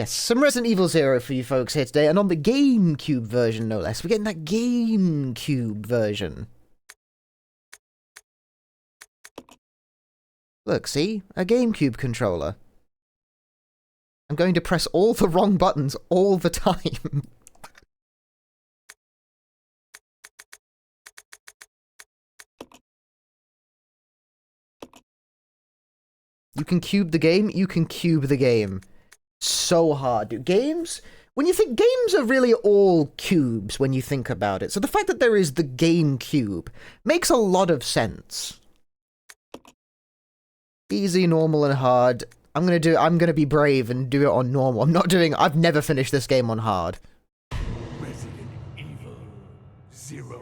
Yes, some Resident Evil 0 for you folks here today, and on the Gamecube version, no less. We're getting that Gamecube version. Look, see? A Gamecube controller. I'm going to press all the wrong buttons all the time. You can cube the game, you can cube the game. So hard, dude. Games, when you think, games are really all cubes when you think about it. So the fact that there is the Gamecube makes a lot of sense. Easy, normal, and hard. I'm gonna be brave and do it on normal. I've never finished this game on hard. Resident Evil 0.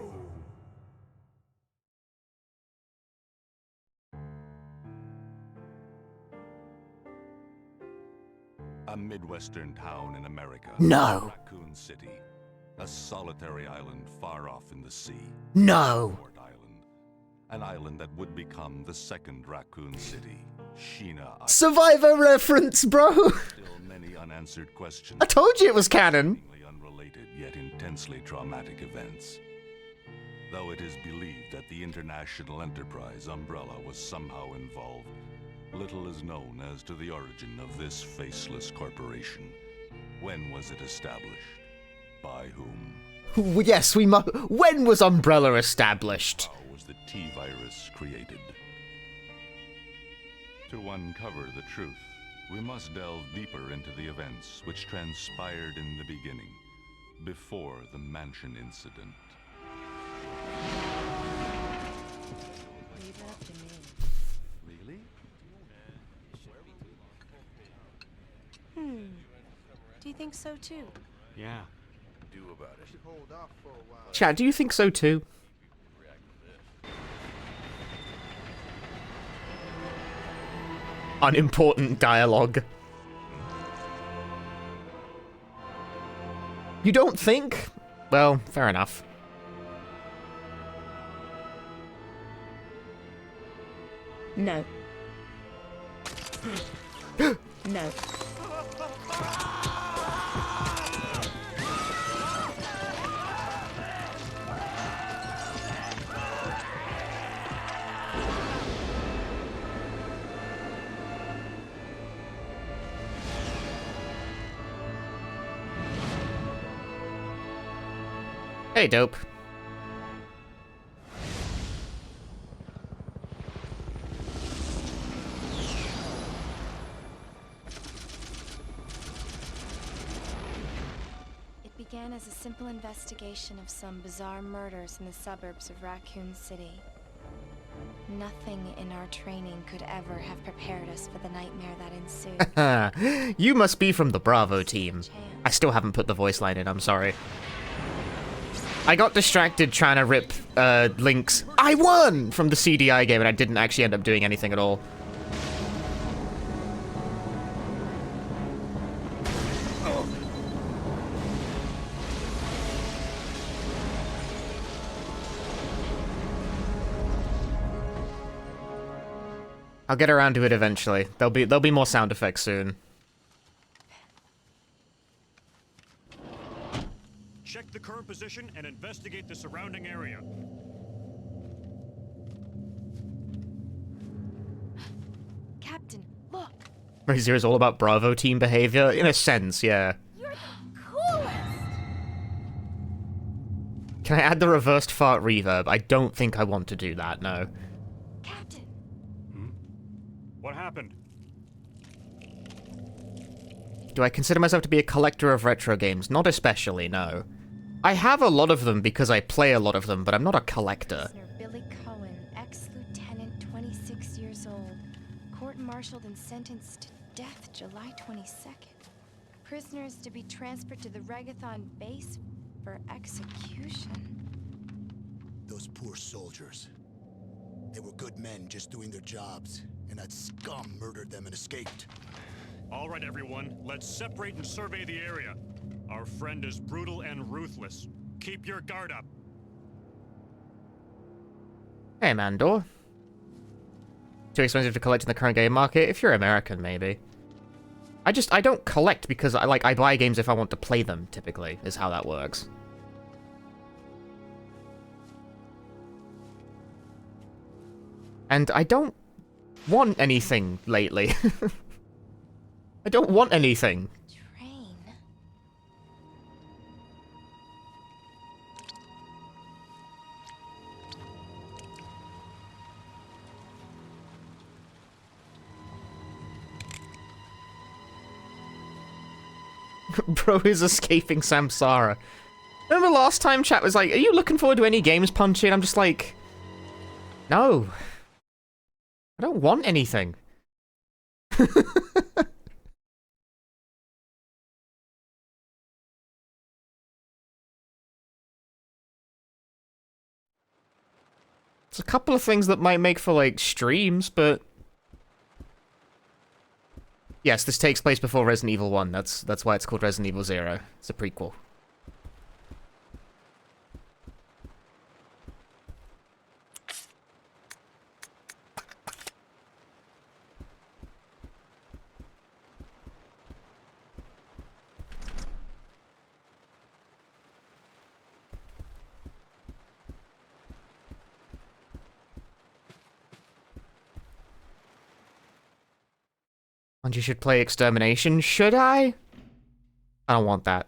A Midwestern town in America. No. Raccoon City. A solitary island far off in the sea. No. Port Island. An island that would become the second Raccoon City. Sheena Island. Survivor reference, bro! Still many unanswered questions. I told you it was canon! Seemingly unrelated yet intensely traumatic events. Though it is believed that the international enterprise umbrella was somehow involved, little is known as to the origin of this faceless corporation. When was it established? By whom? Yes, when was Umbrella established? How was the T-virus created? To uncover the truth, we must delve deeper into the events which transpired in the beginning, before the mansion incident. Really? Do you think so too? Yeah. Do about it. Chat, do you think so too? Unimportant dialogue. You don't think? Well, fair enough. No. No. Hey, dope. It began as a simple investigation of some bizarre murders in the suburbs of Raccoon City. Nothing in our training could ever have prepared us for the nightmare that ensued. You must be from the Bravo team. I still haven't put the voice line in, I'm sorry. I got distracted trying to rip Link's I won from the CDI game, and I didn't actually end up doing anything at all. I'll get around to it eventually. There'll be more sound effects soon. Check the current position and investigate the surrounding area. Captain, look! ReZero is all about Bravo team behavior? In a sense, yeah. You're the coolest! Can I add the reversed fart reverb? I don't think I want to do that, no. Captain! What happened? Do I consider myself to be a collector of retro games? Not especially, no. I have a lot of them because I play a lot of them, but I'm not a collector. Prisoner Billy Cohen, ex-lieutenant, 26 years old. Court-martialed and sentenced to death July 22nd. Prisoner is to be transferred to the Regathon base for execution. Those poor soldiers. They were good men just doing their jobs, and that scum murdered them and escaped. All right, everyone, let's separate and survey the area. Our friend is brutal and ruthless. Keep your guard up. Hey, Mandor. Too expensive to collect in the current game market? If you're American, maybe. I don't collect because I buy games if I want to play them, typically, is how that works. And I don't want anything lately. I don't want anything. Train. Bro is escaping samsara. Remember last time chat was like, are you looking forward to any games, Punchy? And I'm just like, no. I don't want anything. It's a couple of things that might make for, like, streams, but... Yes, this takes place before Resident Evil 1. That's why it's called Resident Evil 0. It's a prequel. And you should play Extermination. Should I? I don't want that.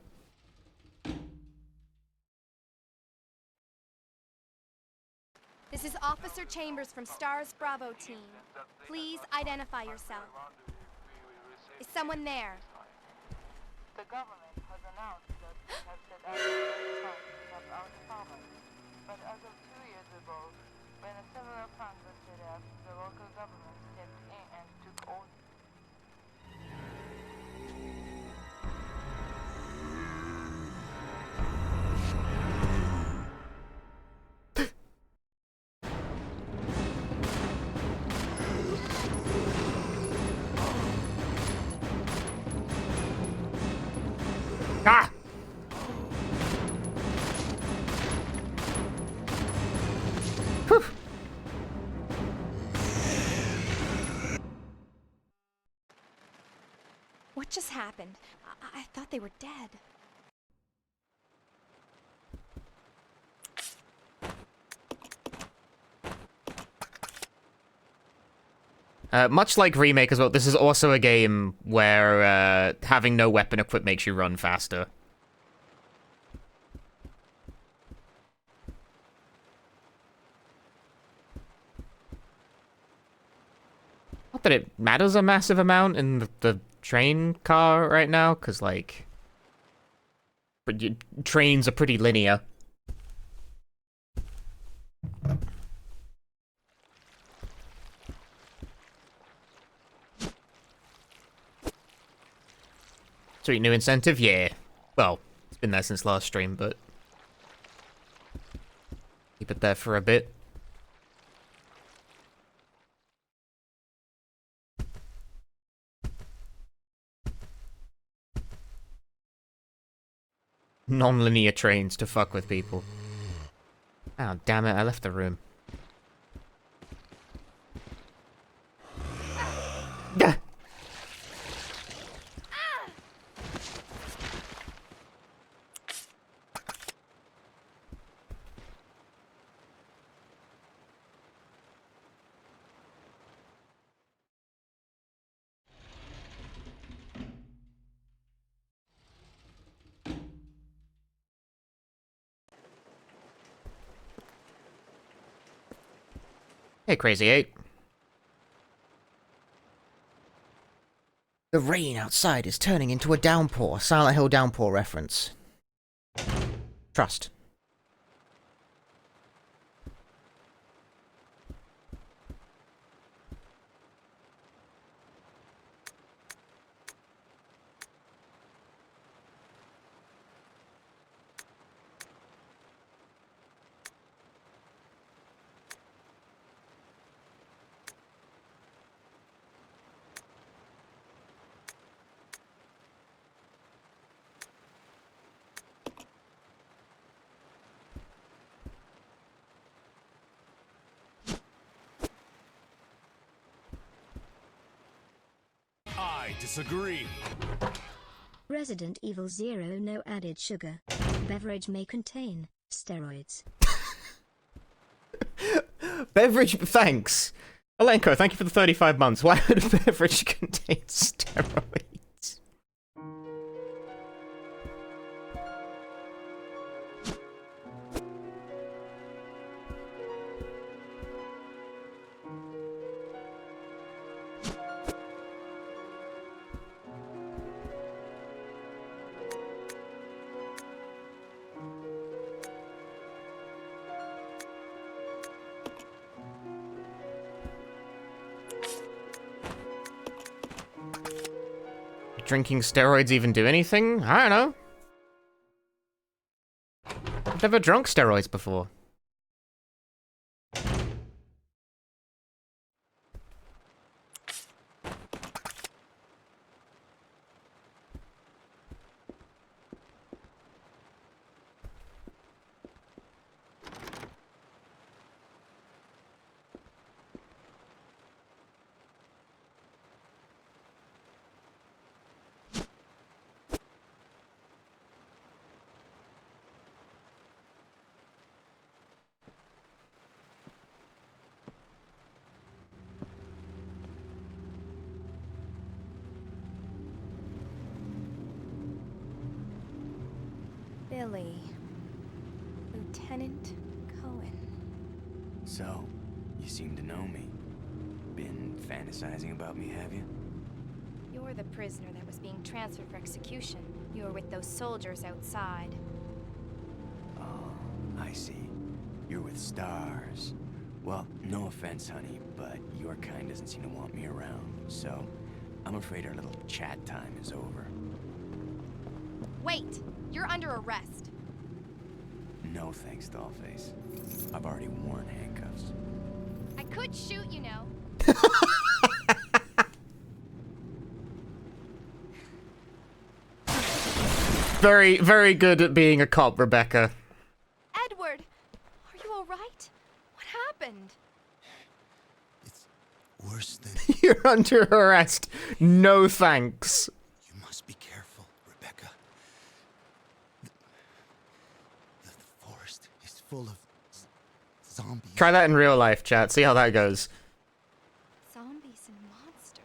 This is Officer Chambers from STARS Bravo team. Please identify yourself. Is someone there? The government has announced that it has set out to of our department. But as of 2 years ago, when several plans were set up, the local government stepped in and took over. Ah! Whew. What just happened? I thought they were dead. Much like Remake as well, this is also a game where having no weapon equipped makes you run faster. Not that it matters a massive amount in the train car right now, because, like, trains are pretty linear. Sweet new incentive, yeah. Well, it's been there since last stream, but keep it there for a bit. Non-linear trains to fuck with people. Oh, damn it, I left the room. Gah! Hey, Crazy 8. The rain outside is turning into a downpour. Silent Hill downpour reference. Trust. disagree. Resident Evil Zero no added sugar. Beverage may contain steroids. Beverage, thanks. Alenko, thank you for the 35 months. Why would a beverage contain steroids? Drinking steroids even do anything? I don't know. I've never drunk steroids before. Billy. Lieutenant Cohen. So, you seem to know me. Been fantasizing about me, have you? You're the prisoner that was being transferred for execution. You were with those soldiers outside. Oh, I see. You're with stars. Well, no offense, honey, but your kind doesn't seem to want me around, so I'm afraid our little chat time is over. Wait! You're under arrest. No thanks, Dollface. I've already worn handcuffs. I could shoot, you know. Very, very good at being a cop, Rebecca. Edward! Are you alright? What happened? It's worse than... You're under arrest. No thanks. You must be careful, Rebecca. The forest is full of zombies. Try that in real life, chat. See how that goes. Zombies and monsters.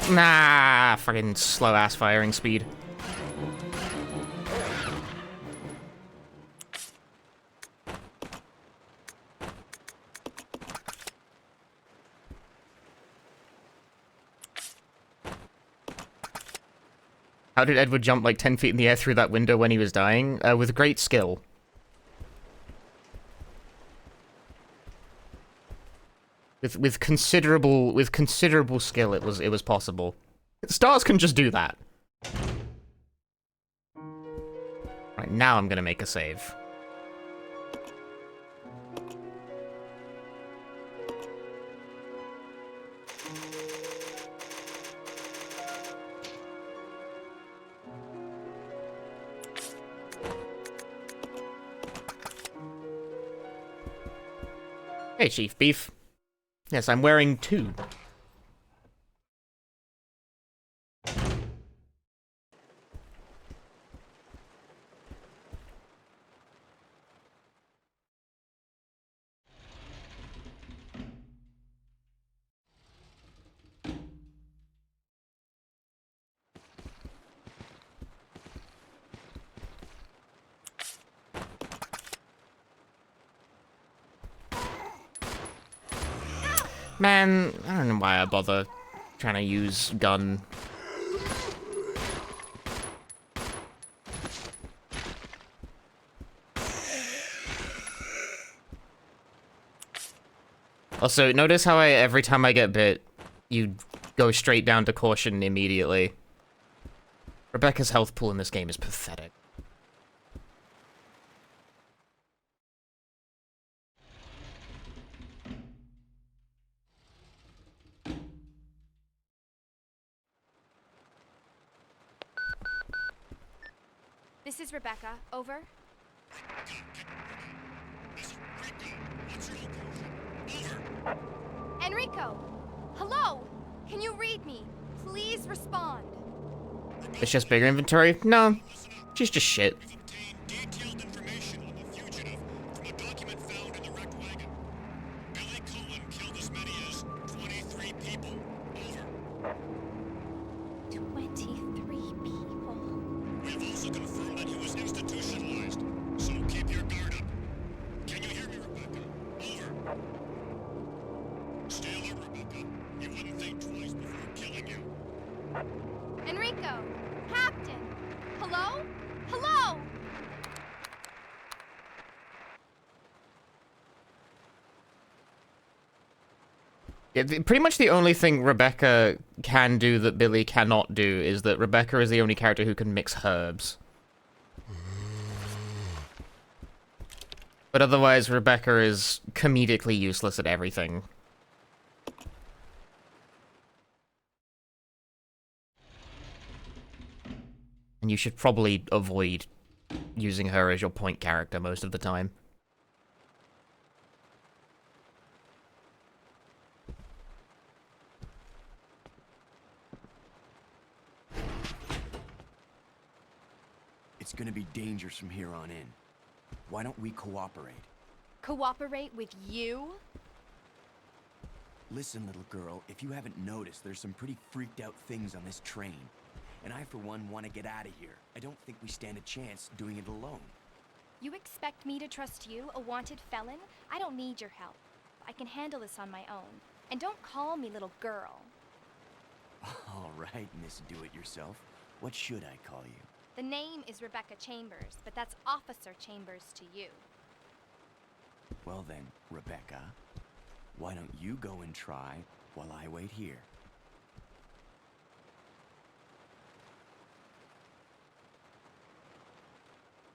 Nah, fucking slow ass firing speed. How did Edward jump like 10 feet in the air through that window when he was dying? With great skill. With considerable skill, it was possible. Stars can just do that. Right, now I'm gonna make a save. Hey, Chief Beef. Yes, I'm wearing 2. Man, I don't know why I bother trying to use gun. Also, notice how every time I get bit, you go straight down to caution immediately. Rebecca's health pool in this game is pathetic. This is Rebecca. Over. Enrico! Hello! Can you read me? Please respond. It's just bigger inventory? No. She's just shit. Detailed information on the fugitive from a document found in the wrecked wagon. Billy Cohen killed as many as 23 people. Over. 23 people. We have also confirmed that he was institutionalized, so keep your guard up. Can you hear me, Rebecca? Over. Stay alert, Rebecca. You wouldn't think twice before killing you. Enrico! Captain! Hello? Hello! Yeah, pretty much the only thing Rebecca can do that Billy cannot do is that Rebecca is the only character who can mix herbs. But otherwise, Rebecca is comedically useless at everything. And you should probably avoid using her as your point character most of the time. It's gonna be dangerous from here on in. Why don't we cooperate? Cooperate with you? Listen, little girl, if you haven't noticed, there's some pretty freaked out things on this train. And I, for one, want to get out of here. I don't think we stand a chance doing it alone. You expect me to trust you, a wanted felon? I don't need your help. I can handle this on my own. And don't call me little girl. All right, Miss Do-It-Yourself. What should I call you? The name is Rebecca Chambers, but that's Officer Chambers to you. Well then, Rebecca, why don't you go and try while I wait here?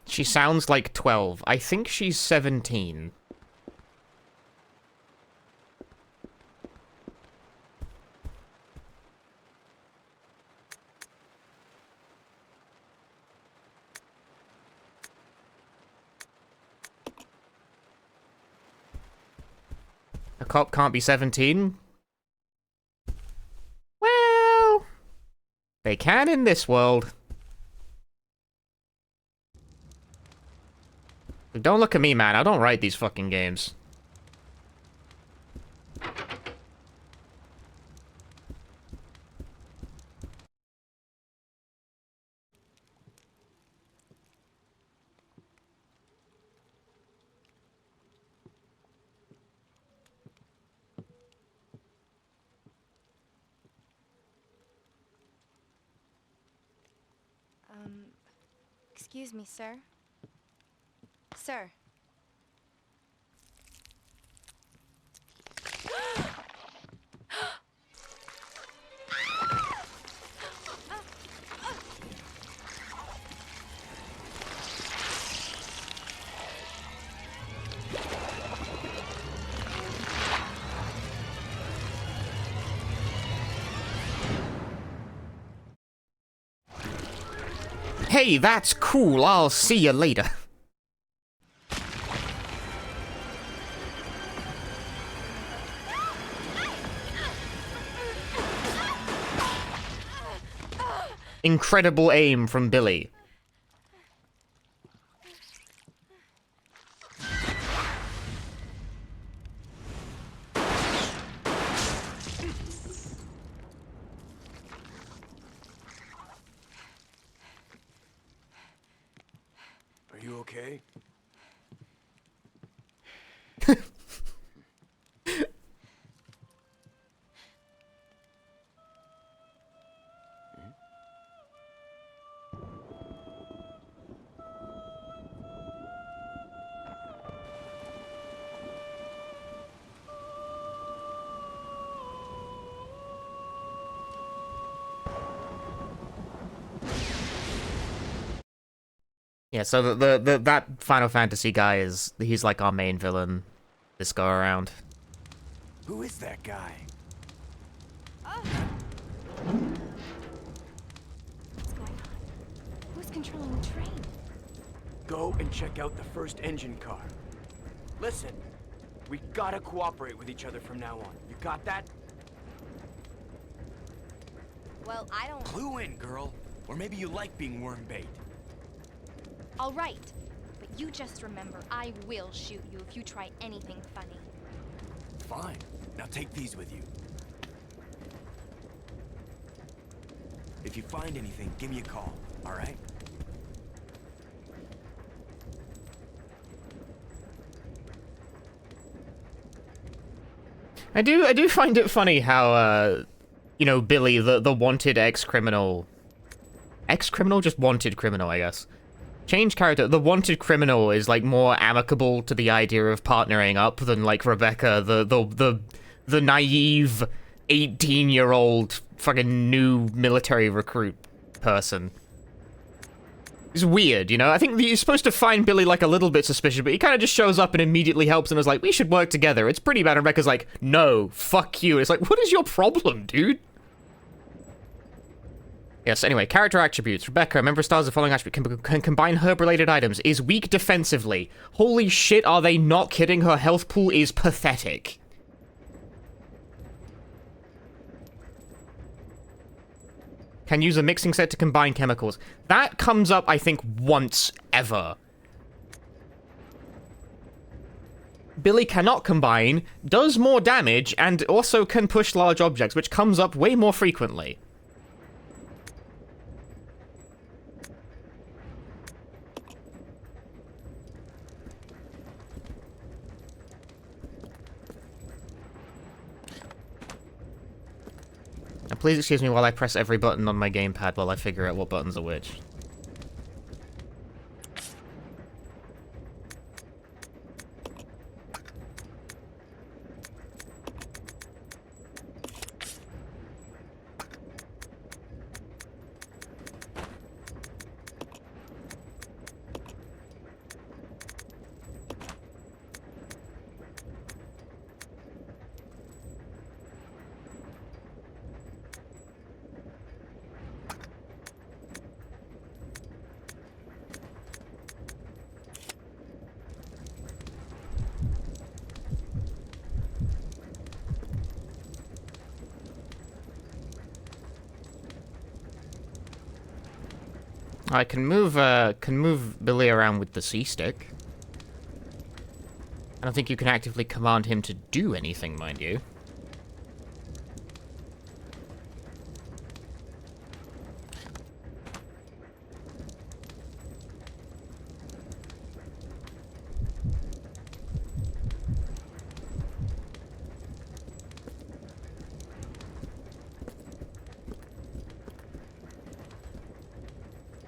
She sounds like 12. I think she's 17. A cop can't be 17? Well, they can in this world. Don't look at me, man. I don't write these fucking games. Excuse me, sir. Sir. Hey, that's cool. I'll see you later. Incredible aim from Billy. Are you okay? Yeah, so that Final Fantasy guy he's like our main villain this go around. Who is that guy? What's going on? Who's controlling the train? Go and check out the first engine car. Listen, we gotta cooperate with each other from now on. You got that? Well, I don't... Clue in, girl. Or maybe you like being worm bait. All right. But you just remember, I will shoot you if you try anything funny. Fine. Now take these with you. If you find anything, give me a call, all right? I do find it funny how you know, Billy, the wanted ex-criminal, just wanted criminal, I guess. Change character. The wanted criminal is like more amicable to the idea of partnering up than like Rebecca, the naive 18-year-old fucking new military recruit person. It's weird, you know? I think you're supposed to find Billy, like, a little bit suspicious, but he kind of just shows up and immediately helps and is like, we should work together. It's pretty bad. And Rebecca's like, no, fuck you. It's like, what is your problem, dude? Yes, anyway, character attributes. Rebecca, a member of stars of the following attribute, can combine herb-related items, is weak defensively. Holy shit, are they not kidding? Her health pool is pathetic. Can use a mixing set to combine chemicals. That comes up, I think, once ever. Billy cannot combine, does more damage, and also can push large objects, which comes up way more frequently. Now, please excuse me while I press every button on my gamepad while I figure out what buttons are which. I can move Billy around with the C-stick. I don't think you can actively command him to do anything, mind you.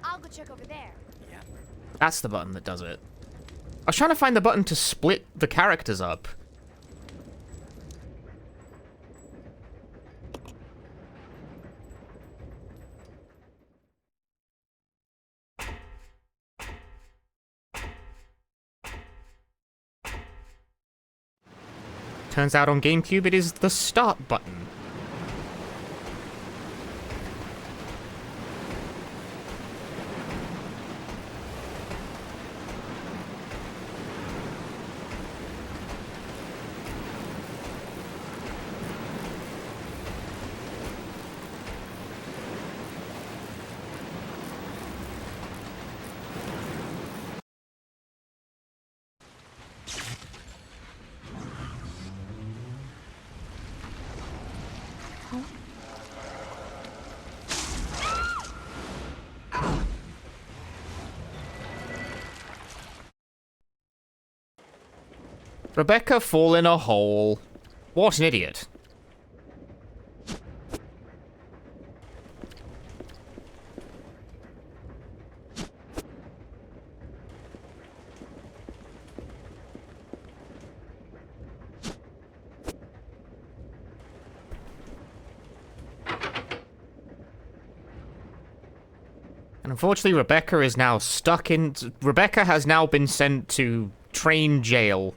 I'll go check over there. Yeah. That's the button that does it. I was trying to find the button to split the characters up. Turns out on Gamecube it is the start button. Rebecca fall in a hole. What an idiot. And unfortunately, Rebecca is now stuck in... Rebecca has now been sent to train jail.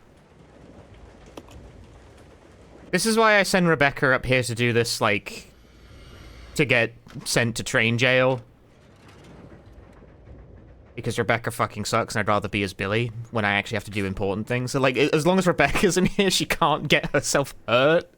This is why I send Rebecca up here to do this, like... to get sent to train jail. Because Rebecca fucking sucks and I'd rather be as Billy when I actually have to do important things. So, like, as long as Rebecca's in here, she can't get herself hurt.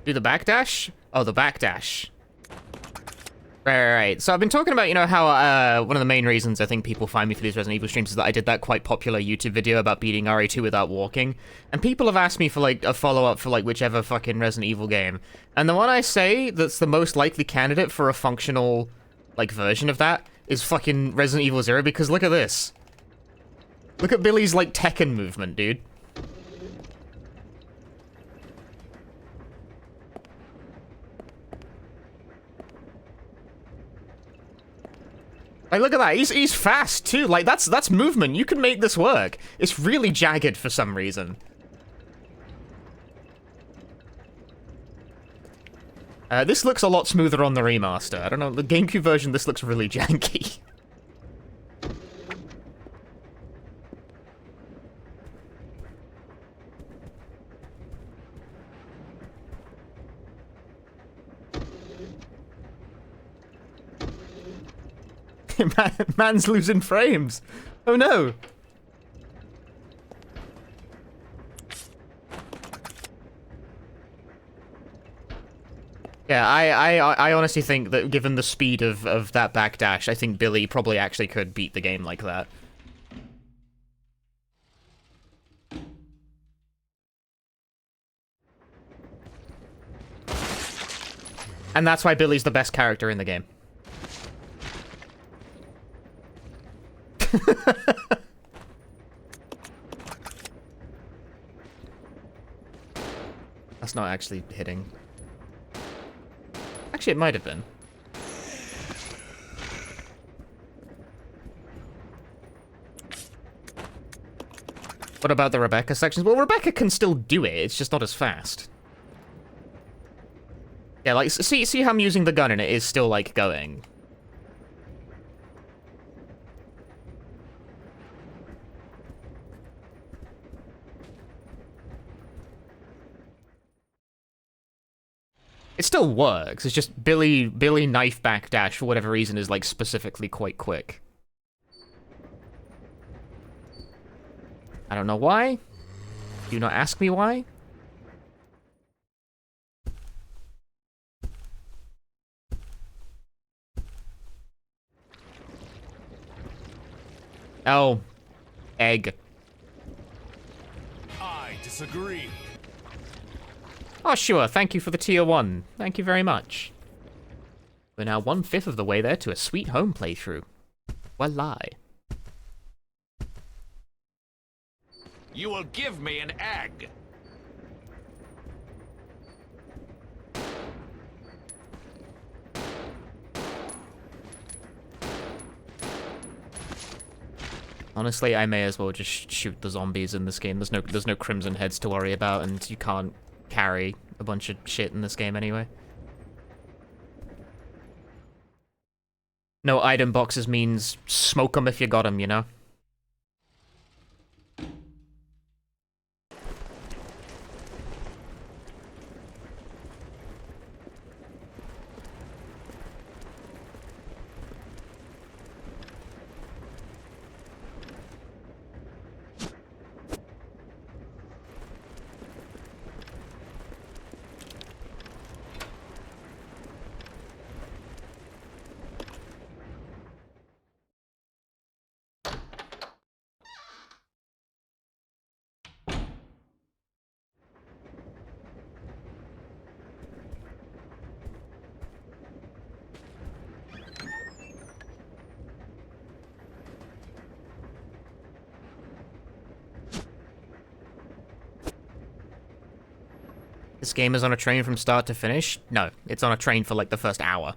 Do the backdash? Oh, the backdash. Right. So I've been talking about, you know, how one of the main reasons I think people find me for these Resident Evil streams is that I did that quite popular YouTube video about beating RE2 without walking. And people have asked me for, like, a follow-up for, like, whichever fucking Resident Evil game. And the one I say that's the most likely candidate for a functional, like, version of that is fucking Resident Evil 0, because look at this. Look at Billy's, like, Tekken movement, dude. Like, look at that. He's fast, too. Like, that's movement. You can make this work. It's really jagged for some reason. This looks a lot smoother on the remaster. I don't know. The GameCube version, this looks really janky. Man's losing frames. Oh no. Yeah, I honestly think that given the speed of that backdash, I think Billy probably actually could beat the game like that. And that's why Billy's the best character in the game. That's not actually hitting. Actually, it might have been. What about the Rebecca sections? Well, Rebecca can still do it, it's just not as fast. Yeah, like, see how I'm using the gun and it is still, like, going. It still works, it's just Billy knife backdash, for whatever reason, is, like, specifically quite quick. I don't know why. Do not ask me why. Oh. Egg. I disagree. Oh, sure. Thank you for the tier 1. Thank you very much. We're now 1/5 of the way there to a sweet home playthrough. Voila. You will give me an egg. Honestly, I may as well just shoot the zombies in this game. There's no crimson heads to worry about, and you can't carry a bunch of shit in this game anyway. No item boxes means smoke them if you got them, you know? This game is on a train from start to finish? No, it's on a train for like the first hour.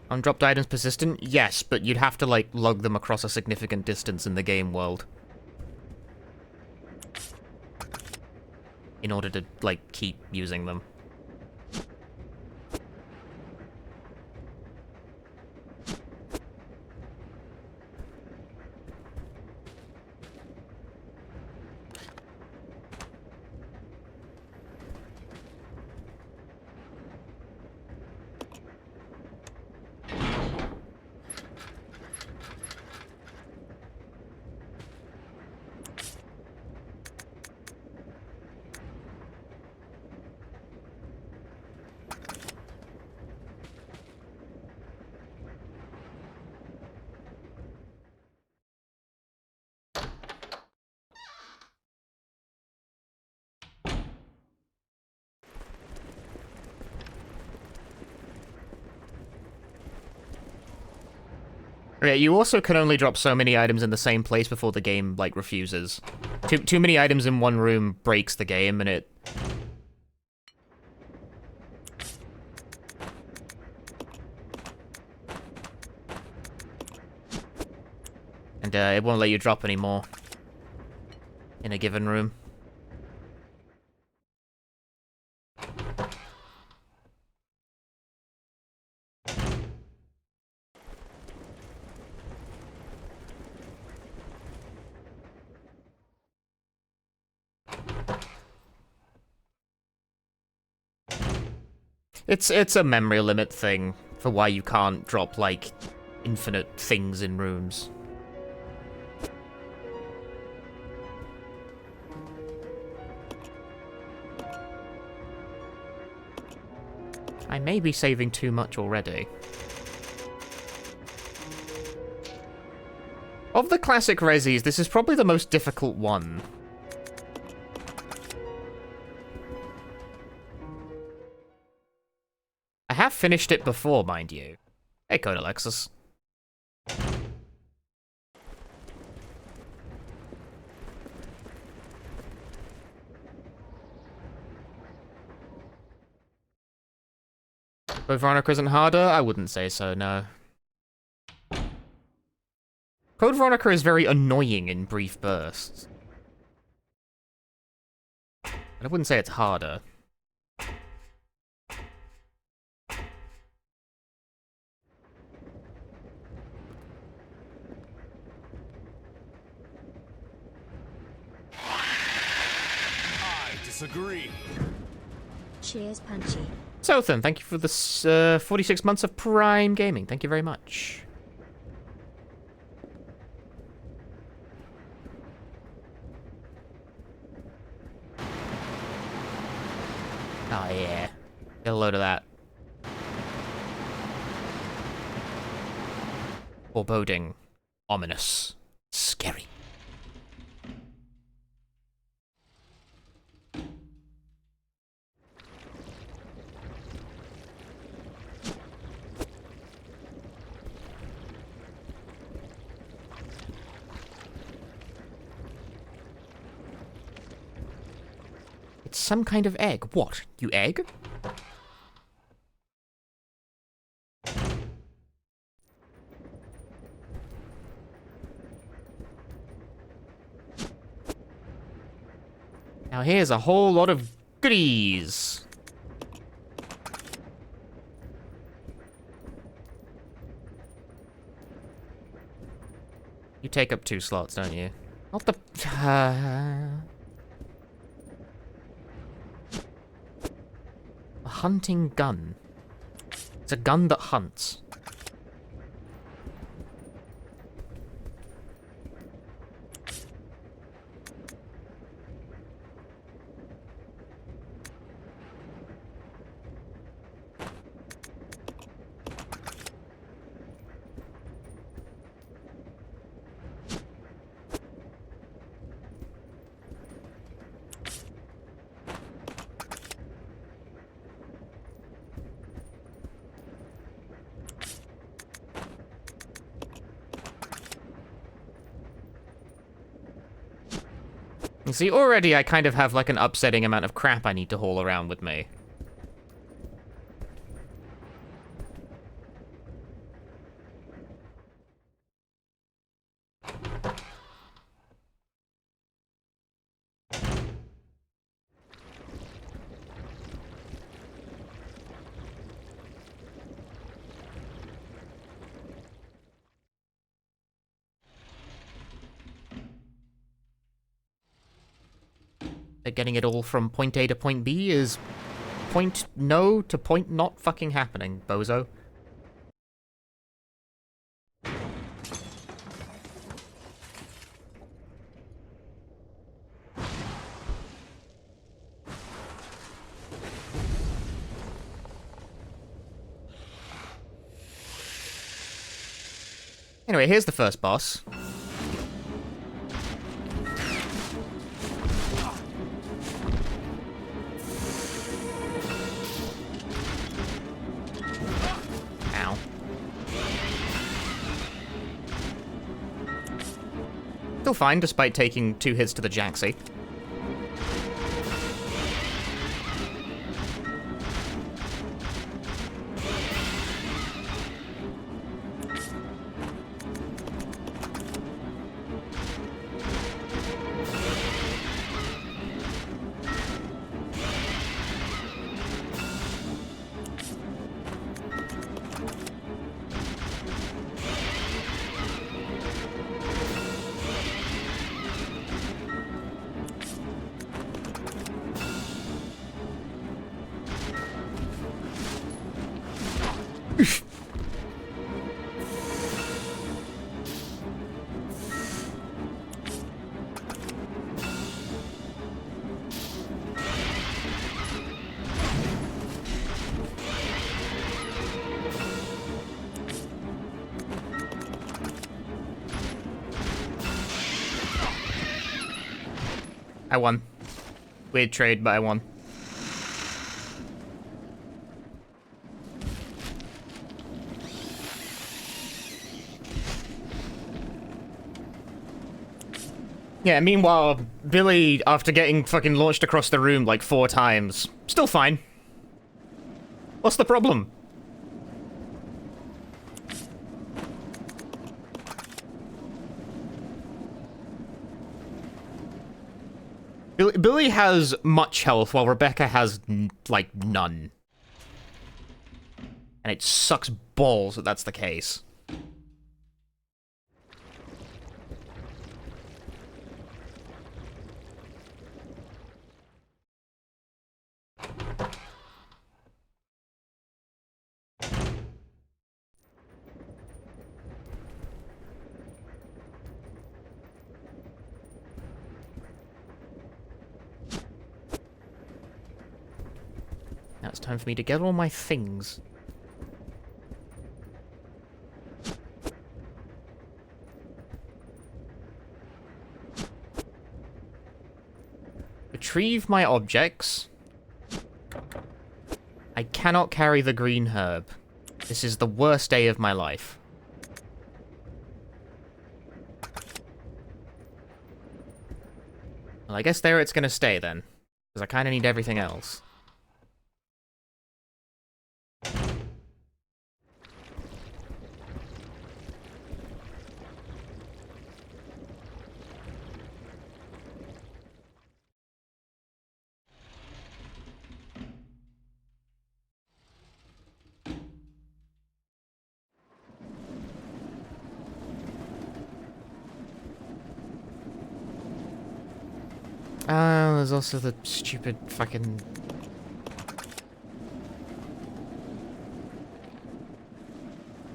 Undropped items persistent? Yes, but you'd have to like lug them across a significant distance in the game world in order to like keep using them. Yeah, you also can only drop so many items in the same place before the game, like, refuses. Too many items in one room breaks the game, and it... And, it won't let you drop any more in a given room. It's a memory limit thing for why you can't drop, like, infinite things in rooms. I may be saving too much already. Of the classic Resis, this is probably the most difficult one. I have finished it before, mind you. Hey, Code Alexis. Code Veronica isn't harder? I wouldn't say so, no. Code Veronica is very annoying in brief bursts. But I wouldn't say it's harder. Disagree. Cheers, Punchy. Sothan, thank you for the 46 months of Prime Gaming. Thank you very much. Oh yeah. Get a load of that. Foreboding. Ominous. Scary. It's some kind of egg. What? You egg? Now here's a whole lot of goodies. You take up 2 slots, don't you? Not the... A hunting gun. It's a gun that hunts. You see, already I kind of have like an upsetting amount of crap I need to haul around with me. Getting it all from point A to point B is point no to point not fucking happening, bozo. Anyway, here's the first boss. Ow. Still fine, despite taking 2 hits to the jacksie. I won. Weird trade, but I won. Yeah, meanwhile, Billy, after getting fucking launched across the room like 4 times, still fine. What's the problem? Billy has much health, while Rebecca has, like, none. And it sucks balls that that's the case. Now it's time for me to get all my things. Retrieve my objects. I cannot carry the green herb. This is the worst day of my life. Well, I guess there it's gonna stay then. Because I kinda need everything else. There's also the stupid fucking...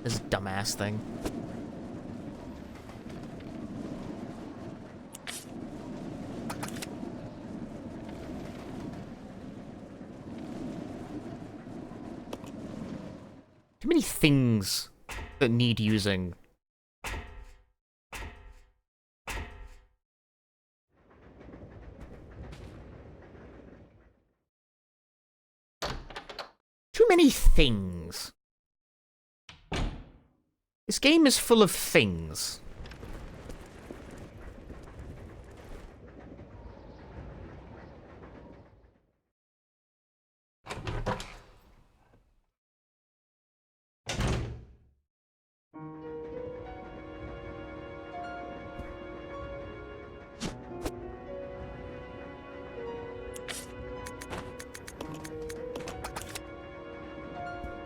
this dumbass thing. Too many things that need using. Too many things. This game is full of things.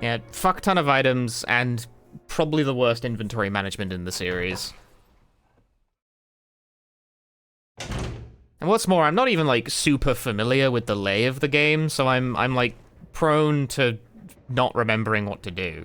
Yeah, fuck ton of items, and probably the worst inventory management in the series. And what's more, I'm not even, like, super familiar with the lay of the game, so I'm like, prone to not remembering what to do.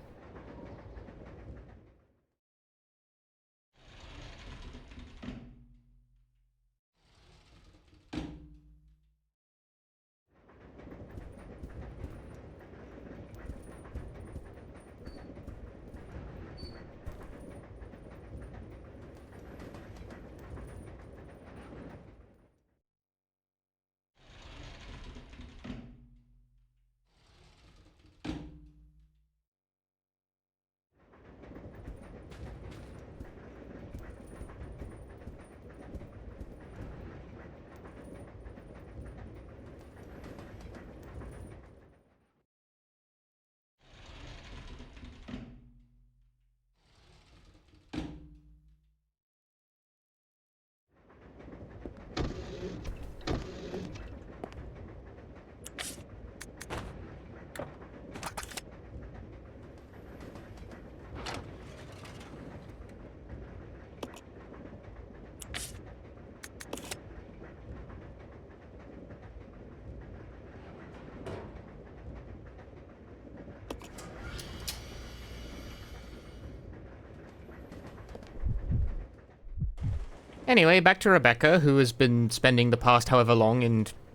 Anyway, back to Rebecca, who has been spending the past however long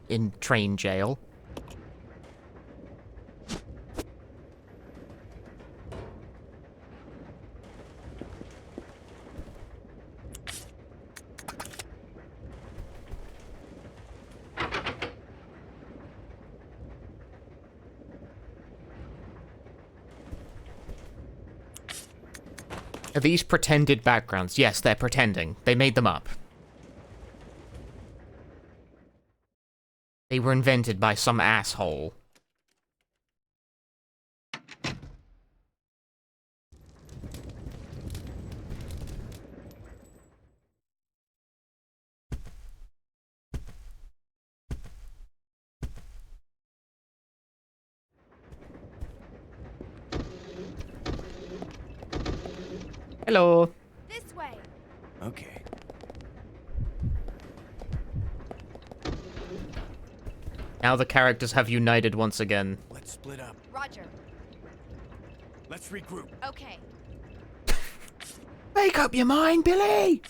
in train jail. Are these pretended backgrounds? Yes, they're pretending. They made them up. They were invented by some asshole. Hello. This way. Okay. Now the characters have united once again. Let's split up. Roger. Let's regroup. Okay. Make up your mind, Billy!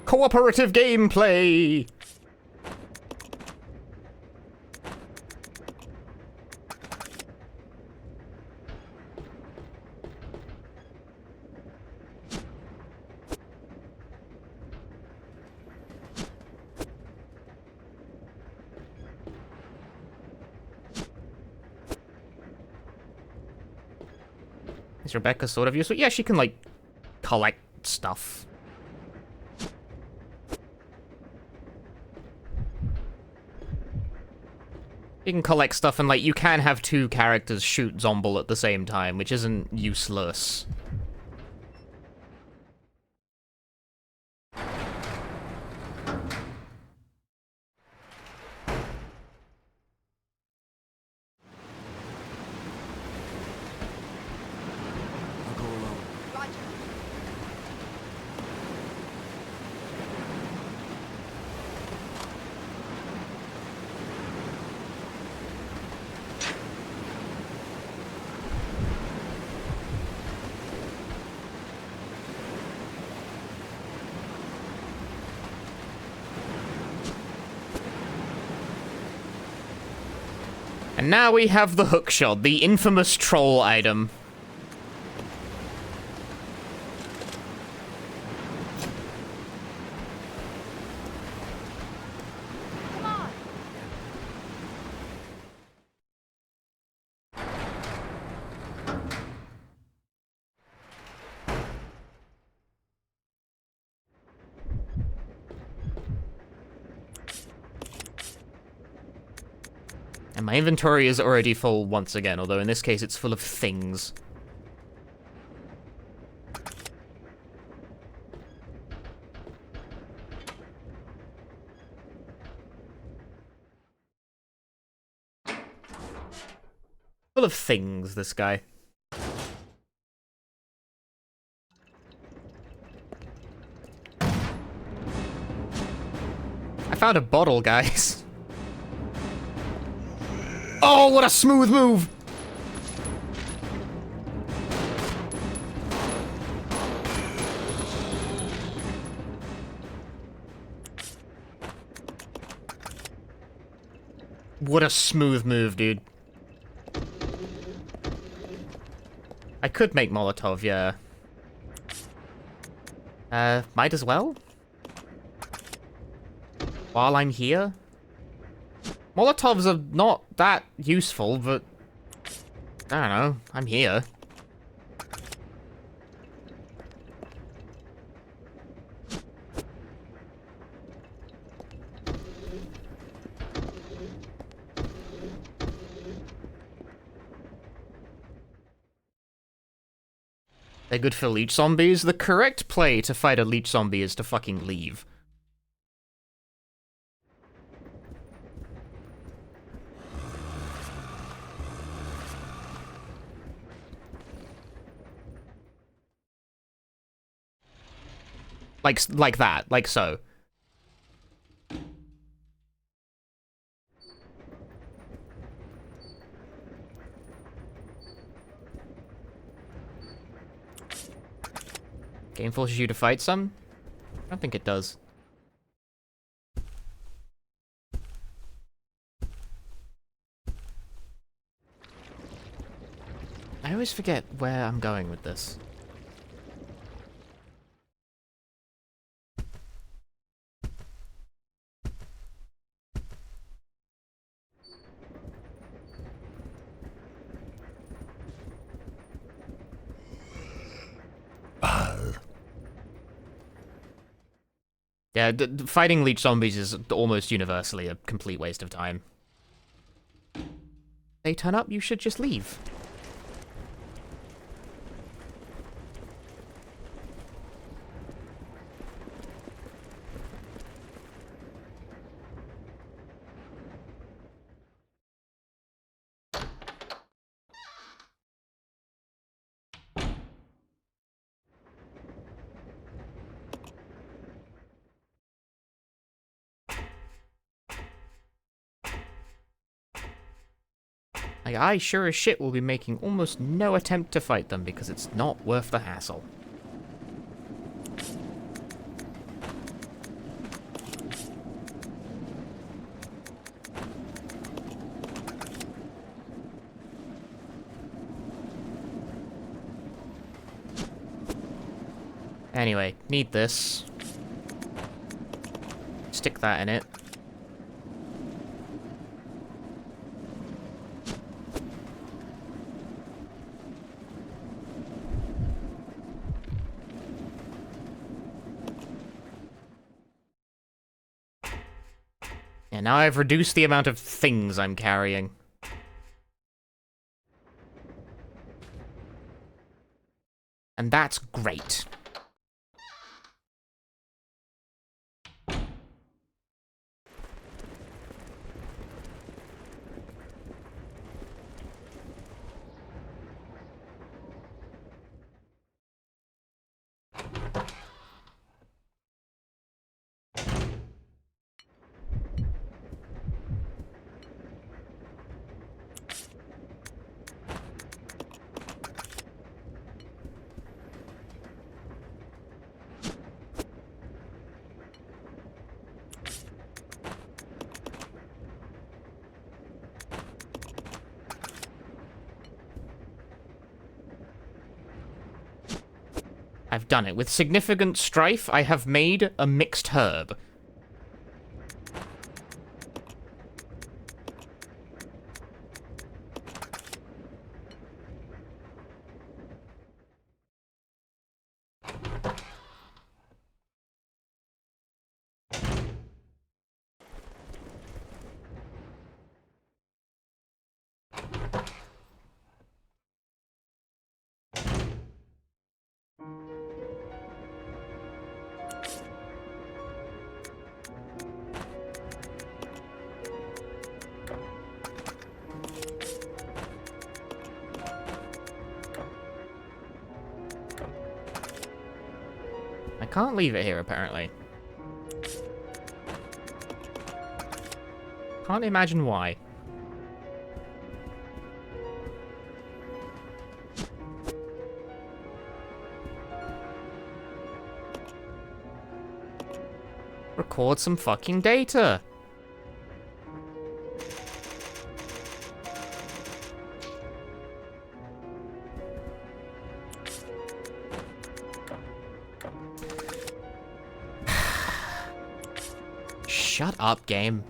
Cooperative gameplay! Is Rebecca sort of useful? Yeah, she can, like, collect stuff. You can collect stuff, and, like, you can have two characters shoot Zomble at the same time, which isn't useless. I'll go alone. Roger. And now we have the hookshot, the infamous troll item. And my inventory is already full once again, although in this case it's full of things. Full of things, this guy. I found a bottle, guys. Oh, what a smooth move! What a smooth move, dude. I could make Molotov, yeah. Might as well? While I'm here? Molotovs are not that useful, but... I don't know, I'm here. They're good for leech zombies. The correct play to fight a leech zombie is to fucking leave. Like that, like so. Game forces you to fight some? I don't think it does. I always forget where I'm going with this. Yeah, fighting leech zombies is almost universally a complete waste of time. They turn up, you should just leave. Like, I sure as shit will be making almost no attempt to fight them because it's not worth the hassle. Anyway, need this. Stick that in it. And now I've reduced the amount of things I'm carrying. And that's great. I've done it. With significant strife, I have made a mixed herb. I can't leave it here, apparently. Can't imagine why. Record some fucking data. Shut up, game.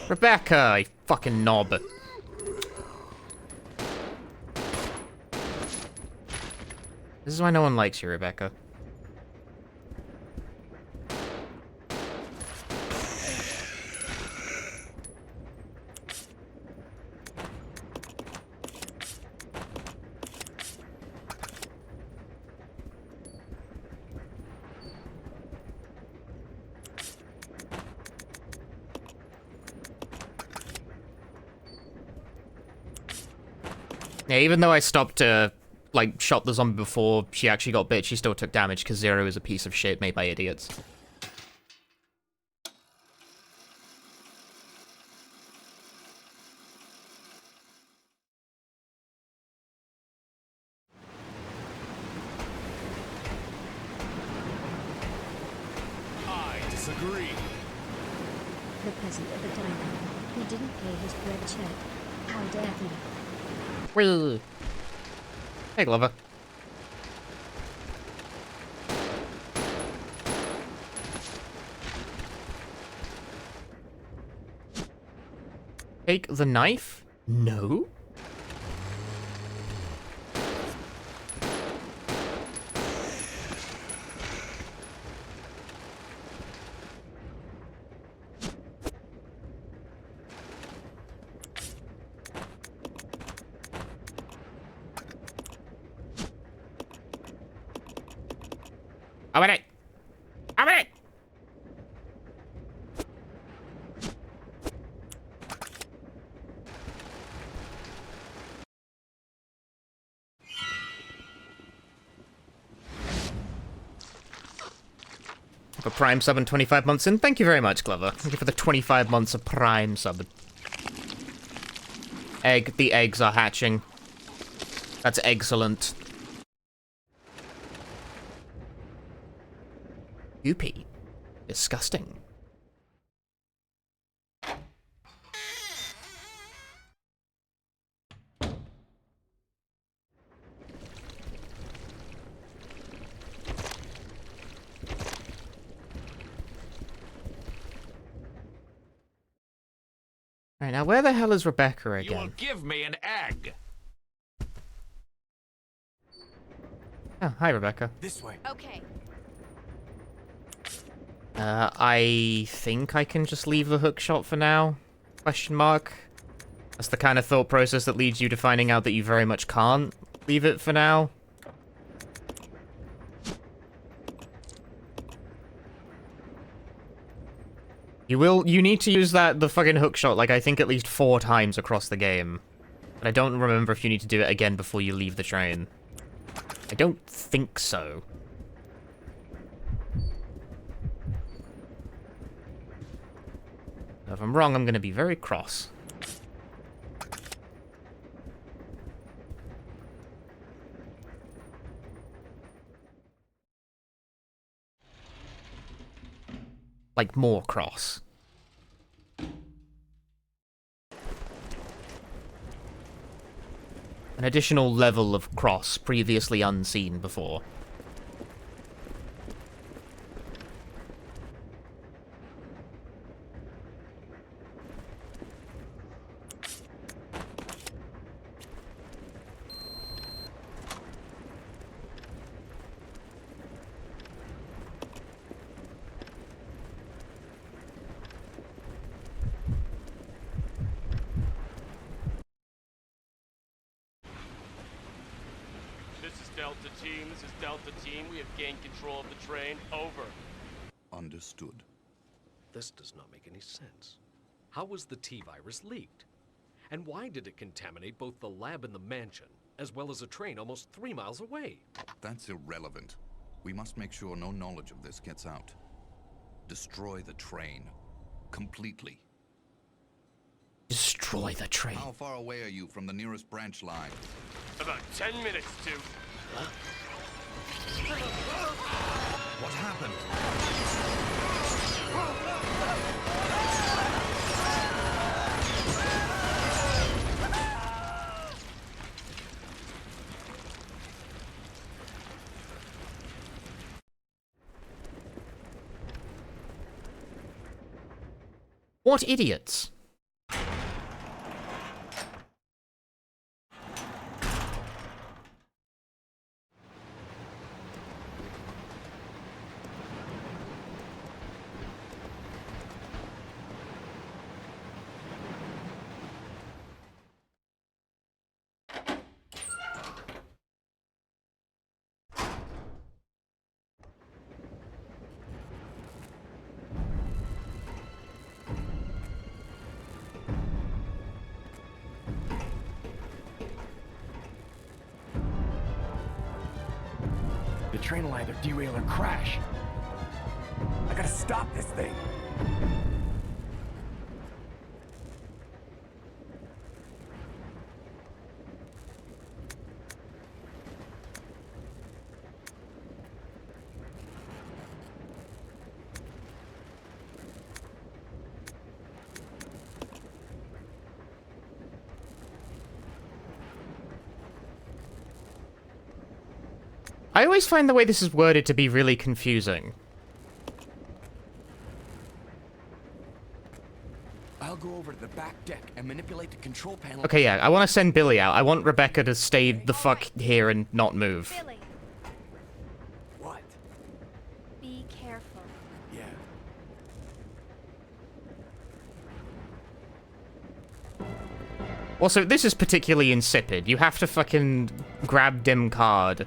Rebecca, you fucking knob. This is why no one likes you, Rebecca. Yeah, even though I stopped like, shot the zombie before she actually got bit, she still took damage because Zero is a piece of shit made by idiots. I disagree. The peasant of the diner. He didn't pay his bread check. How dare he? Whee! Hey, Glover. Take the knife? No? I'm in it! I'm in it! For Prime sub and 25 months in. Thank you very much, Glover. Thank you for the 25 months of Prime sub. The eggs are hatching. That's excellent. Goopy. Disgusting. Alright, now where the hell is Rebecca again? You will give me an egg. Oh, hi, Rebecca. This way. Okay. I think I can just leave the hookshot for now? Question mark. That's the kind of thought process that leads you to finding out that you very much can't leave it for now. You need to use the fucking hookshot, like, I think at least 4 times across the game. And I don't remember if you need to do it again before you leave the train. I don't think so. If I'm wrong, I'm gonna be very cross. Like, more cross. An additional level of cross previously unseen before. This is Delta Team. We have gained control of the train. Over. Understood. This does not make any sense. How was the T-virus leaked? And why did it contaminate both the lab and the mansion, as well as a train almost 3 miles away? That's irrelevant. We must make sure no knowledge of this gets out. Destroy the train. Completely. Destroy the train. How far away are you from the nearest branch line? About 10 minutes to... What happened? What idiots? The train will either derail or crash. I gotta stop this thing. I always find the way this is worded to be really confusing. I'll go over to the back deck and manipulate the control panel. Okay, yeah, I want to send Billy out. I want Rebecca to stay the fuck here and not move. Billy, What? be careful. Yeah. Also, this is particularly insipid. You have to fucking grab dim card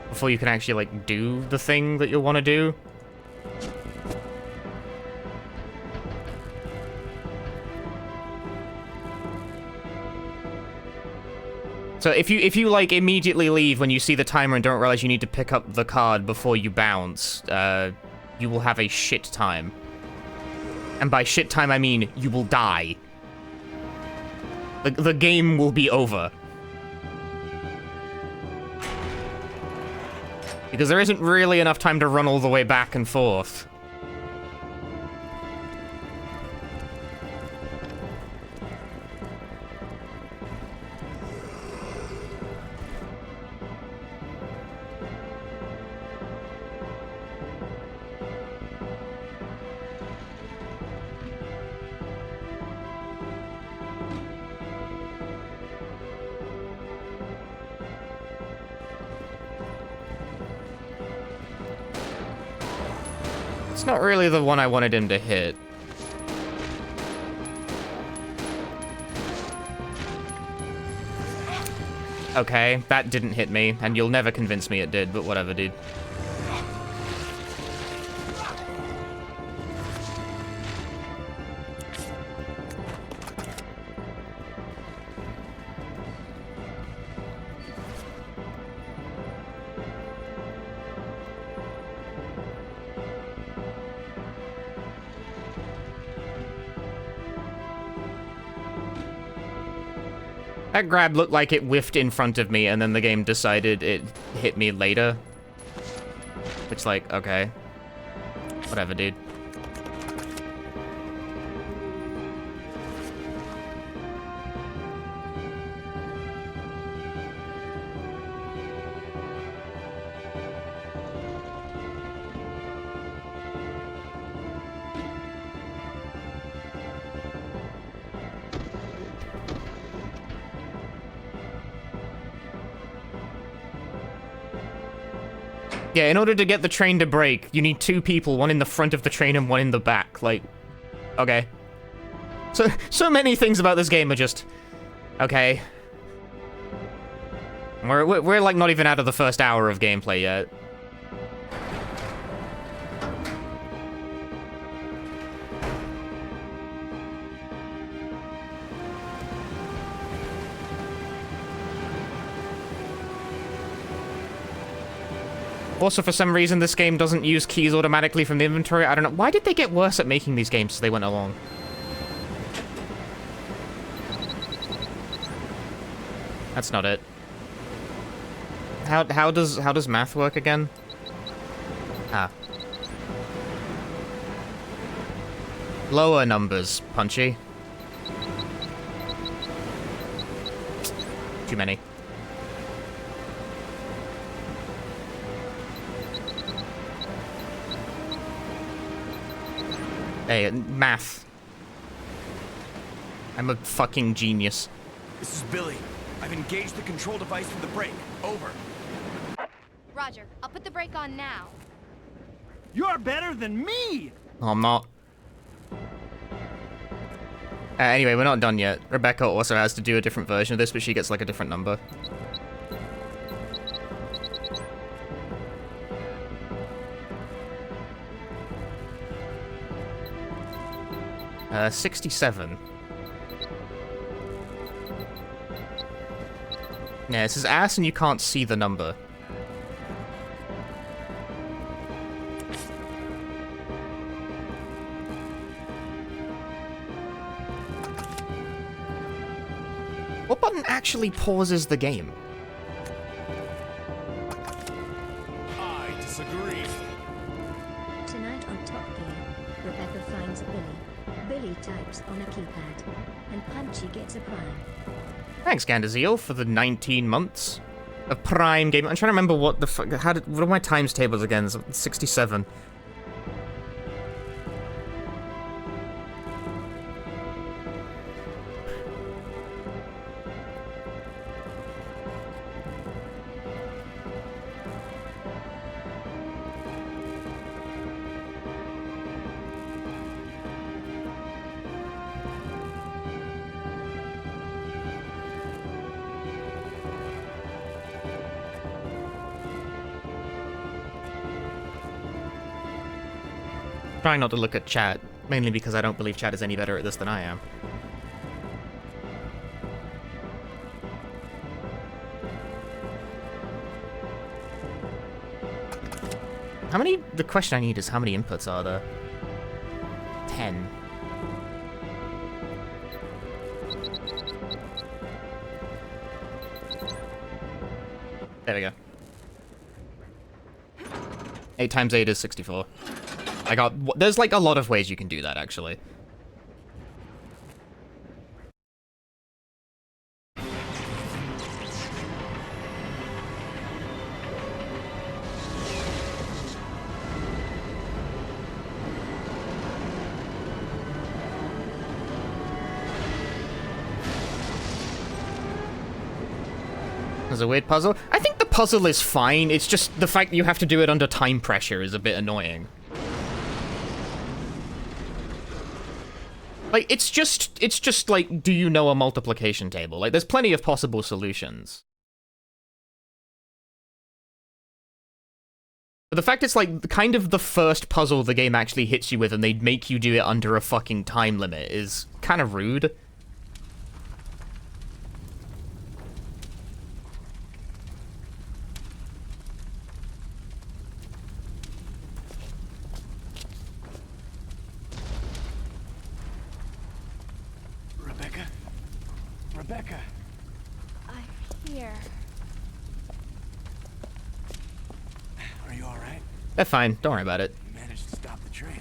before you can actually, like, do the thing that you want to do. So if you like immediately leave when you see the timer and don't realize you need to pick up the card before you bounce, you will have a shit time. And by shit time I mean you will die. The game will be over. Because there isn't really enough time to run all the way back and forth. It's not really the one I wanted him to hit. Okay, that didn't hit me, and you'll never convince me it did, but whatever, dude. That grab looked like it whiffed in front of me, and then the game decided it hit me later. Which, like, okay. Whatever, dude. Yeah, in order to get the train to brake, you need 2 people, one in the front of the train and one in the back. Like, okay. So many things about this game are just, okay. We're like not even out of the first hour of gameplay yet. Also, for some reason, this game doesn't use keys automatically from the inventory. I don't know. Why did they get worse at making these games as they went along? That's not it. How does math work again? Ah. Lower numbers, Punchy. Too many. Hey, math. I'm a fucking genius. This is Billy. I've engaged the control device for the brake. Over. Roger, I'll put the brake on now. You're better than me! No, I'm not. Anyway, we're not done yet. Rebecca also has to do a different version of this, but she gets like a different number. 67. Yeah, it says ass and you can't see the number. What button actually pauses the game? I disagree. Tonight on Top Gear, Rebecca finds a Billy. Billy types on a keypad, and Punchy gets a prime. Thanks, Gandaziel, for the 19 months of Prime game. I'm trying to remember what the fuck. What are my times tables again? 67. Trying not to look at chat, mainly because I don't believe chat is any better at this than I am. How many... The question I need is how many inputs are there? 10. There we go. 8 times 8 is 64. There's like a lot of ways you can do that, actually. There's a weird puzzle. I think the puzzle is fine. It's just the fact that you have to do it under time pressure is a bit annoying. Like, it's just like, do you know a multiplication table? Like, there's plenty of possible solutions. But the fact it's like kind of the first puzzle the game actually hits you with and they make you do it under a fucking time limit is kind of rude. Rebecca. I'm here. Are you alright? They're fine. Don't worry about it. You managed to stop the train.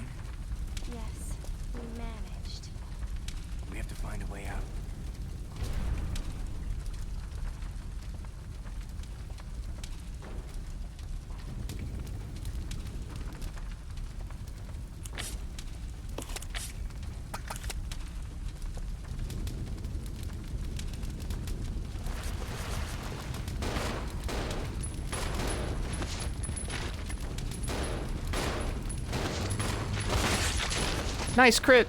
Nice crit.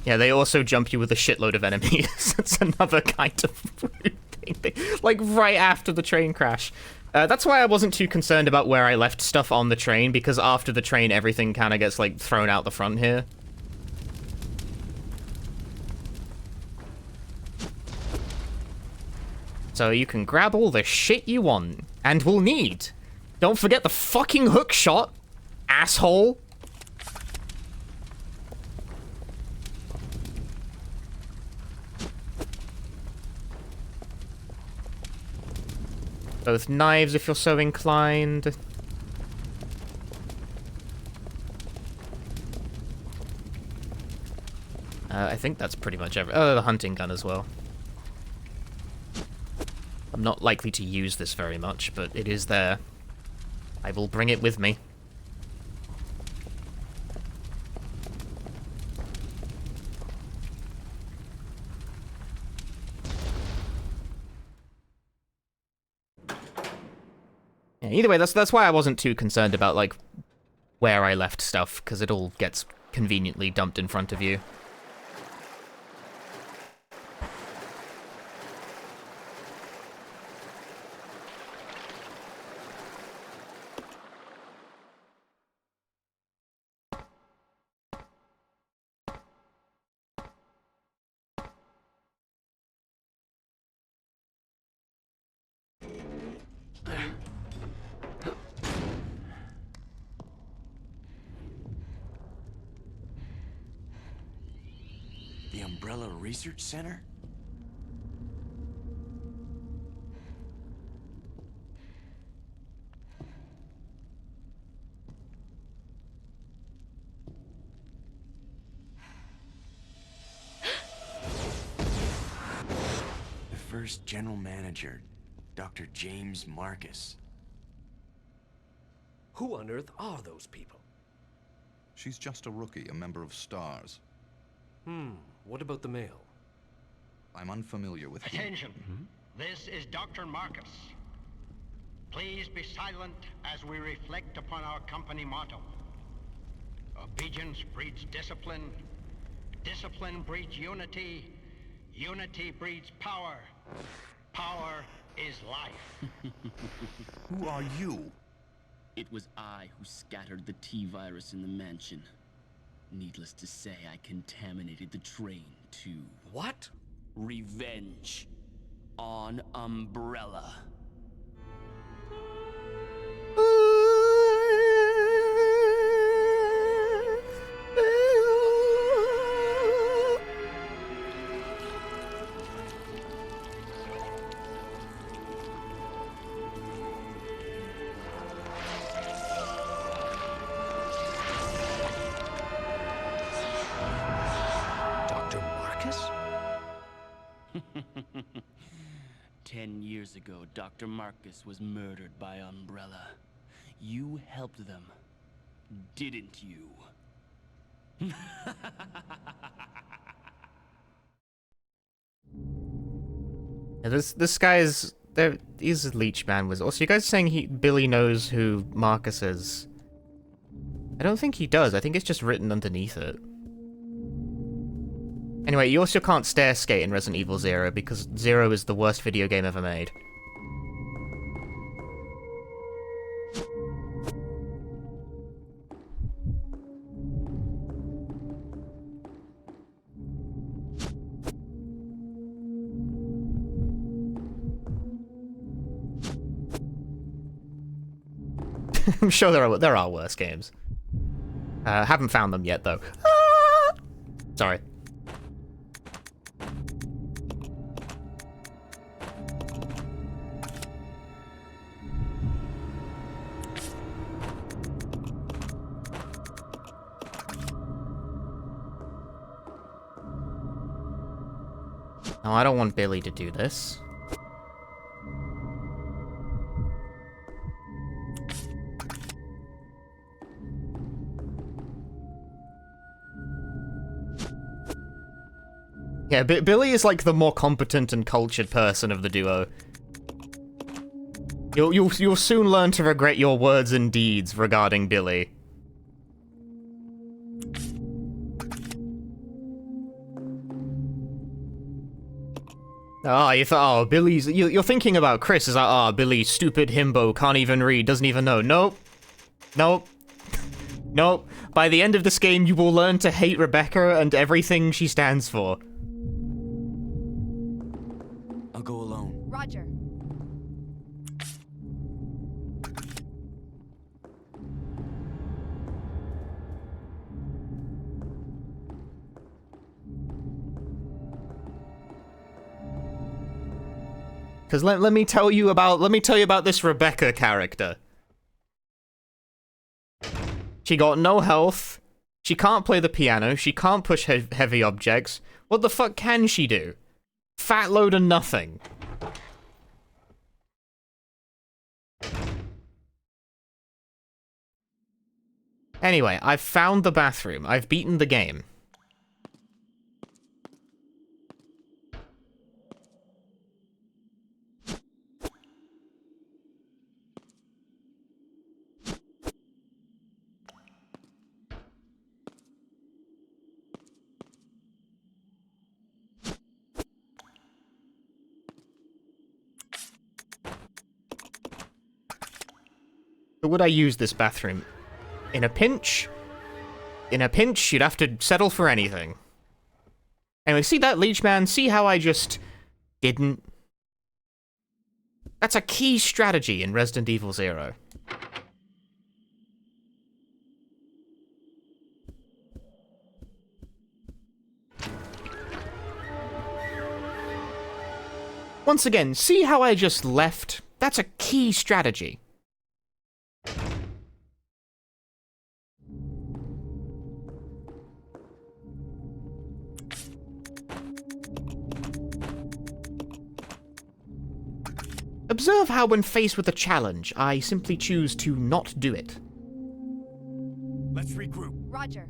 Yeah, they also jump you with a shitload of enemies. It's another kind of rude thing. Like, right after the train crash. That's why I wasn't too concerned about where I left stuff on the train, because after the train, everything kind of gets, like, thrown out the front here. So you can grab all the shit you want, and will need. Don't forget the fucking hookshot, asshole. Both knives if you're so inclined. I think that's pretty much every— oh, the hunting gun as well. I'm not likely to use this very much, but it is there. I will bring it with me. Yeah, either way, that's why I wasn't too concerned about, like, where I left stuff, because it all gets conveniently dumped in front of you. The Umbrella Research Center? The first general manager, Dr. James Marcus. Who on earth are those people? She's just a rookie, a member of STARS. What about the mail? I'm unfamiliar with him. Attention! This is Dr. Marcus. Please be silent as we reflect upon our company motto. Obedience breeds discipline. Discipline breeds unity. Unity breeds power. Power is life. Who are you? It was I who scattered the T-virus in the mansion. Needless to say, I contaminated the train, too. What? Revenge. On Umbrella. Dr. Marcus? 10 years ago, Dr. Marcus was murdered by Umbrella. You helped them, didn't you? Yeah, this guy's there. He's a leech man. Was also, you guys saying Billy knows who Marcus is? I don't think he does. I think it's just written underneath it. Anyway, you also can't stair skate in Resident Evil 0 because 0 is the worst video game ever made. I'm sure there are worse games. Haven't found them yet, though. Ah! Sorry. No, I don't want Billy to do this. Yeah, Billy is like the more competent and cultured person of the duo. You'll soon learn to regret your words and deeds regarding Billy. You thought, oh, Billy's... You're thinking about Chris is like, oh, Billy, stupid himbo, can't even read, doesn't even know. Nope. Nope. Nope. By the end of this game, you will learn to hate Rebecca and everything she stands for. I'll go alone. Roger. Because let me tell you about this Rebecca character. She got no health. She can't play the piano. She can't push heavy objects. What the fuck can she do? Fat load of nothing. Anyway, I've found the bathroom. I've beaten the game. But would I use this bathroom? In a pinch? In a pinch, you'd have to settle for anything. Anyway, see that leech man? See how I just didn't? That's a key strategy in Resident Evil 0. Once again, see how I just left? That's a key strategy. Observe how when faced with a challenge, I simply choose to not do it. Let's regroup. Roger.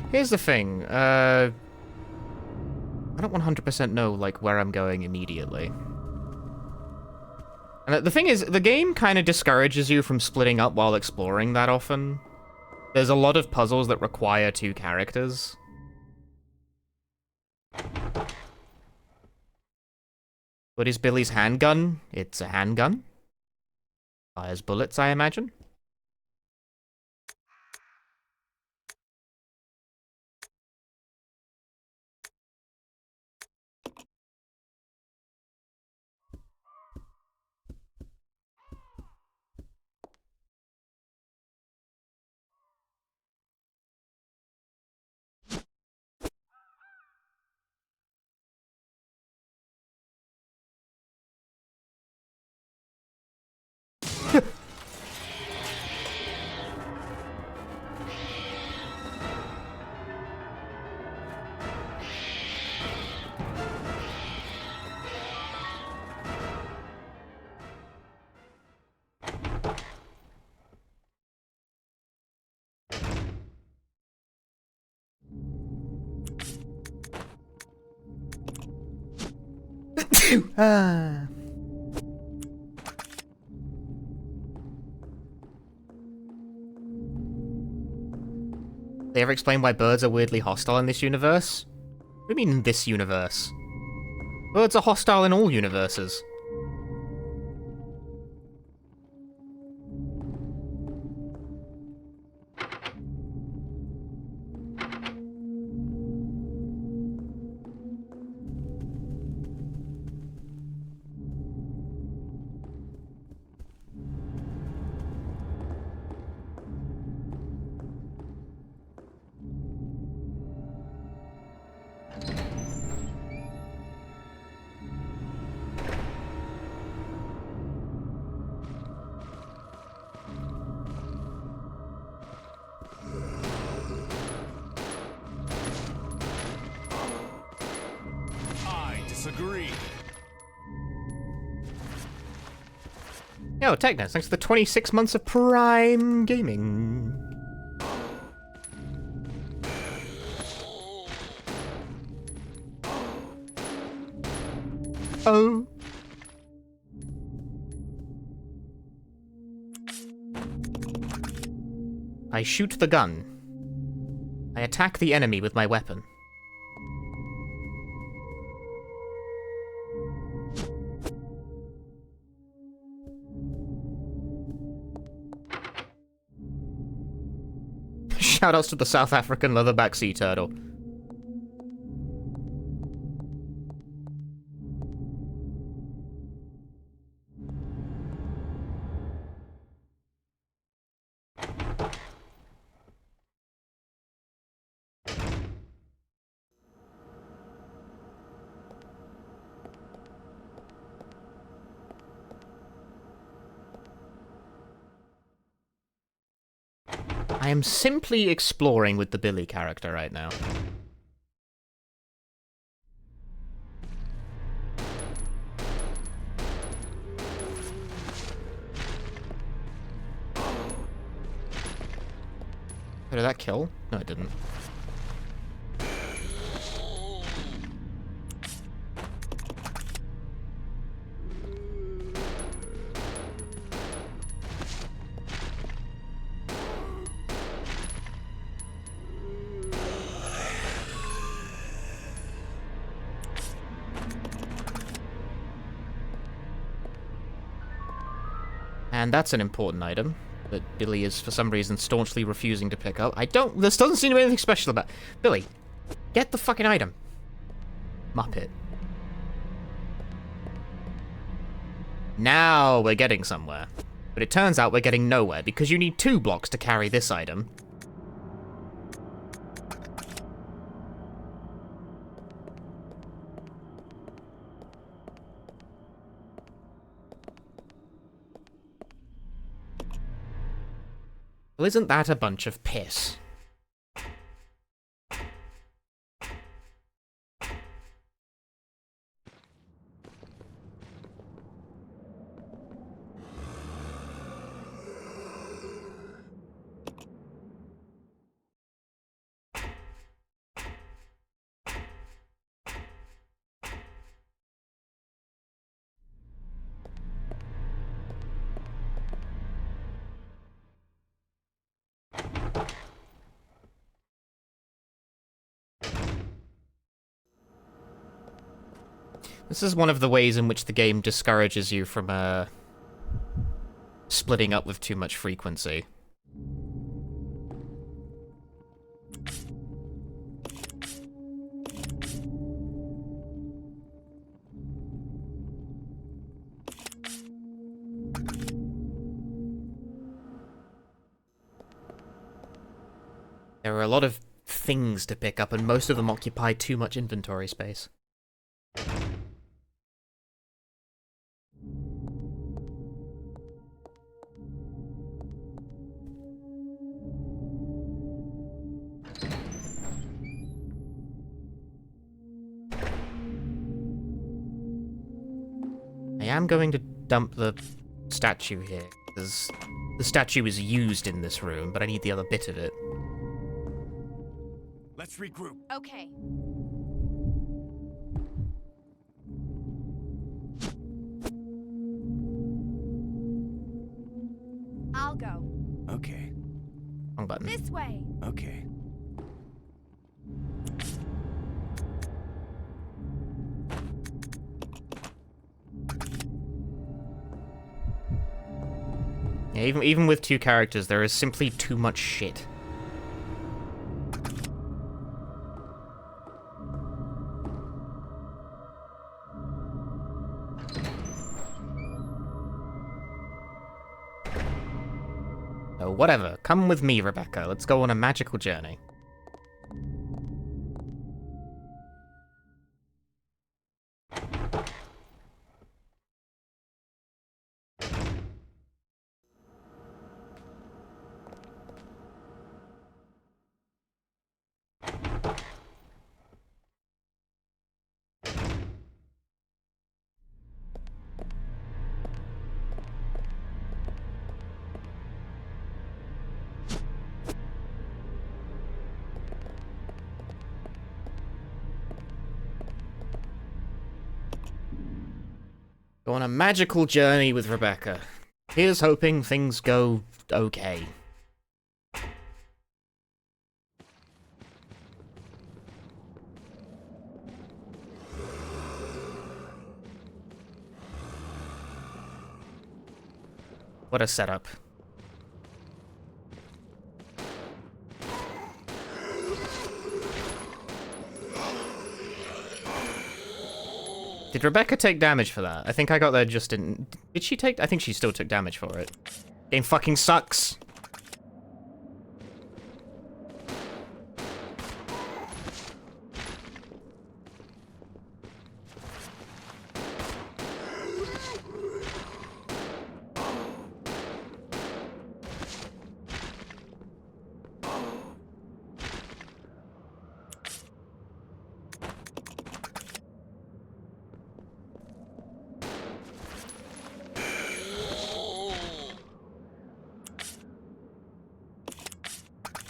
Here's the thing, I don't 100% know, like, where I'm going immediately. And the thing is, the game kind of discourages you from splitting up while exploring that often. There's a lot of puzzles that require 2 characters. What is Billy's handgun? It's a handgun. Fires bullets, I imagine. They ever explain why birds are weirdly hostile in this universe? What do you mean in this universe? Birds are hostile in all universes. disagree. Yo, Technos, thanks for the 26 months of Prime Gaming. Oh. I shoot the gun. I attack the enemy with my weapon. Shoutouts to the South African leatherback sea turtle. I am simply exploring with the Billy character right now. Did that kill? No, it didn't. And that's an important item that Billy is, for some reason, staunchly refusing to pick up. This doesn't seem to be anything special about Billy, get the fucking item. Muppet. Now we're getting somewhere. But it turns out we're getting nowhere, because you need 2 blocks to carry this item. Well, isn't that a bunch of piss? This is one of the ways in which the game discourages you from, splitting up with too much frequency. There are a lot of things to pick up, and most of them occupy too much inventory space. I am going to dump the statue here, because the statue is used in this room, but I need the other bit of it. Let's regroup. Okay. I'll go. Okay. Wrong button. This way. Okay. Yeah, even with 2 characters, there is simply too much shit. Oh, whatever. Come with me, Rebecca. Let's go on a magical journey. Go on a magical journey with Rebecca. Here's hoping things go okay. What a setup. Did Rebecca take damage for that? I think I got there just in... Did she take... I think she still took damage for it. Game fucking sucks.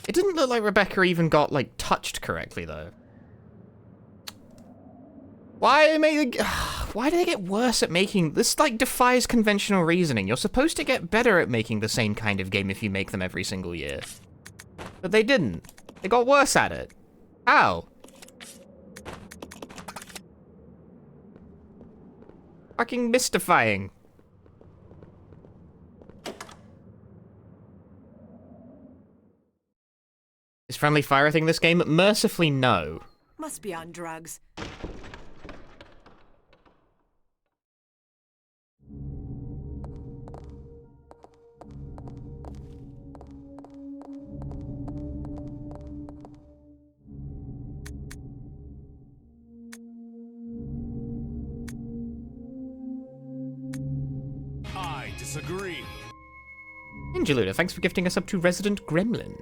It didn't look like Rebecca even got, like, touched correctly, though. Why do they get worse at making... This, like, defies conventional reasoning. You're supposed to get better at making the same kind of game if you make them every single year. But they didn't. They got worse at it. How? Fucking mystifying. Is friendly fire a thing in this game? Mercifully, no. Must be on drugs. I disagree. Angeluda, thanks for gifting us up to Resident Gremlin.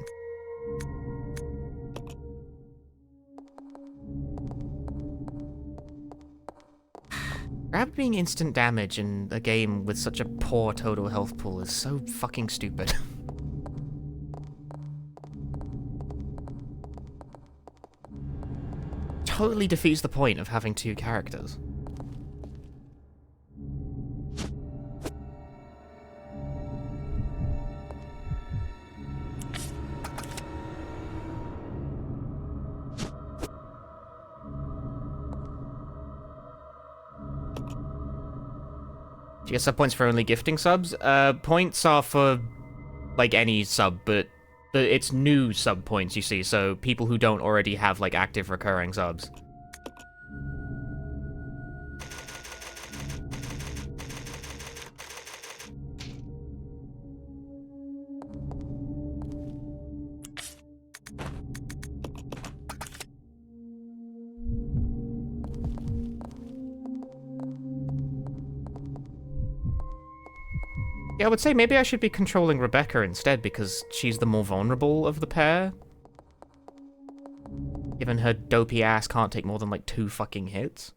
Grab being instant damage in a game with such a poor total health pool is so fucking stupid. Totally defeats the point of having two characters. Do you get sub points for only gifting subs? Points are for, like, any sub, but it's new sub points, you see, so people who don't already have, like, active recurring subs. Yeah, I would say maybe I should be controlling Rebecca instead, because she's the more vulnerable of the pair. Given her dopey ass can't take more than, like, 2 fucking hits.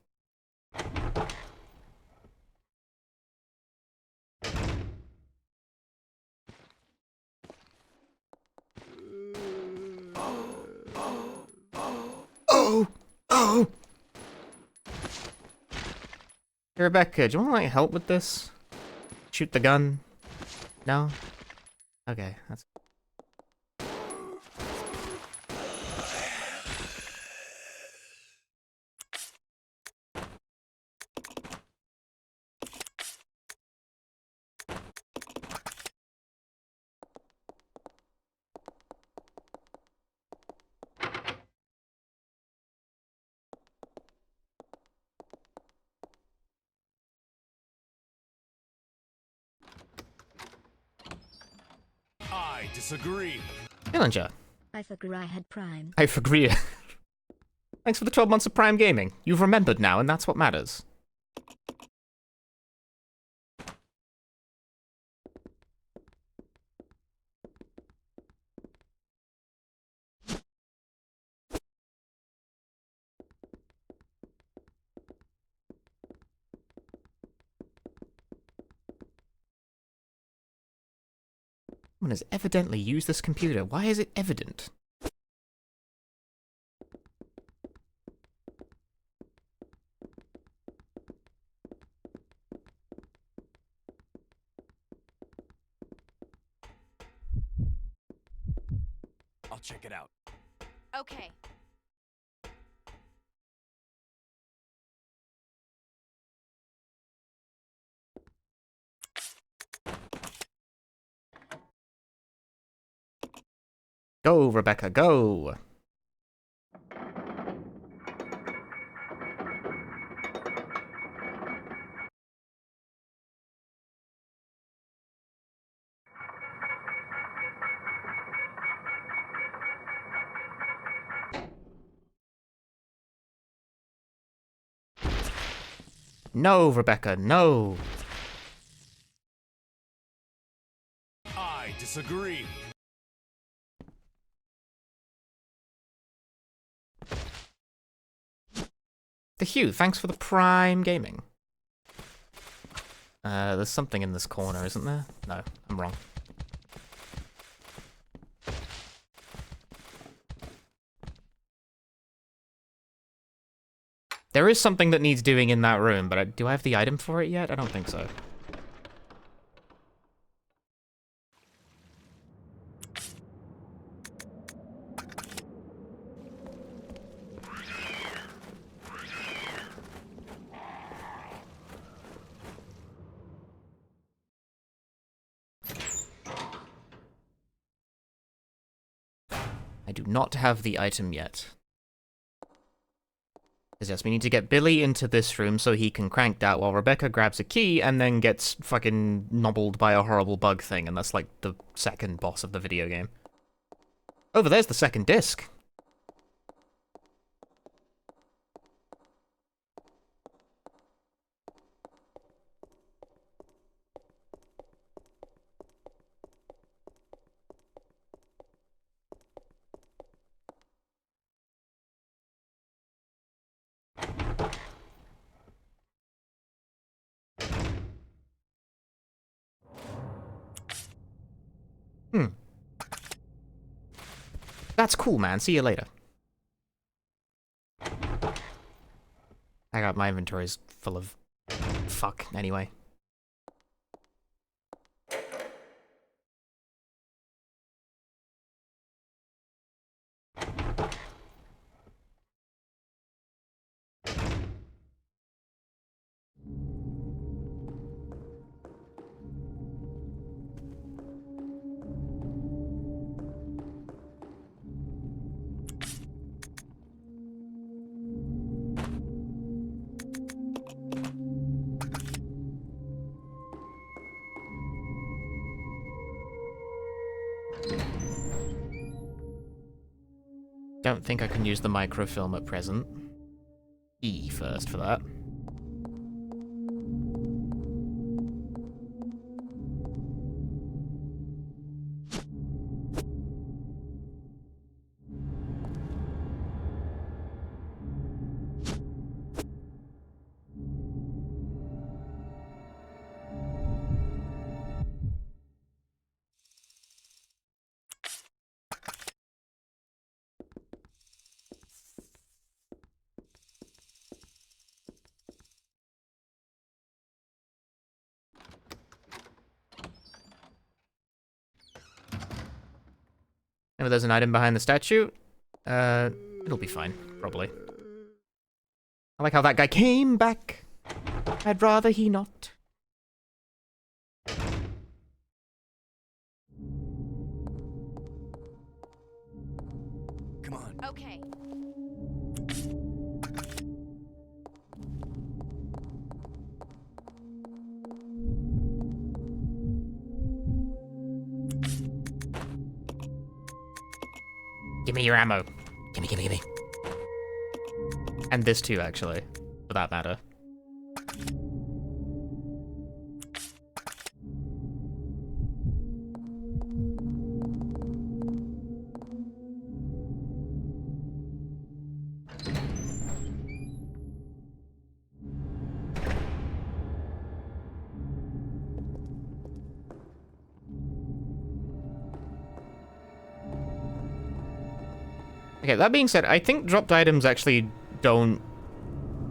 Oh! Oh! Hey, Rebecca, do you want to, like, help with this? Shoot the gun? No? Okay, that's... I disagree. Dillinger. I forgot I had Prime. I agree. Thanks for the 12 months of Prime Gaming. You've remembered now, and that's what matters. Someone has evidently used this computer. Why is it evident? it out. Okay. Go, Rebecca, go! No, Rebecca, no! I disagree. The Hugh, thanks for the Prime Gaming. There's something in this corner, isn't there? No, I'm wrong. There is something that needs doing in that room, but do I have the item for it yet? I don't think so. I do not have the item yet. Because yes, we need to get Billy into this room so he can crank that while Rebecca grabs a key and then gets fucking nobbled by a horrible bug thing, and that's like the second boss of the video game. Over there's the second disc. That's cool, man. See you later. I got my inventory's full of fuck anyway. Don't think I can use the microfilm at present. E first for that. If there's an item behind the statue, it'll be fine, probably. I like how that guy came back. I'd rather he not. Come on. Okay. Give me your ammo. Gimme, gimme, gimme. And this too, actually, for that matter. Okay, that being said, I think dropped items actually don't,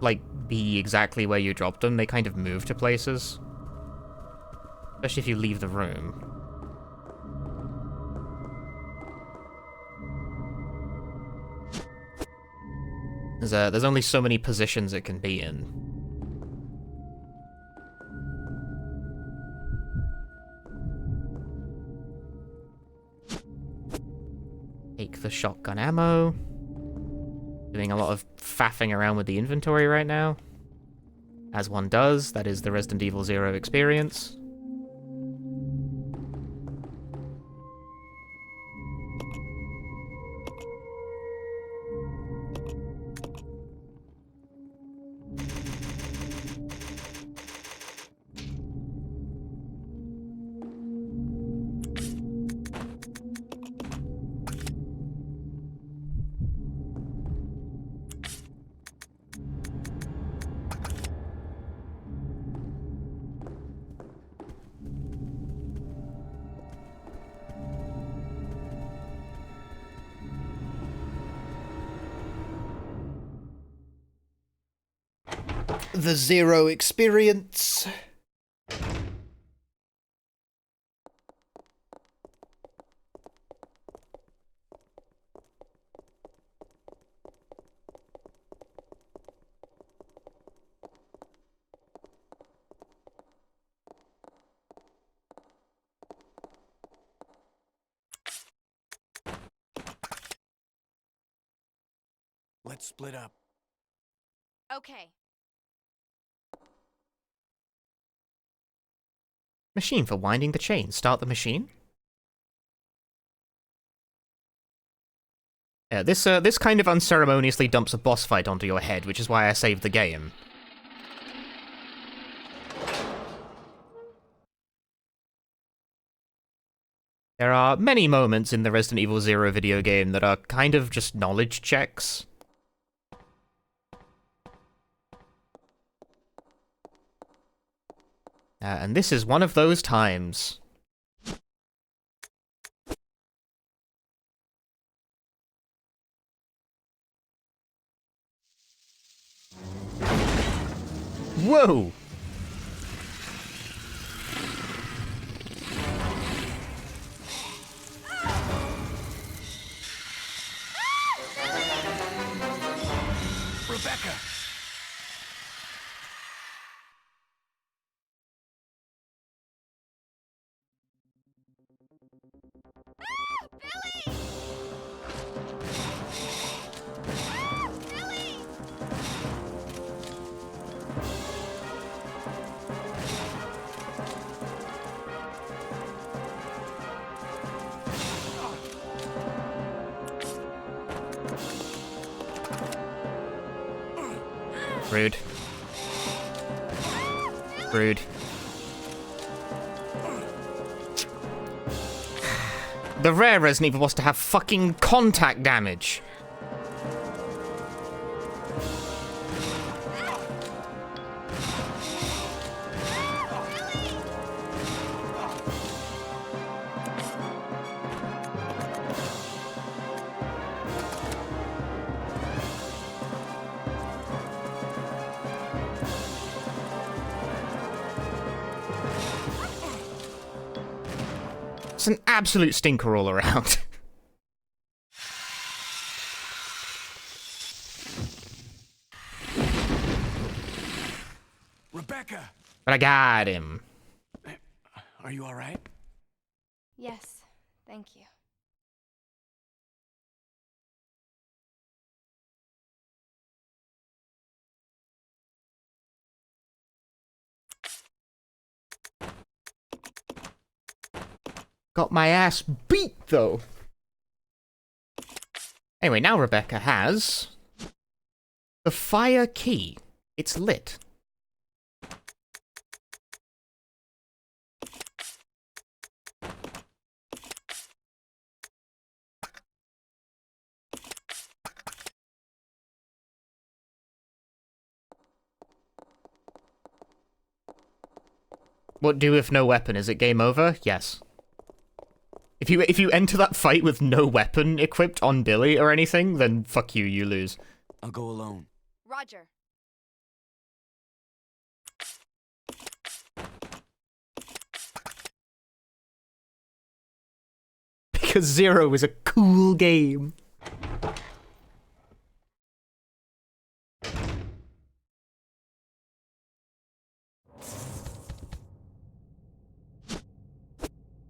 like, be exactly where you dropped them. They kind of move to places. Especially if you leave the room. There's only so many positions it can be in. Take the shotgun ammo. Doing a lot of faffing around with the inventory right now. As one does, that is the Resident Evil 0 experience. The 0 experience. Let's split up. Okay. Machine for winding the chain. Start the machine. Yeah, this kind of unceremoniously dumps a boss fight onto your head, which is why I saved the game. There are many moments in the Resident Evil 0 video game that are kind of just knowledge checks. And this is one of those times. Whoa! Rebecca! Rude. Rude. The rare Resident Evil was to have fucking contact damage. It's an absolute stinker all around. Rebecca! But I got him. Are you alright? Yes, thank you. Got my ass beat, though. Anyway, now Rebecca has the fire key. It's lit. What do if no weapon? Is it game over? Yes. If you enter that fight with no weapon equipped on Billy or anything, then fuck you, you lose. I'll go alone. Roger. Because 0 is a cool game.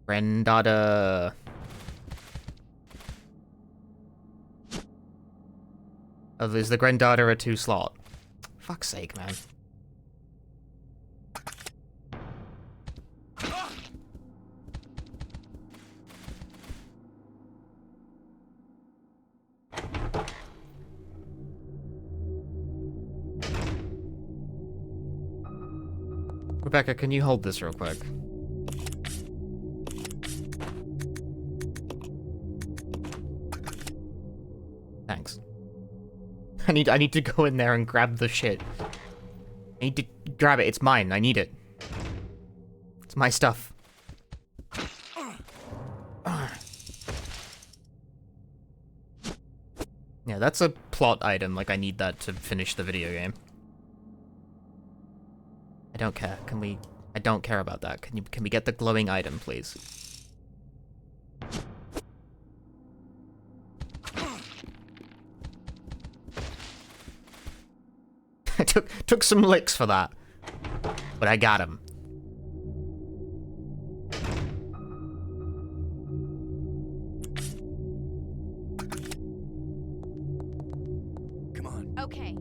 Granddaughter. Oh, is the granddaughter a 2-slot? Fuck's sake, man. Rebecca, can you hold this real quick? Thanks. I need to go in there and grab the shit. I need to grab it. It's mine. I need it. It's my stuff. Yeah, that's a plot item. Like, I need that to finish the video game. I don't care. Can we... I don't care about that. Can we get the glowing item, please? I took some licks for that. But I got him. Come on. Okay.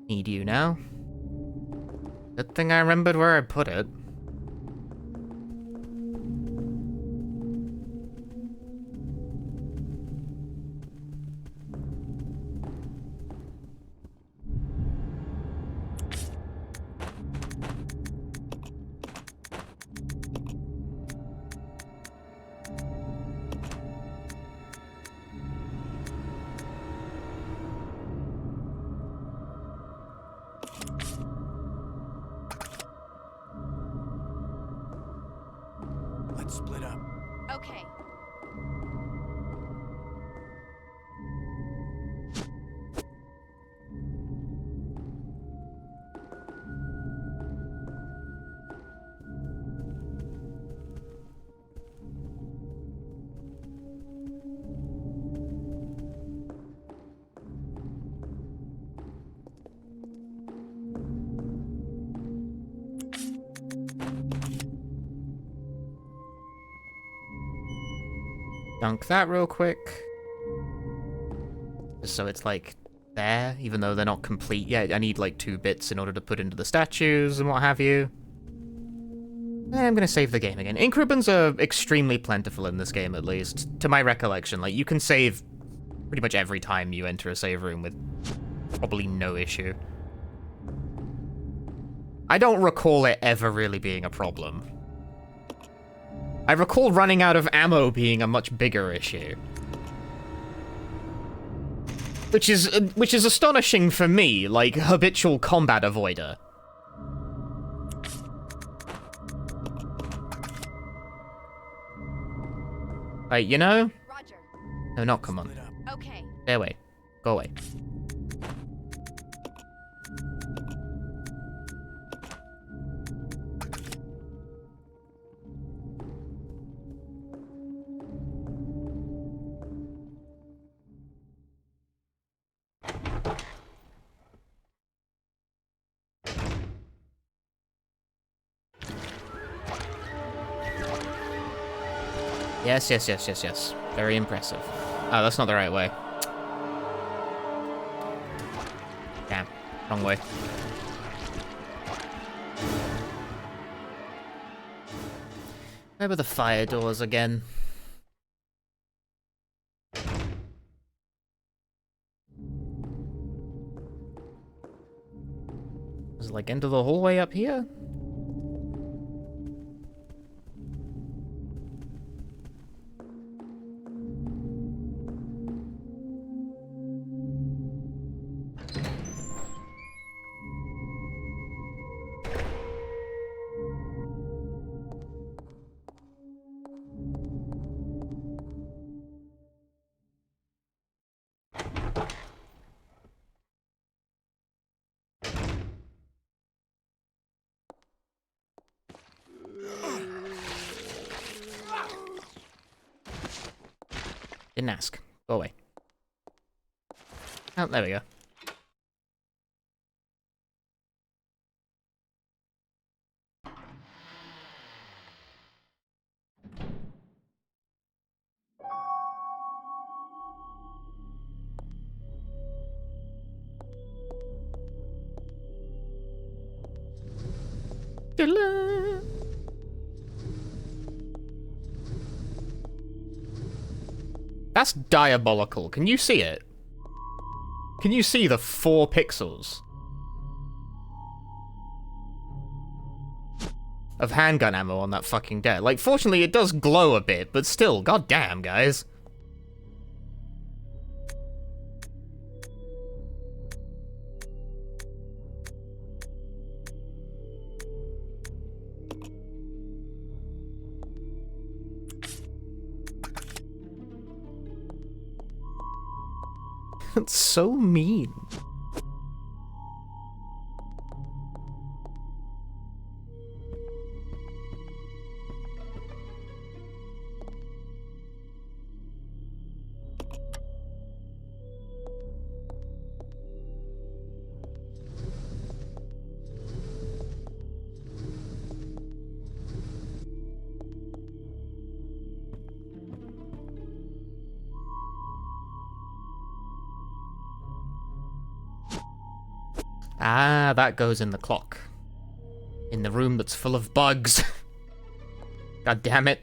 Need you now. Good thing I remembered where I put it. Let's split up. Okay. Dunk that real quick. Just so it's like there, even though they're not complete yet. I need like 2 bits in order to put into the statues and what have you. And I'm gonna save the game again. Ink ribbons are extremely plentiful in this game, at least. To my recollection, like, you can save pretty much every time you enter a save room with probably no issue. I don't recall it ever really being a problem. I recall running out of ammo being a much bigger issue. Which is astonishing for me, like habitual combat avoider. Right, you know? Roger. No, not come on. Okay. Stay away. Go away. Yes, yes, yes, yes, yes. Very impressive. Oh, that's not the right way. Damn. Wrong way. Where were the fire doors again? Was it like into the hallway up here? Didn't ask. Go away. Oh, there we go. That's diabolical. Can you see it? Can you see the 4 pixels of handgun ammo on that fucking deck? Like, fortunately, it does glow a bit, but still, goddamn, guys. That's so mean. Ah, that goes in the clock. In the room that's full of bugs. God damn it.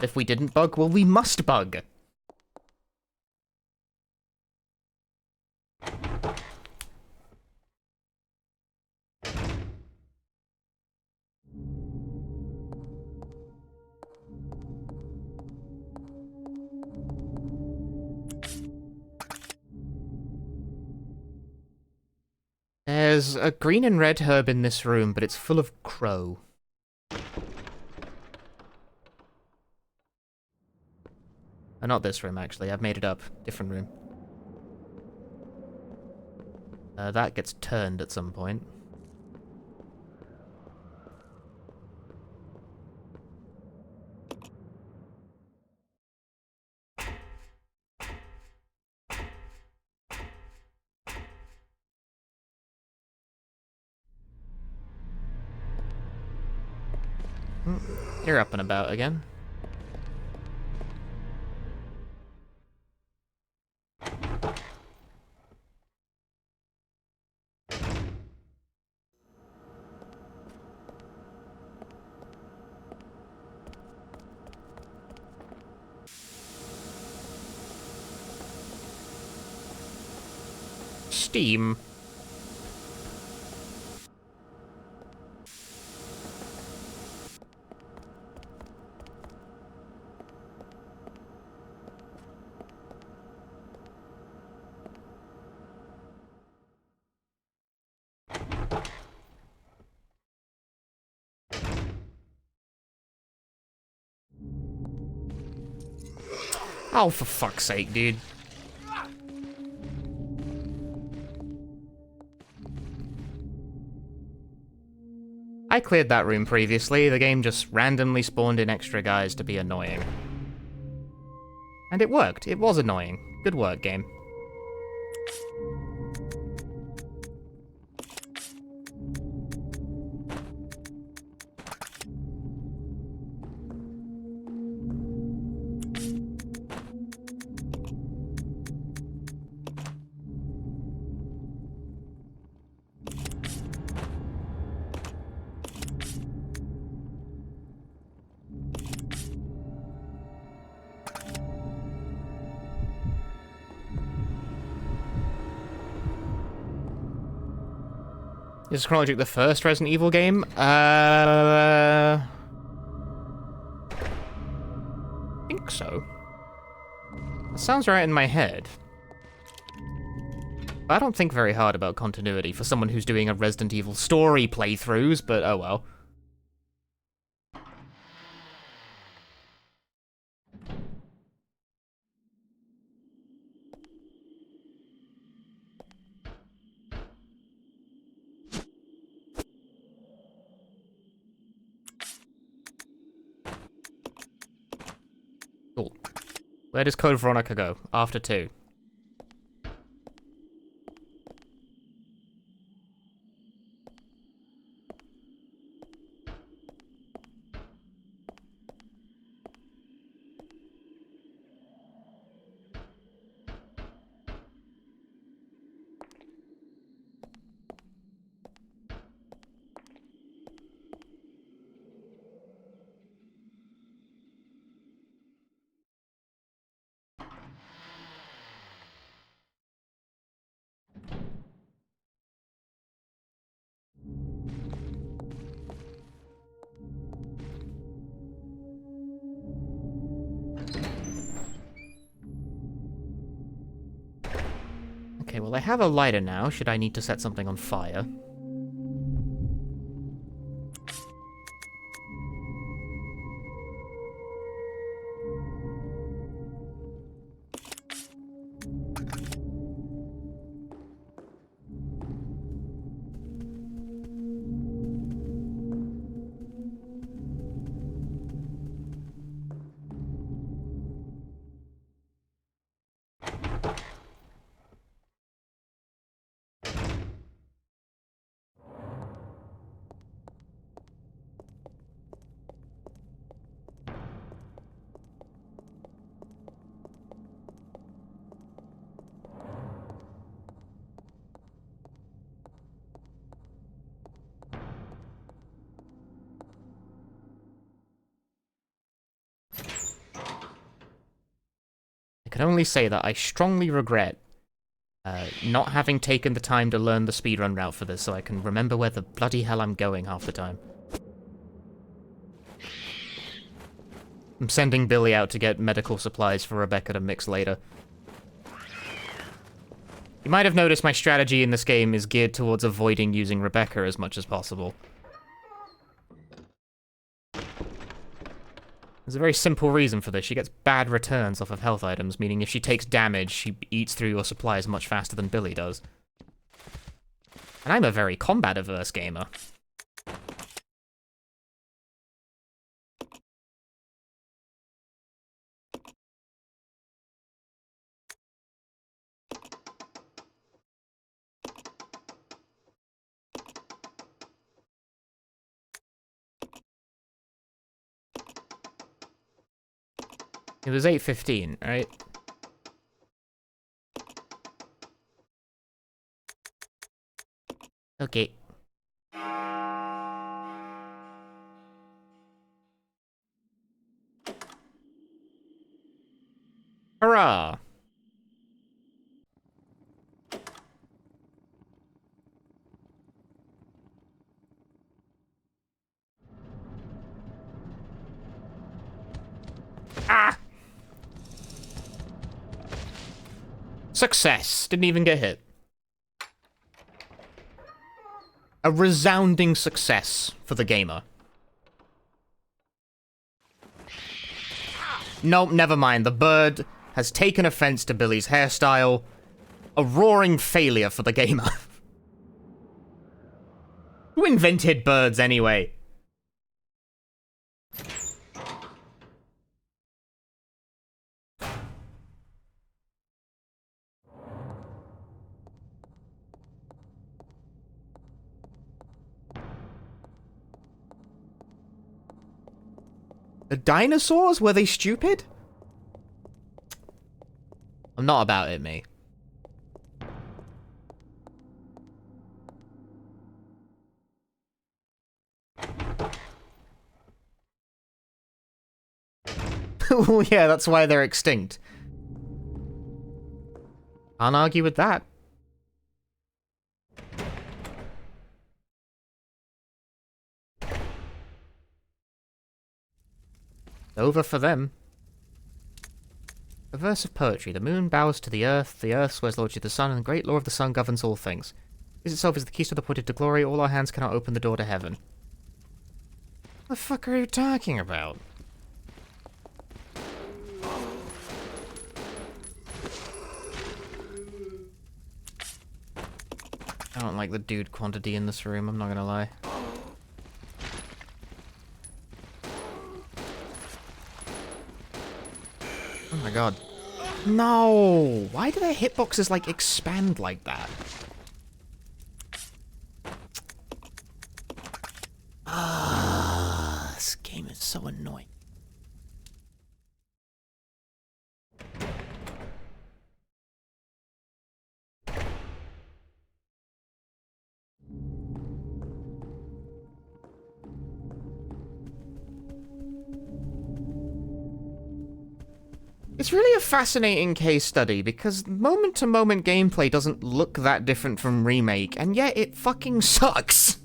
If we didn't bug, well, we must bug. There's a green and red herb in this room, but it's full of crow. Oh, not this room, actually. I've made it up. Different room. That gets turned at some point. You're up and about again. Steam. Oh, for fuck's sake, dude. I cleared that room previously, the game just randomly spawned in extra guys to be annoying. And it worked, it was annoying. Good work, game. Is Chronologic the first Resident Evil game? I think so. That sounds right in my head. I don't think very hard about continuity for someone who's doing a Resident Evil story playthroughs, but oh well. Cool. Where does Code Veronica go? After 2. Okay, well I have a lighter now, should I need to set something on fire. I can only say that I strongly regret not having taken the time to learn the speedrun route for this so I can remember where the bloody hell I'm going half the time. I'm sending Billy out to get medical supplies for Rebecca to mix later. You might have noticed my strategy in this game is geared towards avoiding using Rebecca as much as possible. There's a very simple reason for this. She gets bad returns off of health items, meaning if she takes damage, she eats through your supplies much faster than Billy does. And I'm a very combat-averse gamer. It was 8:15, right? Okay. Hurrah! Ah! Success! Didn't even get hit. A resounding success for the gamer. Nope, never mind. The bird has taken offense to Billy's hairstyle. A roaring failure for the gamer. Who invented birds anyway? The dinosaurs? Were they stupid? I'm not about it, me. Oh yeah, that's why they're extinct. Can't argue with that. Over for them. A verse of poetry. The moon bows to the earth swears lordship to the sun, and the great law of the sun governs all things. This itself is the keystone appointed to glory. All our hands cannot open the door to heaven. What the fuck are you talking about? I don't like the dude quantity in this room, I'm not gonna lie. Oh my god. No! Why do their hitboxes, like, expand like that? Ah, this game is so annoying. It's really a fascinating case study, because moment-to-moment gameplay doesn't look that different from Remake, and yet it fucking sucks!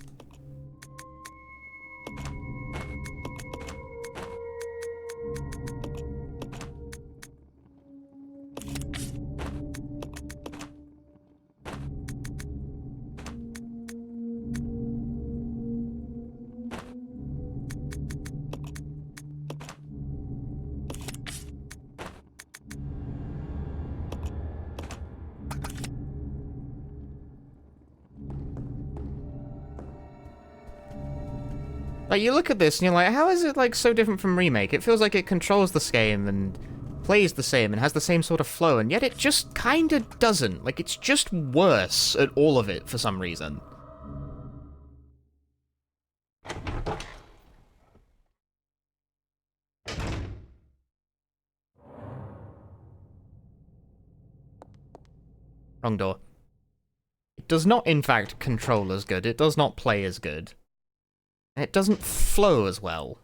Like, you look at this and you're like, how is it, like, so different from Remake? It feels like it controls the game and plays the same and has the same sort of flow, and yet it just kinda doesn't. Like, it's just worse at all of it for some reason. Wrong door. It does not, in fact, control as good. It does not play as good. And it doesn't flow as well.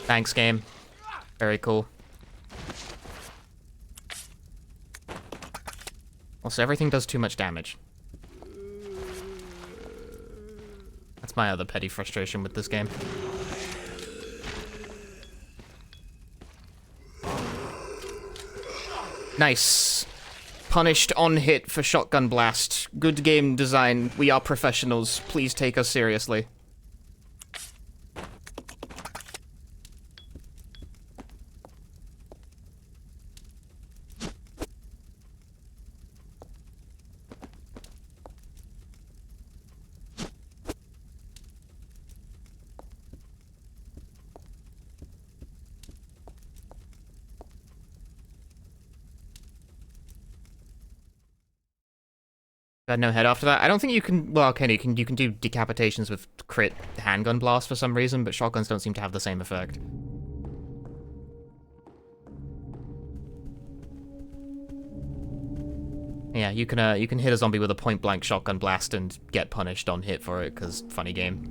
Thanks, game. Very cool. Also, everything does too much damage. That's my other petty frustration with this game. Nice. Punished on hit for shotgun blast. Good game design. We are professionals. Please take us seriously. Got no head after that. I don't think you can. Well, okay, you can do decapitations with crit handgun blast for some reason, but shotguns don't seem to have the same effect. Yeah, you can hit a zombie with a point blank shotgun blast and get punished on hit for it, because funny game.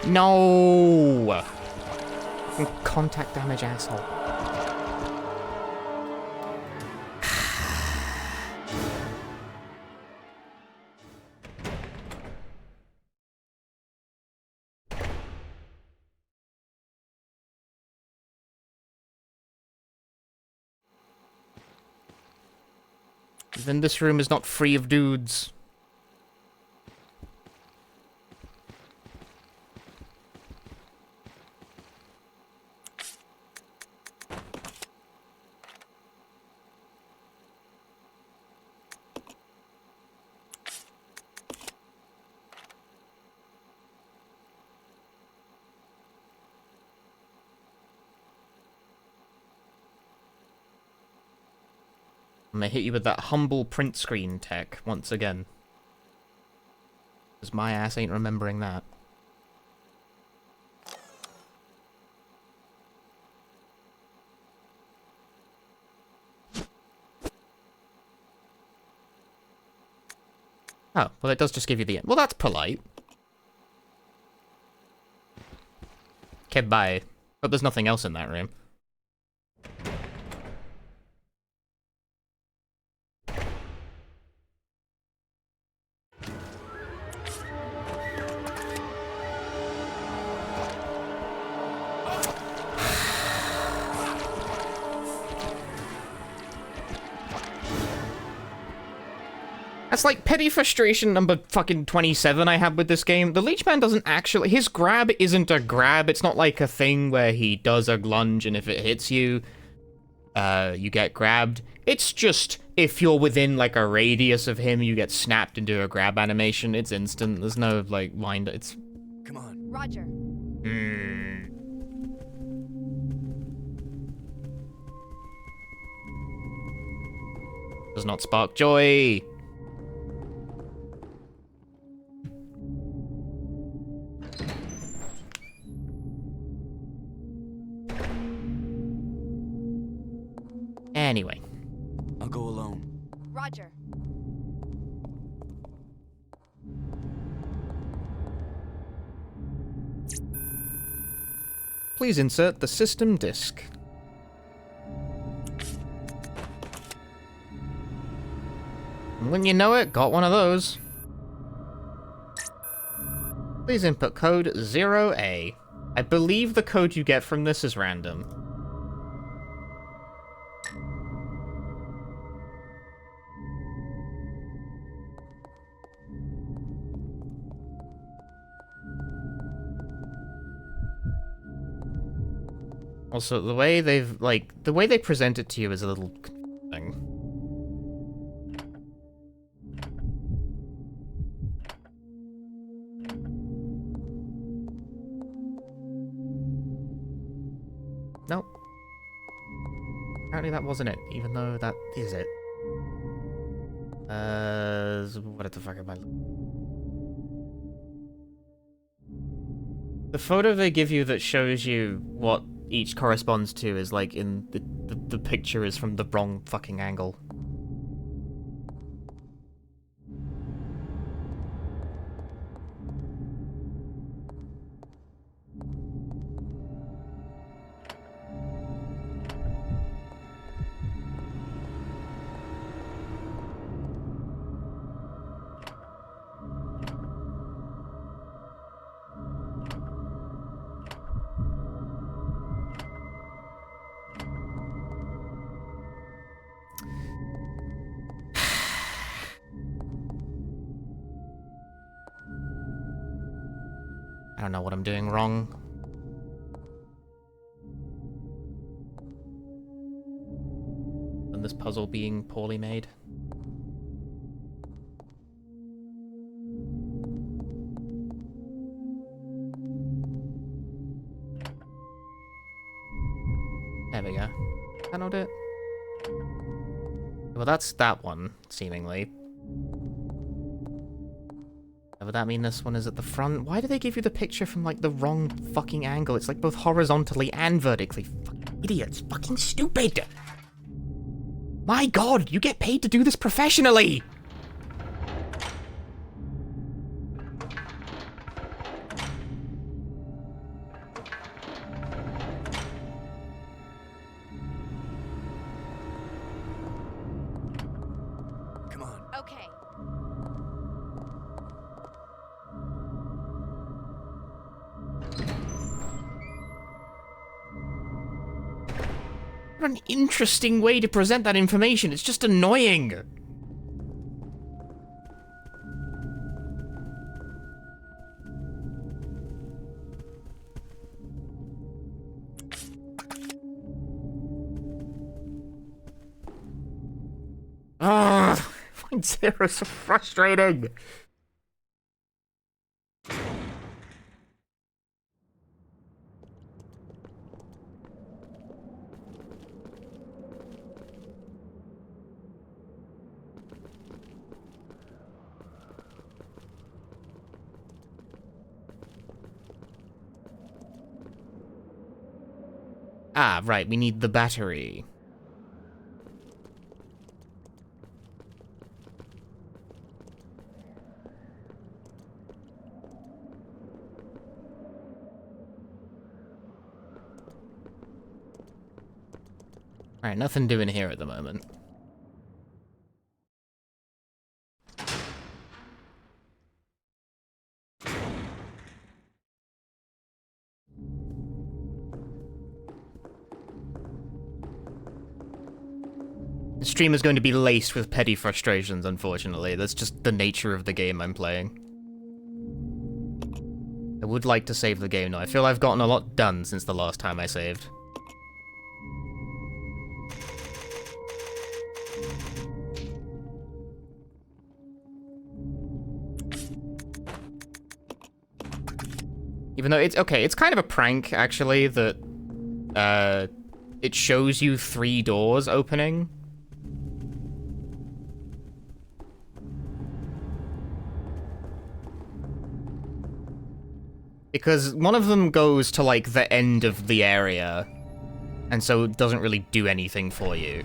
No! Contact damage, asshole. Even this room is not free of dudes. I'm gonna hit you with that humble print screen tech once again. Because my ass ain't remembering that. Oh, well it does just give you the end. Well, that's polite. Okay, bye. Hope there's nothing else in that room. That's like petty frustration number fucking 27 I had with this game. The Leech Man doesn't actually... His grab isn't a grab. It's not like a thing where he does a lunge and if it hits you, you get grabbed. It's just if you're within like a radius of him, you get snapped into a grab animation. It's instant. There's no like wind. It's... Come on. Roger. Does not spark joy. Anyway. I'll go alone. Roger. Please insert the system disk. And when you know it, got one of those. Please input code 0A. I believe the code you get from this is random. Also, the way they've, like, the way they present it to you is a little thing. Nope. Apparently that wasn't it, even though that is it. What the fuck am I... The photo they give you that shows you what each corresponds to is like in the picture is from the wrong fucking angle. I don't know what I'm doing wrong. And this puzzle being poorly made. There we go. That not it? Well, that's that one, seemingly. Would that mean this one is at the front? Why do they give you the picture from, like, the wrong fucking angle? It's, like, both horizontally and vertically. Fucking idiots. Fucking stupid! My god, you get paid to do this professionally! Come on. Okay. What an interesting way to present that information. It's just annoying. Ugh, Point Zero is so frustrating. Ah, right, we need the battery. Alright, nothing doing here at the moment. The stream is going to be laced with petty frustrations, unfortunately. That's just the nature of the game I'm playing. I would like to save the game now. I feel I've gotten a lot done since the last time I saved. Even though it's okay, it's kind of a prank, actually, that it shows you 3 doors opening. Because one of them goes to, like, the end of the area, and so it doesn't really do anything for you.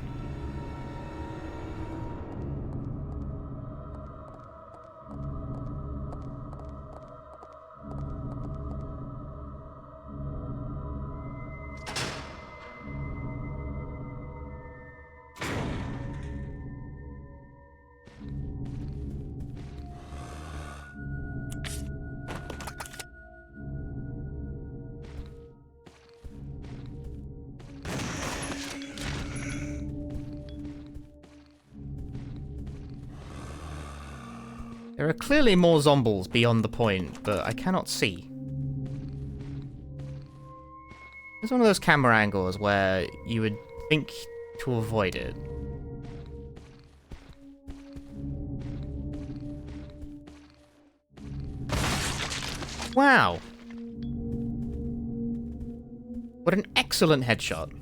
There are clearly more zombies beyond the point, but I cannot see. It's one of those camera angles where you would think to avoid it. Wow! What an excellent headshot.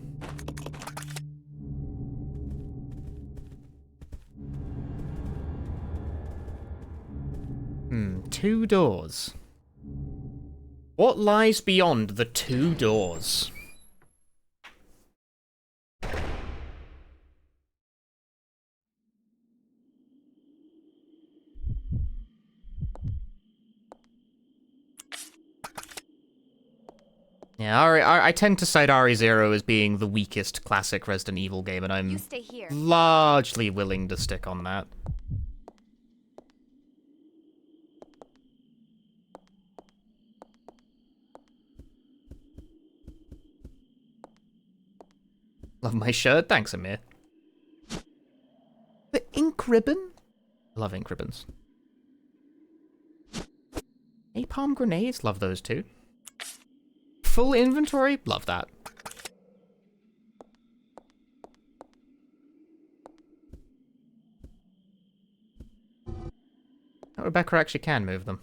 Hmm, 2 doors. What lies beyond the 2 doors? Yeah, I tend to cite RE0 as being the weakest classic Resident Evil game, and I'm largely willing to stick on that. Love my shirt, thanks, Amir. The ink ribbon? I love ink ribbons. Napalm grenades, love those too. Full inventory, love that. Oh, Rebecca actually can move them.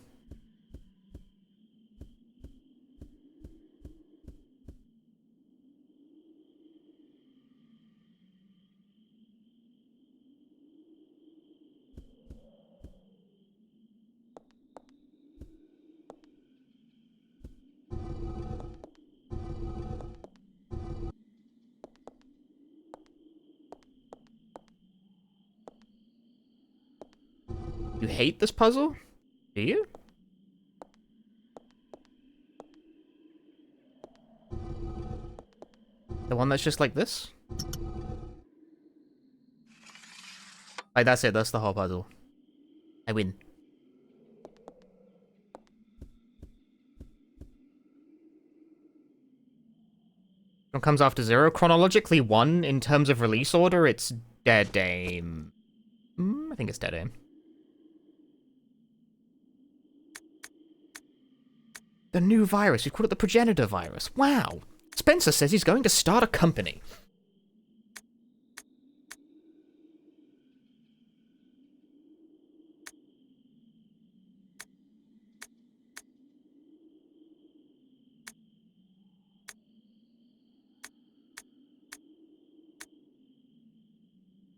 You hate this puzzle? Do you? The one that's just like this? Like, that's it, that's the whole puzzle. I win. What comes after 0? Chronologically 1, in terms of release order, it's Dead Aim. I think it's Dead Aim. The new virus, you call it the progenitor virus. Wow! Spencer says he's going to start a company.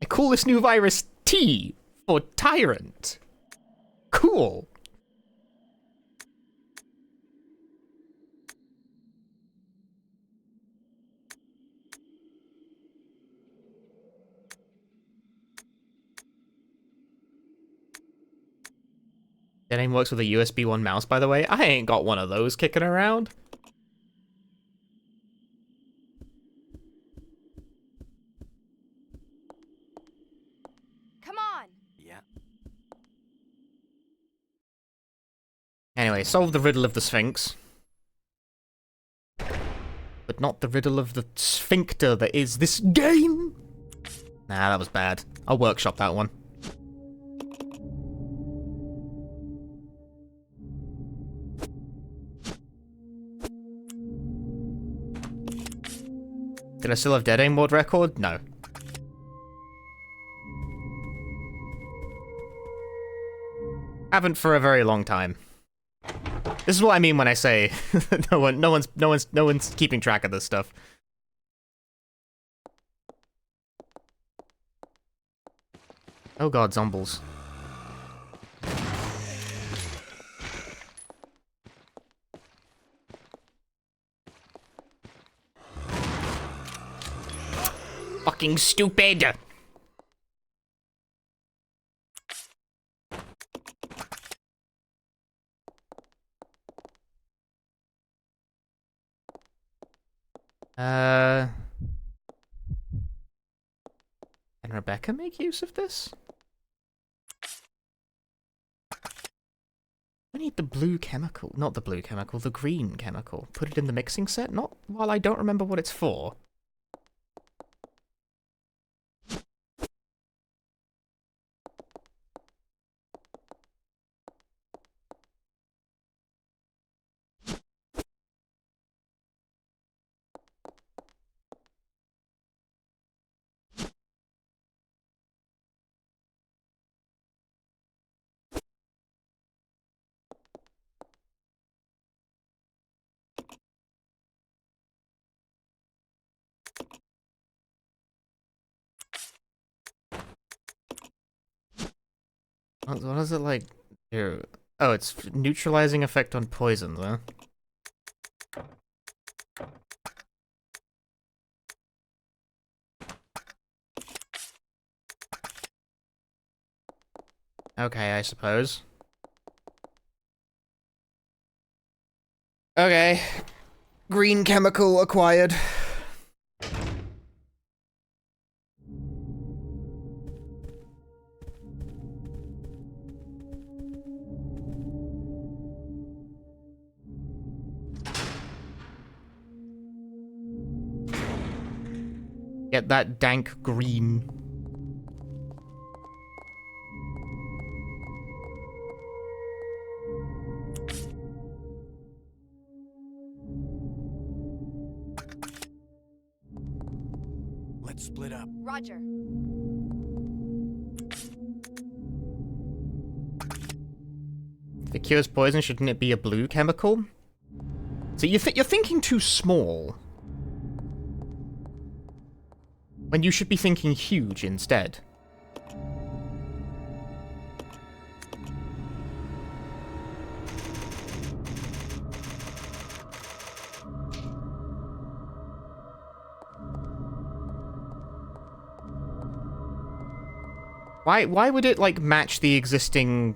I call this new virus T for Tyrant. Cool. Dead aim works with a USB 1 mouse, by the way. I ain't got one of those kicking around. Come on! Yeah. Anyway, solve the riddle of the Sphinx. But not the riddle of the sphincter that is this game! Nah, that was bad. I'll workshop that one. Did I still have dead aim world record? No. Haven't for a very long time. This is what I mean when I say no one's keeping track of this stuff. Oh god, zombies. Fucking stupid! Can Rebecca make use of this? I need the blue chemical. Not the blue chemical, the green chemical. Put it in the mixing set? Not while I don't remember what it's for. What does it like do? Oh, it's neutralizing effect on poisons, huh? Okay, I suppose. Okay. Green chemical acquired. Get that dank green. Let's split up. Roger. If it cures poison, shouldn't it be a blue chemical? So you're thinking too small. When you should be thinking huge instead. Why would it, like, match the existing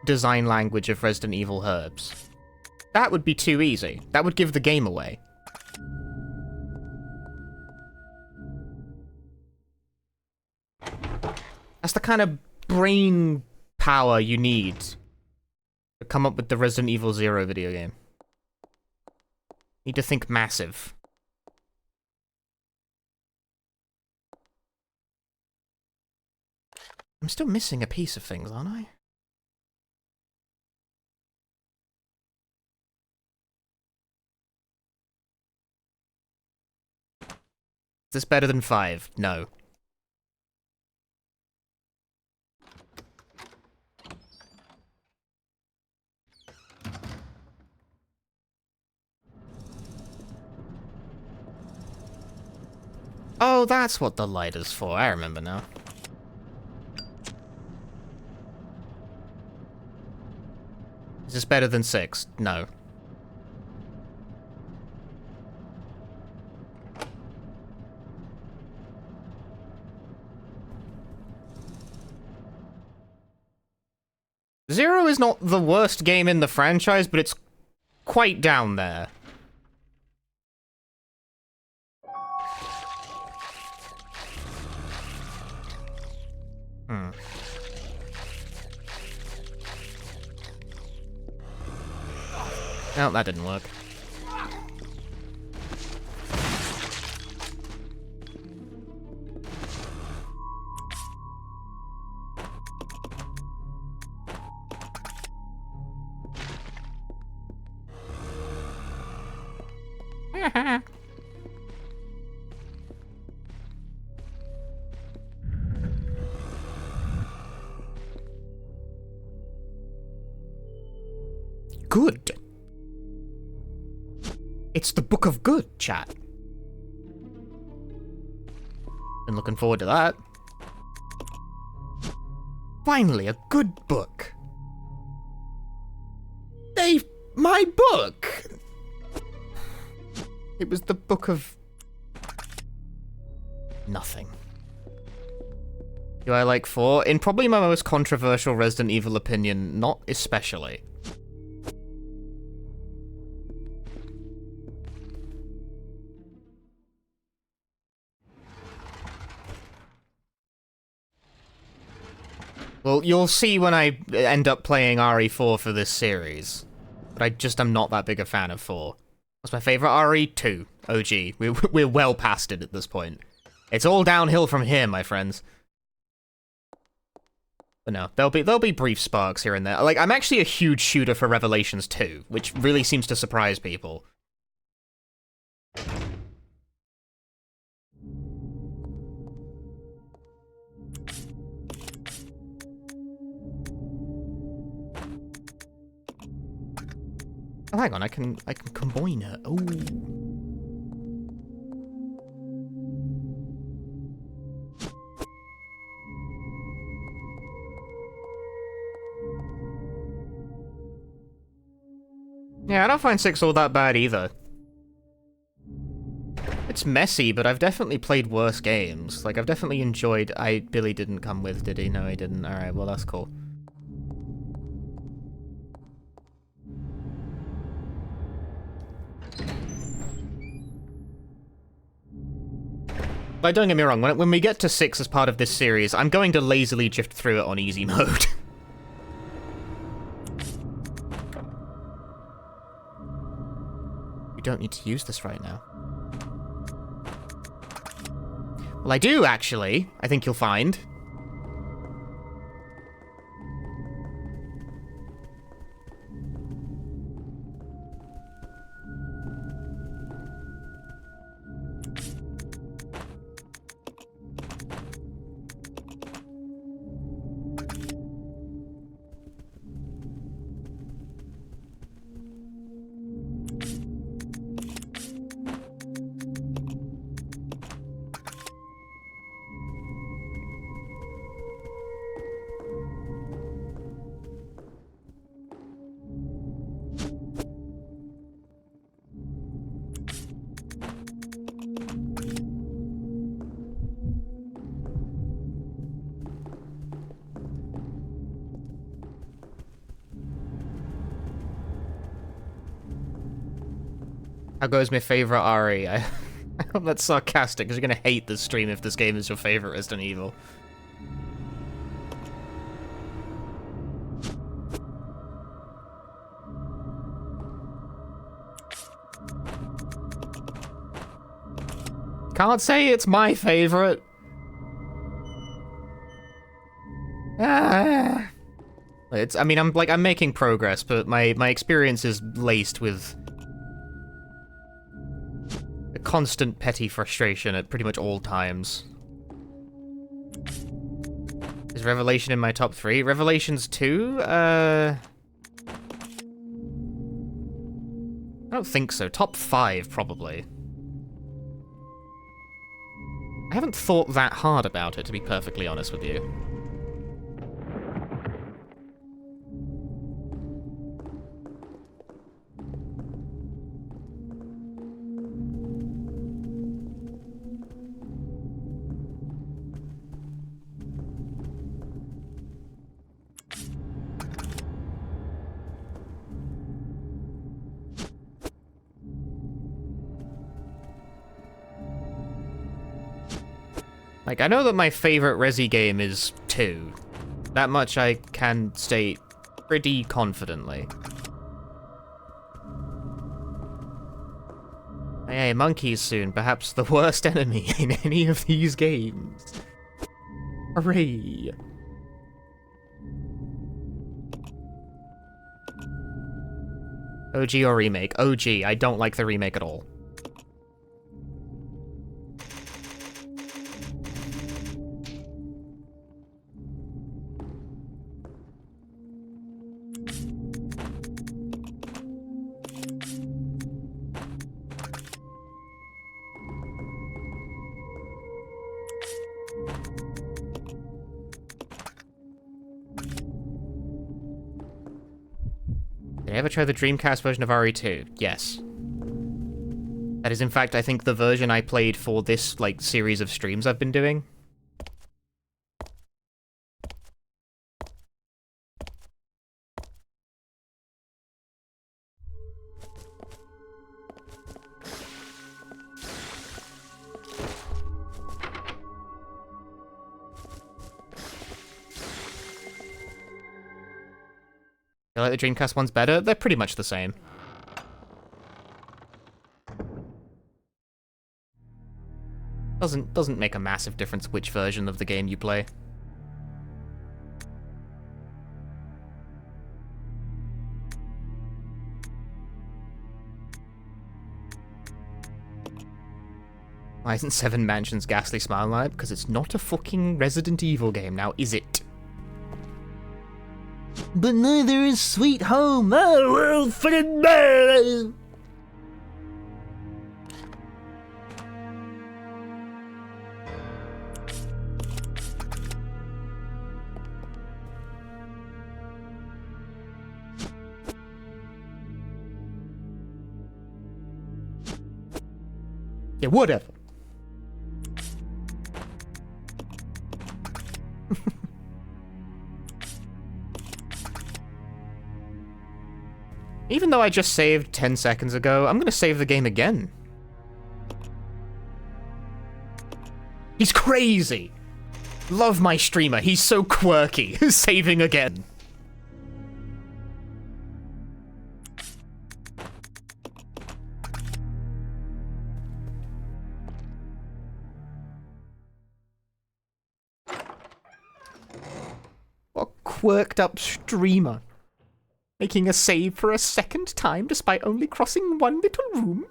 design language of Resident Evil herbs? That would be too easy. That would give the game away. That's the kind of brain power you need to come up with the Resident Evil 0 video game. Need to think massive. I'm still missing a piece of things, aren't I? Is this better than 5? No. Oh, that's what the light is for. I remember now. Is this better than 6? No. Zero is not the worst game in the franchise, but it's quite down there. No, that didn't work. Good. It's the Book of Good, chat. Been looking forward to that. Finally, a good book. My book! It was the Book of... nothing. Do I like 4? In probably my most controversial Resident Evil opinion, not especially. Well, you'll see when I end up playing RE4 for this series. But I just am not that big a fan of 4. What's my favorite? RE2. OG. We're well past it at this point. It's all downhill from here, my friends. But no, there'll be brief sparks here and there. Like, I'm actually a huge shooter for Revelations 2, which really seems to surprise people. Oh, hang on, I can combine it. Oh. Yeah, I don't find 6 all that bad either. It's messy, but I've definitely played worse games. Like, I've definitely enjoyed... Billy didn't come with, did he? No, he didn't. Alright, well, that's cool. But don't get me wrong, when we get to 6 as part of this series, I'm going to lazily drift through it on easy mode. You don't need to use this right now. Well, I do, actually. I think you'll find. How goes my favorite RE? I hope that's sarcastic, because you're gonna hate this stream if this game is your favorite Resident Evil. Can't say it's my favorite. I mean, I'm making progress, but my experience is laced with a constant petty frustration at pretty much all times. Is Revelation in my top 3? Revelations 2? I don't think so. Top 5, probably. I haven't thought that hard about it, to be perfectly honest with you. Like, I know that my favorite Resi game is 2. That much I can state pretty confidently. Hey, monkeys soon, perhaps the worst enemy in any of these games. Hooray! OG or remake? OG, I don't like the remake at all. Did I ever try the Dreamcast version of RE2? Yes. That is, in fact, I think the version I played for this, like, series of streams I've been doing. I like the Dreamcast ones better. They're pretty much the same. Doesn't make a massive difference which version of the game you play. Why isn't Seven Mansions Ghastly Smile Night? Because it's not a fucking Resident Evil game now, is it? But neither is Sweet Home. Oh, well, fucking bad. Yeah, whatever. Even though I just saved 10 seconds ago, I'm gonna save the game again. He's crazy! Love my streamer, he's so quirky. Saving again. What quirked up streamer? Making a save for a second time despite only crossing one little room?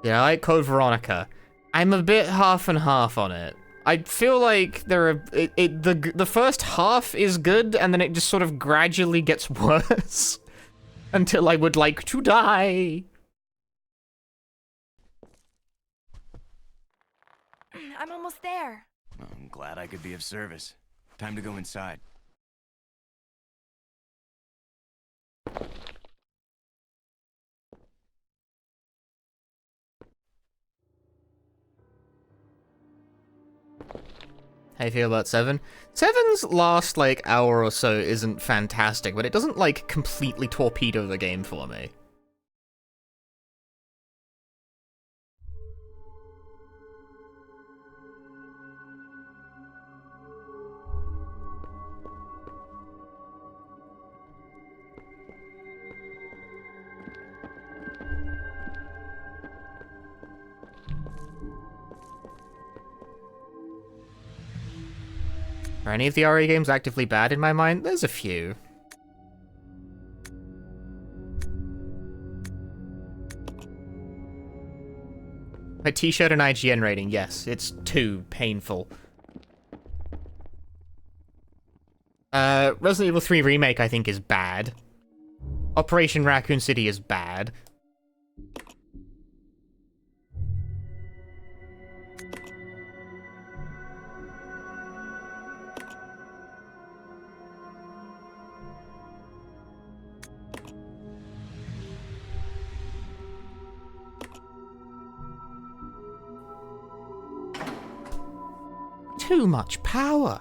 Yeah, I like Code Veronica. I'm a bit half and half on it. I feel like the first half is good, and then it just sort of gradually gets worse. Until I would like to die. I'm almost there. I'm glad I could be of service. Time to go inside. How you feel about 7? 7's last, like, hour or so isn't fantastic, but it doesn't, like, completely torpedo the game for me. Are any of the RE games actively bad in my mind? There's a few. My t-shirt and IGN rating, yes, it's too painful. Resident Evil 3 Remake, I think, is bad. Operation Raccoon City is bad. Too much power.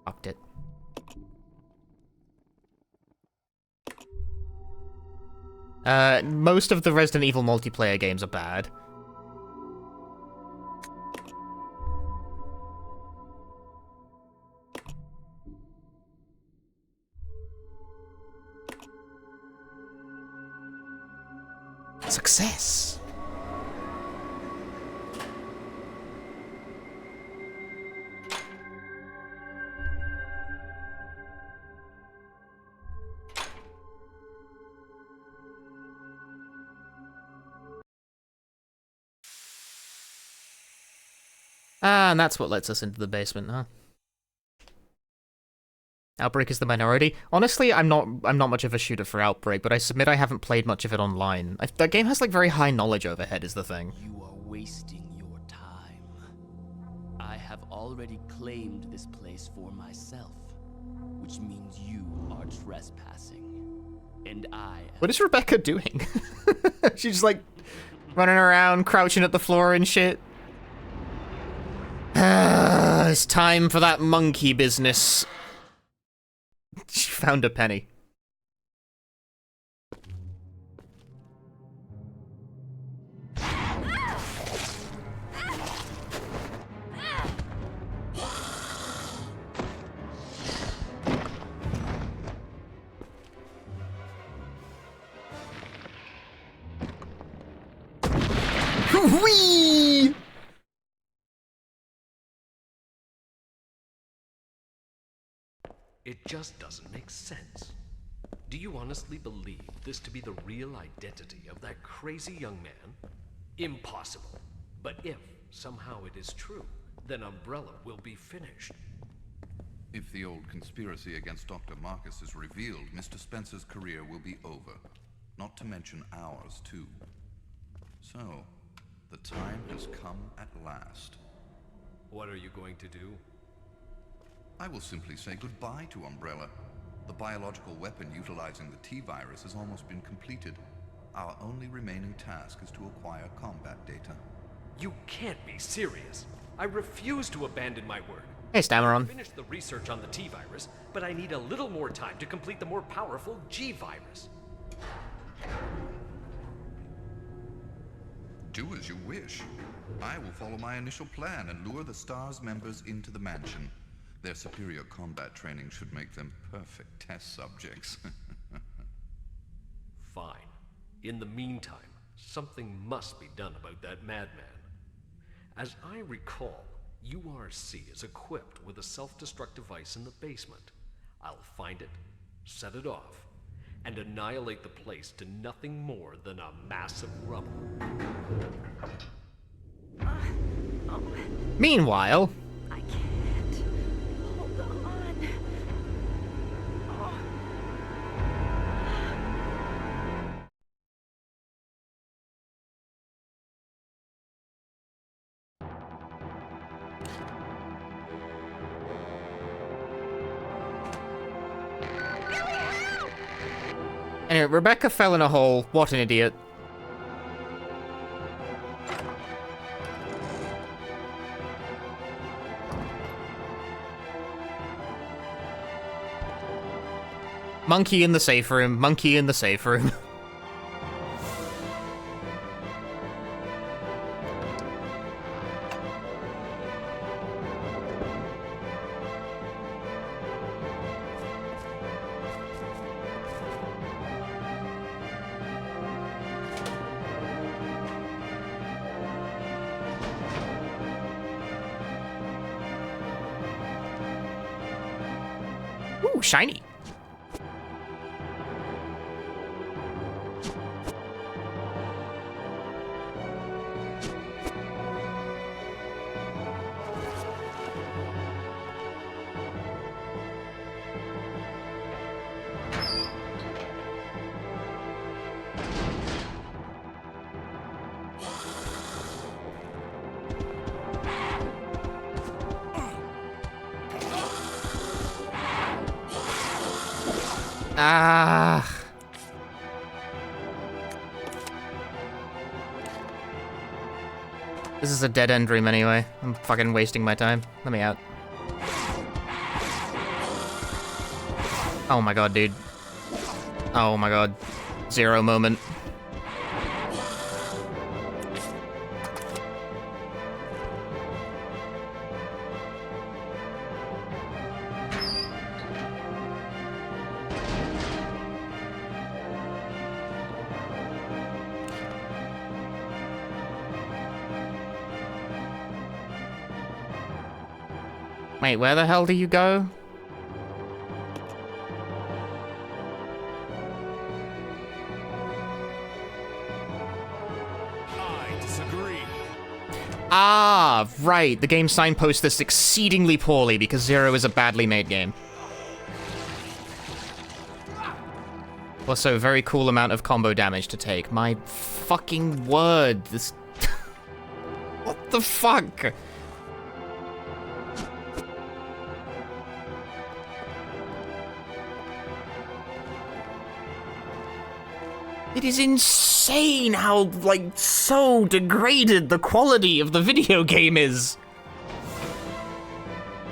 Fucked it. Most of the Resident Evil multiplayer games are bad. Success! Ah, and that's what lets us into the basement, huh? Outbreak is the minority. Honestly, I'm not much of a shooter for Outbreak, but I submit I haven't played much of it online. That game has like very high knowledge overhead is the thing. You are wasting your time. I have already claimed this place for myself, which means you are trespassing. And I... What is Rebecca doing? She's just like running around, crouching at the floor and shit. It's time for that monkey business. She found a penny. Whee! It just doesn't make sense. Do you honestly believe this to be the real identity of that crazy young man? Impossible. But if somehow it is true, then Umbrella will be finished. If the old conspiracy against Dr. Marcus is revealed, Mr. Spencer's career will be over. Not to mention ours, too. So, the time has come at last. What are you going to do? I will simply say goodbye to Umbrella. The biological weapon utilizing the T-virus has almost been completed. Our only remaining task is to acquire combat data. You can't be serious. I refuse to abandon my work. Hey, Stammeron. I finished the research on the T-virus, but I need a little more time to complete the more powerful G-virus. Do as you wish. I will follow my initial plan and lure the STARS members into the mansion. Their superior combat training should make them perfect test subjects. Fine. In the meantime, something must be done about that madman. As I recall, URC is equipped with a self-destruct device in the basement. I'll find it, set it off, and annihilate the place to nothing more than a massive rubble. Meanwhile... I can't. Hold on. Anyway, Rebecca fell in a hole. What an idiot. Monkey in the safe room. Monkey in the safe room. Ooh, shiny. Ah. This is a dead-end dream anyway. I'm fucking wasting my time. Let me out. Oh my god, dude. Oh my god. Zero moment. Wait, where the hell do you go? I disagree. Ah, right. The game signposts this exceedingly poorly because Zero is a badly made game. Also, very cool amount of combo damage to take. My fucking word. This... What the fuck? It is insane how, like, so degraded the quality of the video game is.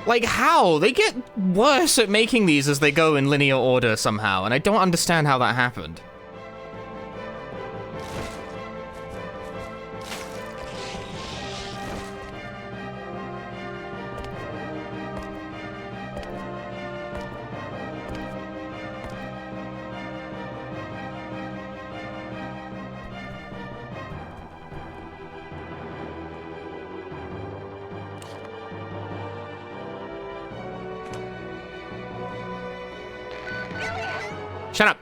Like, how? They get worse at making these as they go in linear order somehow, and I don't understand how that happened. Shut up.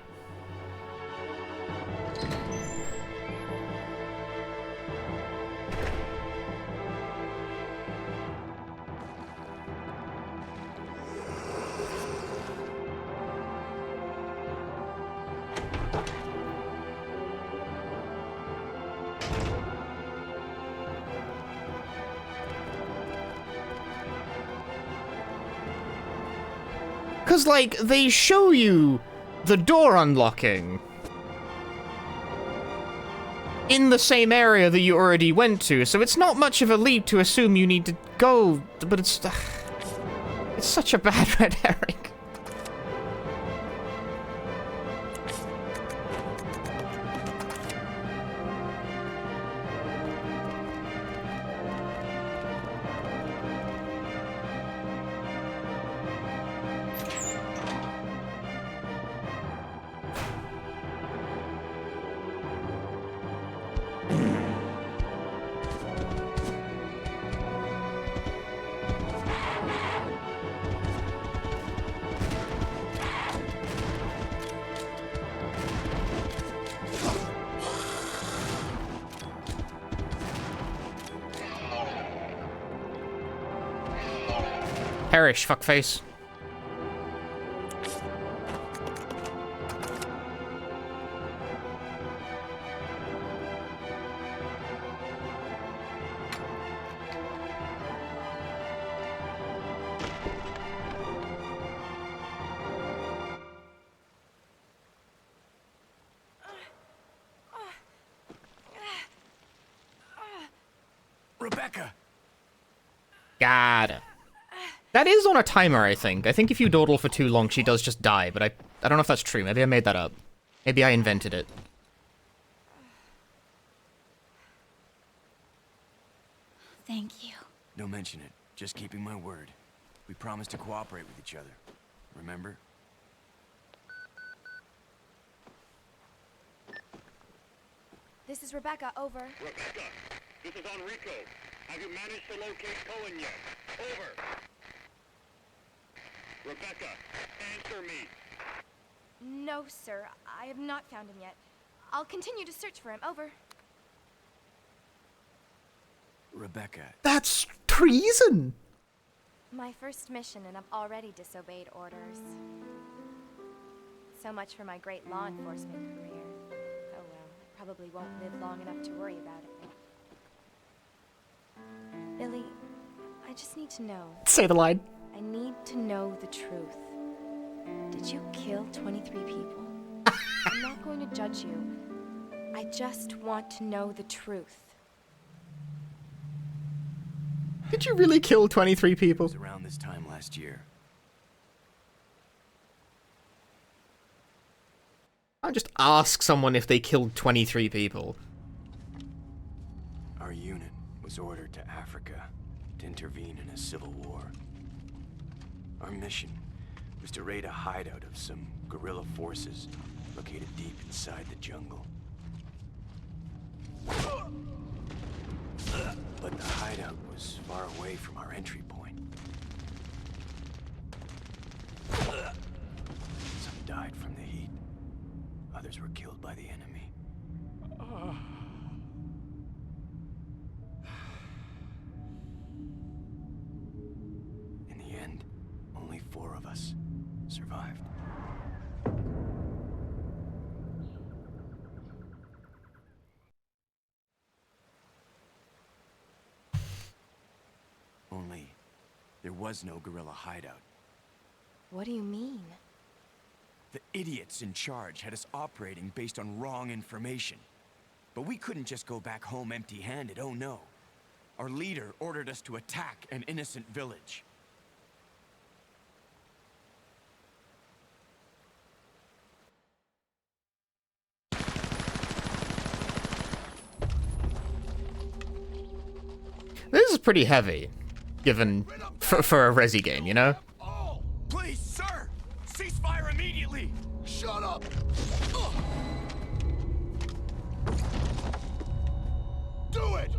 Cause, like, they show you the door unlocking in the same area that you already went to, so it's not much of a leap to assume you need to go, but it's such a bad red herring. Perish, fuckface. Rebecca! Got it. That is on a timer, I think. I think if you dawdle for too long, she does just die, but I don't know if that's true. Maybe I made that up. Maybe I invented it. Thank you. Don't mention it. Just keeping my word. We promised to cooperate with each other. Remember? This is Rebecca, over. Rebecca, this is Enrico. Have you managed to locate Cohen yet? Over. Rebecca, answer me. No, sir. I have not found him yet. I'll continue to search for him. Over. Rebecca. That's treason! My first mission, and I've already disobeyed orders. So much for my great law enforcement career. Oh well, I probably won't live long enough to worry about it. Billy, I just need to know. Say the line. I need to know the truth. Did you kill 23 people? I'm not going to judge you. I just want to know the truth. Did you really kill 23 people? It was around this time last year. I'll just ask someone if they killed 23 people. Our unit was ordered to Africa to intervene in a civil war. Our mission was to raid a hideout of some guerrilla forces located deep inside the jungle. But the hideout was far away from our entry point. Some died from the heat. Others were killed by the enemy. In the end, only 4 of us survived. Only, there was no guerrilla hideout. What do you mean? The idiots in charge had us operating based on wrong information. But we couldn't just go back home empty-handed, oh no. Our leader ordered us to attack an innocent village. This is pretty heavy, given for a Resi game, you know? Please, sir! Ceasefire immediately! Shut up! Do it!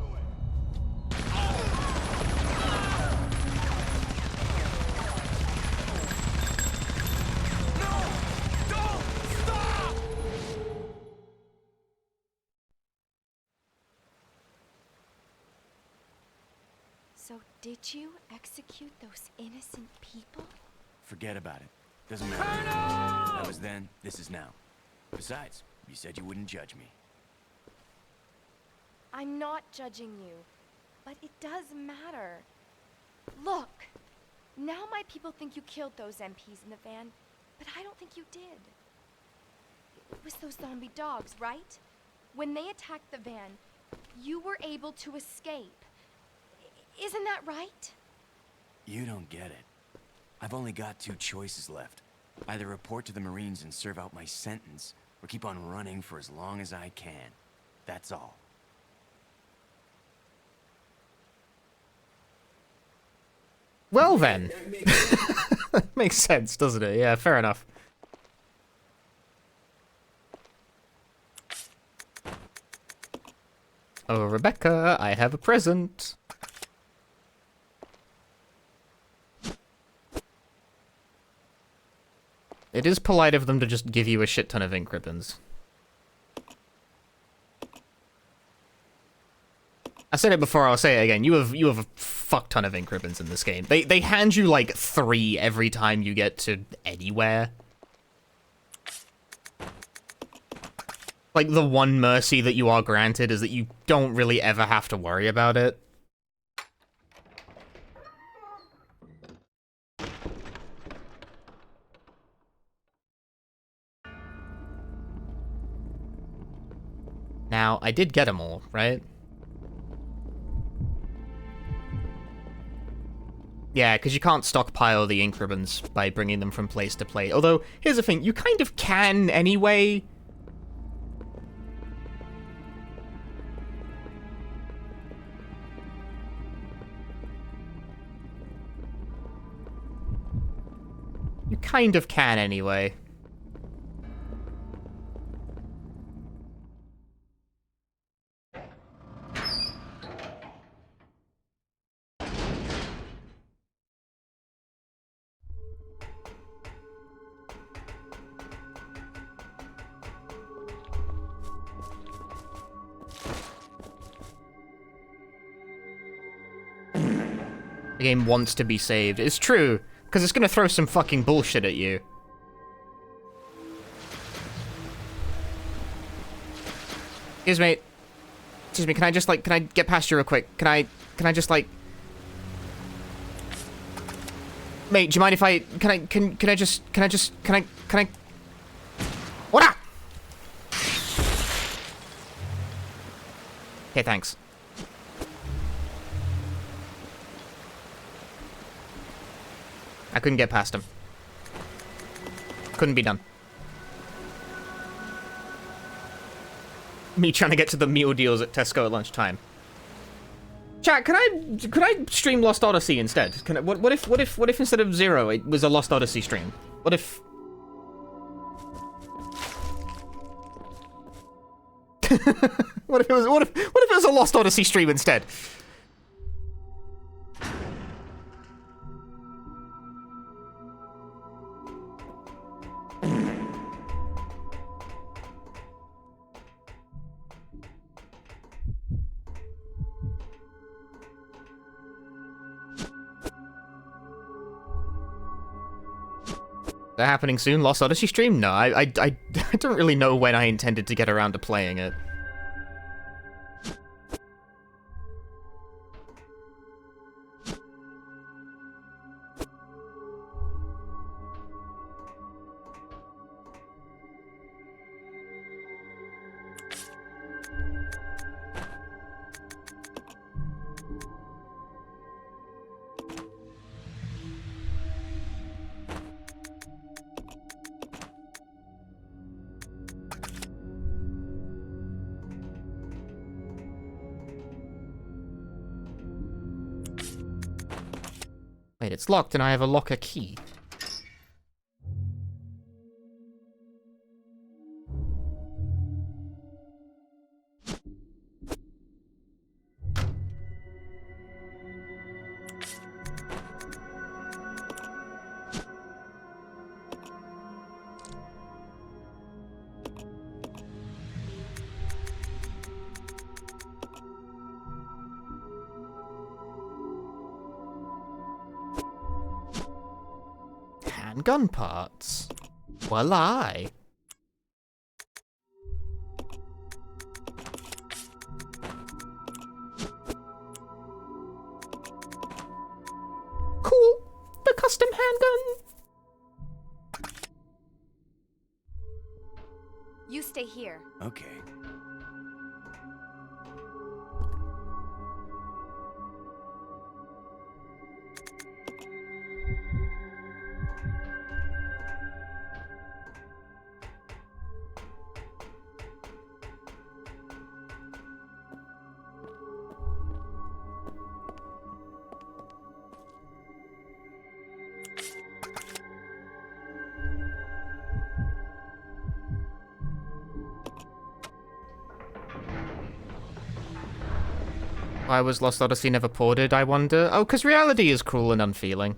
So did you execute those innocent people? Forget about it. Doesn't matter. That was then, this is now. Besides, you said you wouldn't judge me. I'm not judging you, but it does matter. Look, now my people think you killed those MPs in the van, but I don't think you did. It was those zombie dogs, right? When they attacked the van, you were able to escape. Isn't that right? You don't get it. I've only got 2 choices left. Either report to the Marines and serve out my sentence, or keep on running for as long as I can. That's all. Well then. Makes sense, doesn't it? Yeah, fair enough. Oh, Rebecca, I have a present. It is polite of them to just give you a shit ton of ink ribbons. I said it before, I'll say it again. You have a fuck ton of ink ribbons in this game. They hand you like 3 every time you get to anywhere. Like, the one mercy that you are granted is that you don't really ever have to worry about it. Now, I did get them all, right? Yeah, because you can't stockpile the ink ribbons by bringing them from place to place. Although, here's the thing, you kind of can anyway. You kind of can anyway. The game wants to be saved. It's true, because it's gonna throw some fucking bullshit at you. Excuse me. Excuse me, can I get past you real quick? Can I just, like... Mate, do you mind if I... Can I... What up? Okay, thanks. I couldn't get past him. Couldn't be done. me trying to get to the meal deals at Tesco at lunchtime. Chat, could I stream Lost Odyssey instead? What if instead of 0 it was a Lost Odyssey stream? What if? what if it was a Lost Odyssey stream instead? They're happening soon? Lost Odyssey stream? No, I don't really know when I intended to get around to playing it. Wait, it's locked and I have a locker key. Gun parts. Well, I. Cool. The custom handgun. You stay here. Okay. Why was Lost Odyssey never ported, I wonder? Oh, because reality is cruel and unfeeling.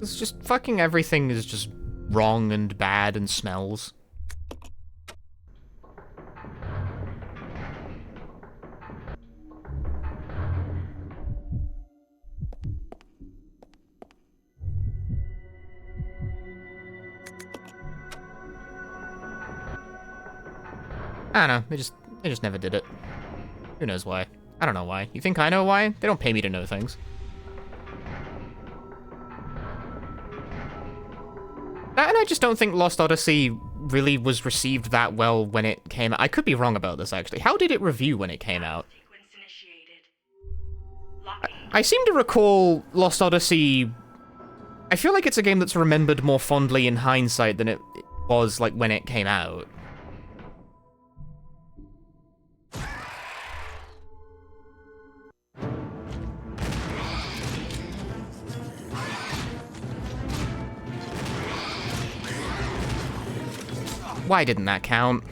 It's just fucking everything is just wrong and bad and smells. I don't know, they just never did it. Who knows why? I don't know why. You think I know why? They don't pay me to know things. And I just don't think Lost Odyssey really was received that well when it came out. I could be wrong about this, actually. How did it review when it came out? I seem to recall Lost Odyssey... I feel like it's a game that's remembered more fondly in hindsight than it was, like, when it came out. Why didn't that count?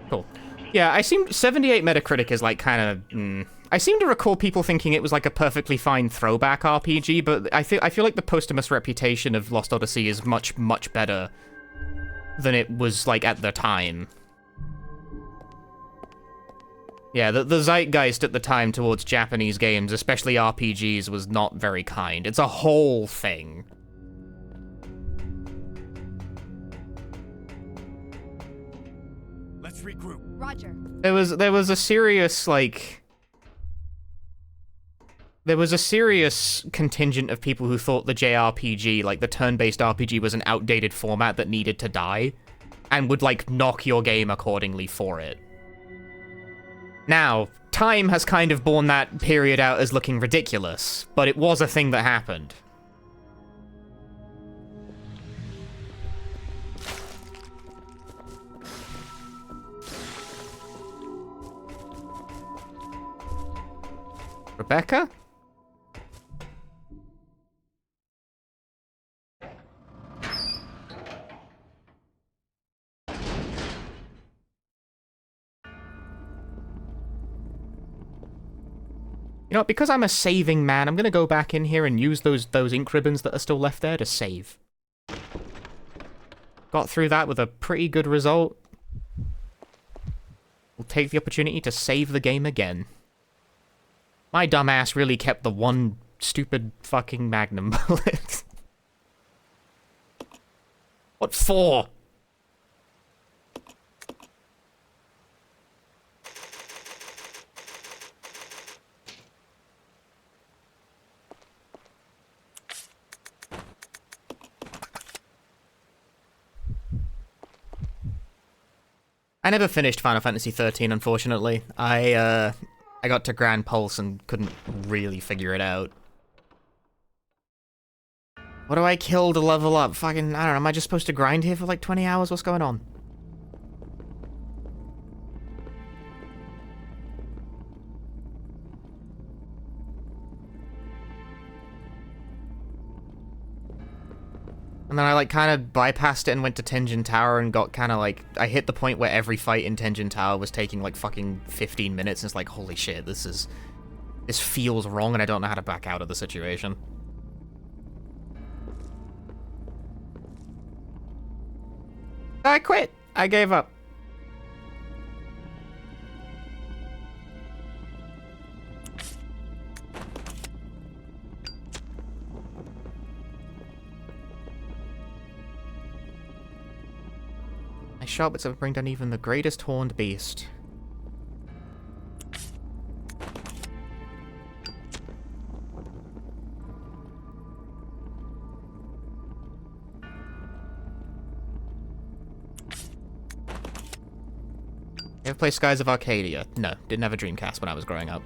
Cool. Yeah, I seem 78 Metacritic is like kind of. I seem to recall people thinking it was like a perfectly fine throwback RPG, but I feel like the posthumous reputation of Lost Odyssey is much better than it was like at the time. Yeah, the zeitgeist at the time towards Japanese games, especially RPGs, was not very kind. It's a whole thing. Let's regroup. Roger. There was a serious, like... There was a serious contingent of people who thought the JRPG, like the turn-based RPG, was an outdated format that needed to die. and would, like, knock your game accordingly for it. Now, time has kind of borne that period out as looking ridiculous, but it was a thing that happened. Rebecca? You know what, because I'm a saving man, I'm gonna go back in here and use those ink ribbons that are still left there to save. Got through that with a pretty good result. We'll take the opportunity to save the game again. My dumbass really kept the one stupid fucking magnum bullet. What for? I never finished Final Fantasy XIII, unfortunately. I got to Grand Pulse and couldn't really figure it out. What do I kill to level up? Fucking, I don't know, am I just supposed to grind here for like 20 hours? What's going on? And then I, like, kind of bypassed it and went to Tenjin Tower and got kind of, like... I hit the point where every fight in Tenjin Tower was taking, like, fucking 15 minutes, and it's like, holy shit, this feels wrong, and I don't know how to back out of the situation. I quit! I gave up. My sharpwits have bring down even the greatest horned beast. You ever play Skies of Arcadia? No, didn't have a Dreamcast when I was growing up.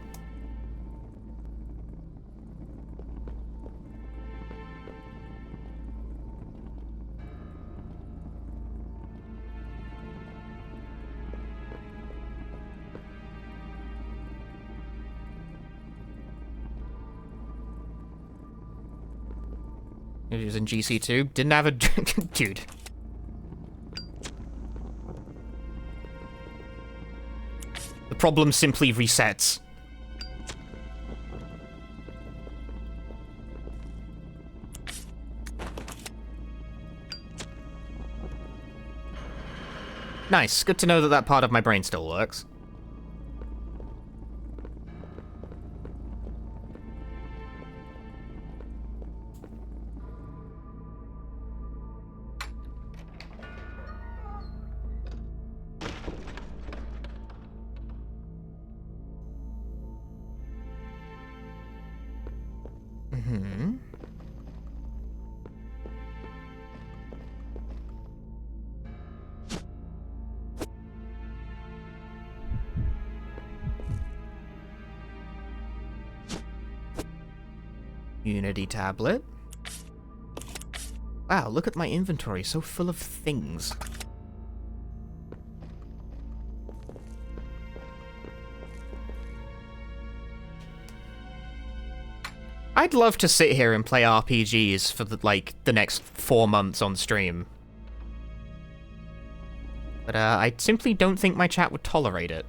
It was in GC2. Didn't have a... Dude. The problem simply resets. Nice. Good to know that that part of my brain still works. Unity tablet. Wow, look at my inventory, so full of things. I'd love to sit here and play RPGs for the next 4 months on stream. But I simply don't think my chat would tolerate it.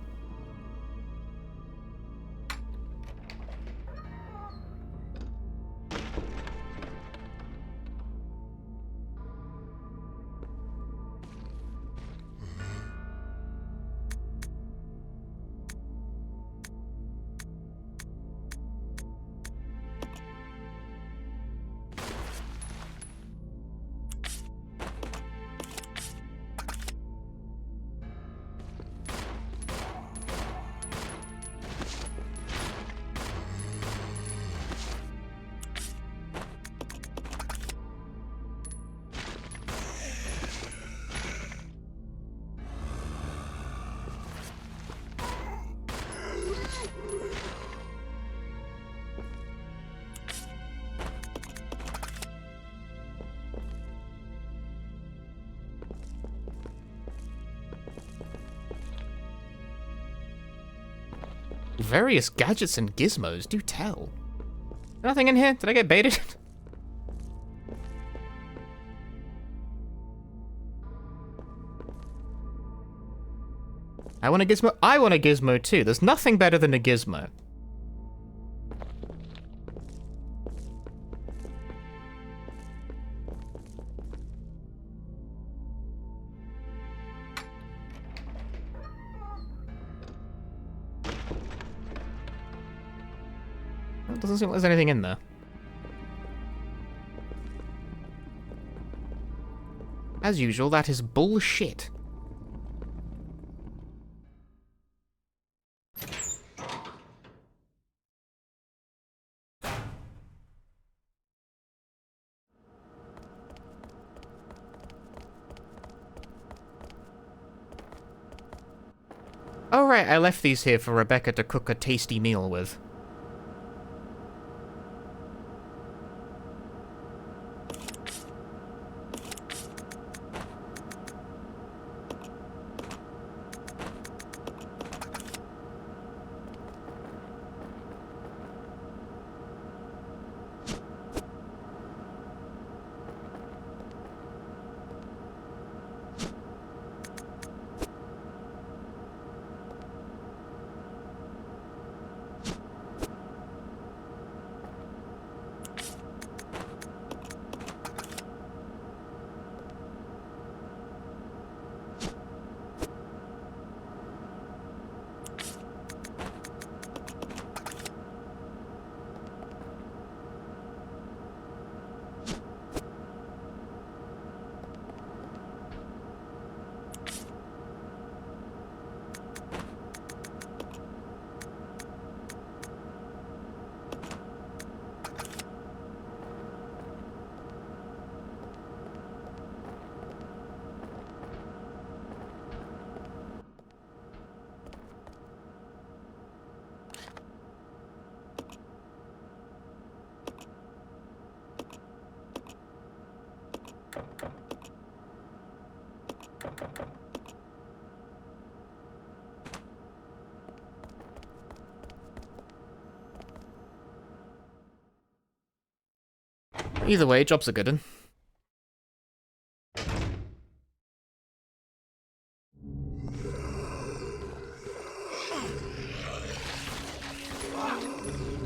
Various gadgets and gizmos, do tell. Nothing in here? Did I get baited? I want a gizmo. I want a gizmo too. There's nothing better than a gizmo. It doesn't seem like there's anything in there. As usual, that is bullshit. Oh right, I left these here for Rebecca to cook a tasty meal with. Either way, job's a good one.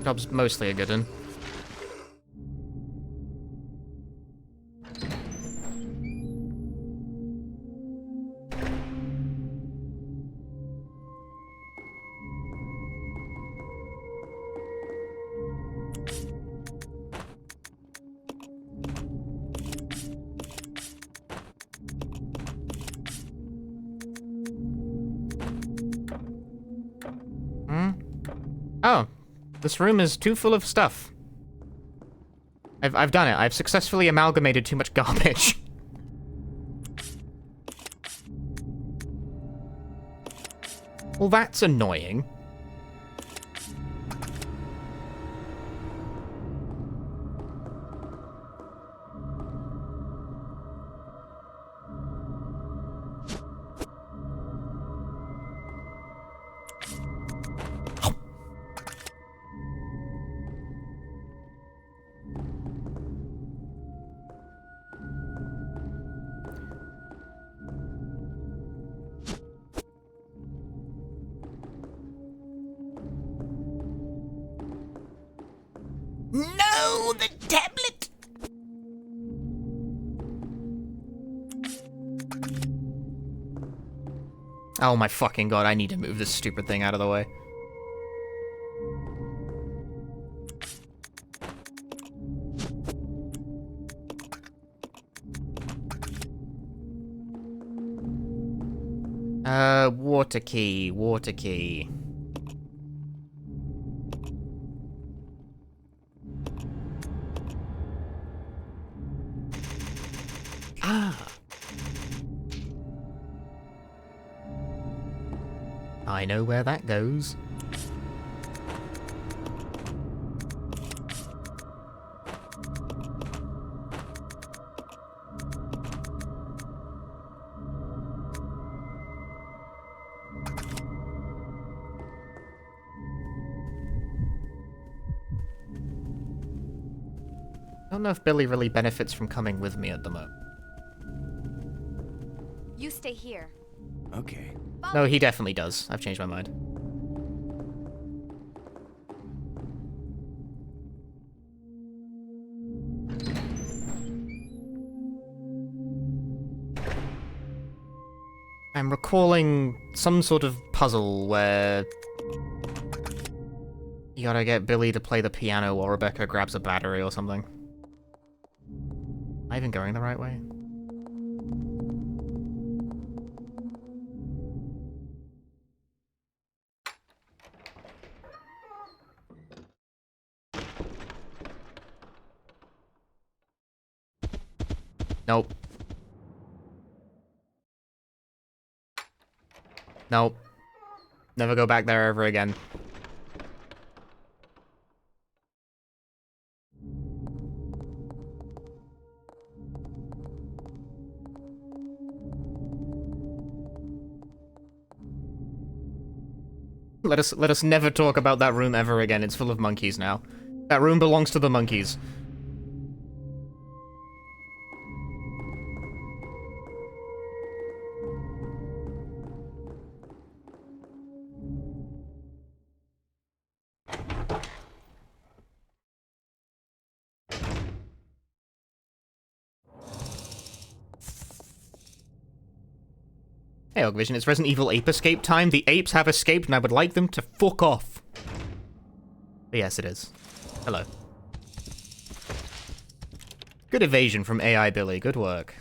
Job's mostly a good one. Oh, this room is too full of stuff. I've done it. I've successfully amalgamated too much garbage. Well, that's annoying. No, the tablet! Oh my fucking god, I need to move this stupid thing out of the way. Water key, water key. Ah. I know where that goes. I don't know if Billy really benefits from coming with me at the moment. You stay here. Okay. No, he definitely does. I've changed my mind. I'm recalling some sort of puzzle where you gotta get Billy to play the piano while Rebecca grabs a battery or something. Am I even going the right way? Nope. Nope. Never go back there ever again. Let us never talk about that room ever again. It's full of monkeys now. That room belongs to the monkeys. Hey, Ogvision, it's Resident Evil Ape Escape time. The apes have escaped, and I would like them to fuck off. But yes, it is. Hello. Good evasion from AI Billy. Good work.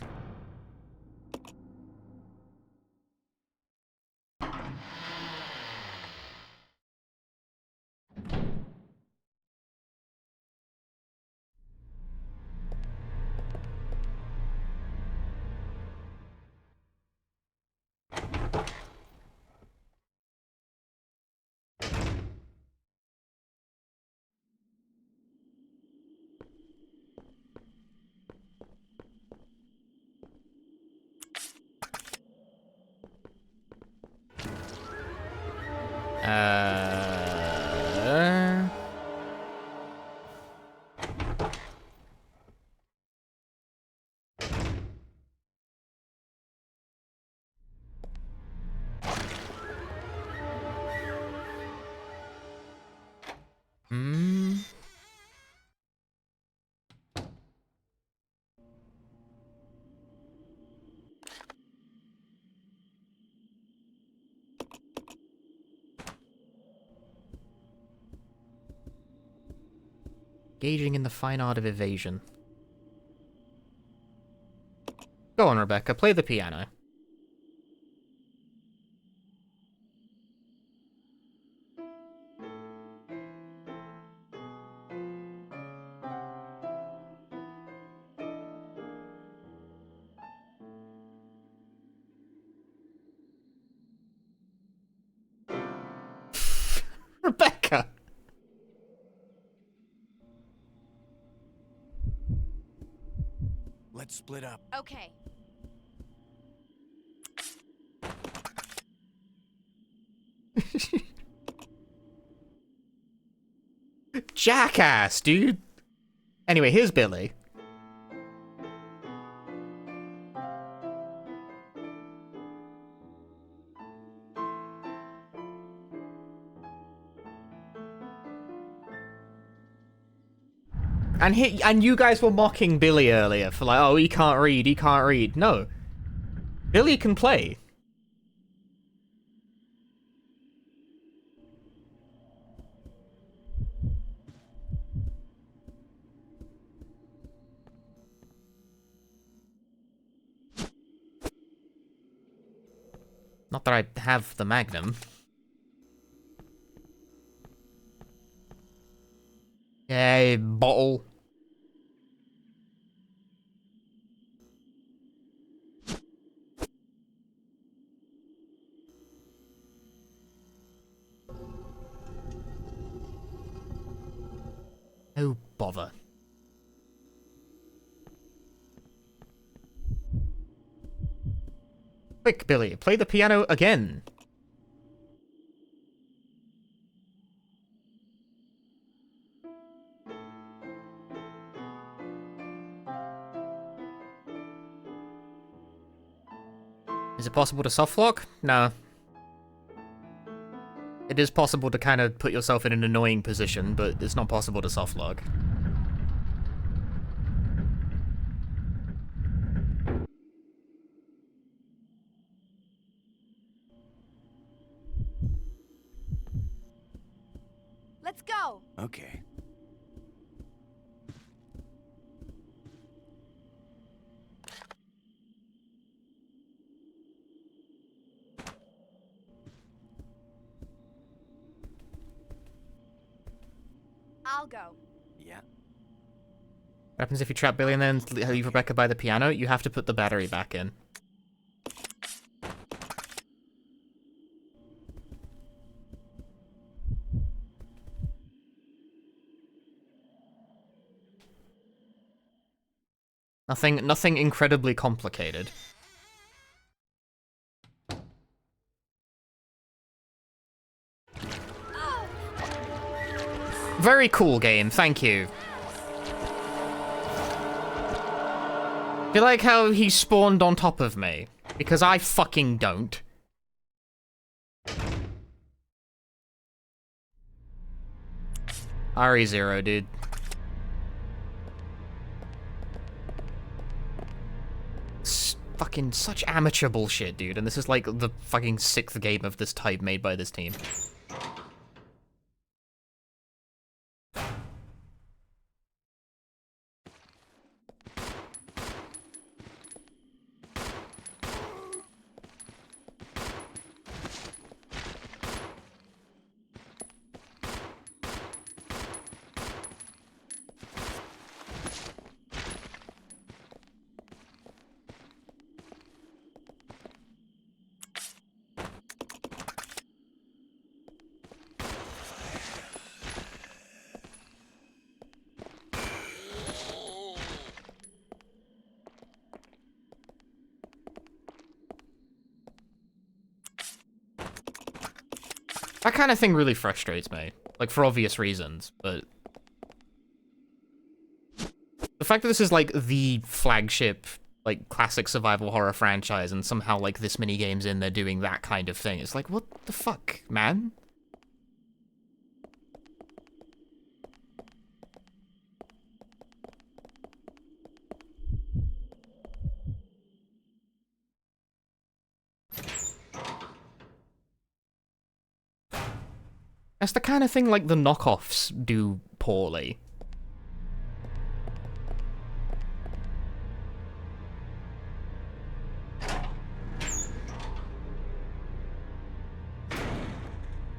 Engaging in the fine art of evasion. Go on, Rebecca. Play the piano. Rebecca! Let's split up. Okay. Jackass, dude! Anyway, here's Billy. And you guys were mocking Billy earlier for like, oh, he can't read, he can't read. No. Billy can play. Not that I have the Magnum. Yay, bottle. Oh, bother. Quick, Billy, play the piano again. Is it possible to soft lock? No. It is possible to kind of put yourself in an annoying position, but it's not possible to soft lock. Let's go! Okay. I'll go. Yeah. What happens if you trap Billy and then leave Rebecca by the piano? You have to put the battery back in. Nothing incredibly complicated. Very cool game, thank you. Do you like how he spawned on top of me? Because I fucking don't. RE0, dude. Fucking such amateur bullshit, dude. And this is like the fucking 6th game of this type made by this team. That kind of thing really frustrates me. Like, for obvious reasons, but... the fact that this is, like, the flagship, like, classic survival horror franchise, and somehow, like, this many games in, they're doing that kind of thing. It's like, what the fuck, man? That's the kind of thing, like, the knockoffs do poorly.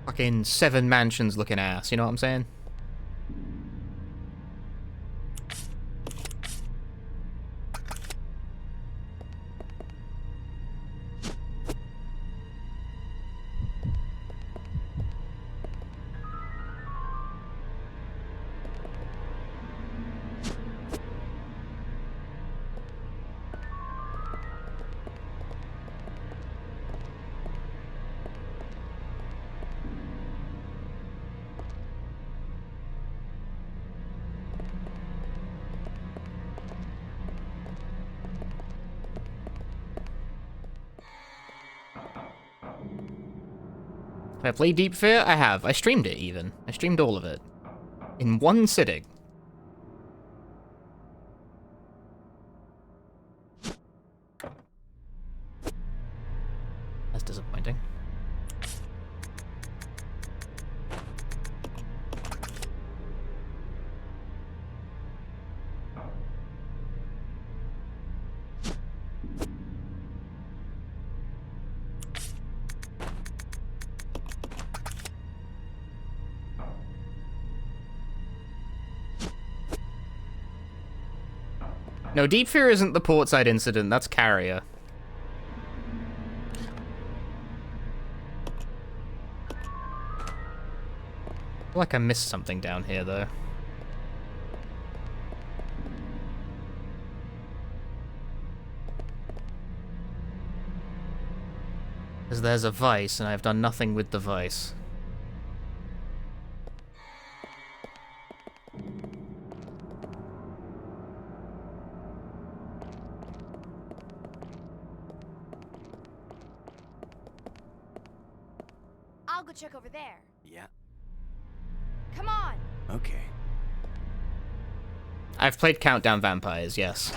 Fucking 7 mansions looking ass, you know what I'm saying? Have I played Deep Fear? I have. I streamed it, even. I streamed all of it. In one sitting. That's disappointing. No, Deep Fear isn't the portside incident, that's Carrier. I feel like I missed something down here, though. Because there's a vice, and I've done nothing with the vice. go check over there. Yeah. Come on. Okay. I've played Countdown Vampires, yes.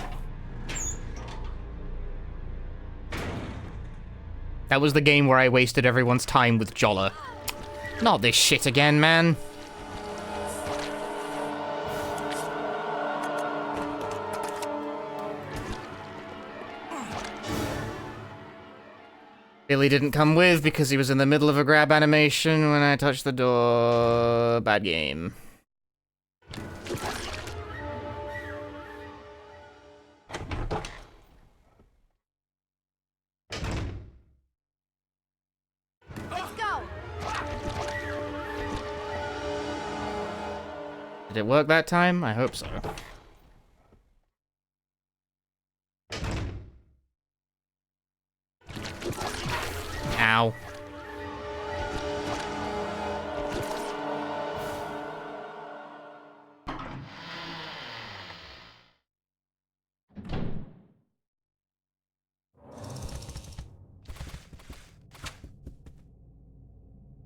That was the game where I wasted everyone's time with Jolla. Not this shit again, man. Billy didn't come with because he was in the middle of a grab animation when I touched the door. Bad game. Let's go. Did it work that time? I hope so. Ow.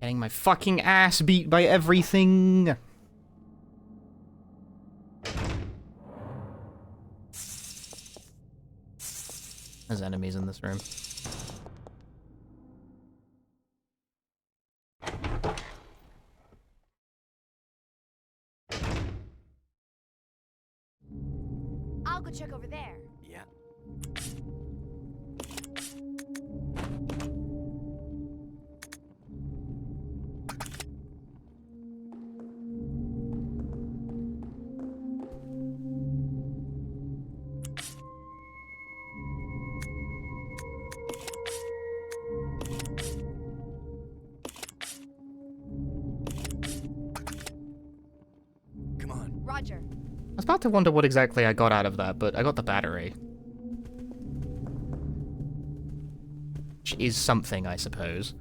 Getting my fucking ass beat by everything. There's enemies in this room. I'll go check over there. Yeah. Come on. Roger. I was about to wonder what exactly I got out of that, but I got the battery. Which is something, I suppose.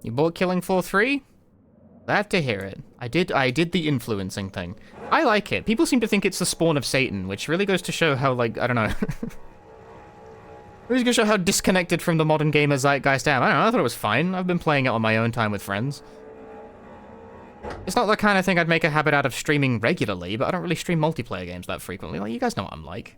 You bought Killing Floor 3? Glad to hear it. I did the influencing thing. I like it. People seem to think it's the spawn of Satan, which really goes to show how, like, I don't know. Really goes to show how disconnected from the modern gamer zeitgeist I am. I don't know, I thought it was fine. I've been playing it on my own time with friends. It's not the kind of thing I'd make a habit out of streaming regularly, but I don't really stream multiplayer games that frequently. Like, you guys know what I'm like.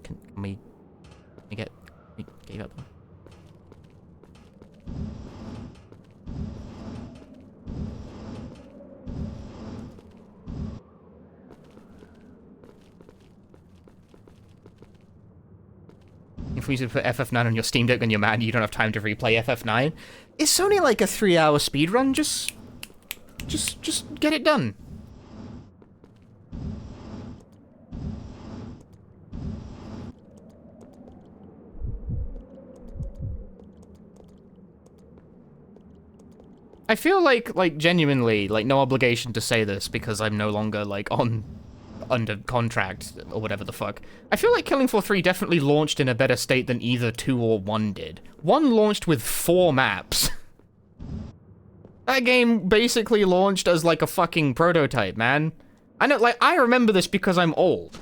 Can we get... Gave up. If we used to put FF9 on your Steam Deck and you're mad you don't have time to replay FF9, it's only like a 3-hour speedrun. Just get it done. I feel like genuinely, like, no obligation to say this because I'm no longer, like, under contract or whatever the fuck. I feel like Killing Floor 3 definitely launched in a better state than either 2 or 1 did. 1 launched with 4 maps. That game basically launched as, like, a fucking prototype, man. I know, like, I remember this because I'm old.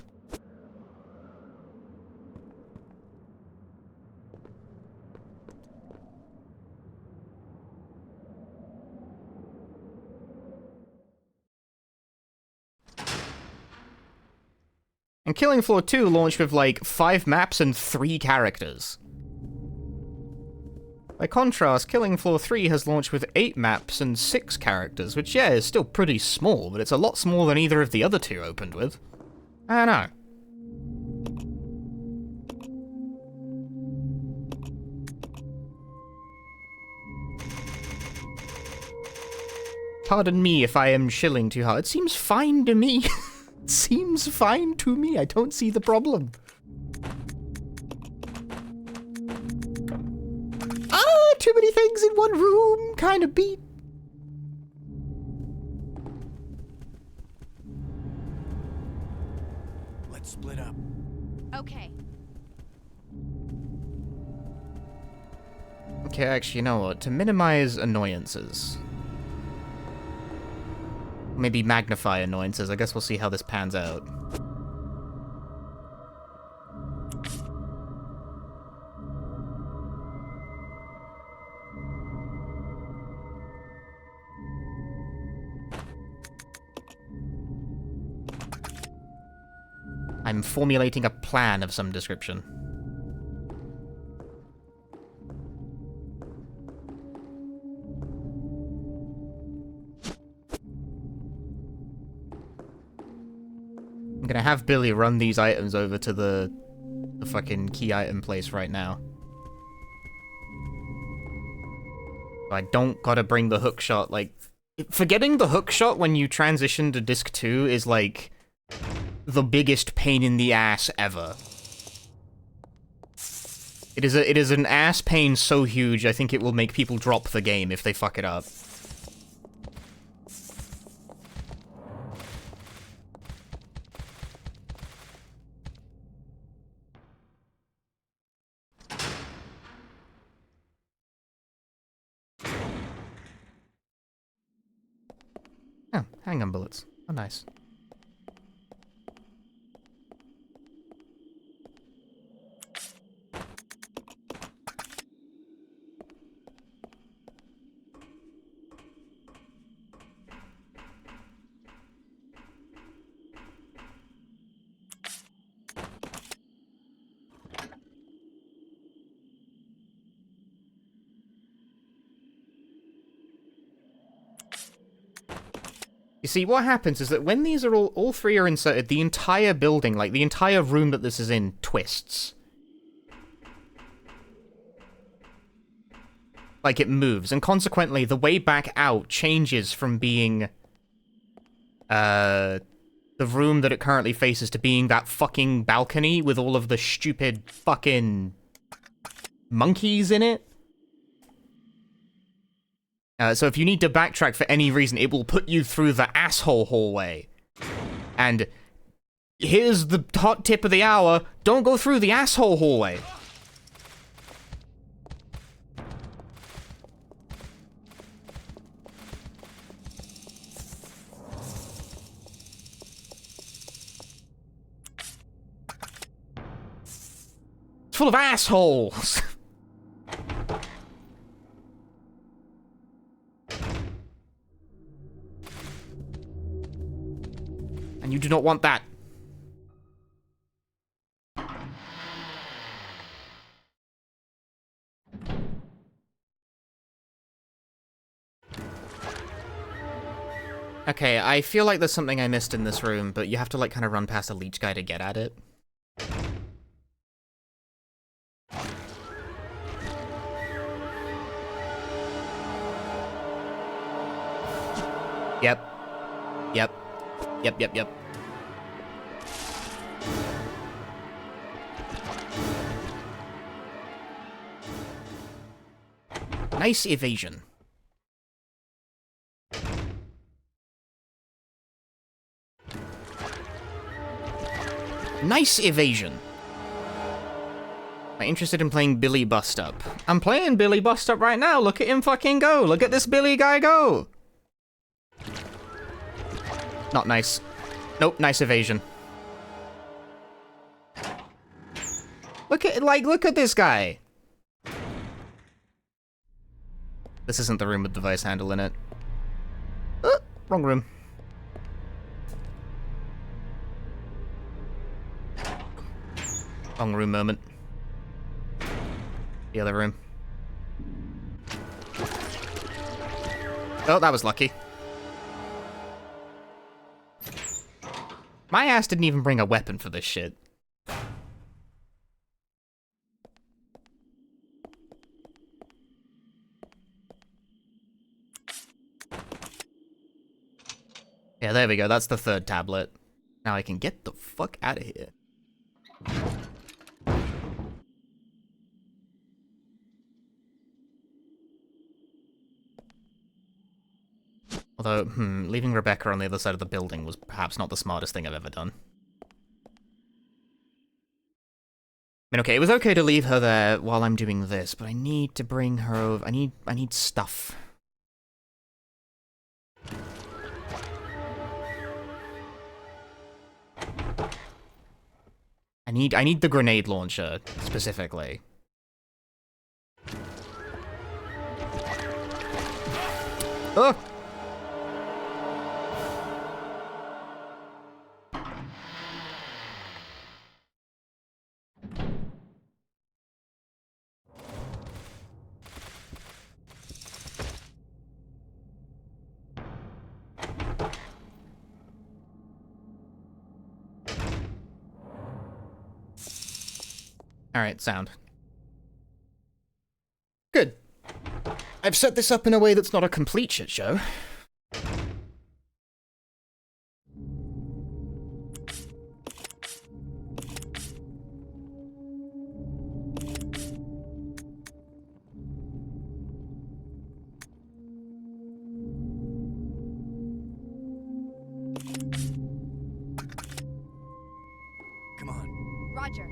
And Killing Floor 2 launched with, like, 5 maps and 3 characters. By contrast, Killing Floor 3 has launched with 8 maps and 6 characters, which, yeah, is still pretty small, but it's a lot smaller than either of the other 2 opened with. I don't know. Pardon me if I am shilling too hard. It seems fine to me. Seems fine to me. I don't see the problem. Too many things in one room. Kind of beat. Let's split up. Okay. Okay, actually, you know what? To minimize annoyances. Maybe magnify annoyances. I guess we'll see how this pans out. I'm formulating a plan of some description. I'm gonna have Billy run these items over to the fucking key item place right now. I don't gotta bring the hookshot, like... Forgetting the hookshot when you transition to disc 2 is, like, the biggest pain in the ass ever. It is an ass pain so huge, I think it will make people drop the game if they fuck it up. Oh, handgun bullets. Oh, nice. You see, what happens is that when these are all three are inserted, the entire building, like the entire room that this is in, twists. Like it moves, and consequently, the way back out changes from being, the room that it currently faces to being that fucking balcony with all of the stupid fucking monkeys in it. So if you need to backtrack for any reason, it will put you through the asshole hallway. And here's the hot tip of the hour, don't go through the asshole hallway. It's full of assholes. And you do not want that. Okay, I feel like there's something I missed in this room, but you have to, like, kind of run past a leech guy to get at it. Yep. Yep. Yep. Nice evasion. Nice evasion. Am I interested in playing Billy Bust Up? I'm playing Billy Bust Up right now. Look at him fucking go. Look at this Billy guy go. Not nice. Nope, nice evasion. Look at this guy. This isn't the room with the device handle in it. Wrong room. Wrong room moment. The other room. Oh, that was lucky. My ass didn't even bring a weapon for this shit. Yeah, there we go. That's the third tablet. Now I can get the fuck out of here. Although, leaving Rebecca on the other side of the building was perhaps not the smartest thing I've ever done. mean, okay, it was okay to leave her there while I'm doing this, but I need to bring her over. I need stuff. I need the grenade launcher, specifically. Oh! Alright, sound. Good. I've set this up in a way that's not a complete shit show. Come on. Roger.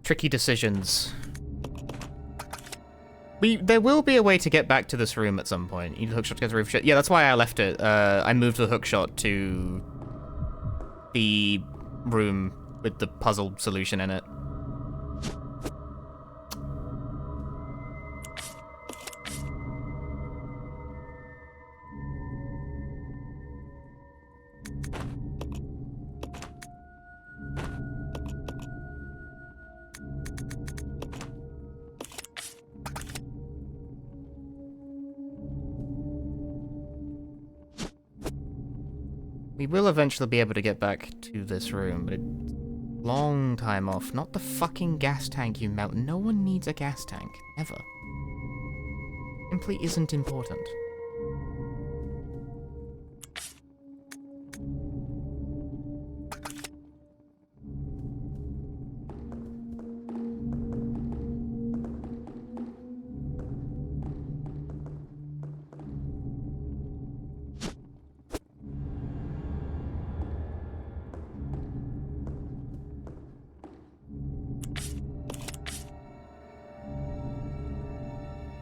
Tricky decisions. There will be a way to get back to this room at some point. You need the hookshot to get the roof shut. Yeah, that's why I left it. I moved the hookshot to the room with the puzzle solution in it. We will eventually be able to get back to this room, but it's a long time off. Not the fucking gas tank, you melt. No one needs a gas tank. Ever. Simply isn't important.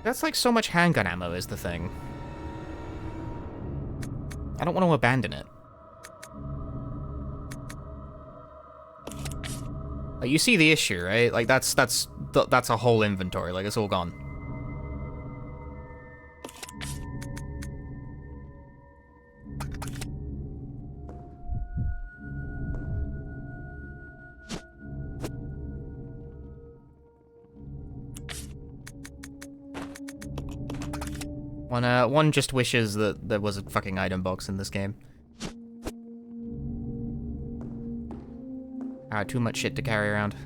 That's like so much handgun ammo is the thing. I don't want to abandon it. Like, you see the issue, right? Like that's a whole inventory. Like it's all gone. One just wishes that there was a fucking item box in this game. Too much shit to carry around.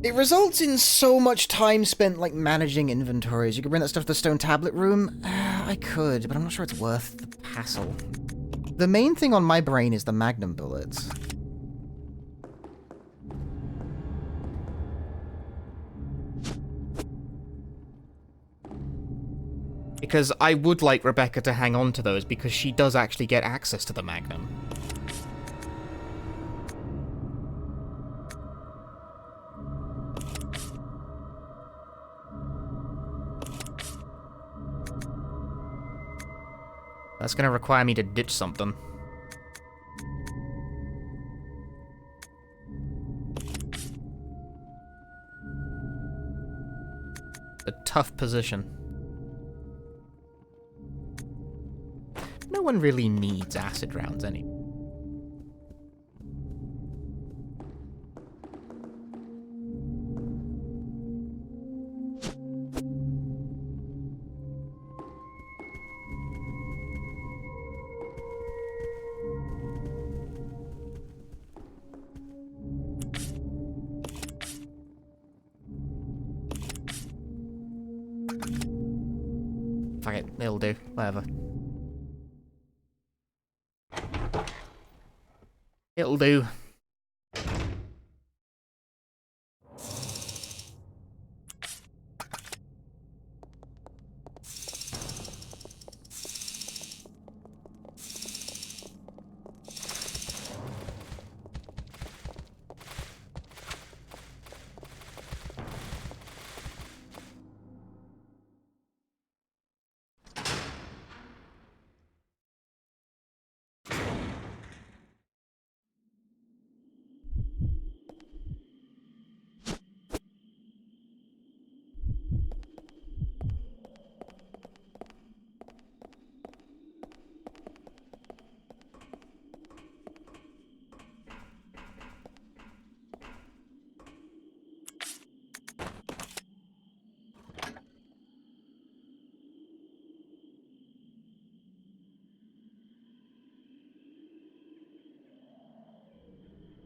It results in so much time spent, like, managing inventories. You could bring that stuff to the stone tablet room? I could, but I'm not sure it's worth the hassle. The main thing on my brain is the magnum bullets. Because I would like Rebecca to hang on to those, because she does actually get access to the Magnum. That's gonna require me to ditch something. A tough position. No one really needs acid rounds anyway. Alright, it'll do. Whatever. It'll do.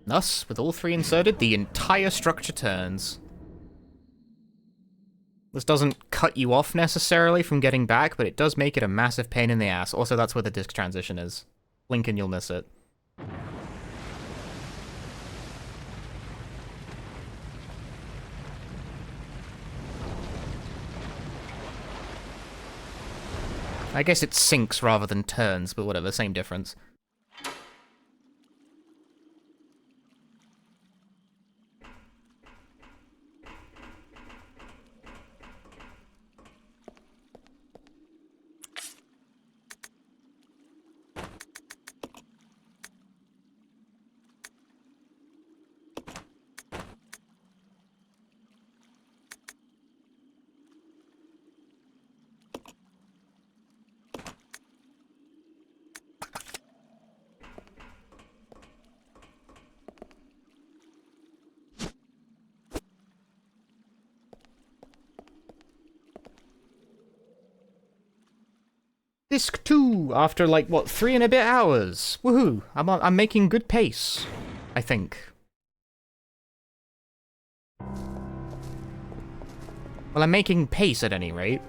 Thus, with all three inserted, the entire structure turns. This doesn't cut you off necessarily from getting back, but it does make it a massive pain in the ass. Also, that's where the disc transition is. Blink and you'll miss it. I guess it sinks rather than turns, but whatever, same difference. Disc 2, after like, what, 3 and a bit hours? Woohoo! I'm making good pace, I think. Well, I'm making pace at any rate.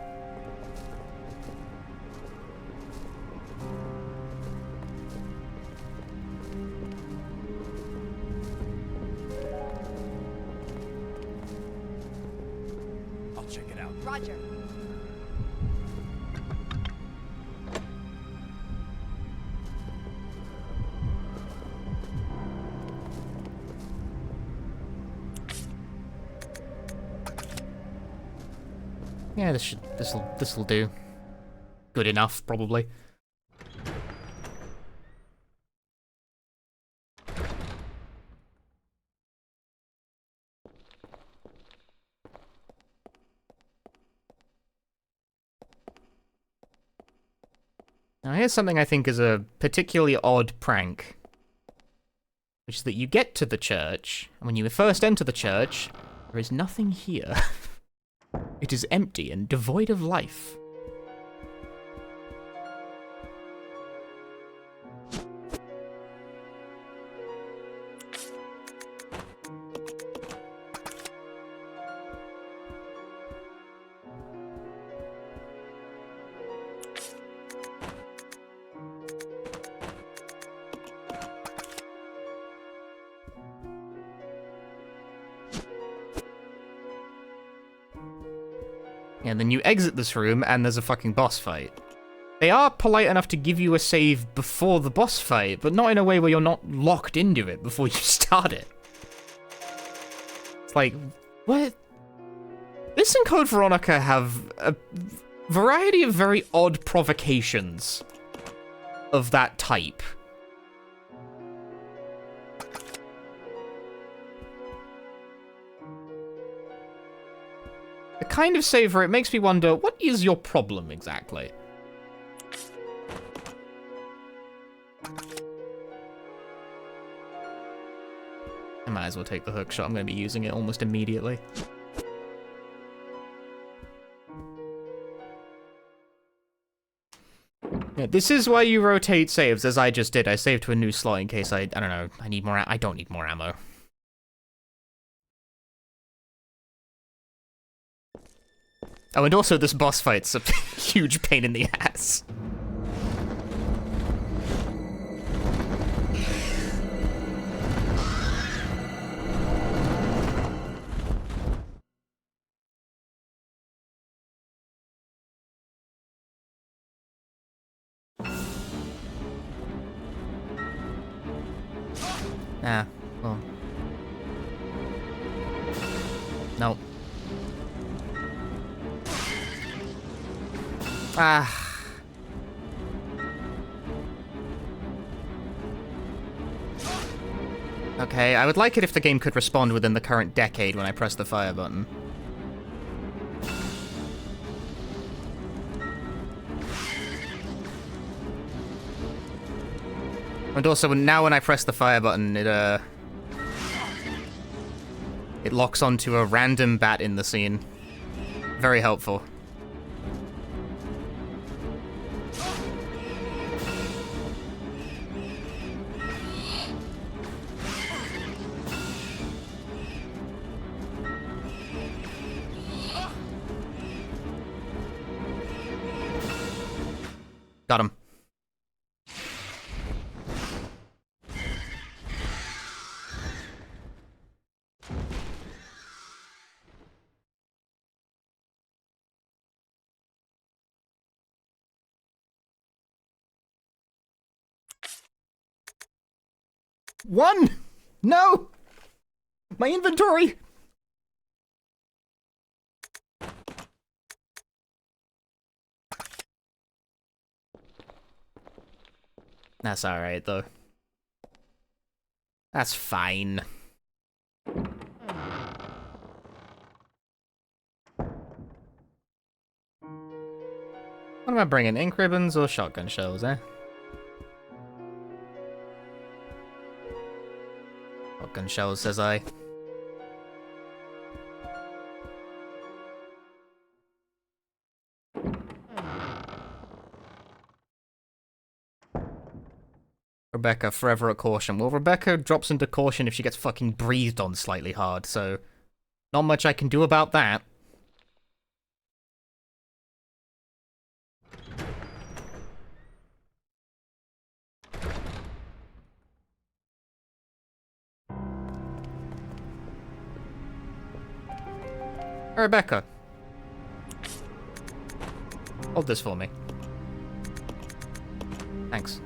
I'll check it out. Roger. Yeah, this'll do. Good enough, probably. Now here's something I think is a particularly odd prank. Which is that you get to the church, and when you first enter the church, there is nothing here. It is empty and devoid of life. And then you exit this room, and there's a fucking boss fight. They are polite enough to give you a save before the boss fight, but not in a way where you're not locked into it before you start it. It's like, what? This and Code Veronica have a variety of very odd provocations of that type. The kind of save where it makes me wonder, what is your problem exactly? I might as well take the hookshot. I'm going to be using it almost immediately. Yeah, this is why you rotate saves, as I just did. I saved to a new slot in case I don't know, I need more. I don't need more ammo. Oh, and also this boss fight's a huge pain in the ass. Ah, well. No. Ah. Okay, I would like it if the game could respond within the current decade when I press the fire button. And also, now when I press the fire button, it locks onto a random bat in the scene. Very helpful. Got him. One! No! My inventory! That's alright, though. That's fine. What am I bringing? Ink ribbons or shotgun shells, eh? Shotgun shells, says I. Rebecca, forever at caution. Well, Rebecca drops into caution if she gets fucking breathed on slightly hard, so not much I can do about that. Rebecca. Hold this for me. Thanks.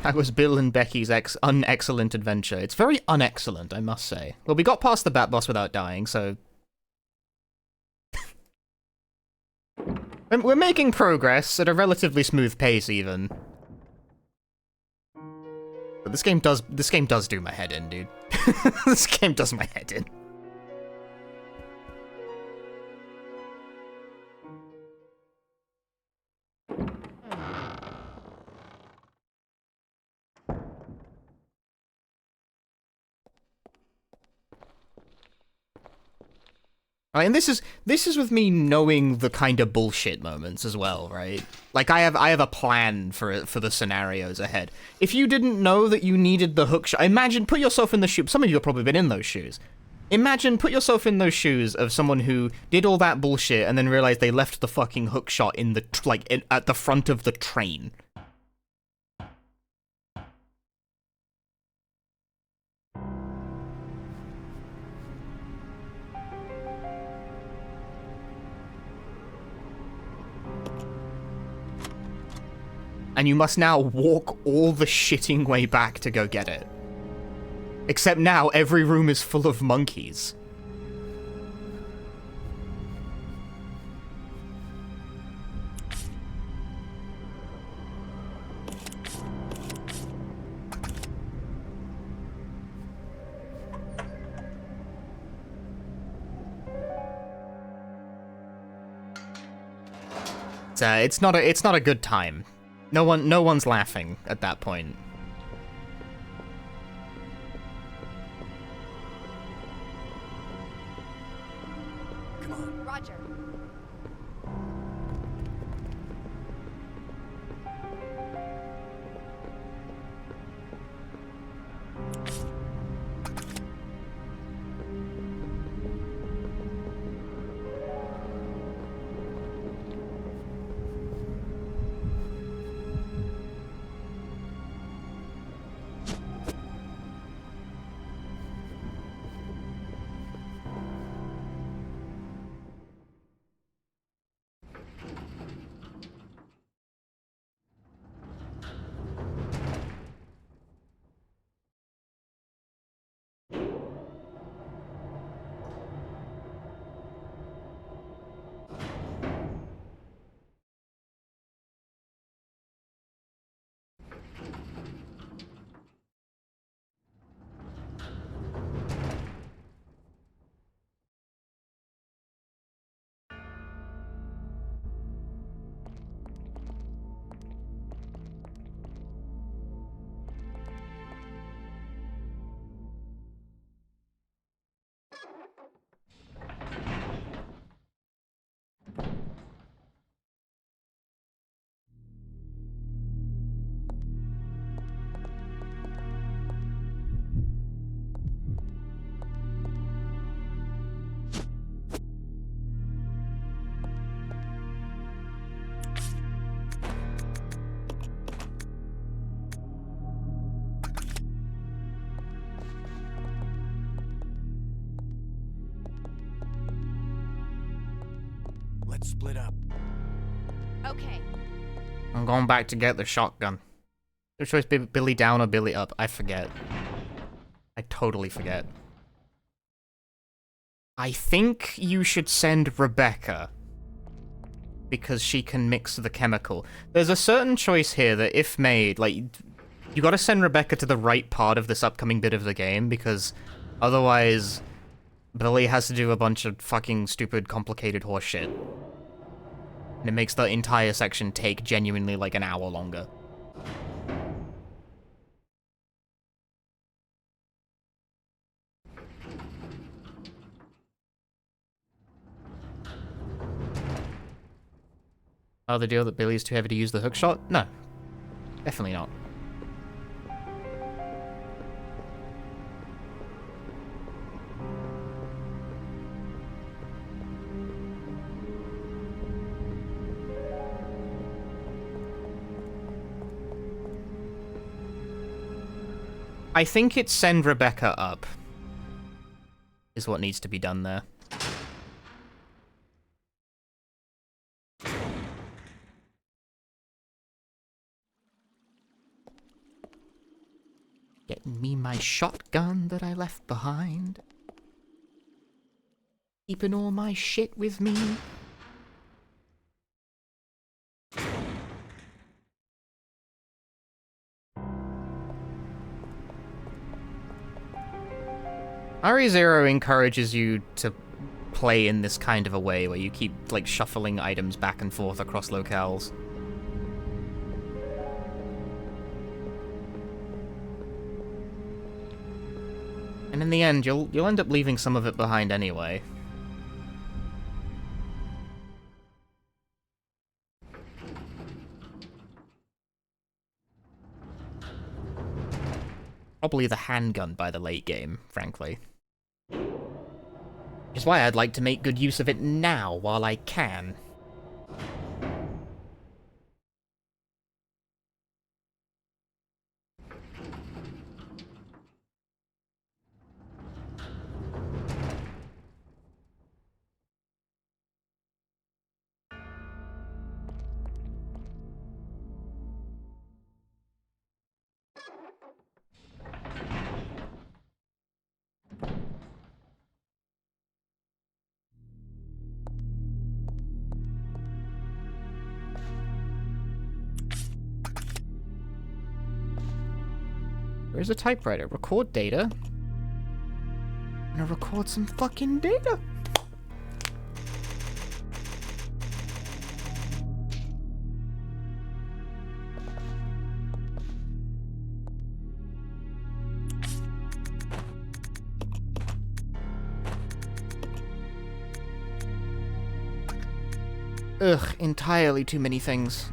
That was Bill and Becky's unexcellent adventure. It's very unexcellent, I must say. Well, we got past the Bat Boss without dying, so... We're making progress at a relatively smooth pace, even. But this game does do my head in, dude. This game does my head in. And this is with me knowing the kind of bullshit moments as well, right? Like I have a plan for the scenarios ahead. If you didn't know that you needed the hookshot, imagine, put yourself in the shoes. Some of you have probably been in those shoes. Imagine, put yourself in those shoes of someone who did all that bullshit and then realized they left the fucking hookshot in the at the front of the train. And you must now walk all the shitting way back to go get it. Except now, every room is full of monkeys. It's not a good time. No one's laughing at that point. Come on. Roger. Let's split up. Okay. I'm going back to get the shotgun. Which choice, Billy down or Billy up? I forget. I totally forget. I think you should send Rebecca. Because she can mix the chemical. There's a certain choice here that if made, like, you gotta send Rebecca to the right part of this upcoming bit of the game, because otherwise Billy has to do a bunch of fucking stupid, complicated horse shit. And it makes the entire section take genuinely like an hour longer. Oh, the deal that Billy's too heavy to use the hookshot? No. Definitely not. I think it's send Rebecca up. Is what needs to be done there. Getting me my shotgun that I left behind. Keeping all my shit with me. RE0 encourages you to play in this kind of a way where you keep, like, shuffling items back and forth across locales. And in the end, you'll end up leaving some of it behind anyway. Probably the handgun by the late game, frankly. Which is why I'd like to make good use of it now, while I can. Where's a typewriter? Record data? I'm gonna record some fucking data! Ugh, entirely too many things.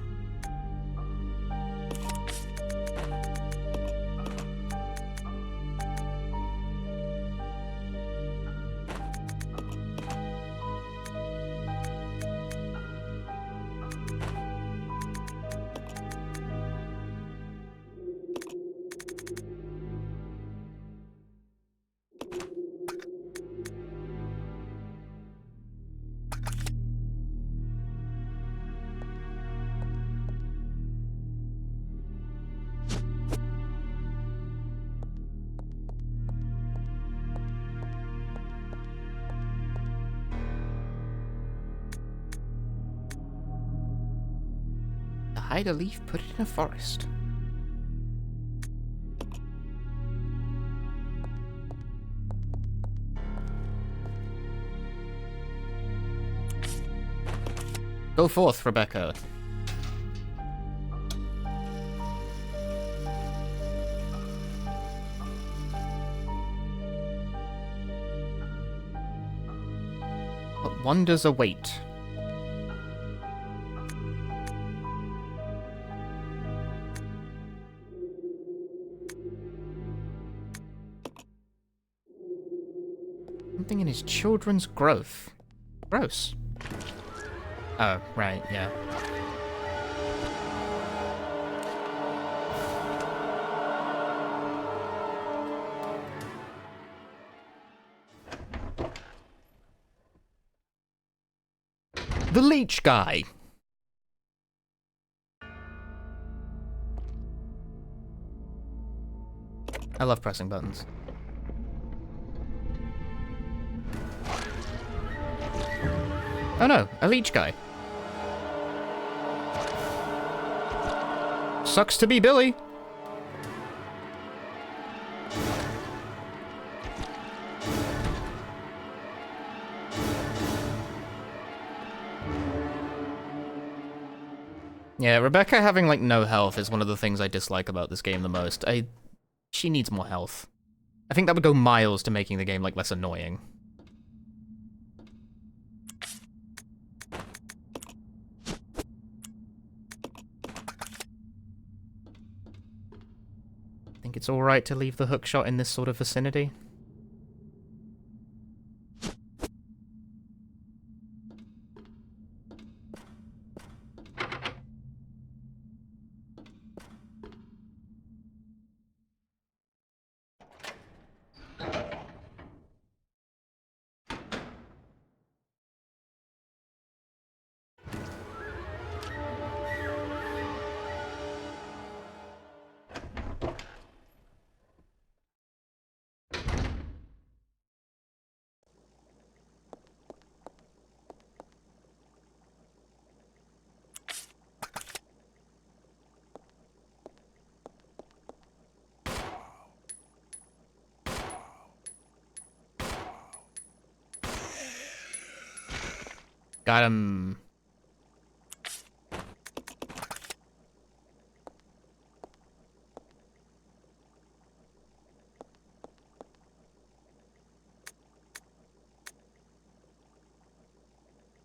Hide a leaf, put it in a forest. Go forth, Rebecca. What wonders await? Something in his children's growth. Gross. Oh, right, yeah. The leech guy. I love pressing buttons. Oh no, a leech guy. Sucks to be Billy. Yeah, Rebecca having, like, no health is one of the things I dislike about this game the most. She needs more health. I think that would go miles to making the game, like, less annoying. Think it's alright to leave the hookshot in this sort of vicinity? Got him.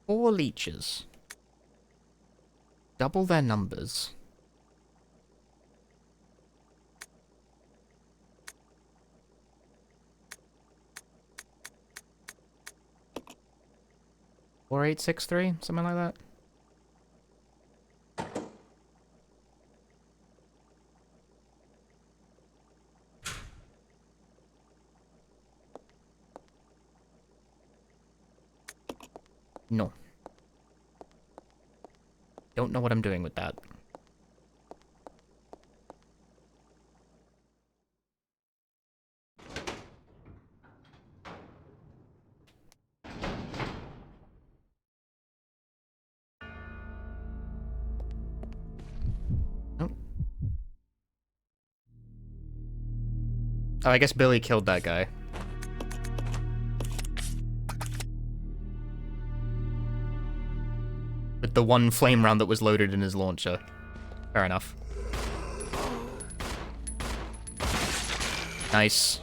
Four leeches. Double their numbers. Or 863, something like that. No. Don't know what I'm doing with that. Oh. Oh, I guess Billy killed that guy. With the one flame round that was loaded in his launcher. Fair enough. Nice.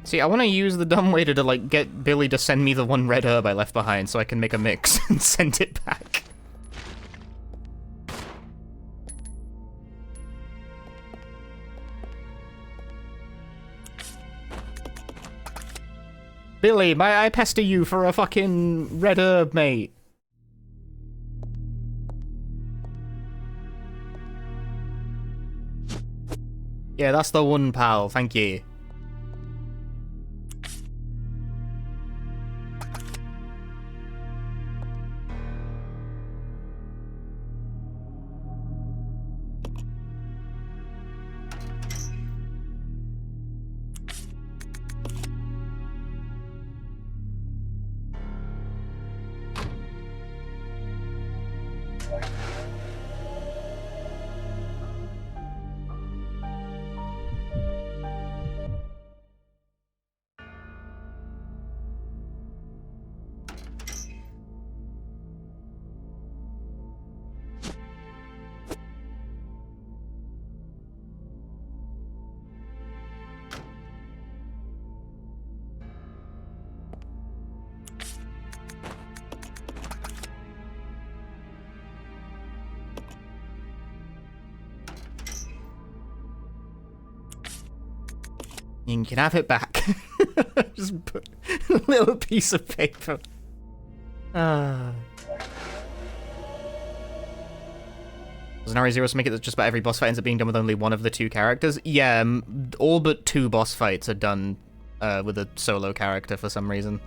See, I want to use the dumbwaiter to, like, get Billy to send me the one red herb I left behind so I can make a mix and send it back. Billy, may I pester you for a fucking red herb, mate? Yeah, that's the one, pal. Thank you. You can have it back. Just put a little piece of paper. Does Nari Zeros make it that just about every boss fight ends up being done with only one of the two characters? Yeah, all but 2 boss fights are done with a solo character for some reason.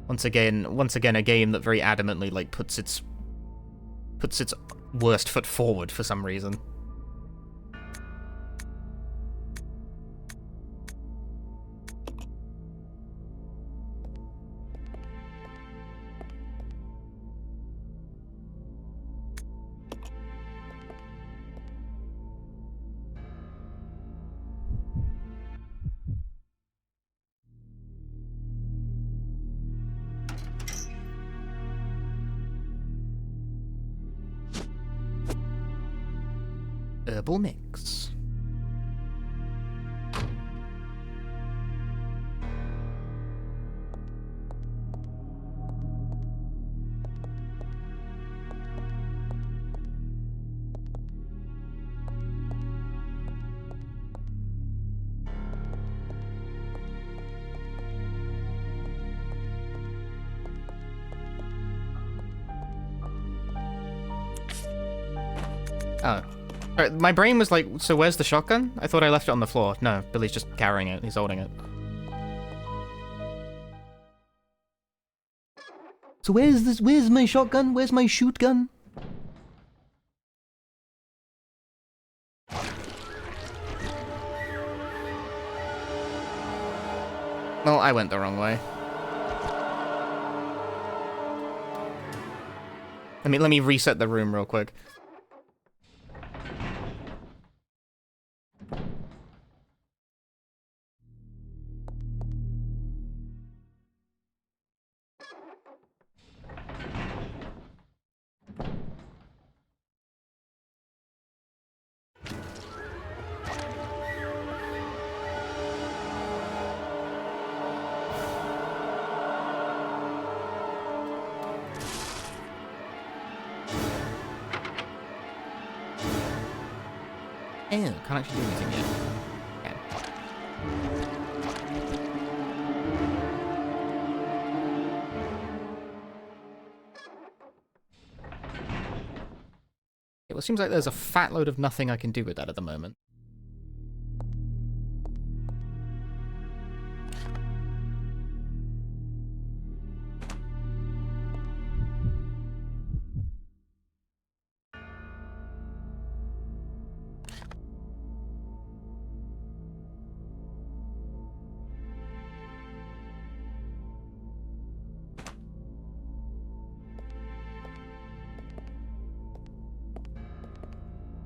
Once again, a game that very adamantly like puts its worst foot forward for some reason. Herbal mix. Oh. My brain was like, so where's the shotgun? I thought I left it on the floor. No, Billy's just carrying it. He's holding it. So where's my shotgun? Where's my shoot gun? Well, I went the wrong way. Let me reset the room real quick. Ew, can't actually do anything yet. Okay. Well, it seems like there's a fat load of nothing I can do with that at the moment.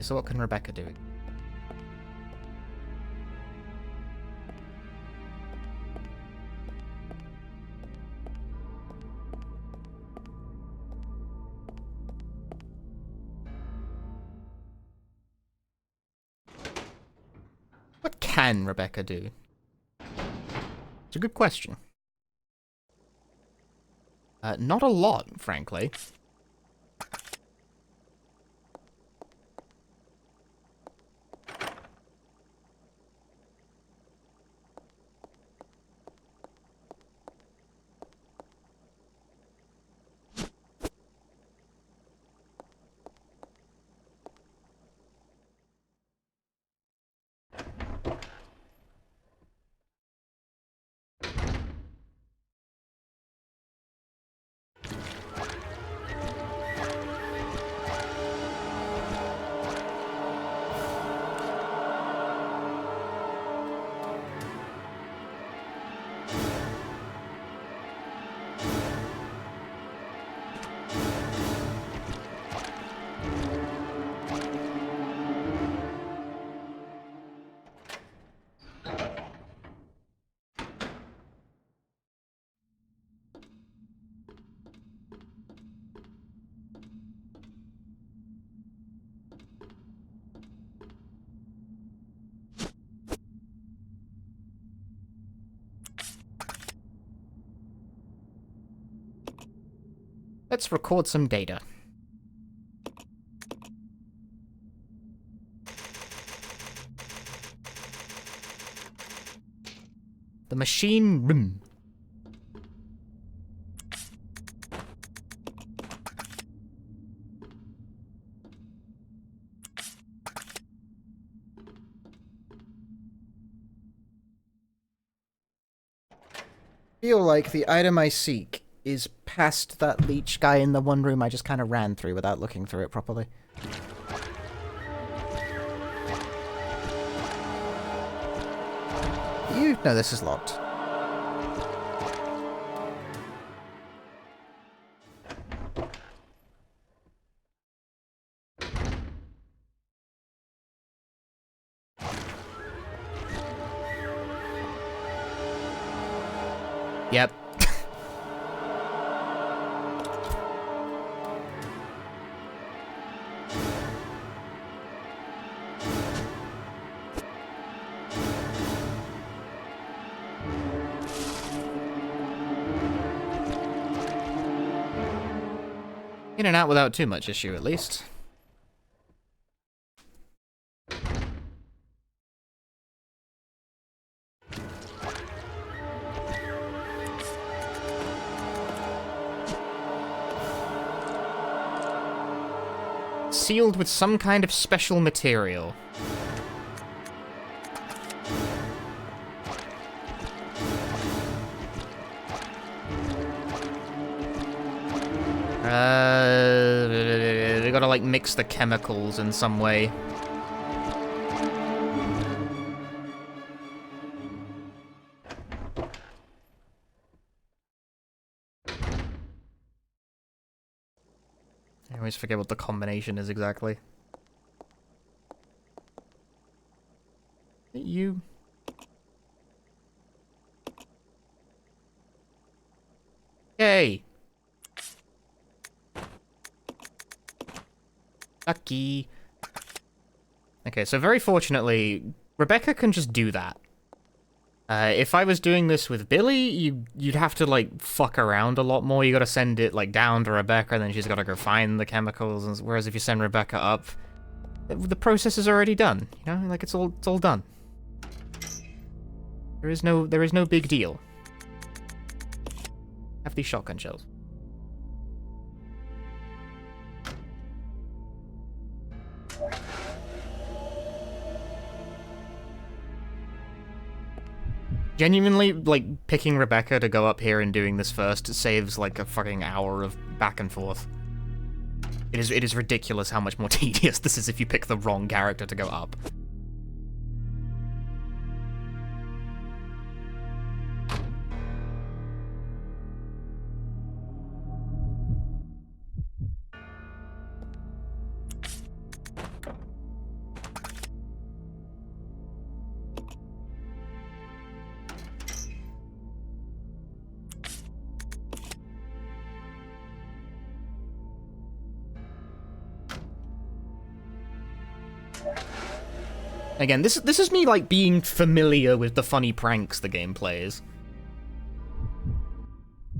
So what can Rebecca do? can Rebecca do? It's a good question. Not a lot, frankly. Let's record some data. The machine room. Feel like the item I seek is past that leech guy in the one room I just kind of ran through without looking through it properly. You know this is locked. Yep. In and out without too much issue, at least. Sealed with some kind of special material. We gotta like mix the chemicals in some way. I always forget what the combination is exactly. You. Yay! Lucky. Okay, so very fortunately, Rebecca can just do that. If I was doing this with Billy, you'd have to, like, fuck around a lot more. You gotta send it, like, down to Rebecca, and then she's gotta go find the chemicals, and whereas if you send Rebecca up, the process is already done, you know? Like, it's all done. There is no big deal. Have these shotgun shells. Genuinely, like, picking Rebecca to go up here and doing this first saves, like, a fucking hour of back and forth. It is ridiculous how much more tedious this is if you pick the wrong character to go up. Again, this is me, like, being familiar with the funny pranks the game plays.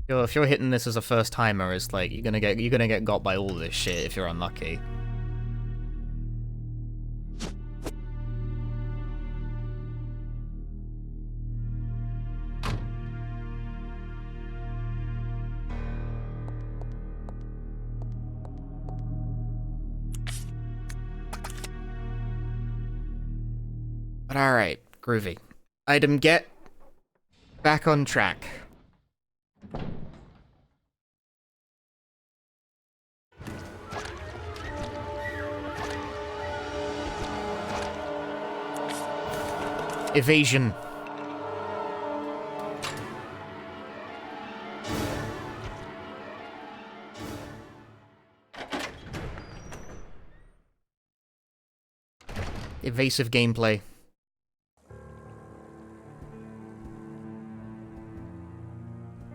If you're hitting this as a first timer, it's like you're gonna get got by all this shit if you're unlucky. But alright, groovy. Item get. Back on track. Evasion. Evasive gameplay.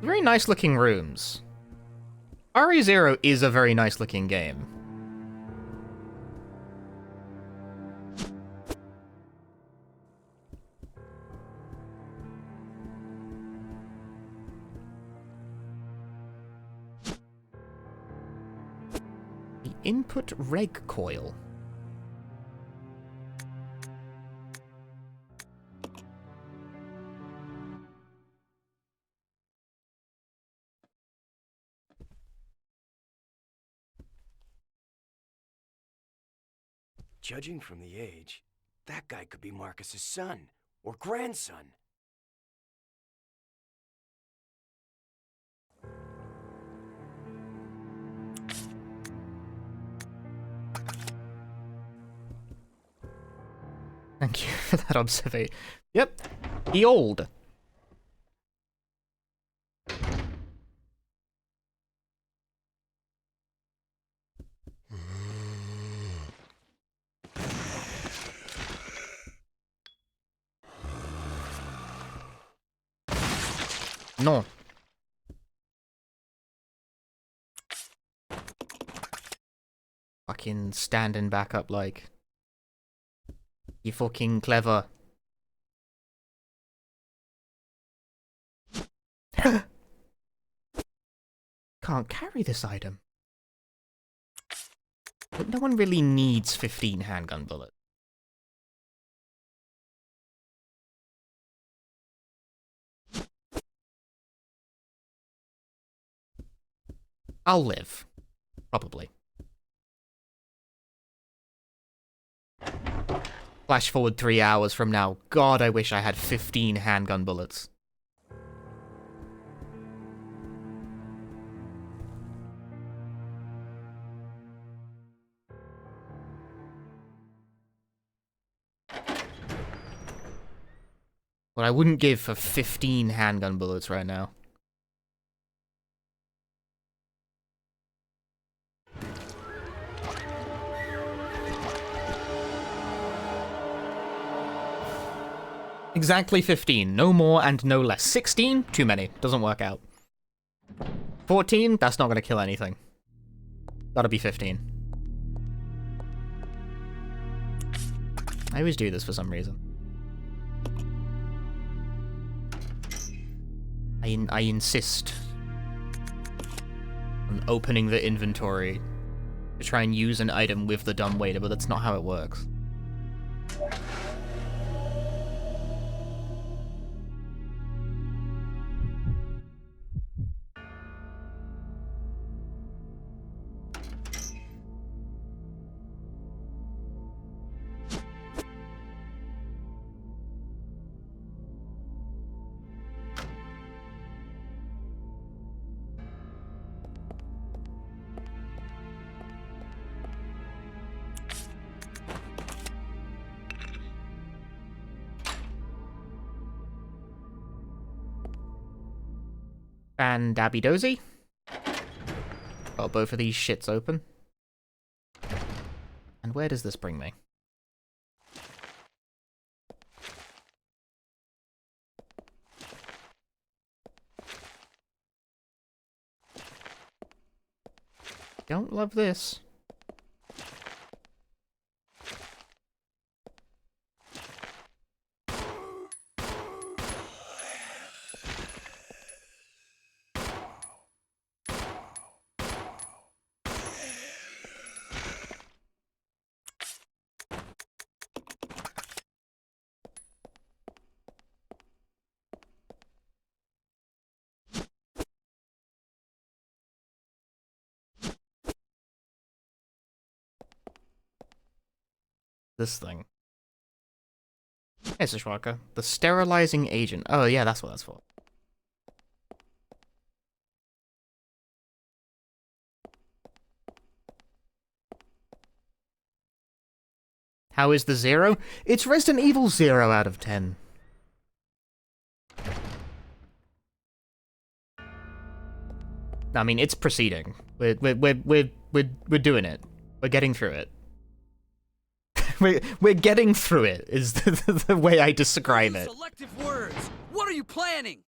Very nice looking rooms. RE0 is a very nice looking game. The input reg coil. Judging from the age, that guy could be Marcus's son or grandson. Thank you for that observation. Yep, the old. No. Fucking standing back up like... You fucking clever. Can't carry this item. But no one really needs 15 handgun bullets. I'll live. Probably. Flash forward 3 hours from now. God, I wish I had 15 handgun bullets. What I wouldn't give for 15 handgun bullets right now. Exactly 15. No more and no less. 16? Too many. Doesn't work out. 14? That's not gonna kill anything. Gotta be 15. I always do this for some reason. I insist on opening the inventory to try and use an item with the dumbwaiter, but that's not how it works. And Dabby Dozy. Got both of these shits open. And where does this bring me? Don't love this. This thing. Hey, Sishwaka. The sterilizing agent. Oh, yeah, that's what that's for. How is the 0? It's Resident Evil 0 out of 10. I mean, it's proceeding. We're doing it. We're getting through it. we're getting through it, is the way I describe it. Selective words. What are you planning?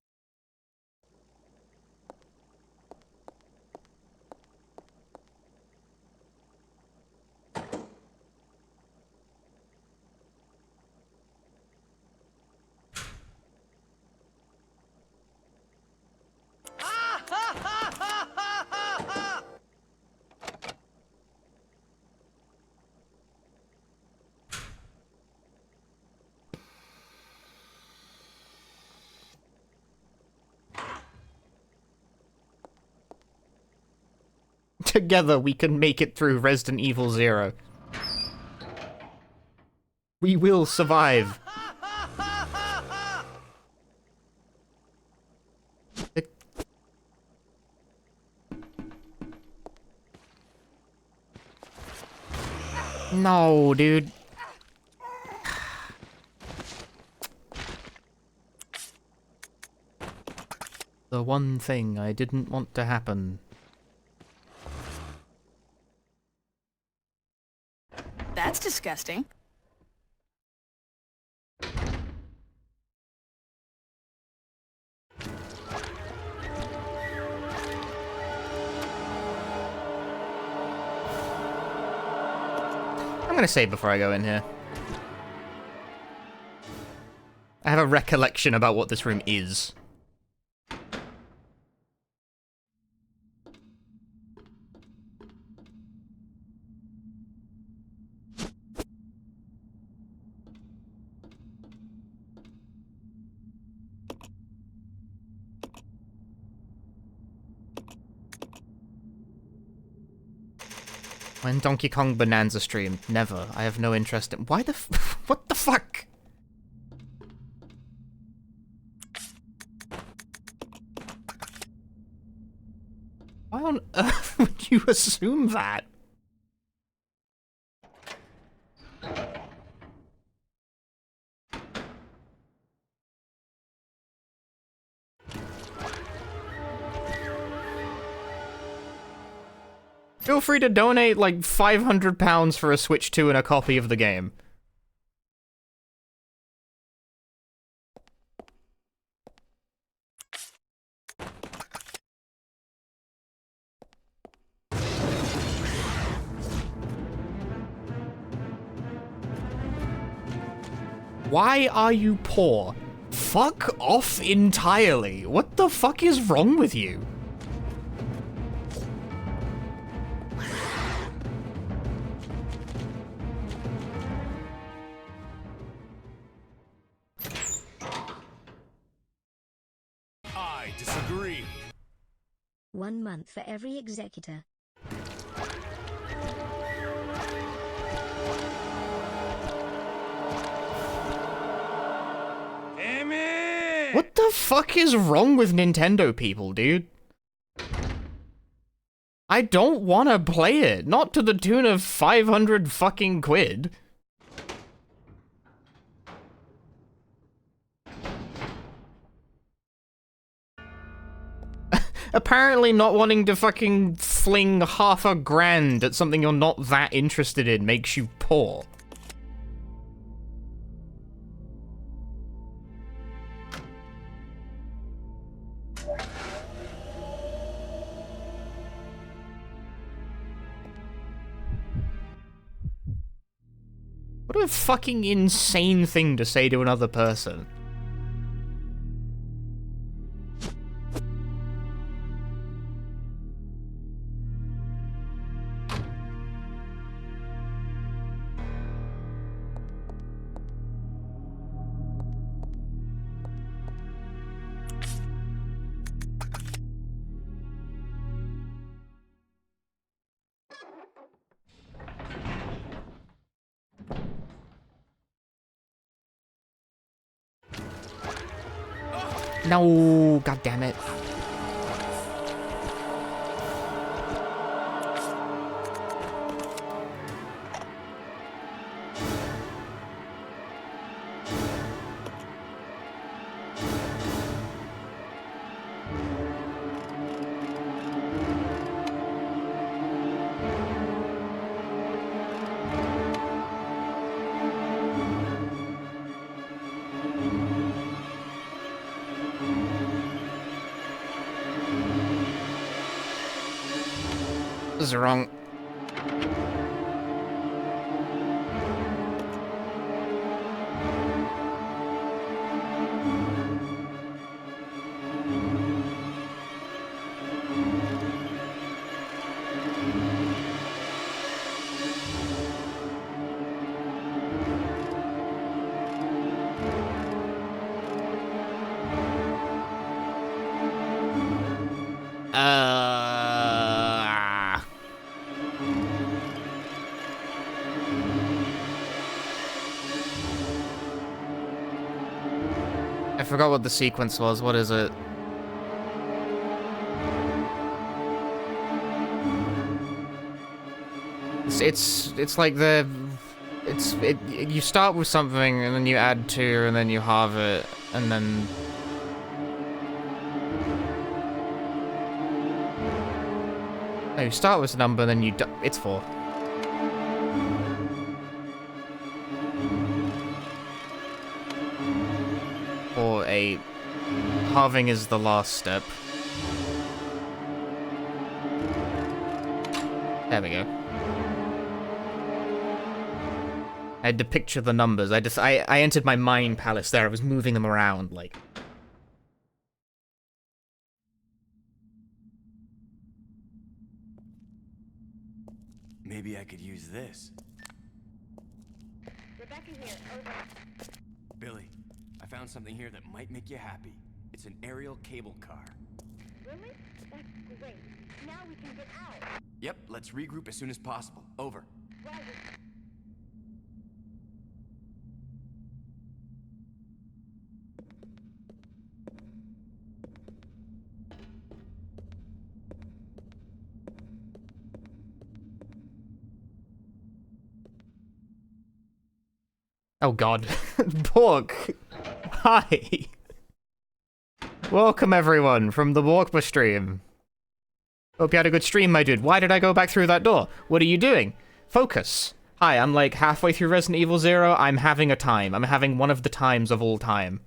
Together we can make it through Resident Evil 0. We will survive. No, dude. The one thing I didn't want to happen. That's disgusting. I'm gonna save before I go in here. I have a recollection about what this room is. When Donkey Kong Bonanza stream? Never. I have no interest in— Why the what the fuck? Why on earth would you assume that? Feel free to donate like £500 for a Switch 2 and a copy of the game. Why are you poor? Fuck off entirely. What the fuck is wrong with you? I disagree. 1 month for every executor. What the fuck is wrong with Nintendo people, dude? I don't want to play it. Not to the tune of 500 fucking quid. Apparently not wanting to fucking fling $500 grand at something you're not that interested in makes you poor. What a fucking insane thing to say to another person. No, god damn it. This is wrong. I forgot what the sequence was. What is it? It's like you start with something and then you add 2 and then you halve it and then no, you start with a number and then it's 4. Or a halving is the last step. There we go. I had to picture the numbers. I entered my mind palace there. I was moving them around like. Maybe I could use this. Rebecca here, over. Billy, I found something here that might make you happy. It's an aerial cable car. Really? That's great. Now we can get out. Yep, let's regroup as soon as possible. Over. Roger. Oh god. Bork! Hi! Welcome everyone from the Borkba stream. Hope you had a good stream, my dude. Why did I go back through that door? What are you doing? Focus. Hi, I'm like halfway through Resident Evil 0. I'm having a time. I'm having one of the times of all time.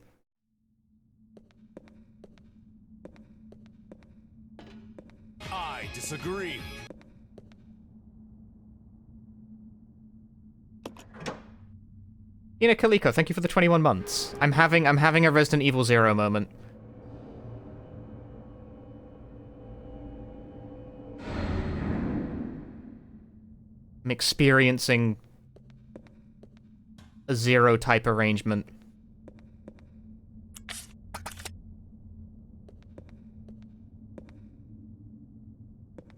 I disagree. Ina Kaliko, thank you for the 21 months. I'm having a Resident Evil 0 moment. I'm experiencing a 0 type arrangement.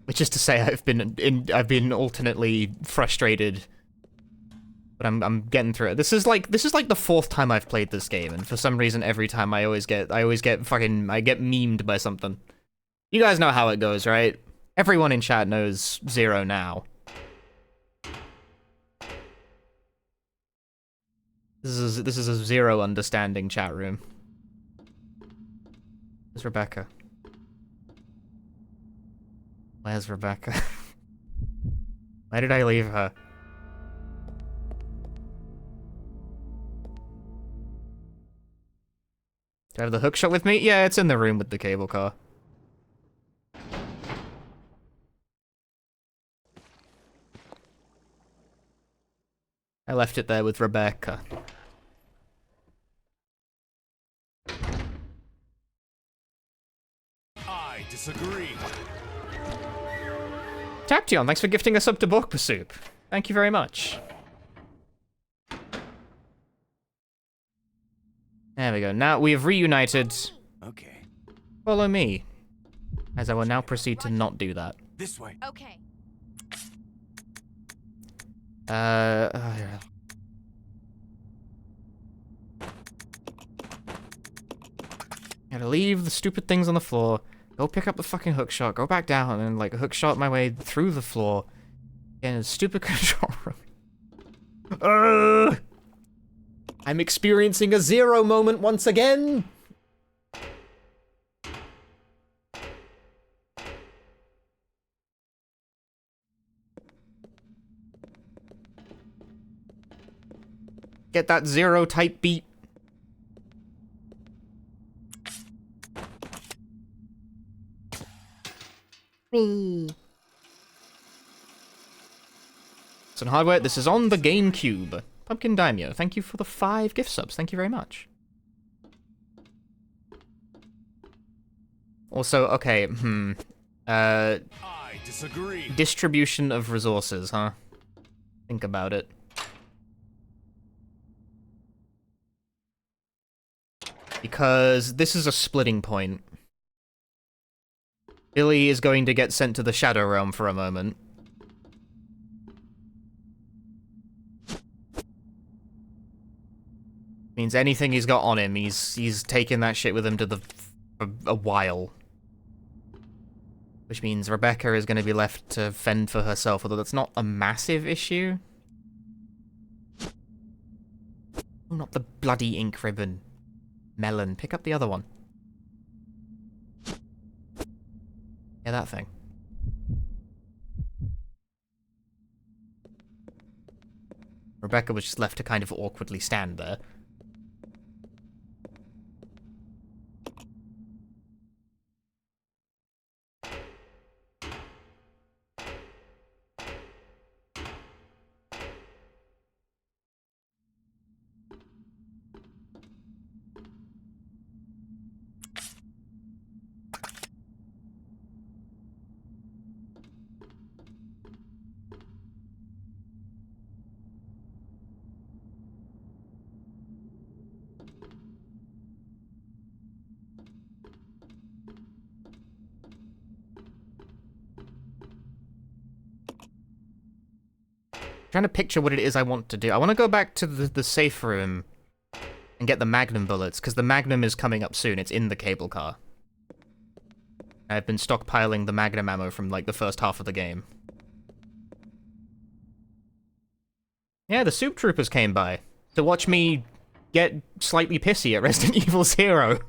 Which is to say, I've been alternately frustrated, but I'm getting through it. This is like the 4th time I've played this game, and for some reason, every time I get memed by something. You guys know how it goes, right? Everyone in chat knows 0 now. This is a 0 understanding chat room. Where's Rebecca? Where's Rebecca? Why did I leave her? Do I have the hookshot with me? Yeah, it's in the room with the cable car. I left it there with Rebecca. I disagree. Taption, thanks for gifting us up to Borkpa Soup. Thank you very much. There we go. Now we have reunited. Okay. Follow me. As I will now proceed to not do that. This way. Okay. Gotta leave the stupid things on the floor, go pick up the fucking hookshot, go back down, and like hookshot my way through the floor in a stupid control room. I'm experiencing a Zero moment once again! Get that Zero type beat. So hardware, this is on the Gamecube. Pumpkin Daimyo, thank you for the 5 gift subs. Thank you very much. Also, okay, I disagree. Distribution of resources, huh? Think about it. Because this is a splitting point. Billy is going to get sent to the Shadow Realm for a moment. Means anything he's got on him, he's taking that shit with him to for a while. Which means Rebecca is going to be left to fend for herself, although that's not a massive issue. Oh, not the bloody ink ribbon. Melon, pick up the other one. Yeah, that thing. Rebecca was just left to kind of awkwardly stand there. Trying to picture what it is I want to do. I want to go back to the safe room and get the Magnum bullets, because the Magnum is coming up soon. It's in the cable car. I've been stockpiling the Magnum ammo from, like, the first half of the game. Yeah, the Soup Troopers came by to watch me get slightly pissy at Resident Evil 0.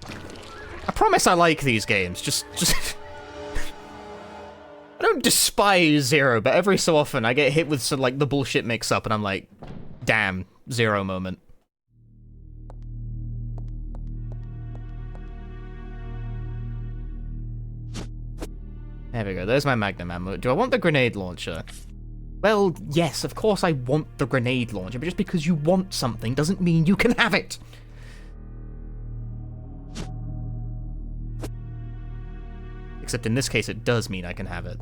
I promise I like these games, just... I don't despise Zero, but every so often I get hit with some, like, the bullshit mix-up, and I'm like, damn, Zero moment. There we go, there's my Magnum ammo. Do I want the grenade launcher? Well, yes, of course I want the grenade launcher, but just because you want something doesn't mean you can have it! Except in this case, it does mean I can have it.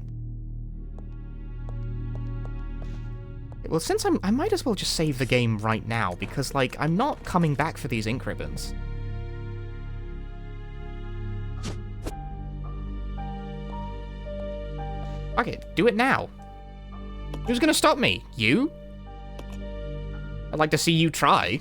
Well, since I might as well just save the game right now, because, like, I'm not coming back for these ink ribbons. Okay, do it now. Who's gonna stop me? You? I'd like to see you try.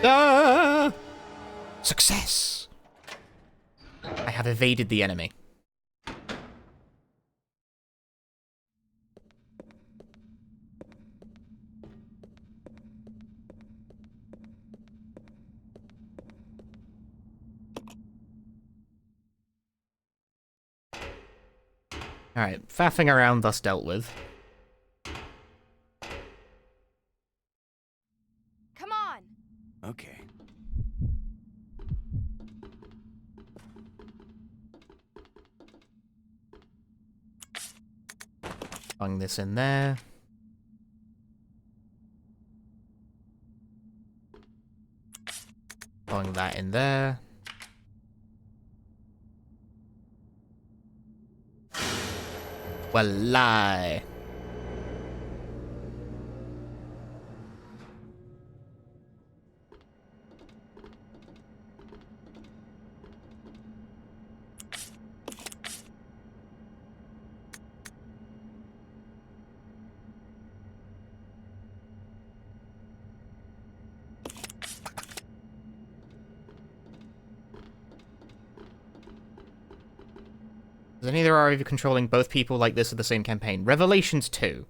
Ah! Success! I have evaded the enemy. Alright, faffing around thus dealt with. Come on! Okay. Bung this in there. Throwing that in there. Well, lie. Does any of the ROV controlling both people like this of the same campaign? Revelations 2.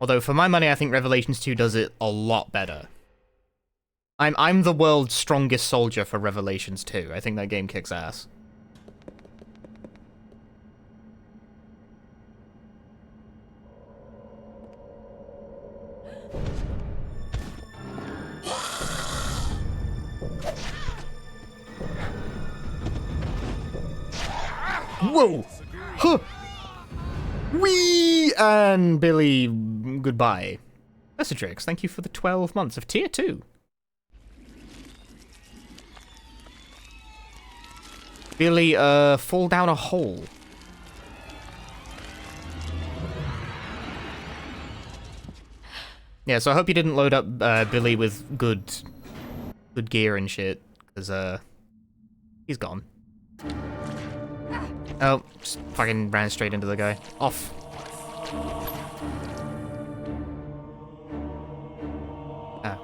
Although, for my money, I think Revelations 2 does it a lot better. I'm the world's strongest soldier for Revelations 2. I think that game kicks ass. Whoa! Huh! Wee! And Billy, goodbye. Messagex, thank you for the 12 months of tier 2. Billy, fall down a hole. Yeah, so I hope you didn't load up Billy with good gear and shit, because he's gone. Oh, just fucking ran straight into the guy. Off. Ah.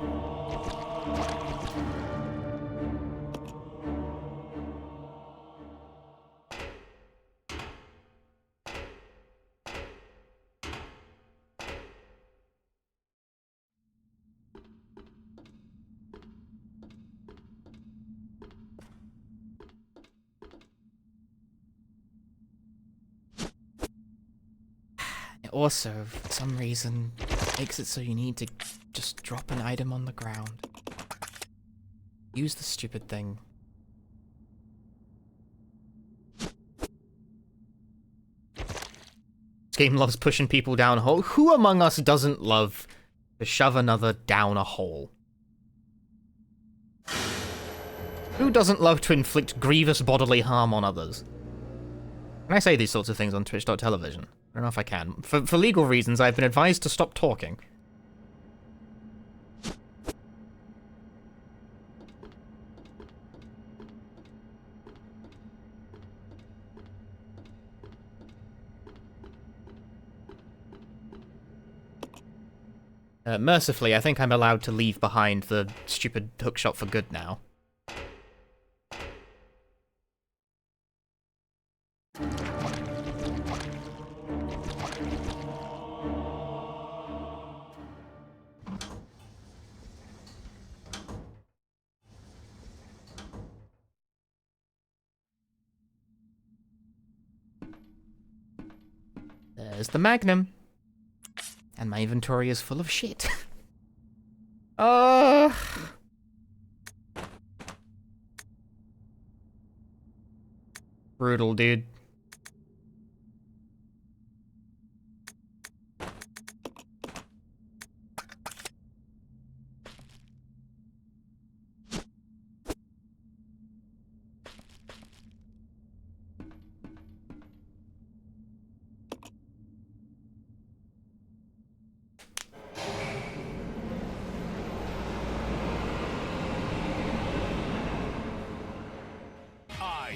Also, for some reason, makes it so you need to just drop an item on the ground. Use the stupid thing. This game loves pushing people down a hole. Who among us doesn't love to shove another down a hole? Who doesn't love to inflict grievous bodily harm on others? Can I say these sorts of things on Twitch.television? I don't know if I can. For legal reasons, I've been advised to stop talking. Mercifully, I think I'm allowed to leave behind the stupid hookshot for good now. There's the Magnum. And my inventory is full of shit. Brutal, dude.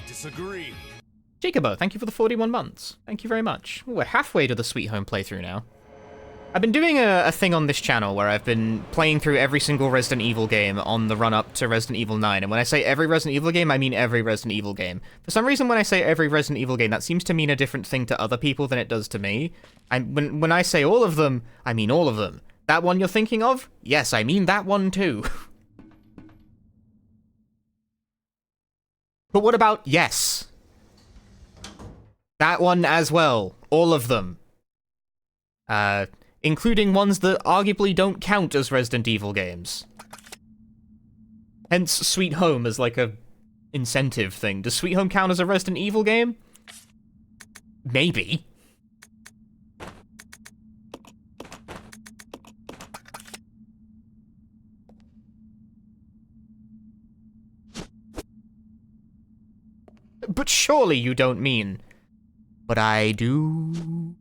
Disagree. Jacobo, thank you for the 41 months. Thank you very much. Ooh, we're halfway to the Sweet Home playthrough now. I've been doing a thing on this channel where I've been playing through every single Resident Evil game on the run-up to Resident Evil 9, and when I say every Resident Evil game, I mean every Resident Evil game. For some reason, when I say every Resident Evil game, that seems to mean a different thing to other people than it does to me. When I say all of them, I mean all of them. That one you're thinking of? Yes, I mean that one too. But what about yes? That one as well. All of them. Including ones that arguably don't count as Resident Evil games. Hence Sweet Home as like a incentive thing. Does Sweet Home count as a Resident Evil game? Maybe. but surely you don't mean. But I do.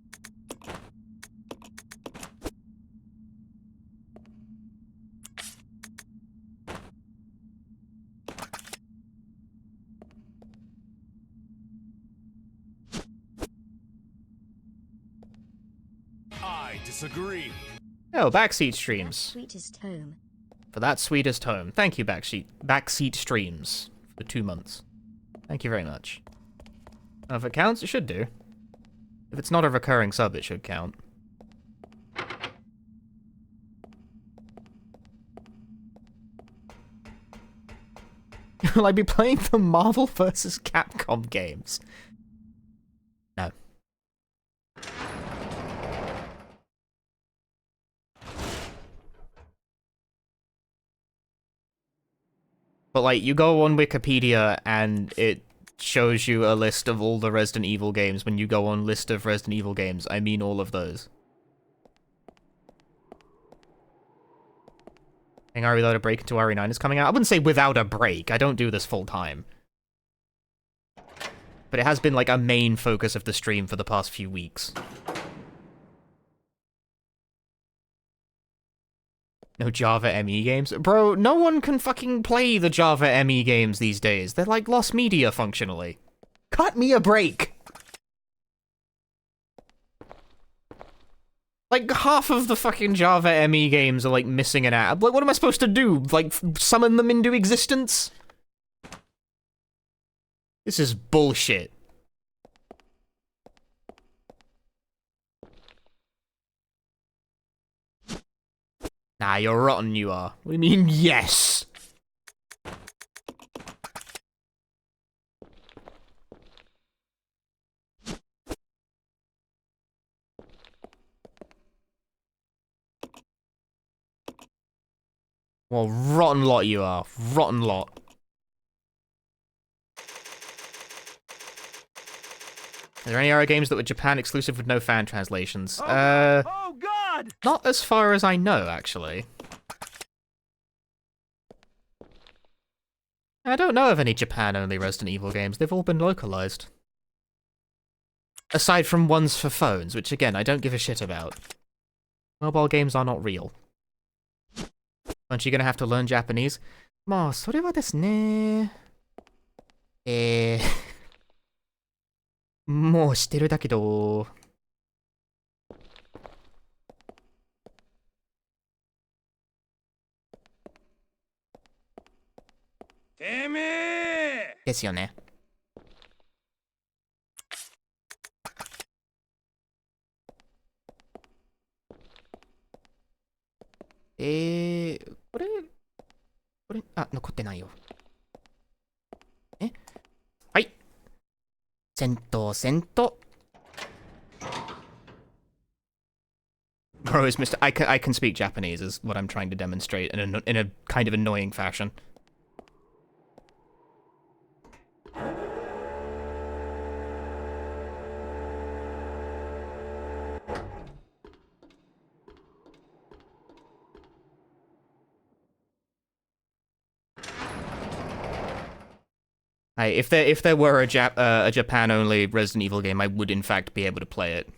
I disagree. Oh, backseat streams. Sweetest home. For that sweetest home. Thank you, backseat streams, for 2 months. Thank you very much. If it counts, it should do. If it's not a recurring sub, it should count. Will I be playing the Marvel vs. Capcom games? No. But, like, you go on Wikipedia and it shows you a list of all the Resident Evil games. When you go on list of Resident Evil games, I mean all of those. Think RE without a break until RE9 is coming out? I wouldn't say without a break. I don't do this full time. But it has been, like, a main focus of the stream for the past few weeks. No Java ME games? Bro, no one can fucking play the Java ME games these days. They're like lost media functionally. Cut me a break! Like, half of the fucking Java ME games are, like, missing an app. Like, what am I supposed to do? Like, summon them into existence? This is bullshit. Nah, you're rotten, you are. What do you mean, yes? Well, rotten lot you are. Rotten lot. Are there any other games that were Japan exclusive with no fan translations? Oh God! Not as far as I know, actually. I don't know of any Japan-only Resident Evil games. They've all been localized. Aside from ones for phones, which again, I don't give a shit about. Mobile games are not real. Aren't you gonna have to learn Japanese? まあ、それはですね。もうしてるだけど。てめえ！ですよね。これ、あ、残ってないよ。はい。戦闘。Bro is Mr. I can speak Japanese is what I'm trying to demonstrate in a kind of annoying fashion. If there were a Japan-only Resident Evil game, I would in fact be able to play it.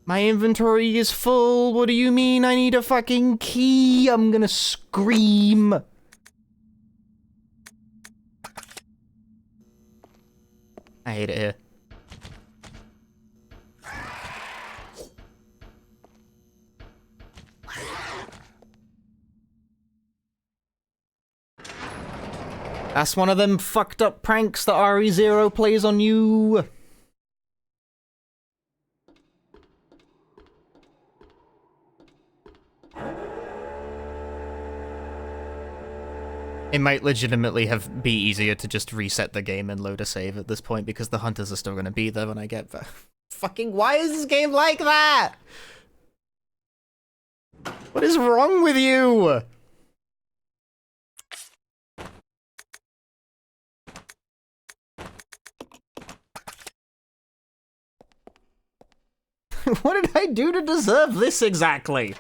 My inventory is full. What do you mean I need a fucking key? I'm gonna scream. I hate it here. That's one of them fucked up pranks that RE0 plays on you. It might legitimately be easier to just reset the game and load a save at this point because the hunters are still going to be there when I get back. Fucking why is this game like that? What is wrong with you? What did I do to deserve this exactly?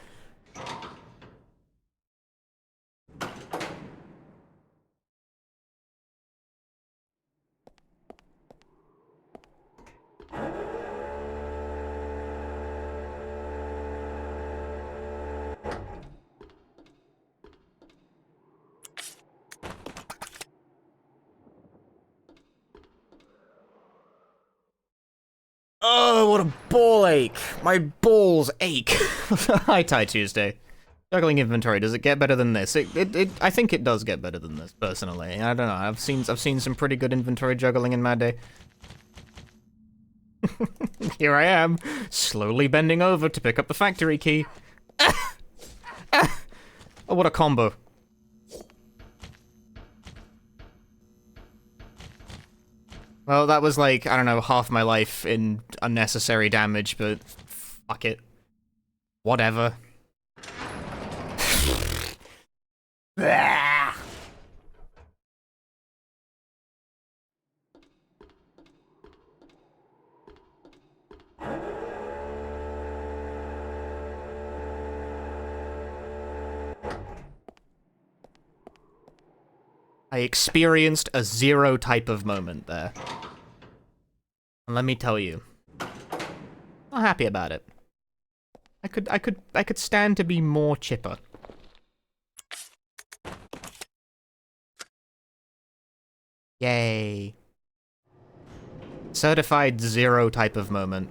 Oh, what a ball ache. My balls ache. Hi, Tie Tuesday. Juggling inventory, does it get better than this? I think it does get better than this, personally. I don't know, I've seen some pretty good inventory juggling in my day. Here I am, slowly bending over to pick up the factory key. Oh, what a combo. Well, that was like, I don't know, half my life in unnecessary damage, but fuck it. Whatever. I experienced a zero type of moment there. And let me tell you, not happy about it. I could stand to be more chipper. Yay. Certified zero type of moment.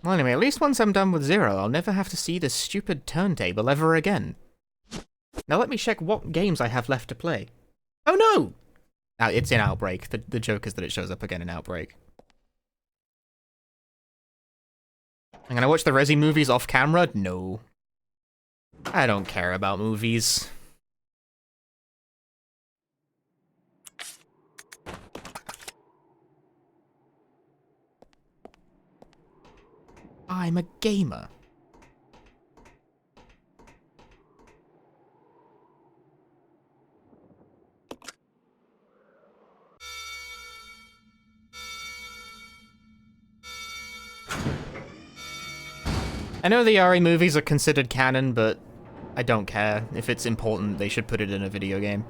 Well, anyway, at least once I'm done with zero, I'll never have to see this stupid turntable ever again. Now let me check what games I have left to play. Oh no! It's in Outbreak. The joke is that it shows up again in Outbreak. I'm gonna watch the Resi movies off camera? No. I don't care about movies. I'm a gamer. I know the Ari movies are considered canon, but I don't care. If it's important, they should put it in a video game.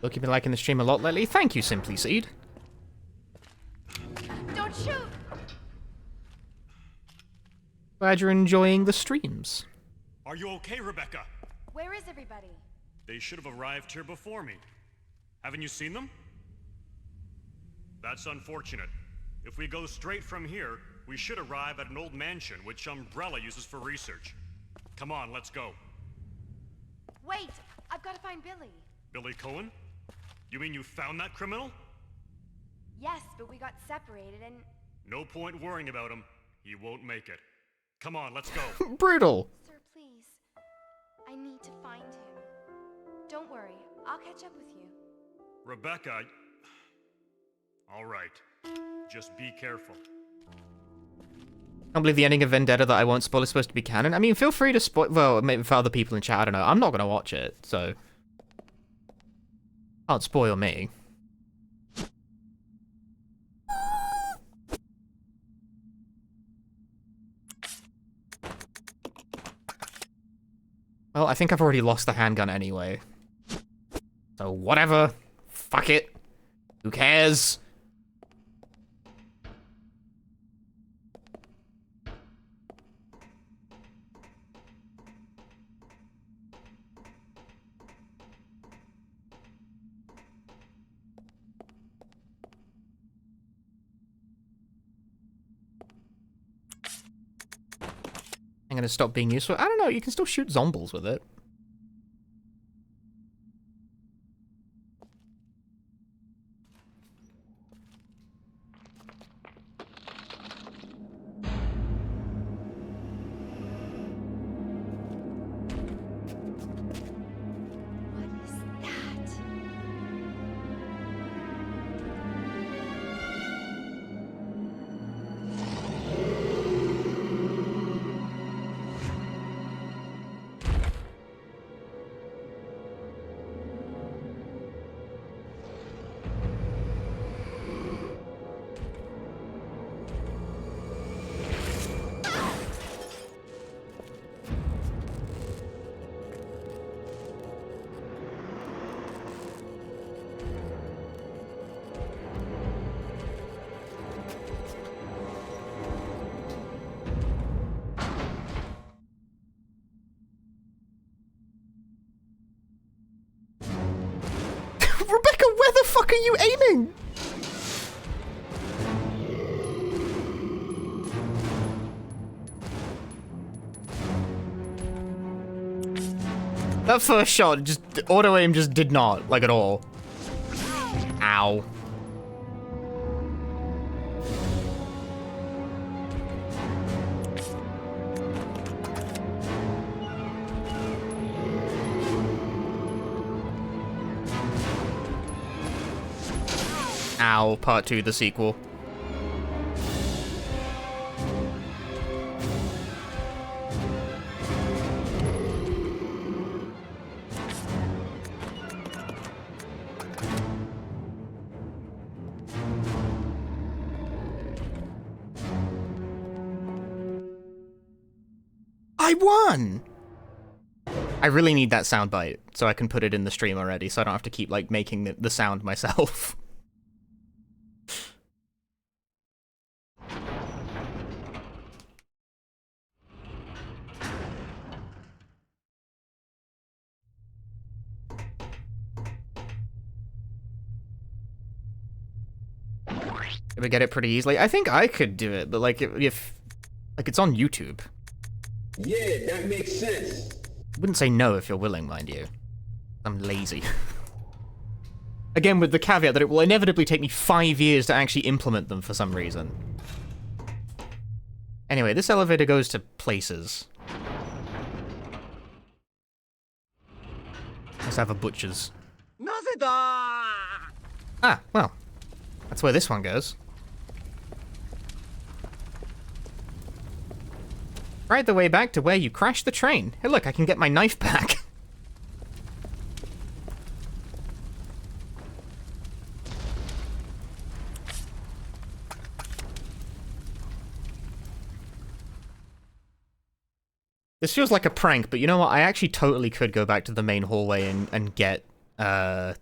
Look, you've been liking the stream a lot lately. Thank you, Simply Seed. Don't shoot! Glad you're enjoying the streams. Are you okay, Rebecca? Where is everybody? They should have arrived here before me. Haven't you seen them? That's unfortunate. If we go straight from here, we should arrive at an old mansion which Umbrella uses for research. Come on, let's go. Wait! I've got to find Billy. Billy Cohen? You mean you found that criminal? Yes, but we got separated and... No point worrying about him. He won't make it. Come on, let's go. Brutal. Sir, please. I need to find him. Don't worry, I'll catch up with you. Rebecca... All right. Just be careful. I can't believe the ending of Vendetta that I won't spoil is supposed to be canon. I mean, feel free to spoil... Well, maybe for other people in chat, I don't know. I'm not going to watch it, so... Can't spoil me. Well, I think I've already lost the handgun anyway. So whatever. Fuck it. Who cares? I'm gonna stop being useful. I don't know, you can still shoot zombies with it. fuck are you aiming? That first shot, just auto aim just did not, like, at all. Ow. Ow, part 2, the sequel. I won! I really need that soundbite so I can put it in the stream already, so I don't have to keep, like, making the sound myself. Did we get it pretty easily? I think I could do it, but, like, if like, it's on YouTube. Yeah, that makes sense. Wouldn't say no if you're willing, mind you. I'm lazy. Again, with the caveat that it will inevitably take me 5 years to actually implement them for some reason. Anyway, this elevator goes to places. Let's have a butcher's. Ah, well. That's where this one goes. Right the way back to where you crashed the train. Hey look, I can get my knife back. This feels like a prank, but you know what? I actually totally could go back to the main hallway and get, the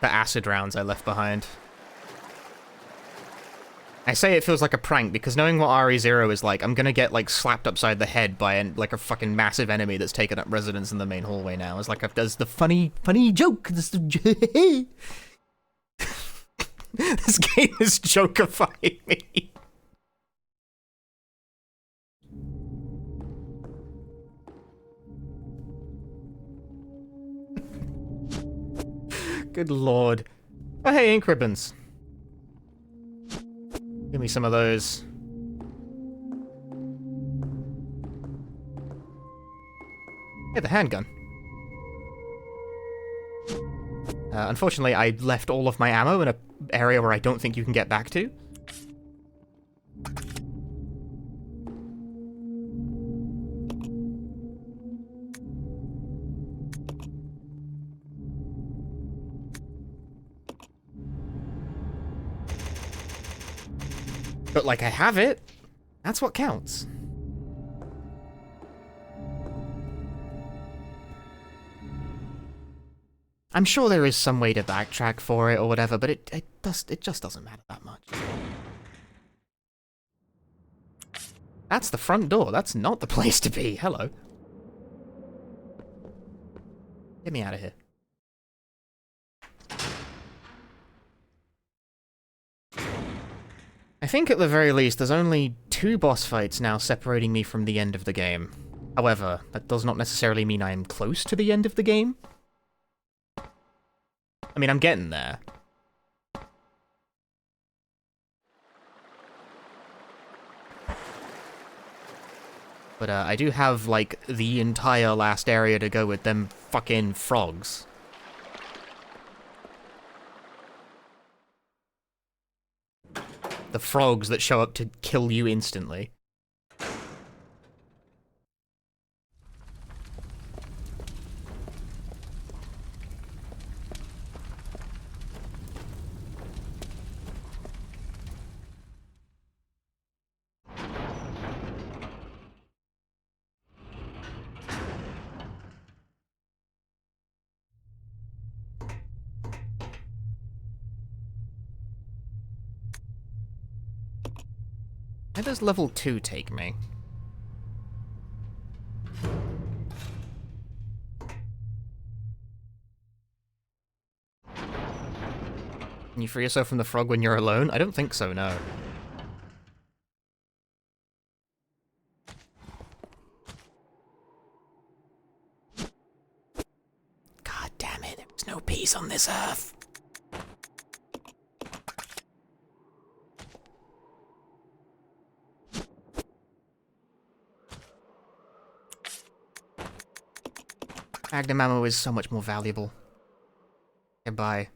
acid rounds I left behind. I say it feels like a prank because knowing what RE0 is like, I'm gonna get, like, slapped upside the head by, like, a fucking massive enemy that's taken up residence in the main hallway now. It's like, there's the funny joke. This game is jokifying me. Good lord. Oh, hey, ink ribbons. Give me some of those. Yeah, the handgun. Unfortunately, I left all of my ammo in an area where I don't think you can get back to. But, like, I have it. That's what counts. I'm sure there is some way to backtrack for it or whatever, but it just doesn't matter that much. That's the front door. That's not the place to be. Hello. Get me out of here. I think at the very least there's only 2 boss fights now separating me from the end of the game. However, that does not necessarily mean I am close to the end of the game. I mean, I'm getting there. But I do have, like, the entire last area to go with them fucking frogs. The frogs that show up to kill you instantly. Where does level 2 take me? Can you free yourself from the frog when you're alone? I don't think so, no. God damn it, there's no peace on this earth. Magnum ammo is so much more valuable. Goodbye.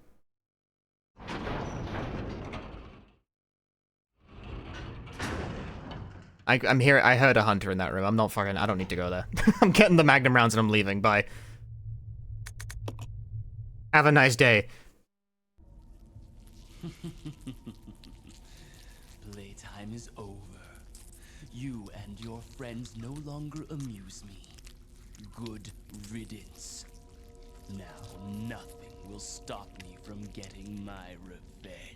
I'm here. I heard a hunter in that room. I'm not fucking. I don't need to go there. I'm getting the Magnum rounds and I'm leaving. Bye. Have a nice day. Playtime is over. You and your friends no longer amuse me. Good riddance. Now nothing will stop me from getting my revenge.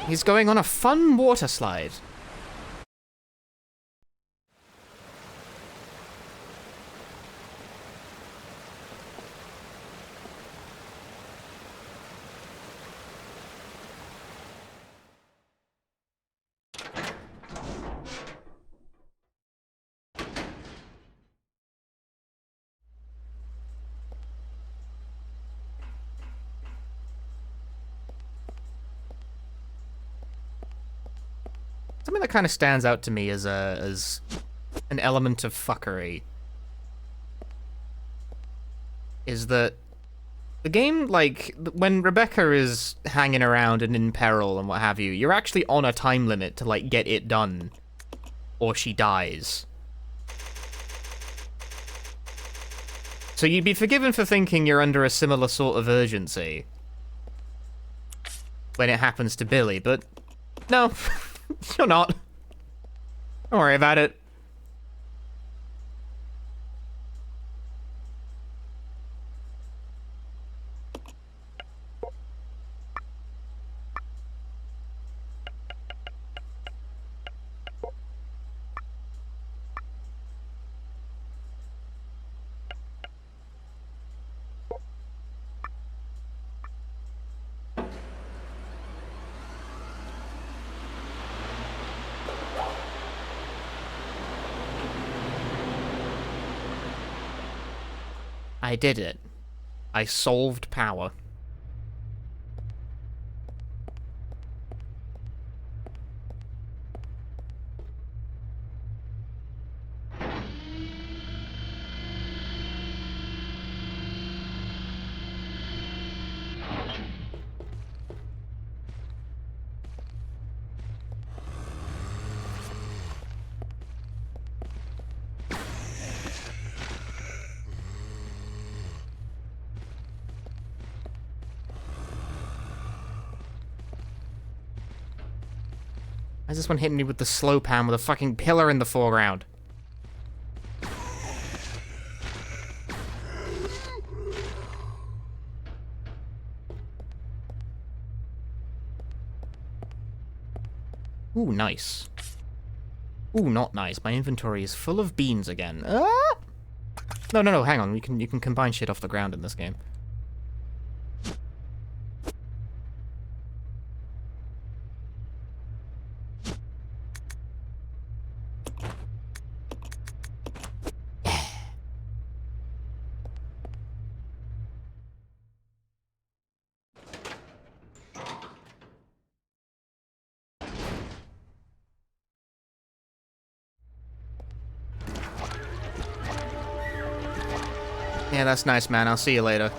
He's going on a fun water slide. Something that kind of stands out to me as an element of fuckery is that the game, like, when Rebecca is hanging around and in peril and what have you, you're actually on a time limit to, like, get it done, or she dies. So you'd be forgiven for thinking you're under a similar sort of urgency when it happens to Billy, but no. You're not. Don't worry about it. I did it. I solved power. Why is this one hitting me with the slow pan with a fucking pillar in the foreground? Ooh, nice. Ooh, not nice. My inventory is full of beans again. Ah! No, hang on. You can combine shit off the ground in this game. Yeah, that's nice, man. I'll see you later.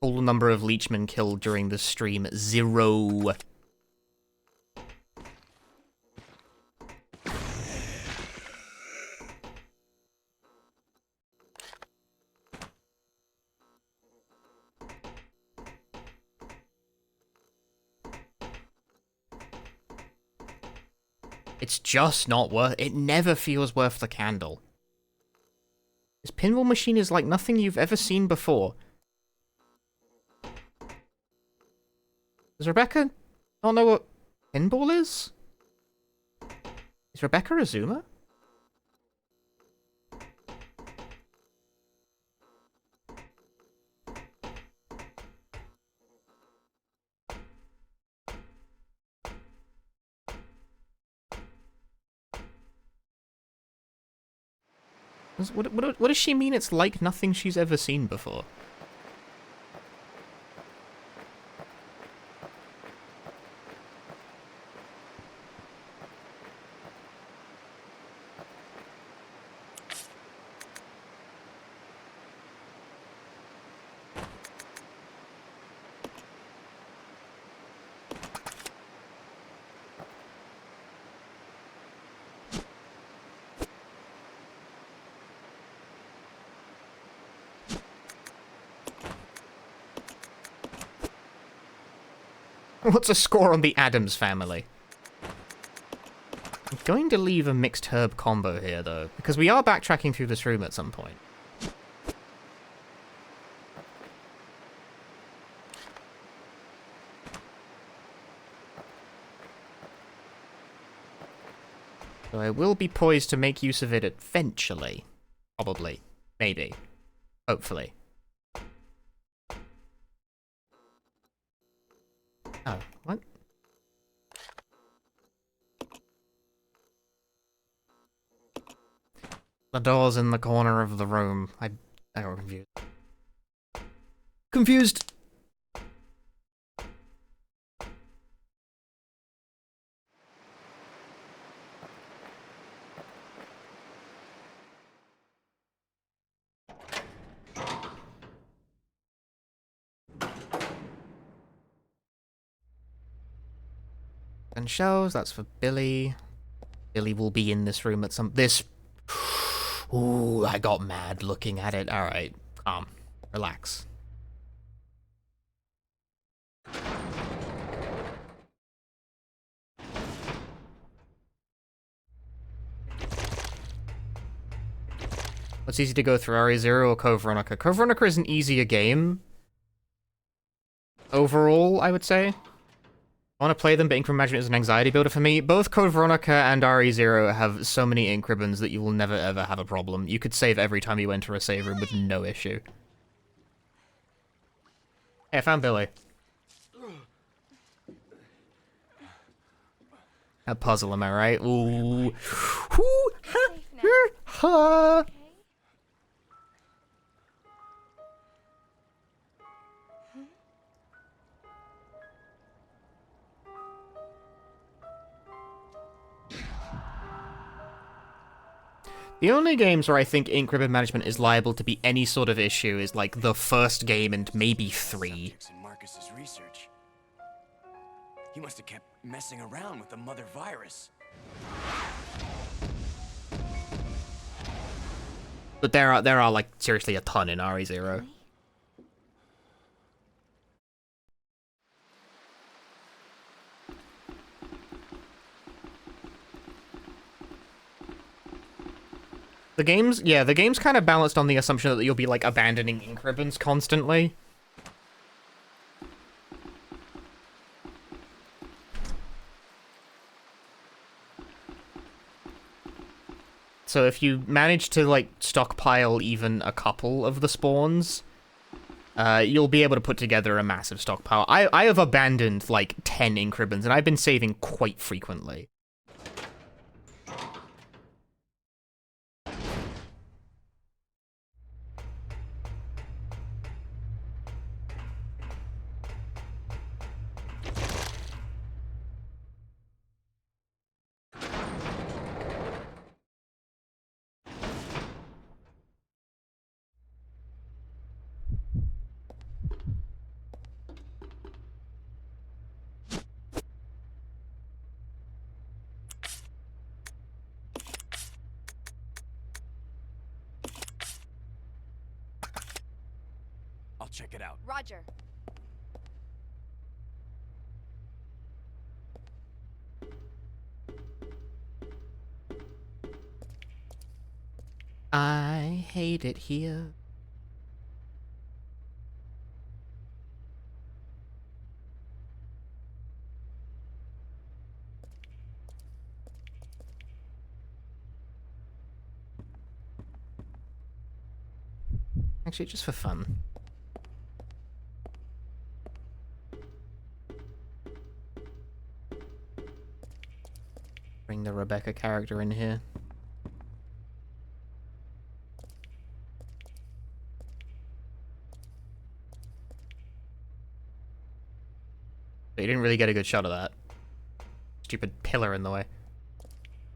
Total number of leechmen killed during the stream, 0. It's just not worth it. Never feels worth the candle. This pinball machine is like nothing you've ever seen before. Does Rebecca not know what pinball is? Is Rebecca a Zoomer? What does she mean it's like nothing she's ever seen before? What's a score on the Addams Family? I'm going to leave a mixed herb combo here, though, because we are backtracking through this room at some point. So I will be poised to make use of it eventually. Probably. Maybe. Hopefully. Oh, what? The door's in the corner of the room. I got confused. Confused! And shells, that's for Billy. Billy will be in this room at some... Ooh, I got mad looking at it. Alright, calm. Relax. What's easy to go through, RE0 or Cove Veronica? Cove Veronica is an easier game. Overall, I would say. I want to play them, but Increment Management is an anxiety builder for me. Both Code Veronica and RE0 have so many ink ribbons that you will never ever have a problem. You could save every time you enter a save room with no issue. Hey, I found Billy. A puzzle, am I right? Ooh. Ooh. Ha. Ha. The only games where I think ink ribbon management is liable to be any sort of issue is like the first game and maybe 3. Marcus's research. He must have kept messing around with the mother virus. But there are like seriously a ton in RE0. The game's kind of balanced on the assumption that you'll be, like, abandoning ink ribbons constantly. So if you manage to, like, stockpile even a couple of the spawns, you'll be able to put together a massive stockpile. I have abandoned, like, 10 ink ribbons, and I've been saving quite frequently. I'll check it out. Roger. I hate it here. Actually, just for fun. Bring the Rebecca character in here. But you didn't really get a good shot of that. Stupid pillar in the way.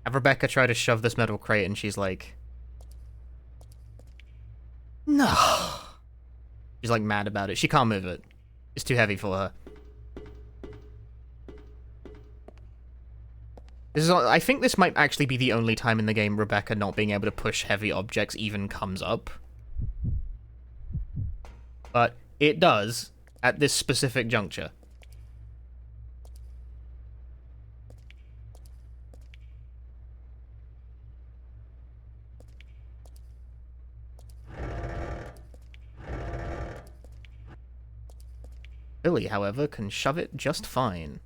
Have Rebecca try to shove this metal crate and she's like... No. She's like mad about it. She can't move it. It's too heavy for her. This is, I think this might actually be the only time in the game Rebecca not being able to push heavy objects even comes up. But it does at this specific juncture. Billy, however, can shove it just fine.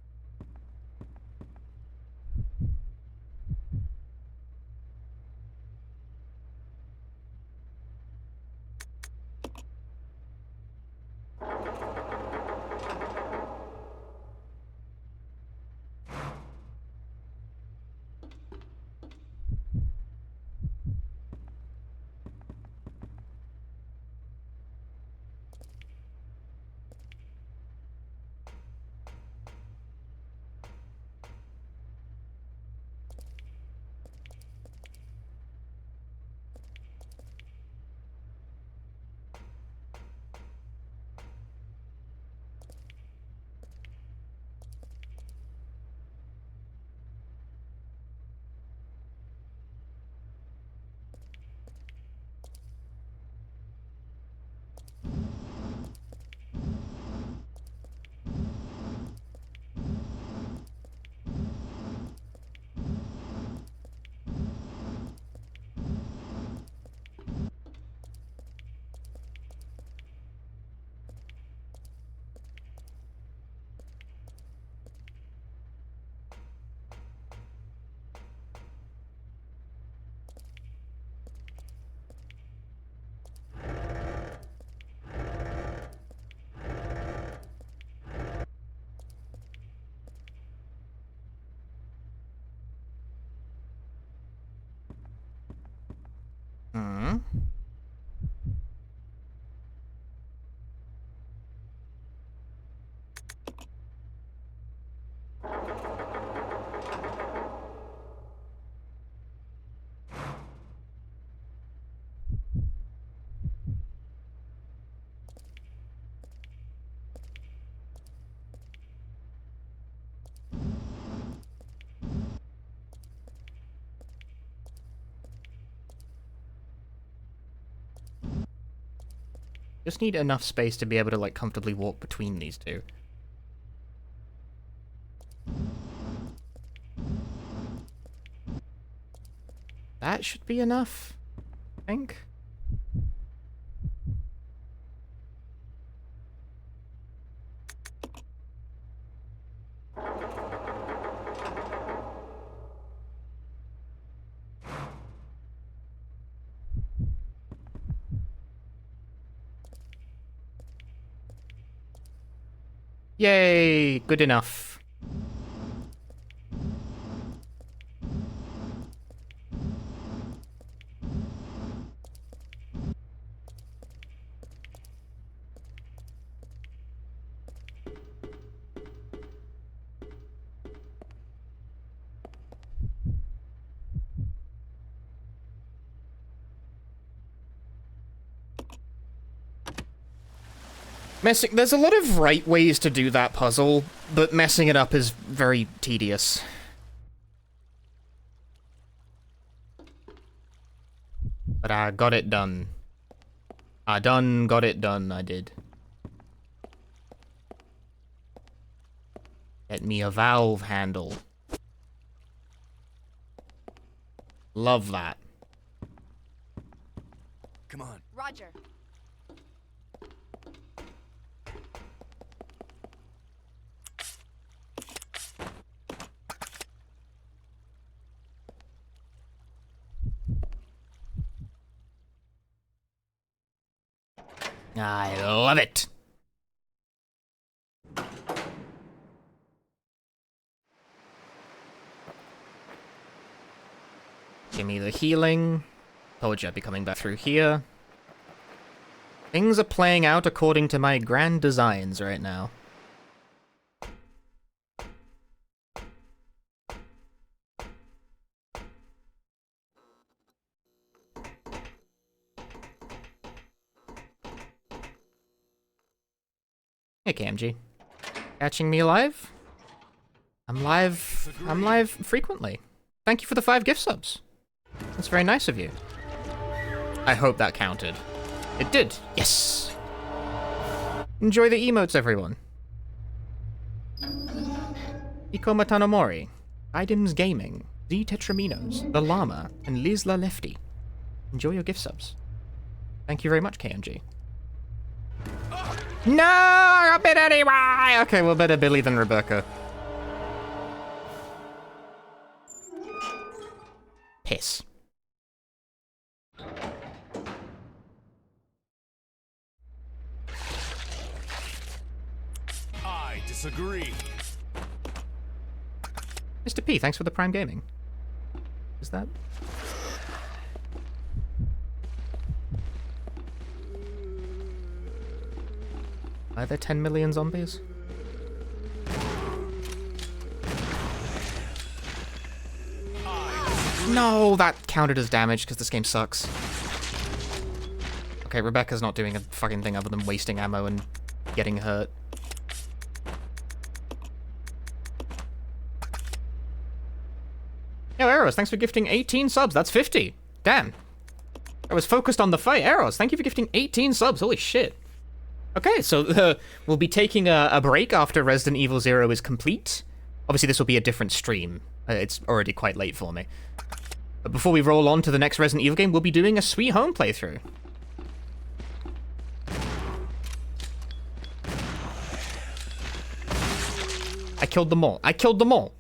Hmm. Just need enough space to be able to, like, comfortably walk between these two. That should be enough, I think. Yay! Good enough. There's a lot of right ways to do that puzzle, but messing it up is very tedious. But I got it done. I got it done, I did. Get me a valve handle. Love that. Come on. Roger. I love it. Give me the healing. Told you I'd be coming back through here. Things are playing out according to my grand designs right now. Hey, KMG. Catching me live? I'm live frequently. Thank you for the 5 gift subs. That's very nice of you. I hope that counted. It did. Yes! Enjoy the emotes, everyone. Ikoma Tanomori, Items Gaming, Z Tetraminos, The Llama, and Lizla Lefty. Enjoy your gift subs. Thank you very much, KMG. No! I got bit anyway! Okay, well, better Billy than Rebecca. Piss. I disagree. Mr. P, thanks for the Prime Gaming. Is that... Are there 10 million zombies? No, that counted as damage because this game sucks. Okay, Rebecca's not doing a fucking thing other than wasting ammo and getting hurt. Yo, Eros, thanks for gifting 18 subs. That's 50. Damn. I was focused on the fight. Eros, thank you for gifting 18 subs. Holy shit. Okay, so we'll be taking a break after Resident Evil 0 is complete. Obviously, this will be a different stream. It's already quite late for me. But before we roll on to the next Resident Evil game, we'll be doing a Sweet Home playthrough. I killed them all. I killed them all.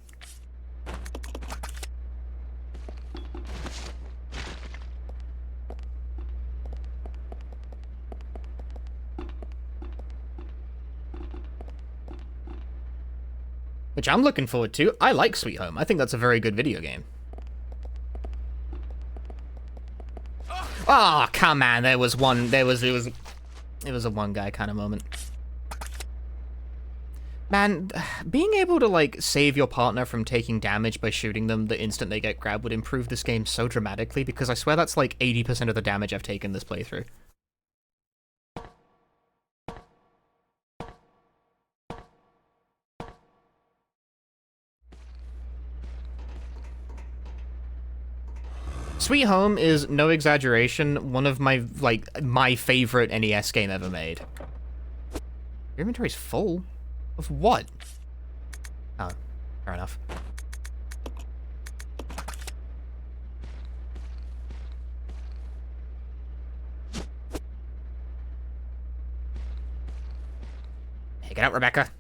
Which I'm looking forward to. I like Sweet Home. I think that's a very good video game. Oh, come on. It was a one guy kind of moment. Man, being able to, like, save your partner from taking damage by shooting them the instant they get grabbed would improve this game so dramatically, because I swear that's like 80% of the damage I've taken this playthrough. Sweet Home is, no exaggeration, one of my, like, my favorite NES game ever made. Your inventory's full? Of what? Oh, fair enough. Hey, get out, Rebecca.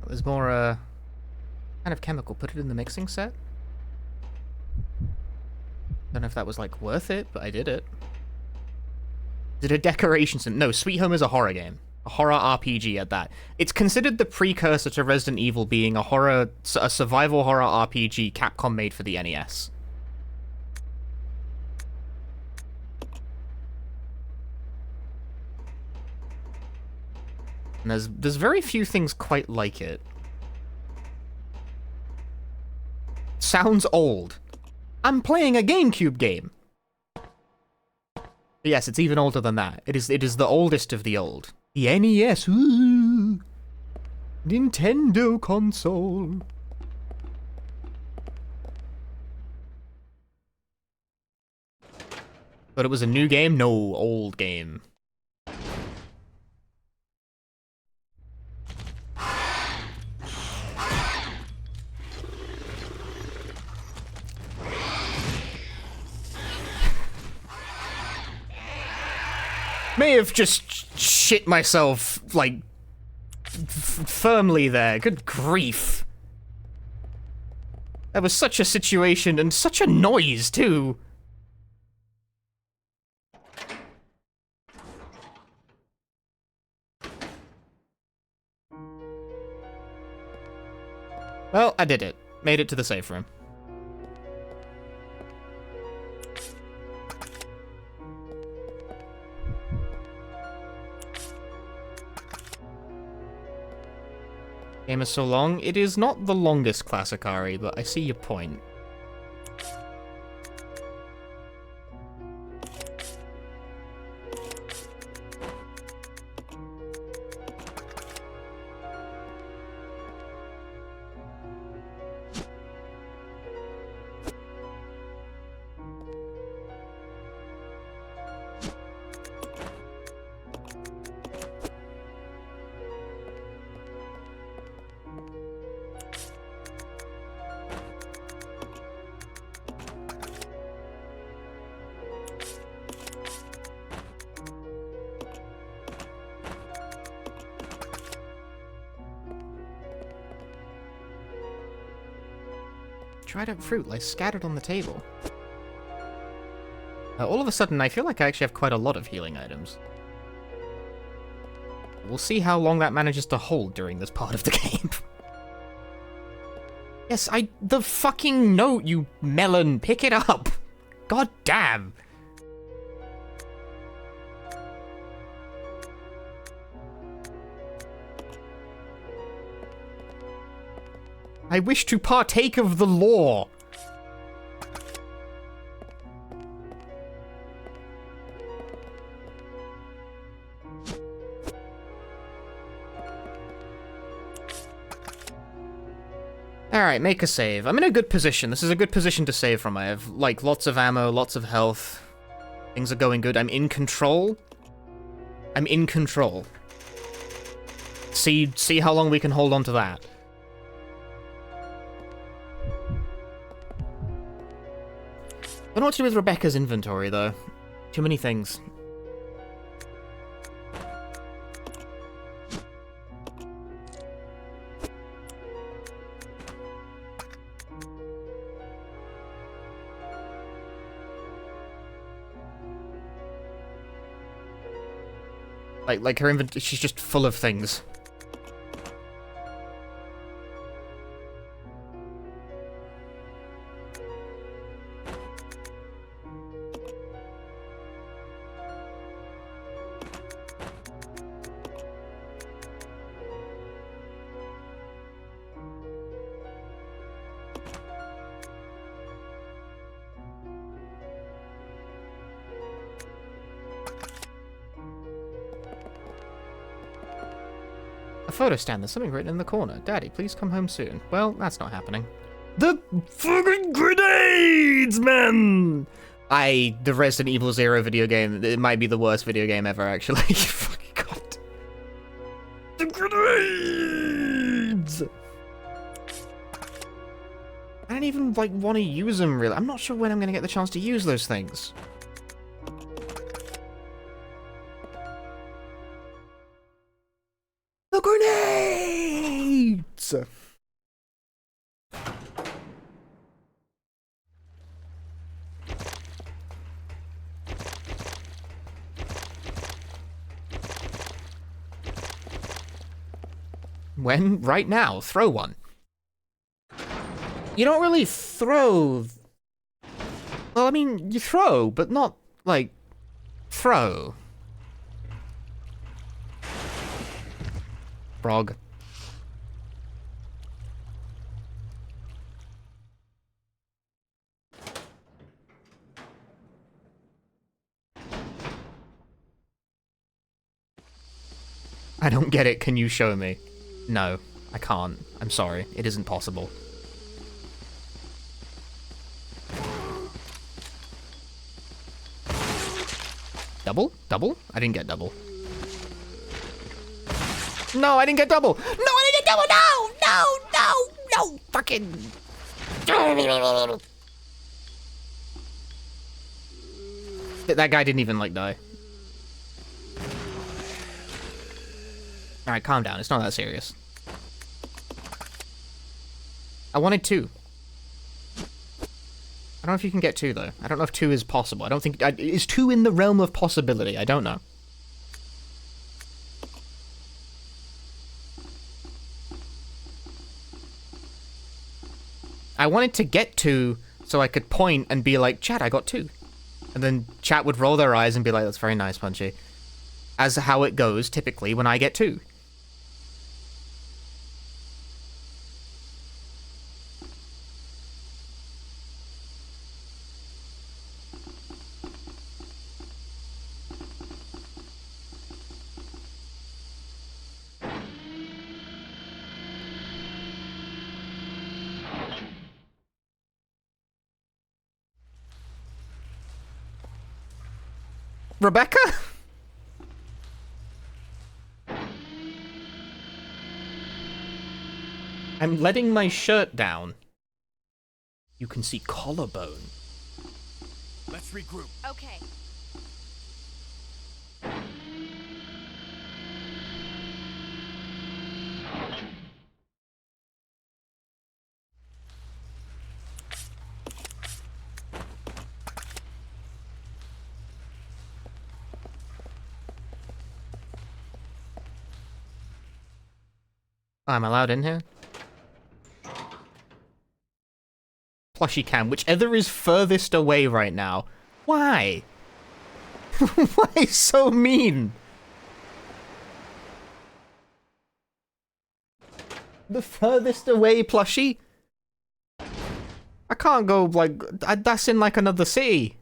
It was more, kind of chemical. Put it in the mixing set. Don't know if that was, like, worth it, but I did it. Did a decoration sim? No, Sweet Home is a horror game. A horror RPG at that. It's considered the precursor to Resident Evil being a survival horror RPG Capcom made for the NES. And there's very few things quite like it. Sounds old. I'm playing a GameCube game. Yes, it's even older than that. It is the oldest of the old. The NES. Ooh. Nintendo console. But it was a new game? No, old game. May have just shit myself, like, firmly there. Good grief. That was such a situation and such a noise, too. Well, I did it. Made it to the safe room. Game is so long. It is not the longest classic Ari, but I see your point. Dried up fruit lies scattered on the table. All of a sudden, I feel like I actually have quite a lot of healing items. We'll see how long that manages to hold during this part of the game. Yes, the fucking note, you melon! Pick it up! God damn! I wish to partake of the lore. Alright, make a save. I'm in a good position. This is a good position to save from. I have, like, lots of ammo, lots of health. Things are going good. I'm in control. I'm in control. See how long we can hold on to that. I don't know what to do with Rebecca's inventory, though. Too many things. Like her inventory, she's just full of things. Photo stand, there's something written in the corner. Daddy, please come home soon. Well, that's not happening. The fucking grenades, man! The Resident Evil 0 video game, it might be the worst video game ever, actually. Fucking god. The grenades! I don't even, like, want to use them, really. I'm not sure when I'm going to get the chance to use those things. The grenades! When? Right now. Throw one. You don't really throw... Well, I mean, you throw, but not, like, throw. Frog. I don't get it. Can you show me? No, I can't. I'm sorry. It isn't possible. Double? Double? I didn't get double. No, I didn't get double! No, I didn't get double! No! No! No! No! Fucking... That guy didn't even, like, die. Alright, calm down. It's not that serious. I wanted 2. I don't know if you can get 2, though. I don't know if 2 is possible. I don't think... Is 2 in the realm of possibility? I don't know. I wanted to get 2 so I could point and be like, chat, I got 2. And then chat would roll their eyes and be like, that's very nice, Punchy. As how it goes, typically, when I get 2. Rebecca? I'm letting my shirt down. You can see collarbone. Let's regroup. Okay. Oh, I'm allowed in here? Plushie cam, whichever is furthest away right now. Why? Why so mean? The furthest away plushie? I can't go, like, that's in, like, another city.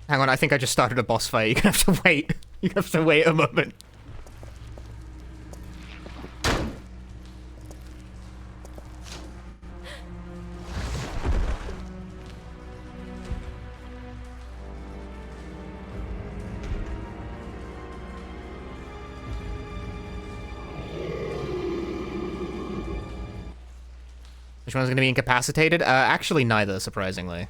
Hang on, I think I just started a boss fight. You're gonna have to wait. You have to wait a moment. Which one's gonna be incapacitated? Actually neither, surprisingly.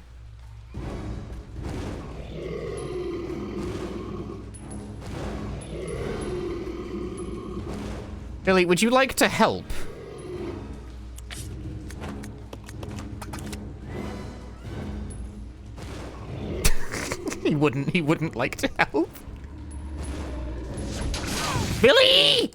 Billy, would you like to help? He wouldn't like to help. Billy!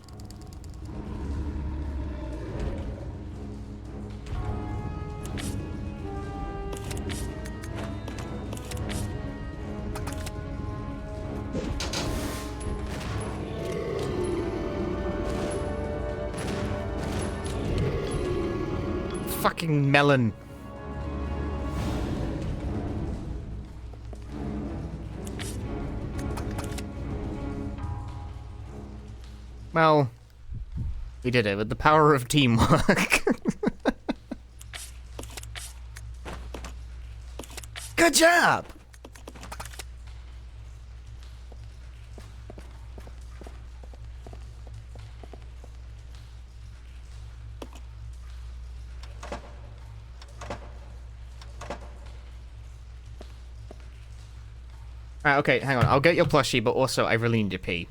Fucking melon. Well, we did it with the power of teamwork. Good job! Alright, okay, hang on. I'll get your plushie, but also I really need to pee.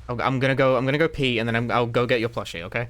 I'm gonna go pee, and then I'll go get your plushie, okay?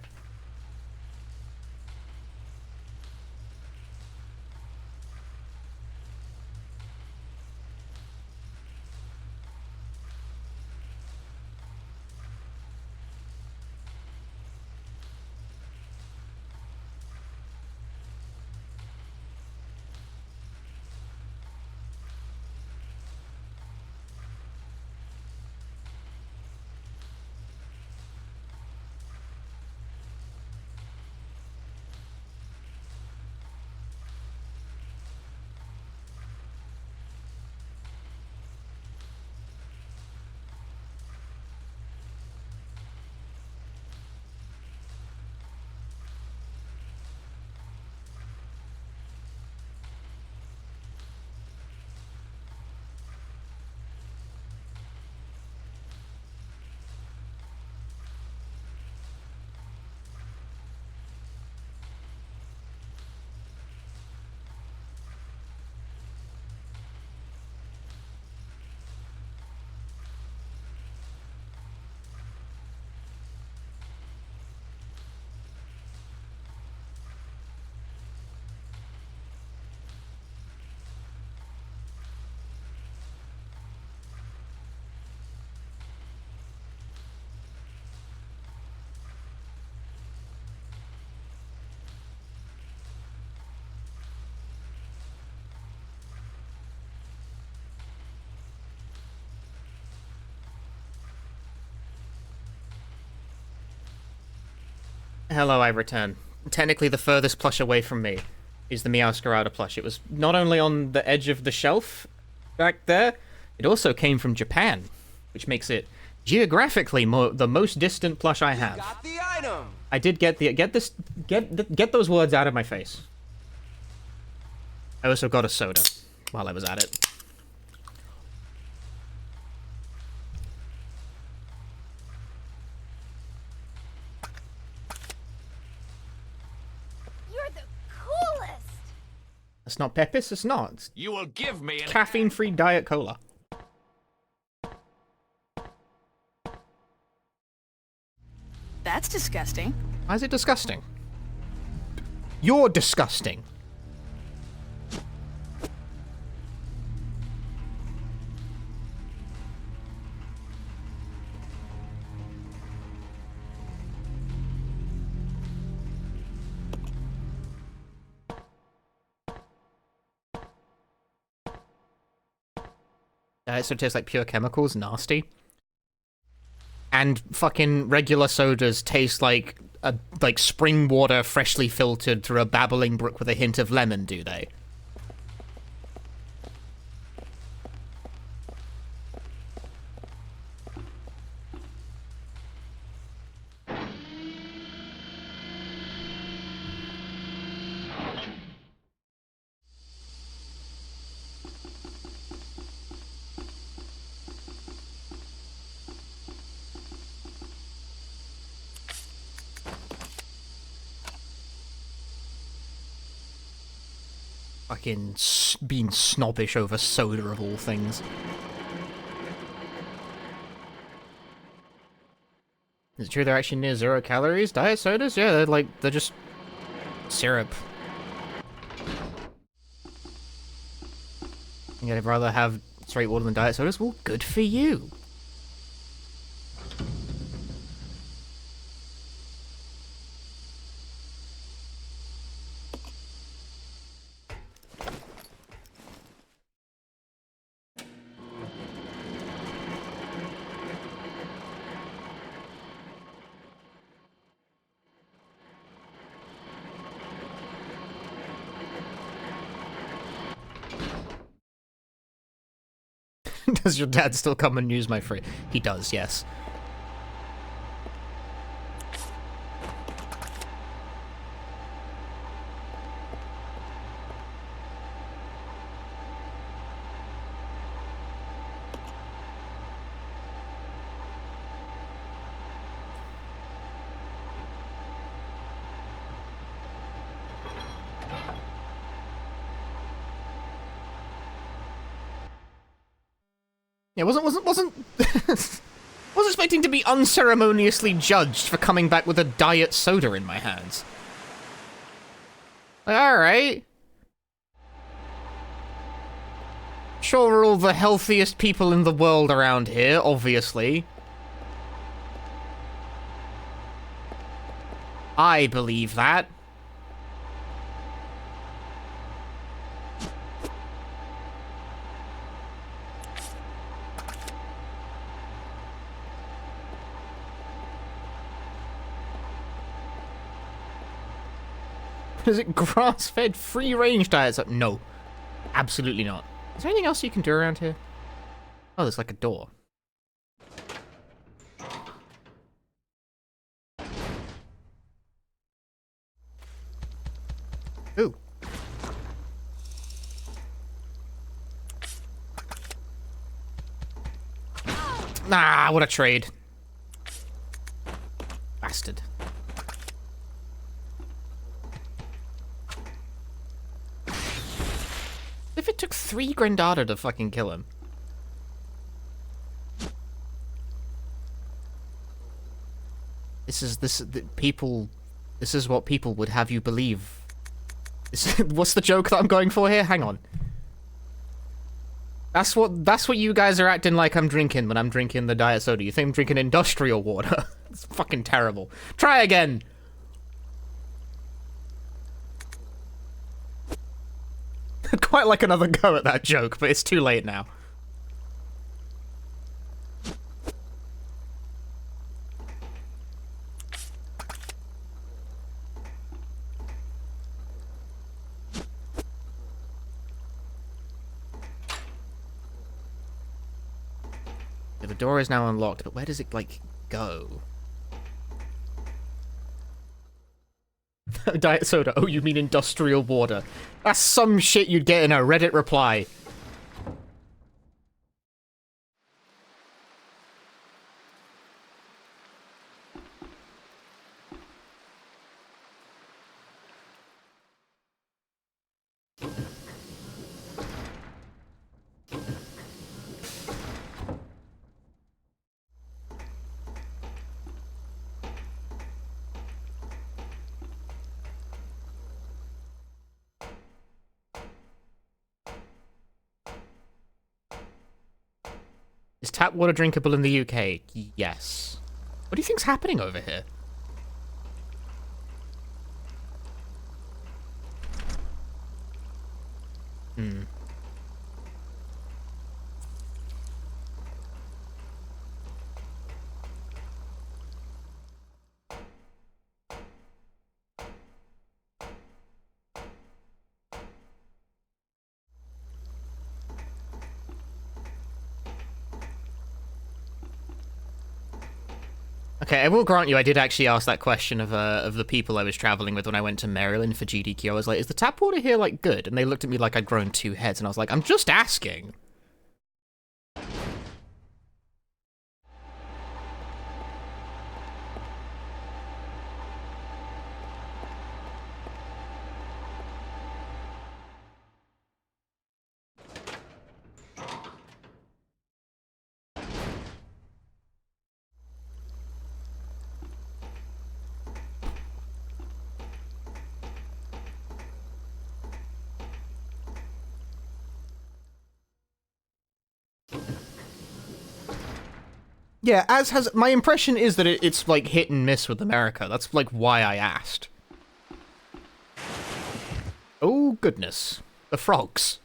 Hello, I return. Technically, the furthest plush away from me is the Meowscarada plush. It was not only on the edge of the shelf back there, it also came from Japan, which makes it geographically the most distant plush I have. Got the item. I did get those words out of my face. I also got a soda while I was at it. You're the coolest! It's not Pepis, it's not. It's You will give me an caffeine-free Diet Cola. That's disgusting. Why is it disgusting? You're disgusting. It sort of tastes like pure chemicals, nasty. And fucking regular sodas taste like spring water freshly filtered through a babbling brook with a hint of lemon, do they? Fucking being snobbish over soda of all things. Is it true they're actually near 0 calories? Diet sodas? Yeah, they're just syrup. Yeah, I'd rather have straight water than diet sodas? Well, good for you. Does your dad still come and use my free? He does, yes. Yeah, wasn't expecting to be unceremoniously judged for coming back with a diet soda in my hands. Like, alright. Sure, we're all the healthiest people in the world around here, obviously. I believe that. Is it grass-fed, free-range diets? No. Absolutely not. Is there anything else you can do around here? Oh, there's like a door. Ooh. Nah, what a trade. Bastard. If it took 3 Grandada to fucking kill him. This is what people would have you believe. What's the joke that I'm going for here? Hang on. That's what you guys are acting like I'm drinking when I'm drinking the diet soda. You think I'm drinking industrial water? It's fucking terrible. Try again. I'd quite like another go at that joke, but it's too late now. Yeah, the door is now unlocked, but where does it, like, go? Diet soda. Oh, you mean industrial water. That's some shit you'd get in a Reddit reply. Is tap water drinkable in the UK? Yes. What do you think's happening over here? Hmm. Okay, I will grant you, I did actually ask that question of the people I was traveling with when I went to Maryland for GDQ. I was like, is the tap water here, like, good? And they looked at me like I'd grown 2 heads, and I was like, I'm just asking. Yeah, as has... My impression is that it's, like, hit and miss with America. That's, like, why I asked. Oh, goodness. The frogs.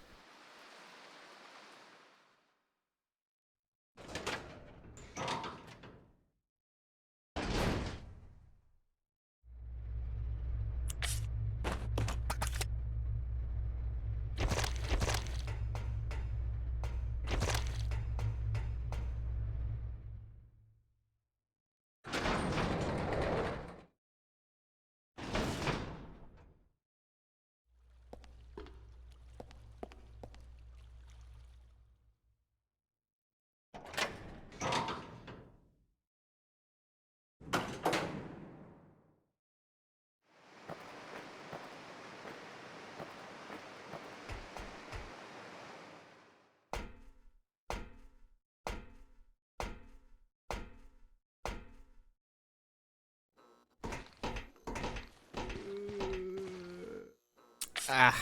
Ah.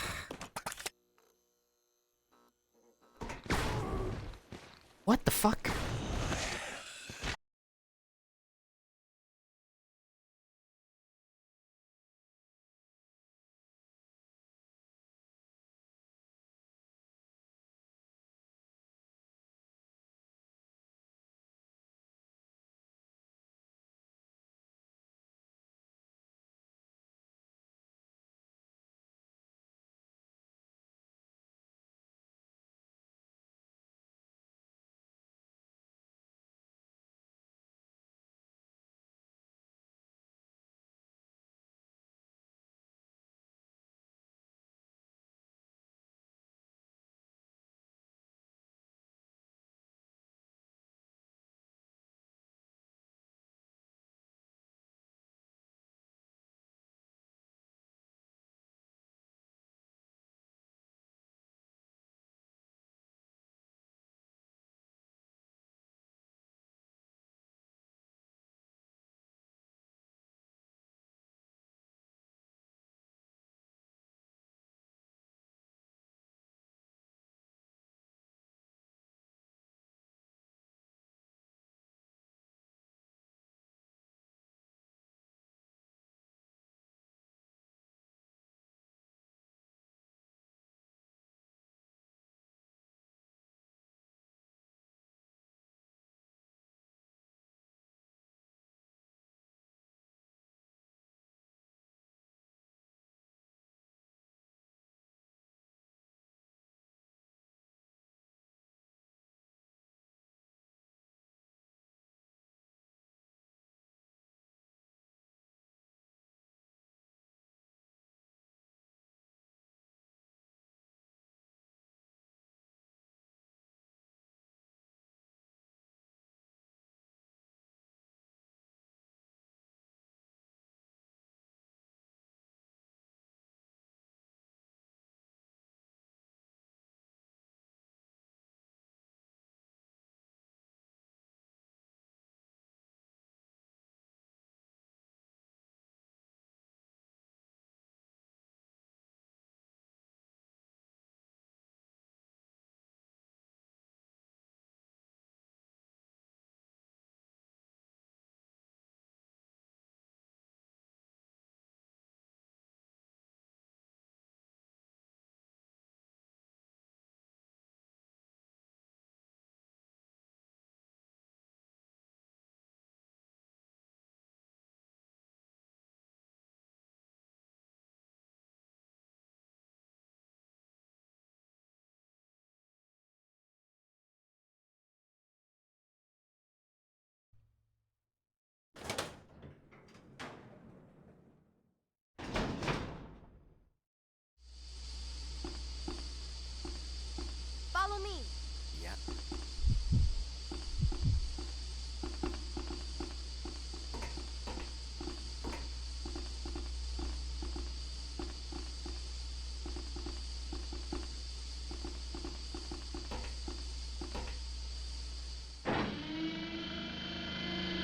What the fuck?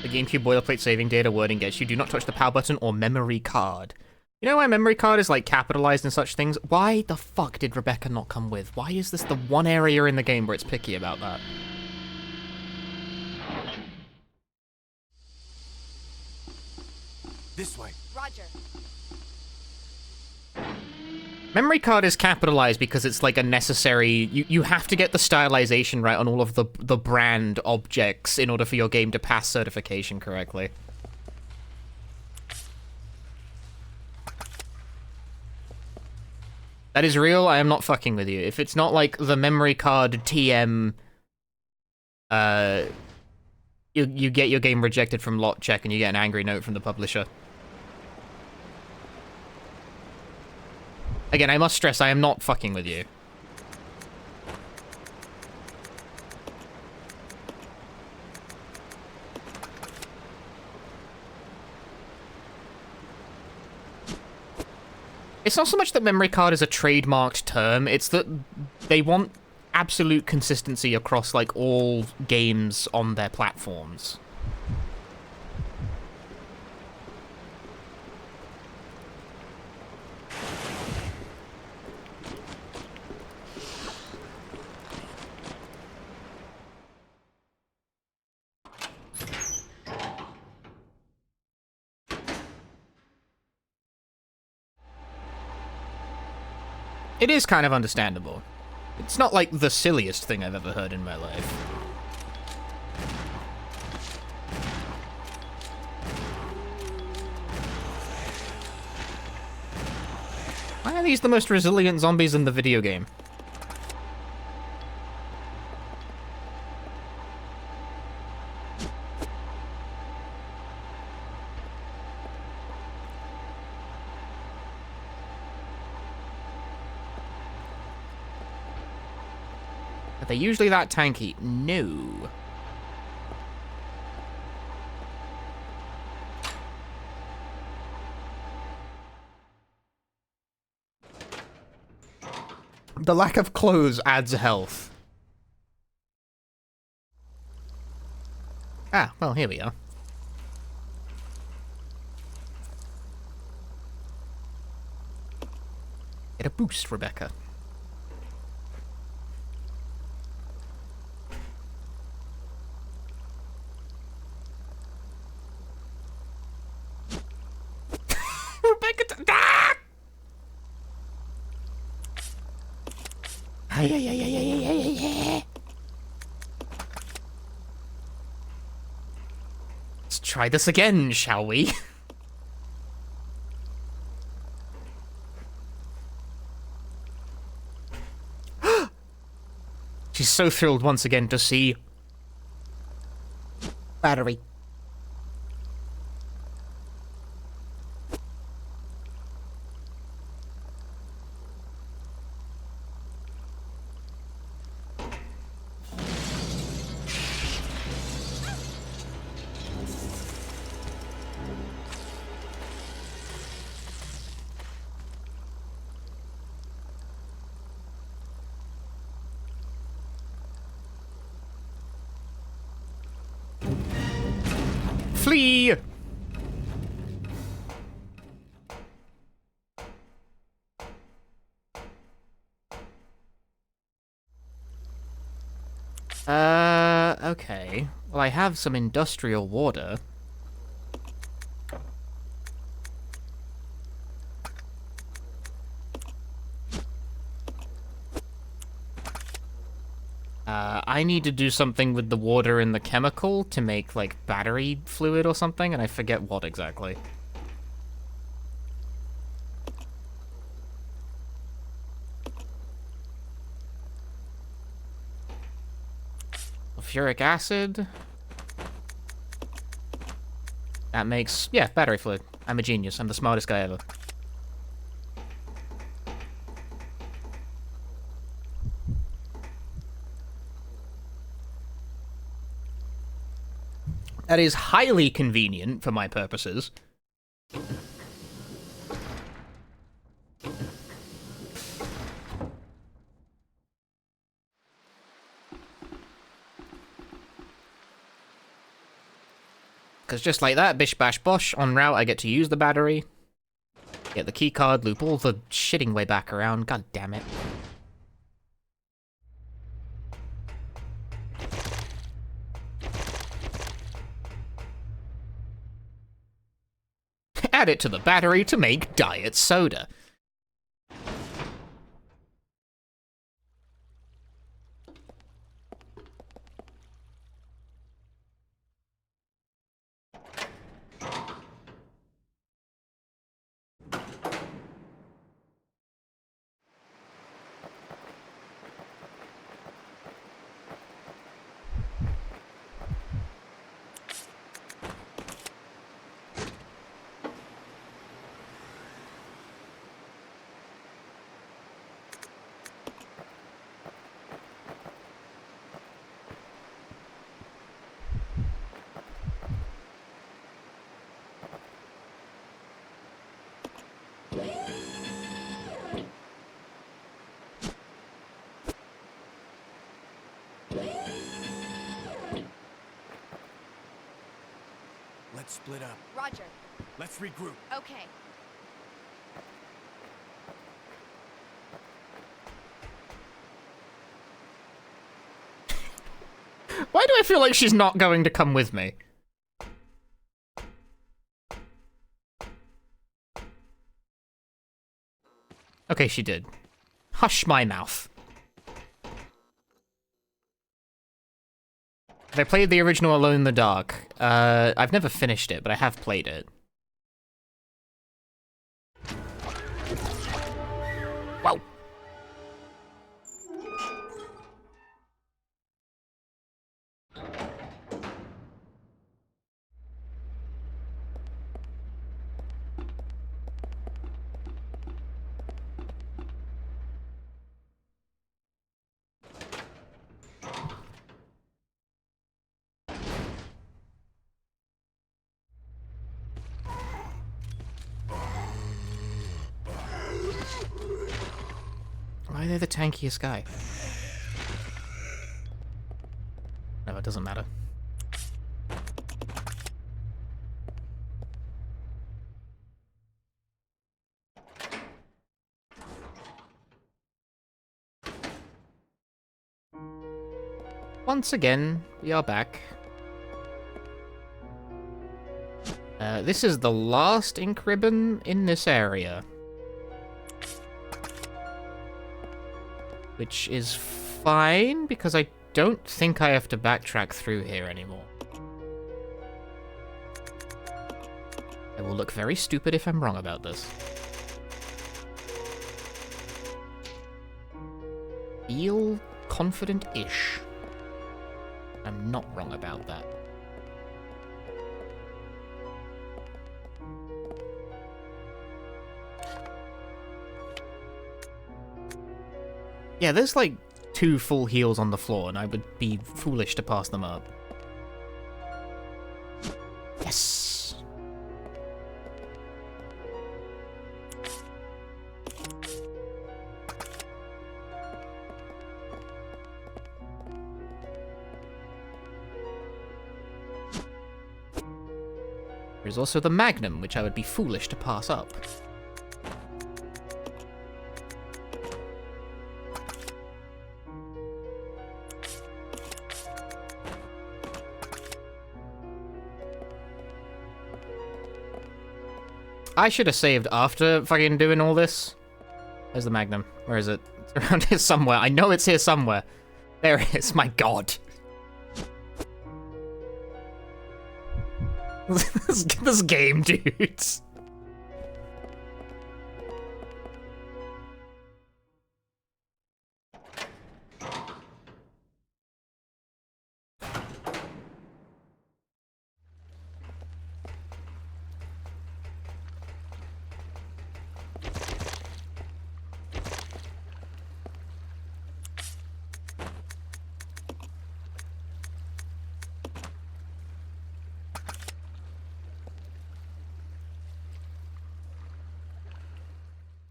The GameCube boilerplate saving data wording gets you, do not touch the power button or memory card. You know why memory card is, like, capitalized and such things? Why the fuck did Rebecca not come with? Why is this the one area in the game where it's picky about that? This way. Roger. Memory card is capitalized because it's like a necessary... You have to get the stylization right on all of the brand objects in order for your game to pass certification correctly. That is real, I am not fucking with you. If it's not like the memory card TM... You get your game rejected from lot check and you get an angry note from the publisher. Again, I must stress, I am not fucking with you. It's not so much that memory card is a trademarked term, it's that they want absolute consistency across, like, all games on their platforms. It is kind of understandable. It's not like the silliest thing I've ever heard in my life. Why are these the most resilient zombies in the video game? Are they usually that tanky? No. The lack of clothes adds health. Ah, well, here we are. Get a boost, Rebecca. Let's try this again, shall we? She's so thrilled once again to see battery. Flee! Okay. Well, I have some industrial water. I need to do something with the water and the chemical to make, like, battery fluid or something, and I forget what exactly. Sulfuric acid. That makes, yeah, battery fluid. I'm a genius. I'm the smartest guy ever. That is highly convenient for my purposes. Because just like that, bish bash bosh, en route I get to use the battery, get the key card, loop all the shitting way back around, god damn it. Add it to the battery to make diet soda. Let's split up. Roger. Let's regroup. Okay. Why do I feel like she's not going to come with me? Okay, she did. Hush my mouth. Have I played the original Alone in the Dark? I've never finished it, but I have played it. Wow. Why are they the tankiest guy? No, it doesn't matter. Once again, we are back. This is the last ink ribbon in this area. Which is fine, because I don't think I have to backtrack through here anymore. I will look very stupid if I'm wrong about this. Feel confident-ish. I'm not wrong about that. Yeah, there's like 2 full heals on the floor, and I would be foolish to pass them up. Yes! There's also the Magnum, which I would be foolish to pass up. I should have saved after fucking doing all this. Where's the Magnum? Where is it? It's around here somewhere. I know it's here somewhere. There it is. My god. this game, dudes.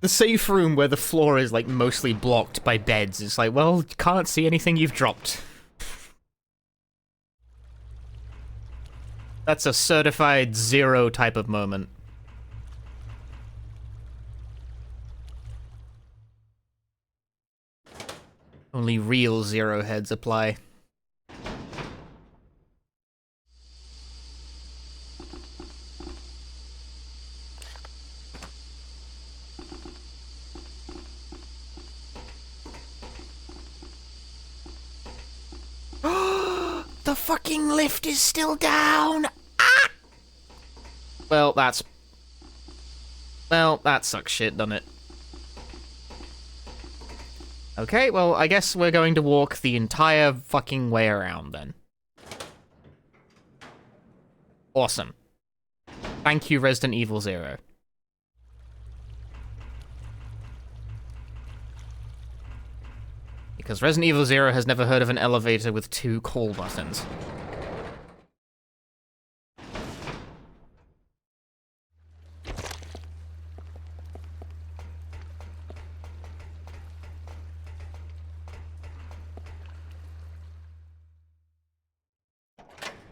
The safe room where the floor is, like, mostly blocked by beds. It's like, well, you can't see anything you've dropped. That's a certified zero type of moment. Only real zero heads apply. The fucking lift is still down! Ah! Well, that sucks shit, doesn't it? Okay, well, I guess we're going to walk the entire fucking way around, then. Awesome. Thank you, Resident Evil 0. Because Resident Evil 0 has never heard of an elevator with 2 call buttons.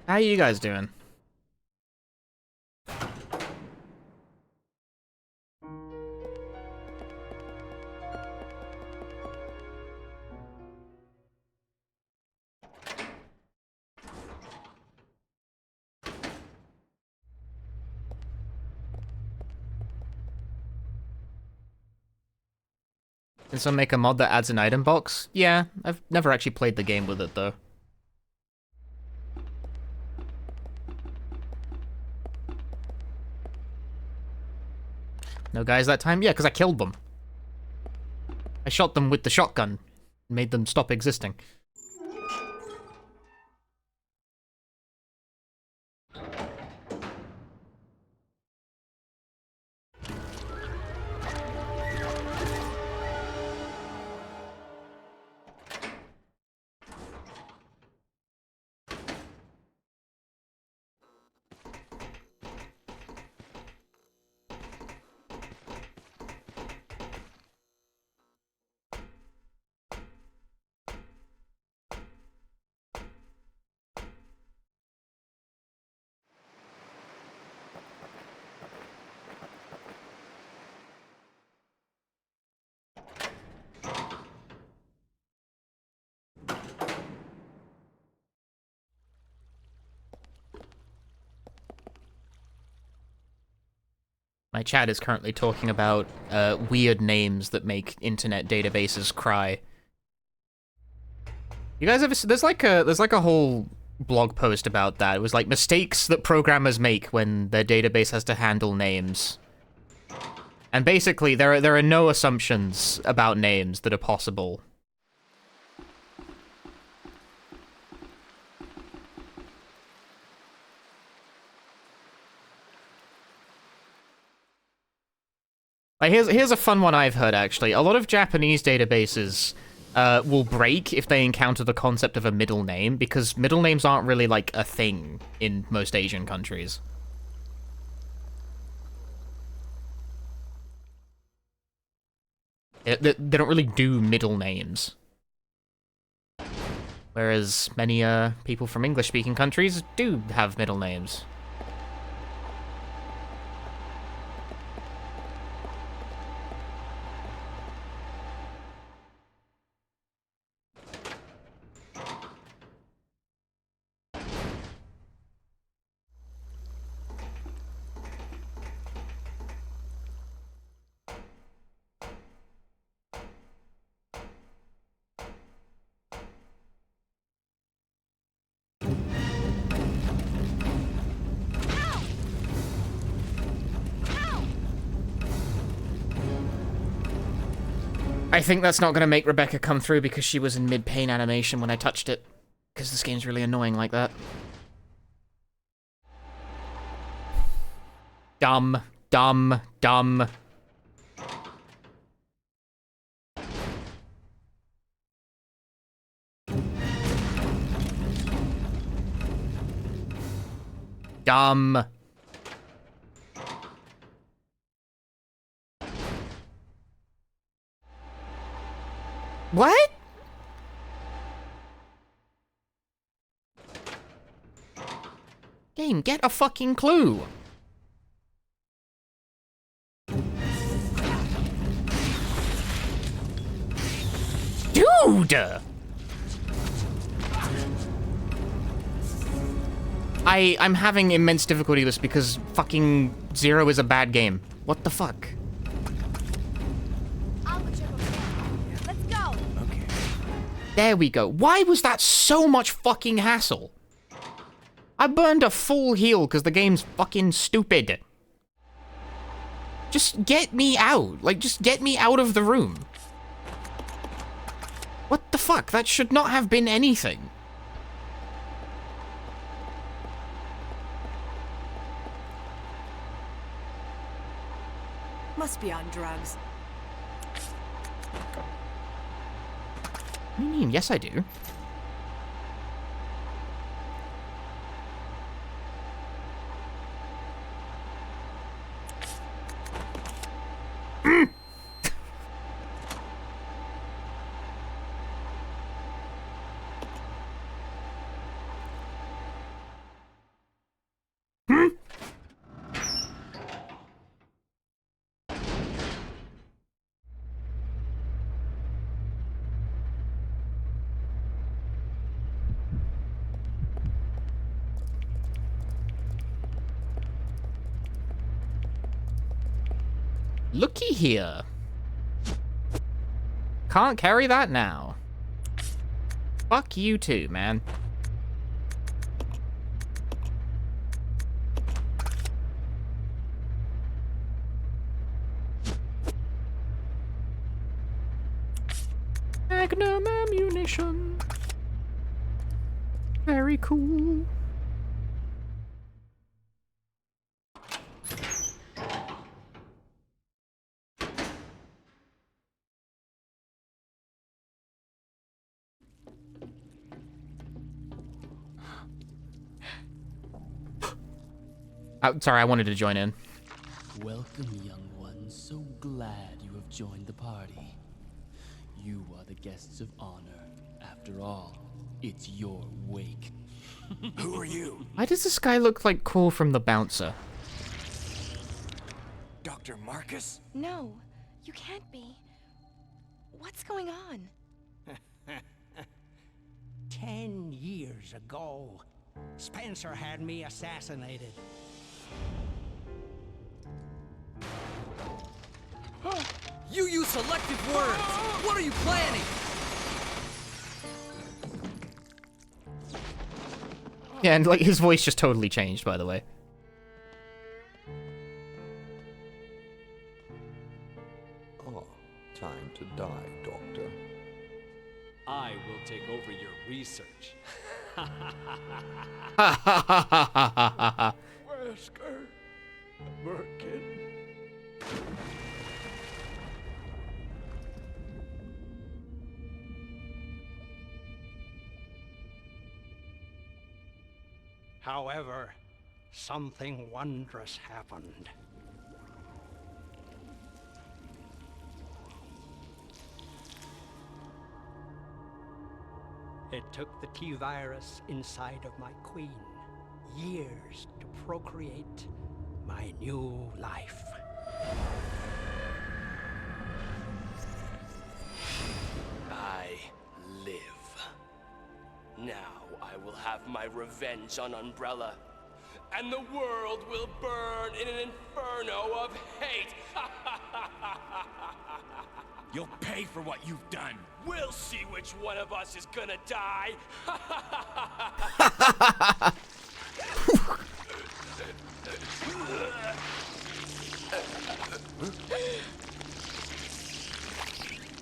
How you guys doing? Can someone make a mod that adds an item box? Yeah, I've never actually played the game with it, though. No guys that time? Yeah, because I killed them. I shot them with the shotgun. Made them stop existing. My chat is currently talking about weird names that make internet databases cry. You guys ever? There's like a whole blog post about that. It was like mistakes that programmers make when their database has to handle names. And basically, there are no assumptions about names that are possible. Like, here's a fun one I've heard, actually. A lot of Japanese databases will break if they encounter the concept of a middle name, because middle names aren't really, like, a thing in most Asian countries. They don't really do middle names. Whereas many people from English-speaking countries do have middle names. I think that's not going to make Rebecca come through because she was in mid-pain animation when I touched it. Because this game's really annoying like that. Dumb, dumb, dumb. Dumb. What? Game, get a fucking clue. Dude! I'm having immense difficulty with this because fucking Zero is a bad game. What the fuck? Let's go. Okay. There we go. Why was that so much fucking hassle? I burned a full heal because the game's fucking stupid. Just get me out. Like, just get me out of the room. What the fuck? That should not have been anything. Must be on drugs. What do you mean? Yes, I do. Looky here. Can't carry that now. Fuck you too, man. Magnum ammunition. Very cool. Sorry, I wanted to join in. Welcome, young ones. So glad you have joined the party. You are the guests of honor. After all, it's your wake. Who are you? Why does this guy look like Cole from The Bouncer? Dr. Marcus? No, you can't be. What's going on? 10 years ago, Spencer had me assassinated. You use selective words! What are you planning? Yeah, and like his voice just totally changed, by the way. Oh, time to die, Doctor. I will take over your research. Wesker, Merkin. However, something wondrous happened. It took the T-virus inside of my queen years to procreate my new life. I live. Now I will have my revenge on Umbrella, and the world will burn in an inferno of hate. You'll pay for what you've done. We'll see which one of us is gonna die.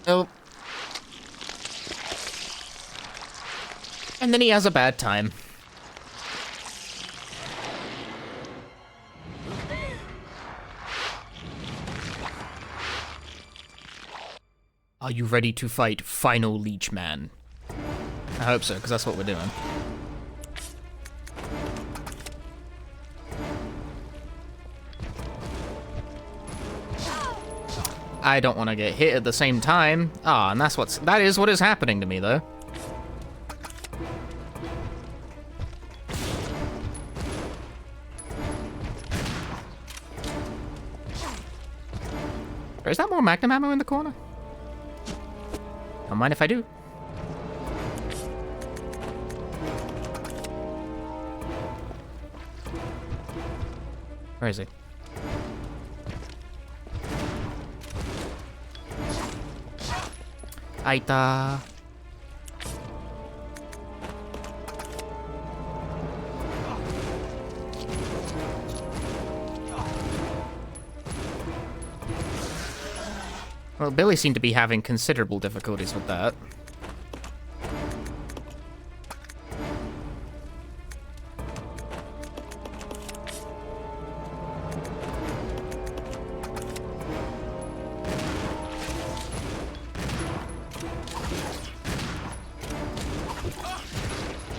Oh. And then he has a bad time. Are you ready to fight Final Leech Man? I hope so, because that's what we're doing. I don't want to get hit at the same time. Ah, and that is what is happening to me, though. Or is that more magnum ammo in the corner? Don't mind if I do. Where is he? Aita. Well, Billy seemed to be having considerable difficulties with that.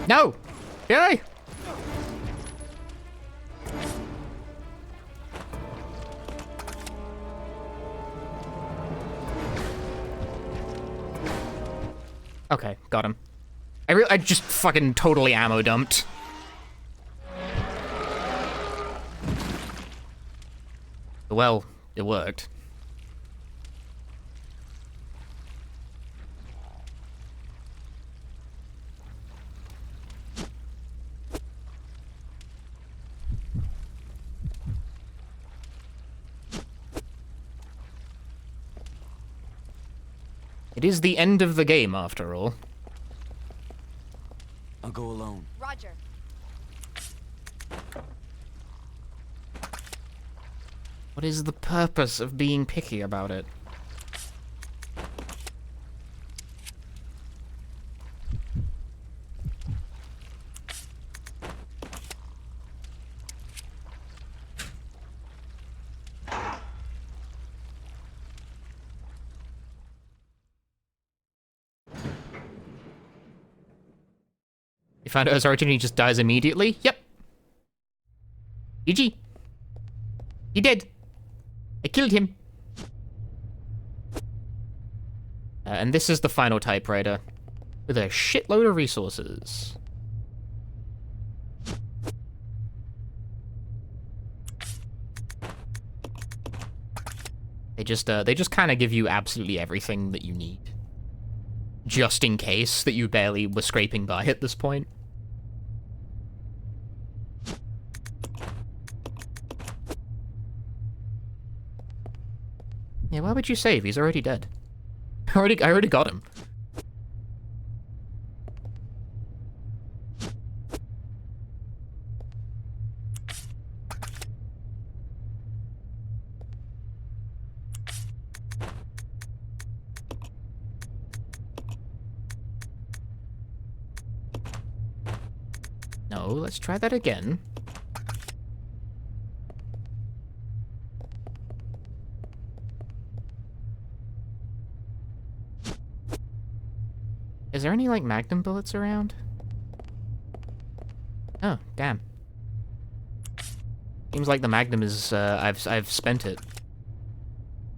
No! Billy! Okay, got him. I just fucking totally ammo dumped. Well, it worked. It is the end of the game, after all. I'll go alone. Roger. What is the purpose of being picky about it? You found out his origin, he just dies immediately? Yep. GG. He did. I killed him. And this is the final typewriter. With a shitload of resources. They just kind of give you absolutely everything that you need. Just in case that you barely were scraping by at this point. Yeah, why would you save? He's already dead. I already got him. No, let's try that again. Is there any, like, magnum bullets around? Oh, damn. Seems like the magnum is, I've spent it.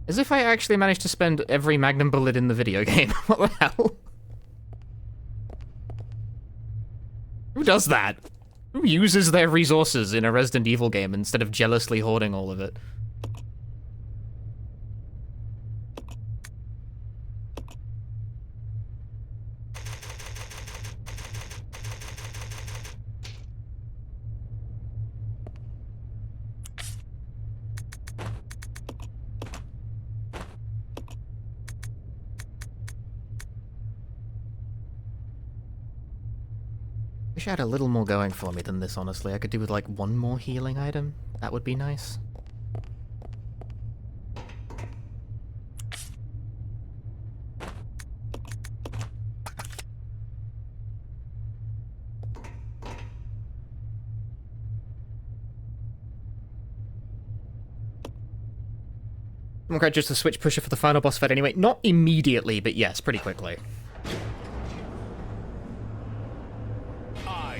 As if I actually managed to spend every magnum bullet in the video game. What the hell? Who does that? Who uses their resources in a Resident Evil game instead of jealously hoarding all of it? Wish I had a little more going for me than this, honestly. I could do with, like, one more healing item. That would be nice. I'm quite just a switch pusher for the final boss fight anyway. Not immediately, but yes, pretty quickly.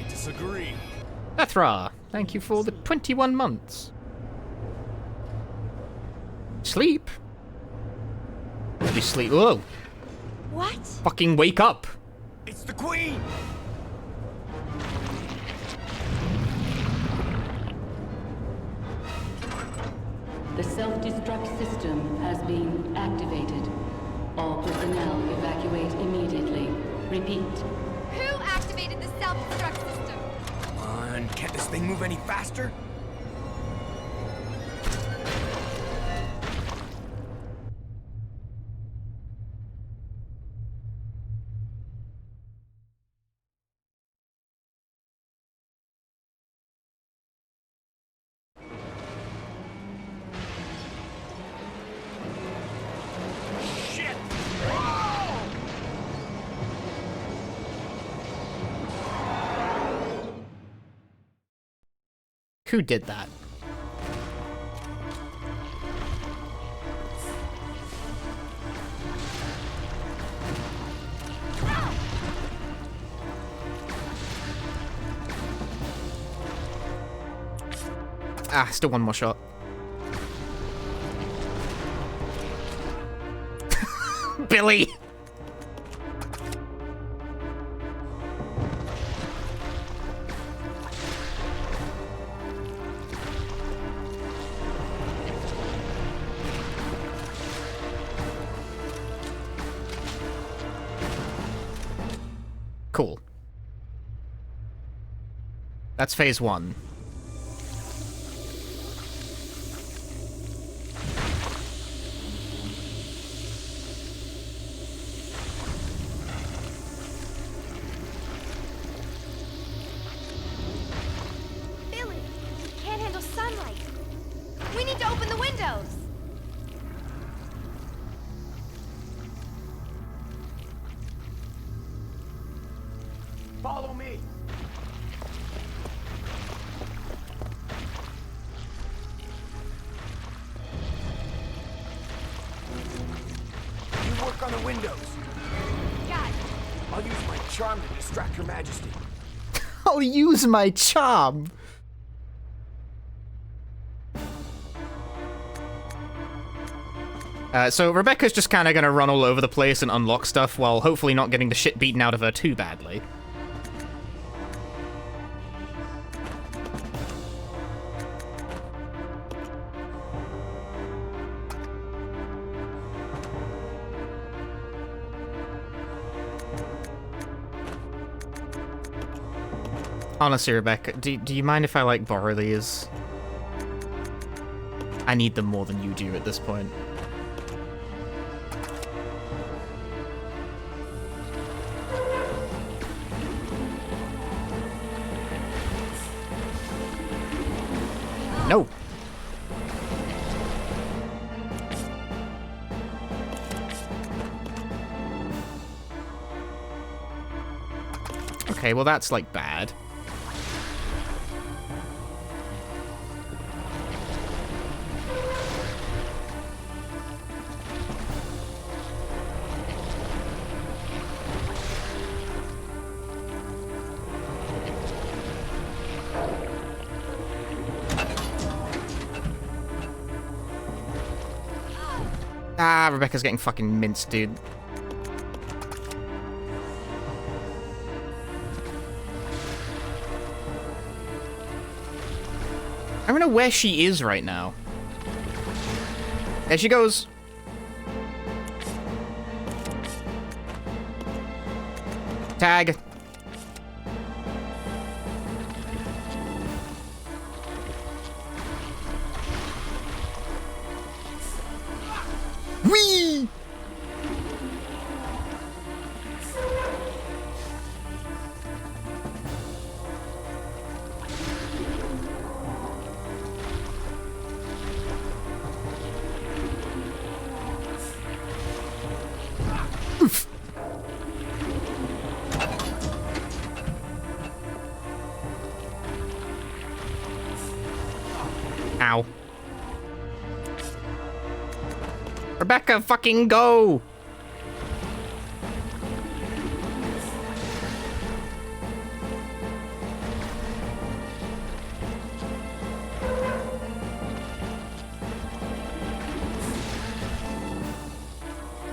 Disagree. Ethra, thank you for the 21 months. Sleep? Maybe sleep. Whoa. What? Fucking wake up. It's the Queen! The self-destruct system has been activated. All personnel evacuate immediately. Repeat. Who activated the self-destruct system? Come on, can't this thing move any faster? Who did that? Ah, still one more shot. Billy! Cool. That's phase 1. Billy, can't handle sunlight. We need to open the windows. Follow me. You work on the windows. Got it. I'll use my charm to distract Her Majesty. I'll use my charm. So Rebecca's just kind of going to run all over the place and unlock stuff while hopefully not getting the shit beaten out of her too badly. Honestly, Rebecca, do you mind if I, like, borrow these? I need them more than you do at this point. No! Okay, well that's, like, bad. Ah, Rebecca's getting fucking minced, dude. I don't know where she is right now. There she goes. Tag. Whee! Oof. Ow. Rebecca, fucking go!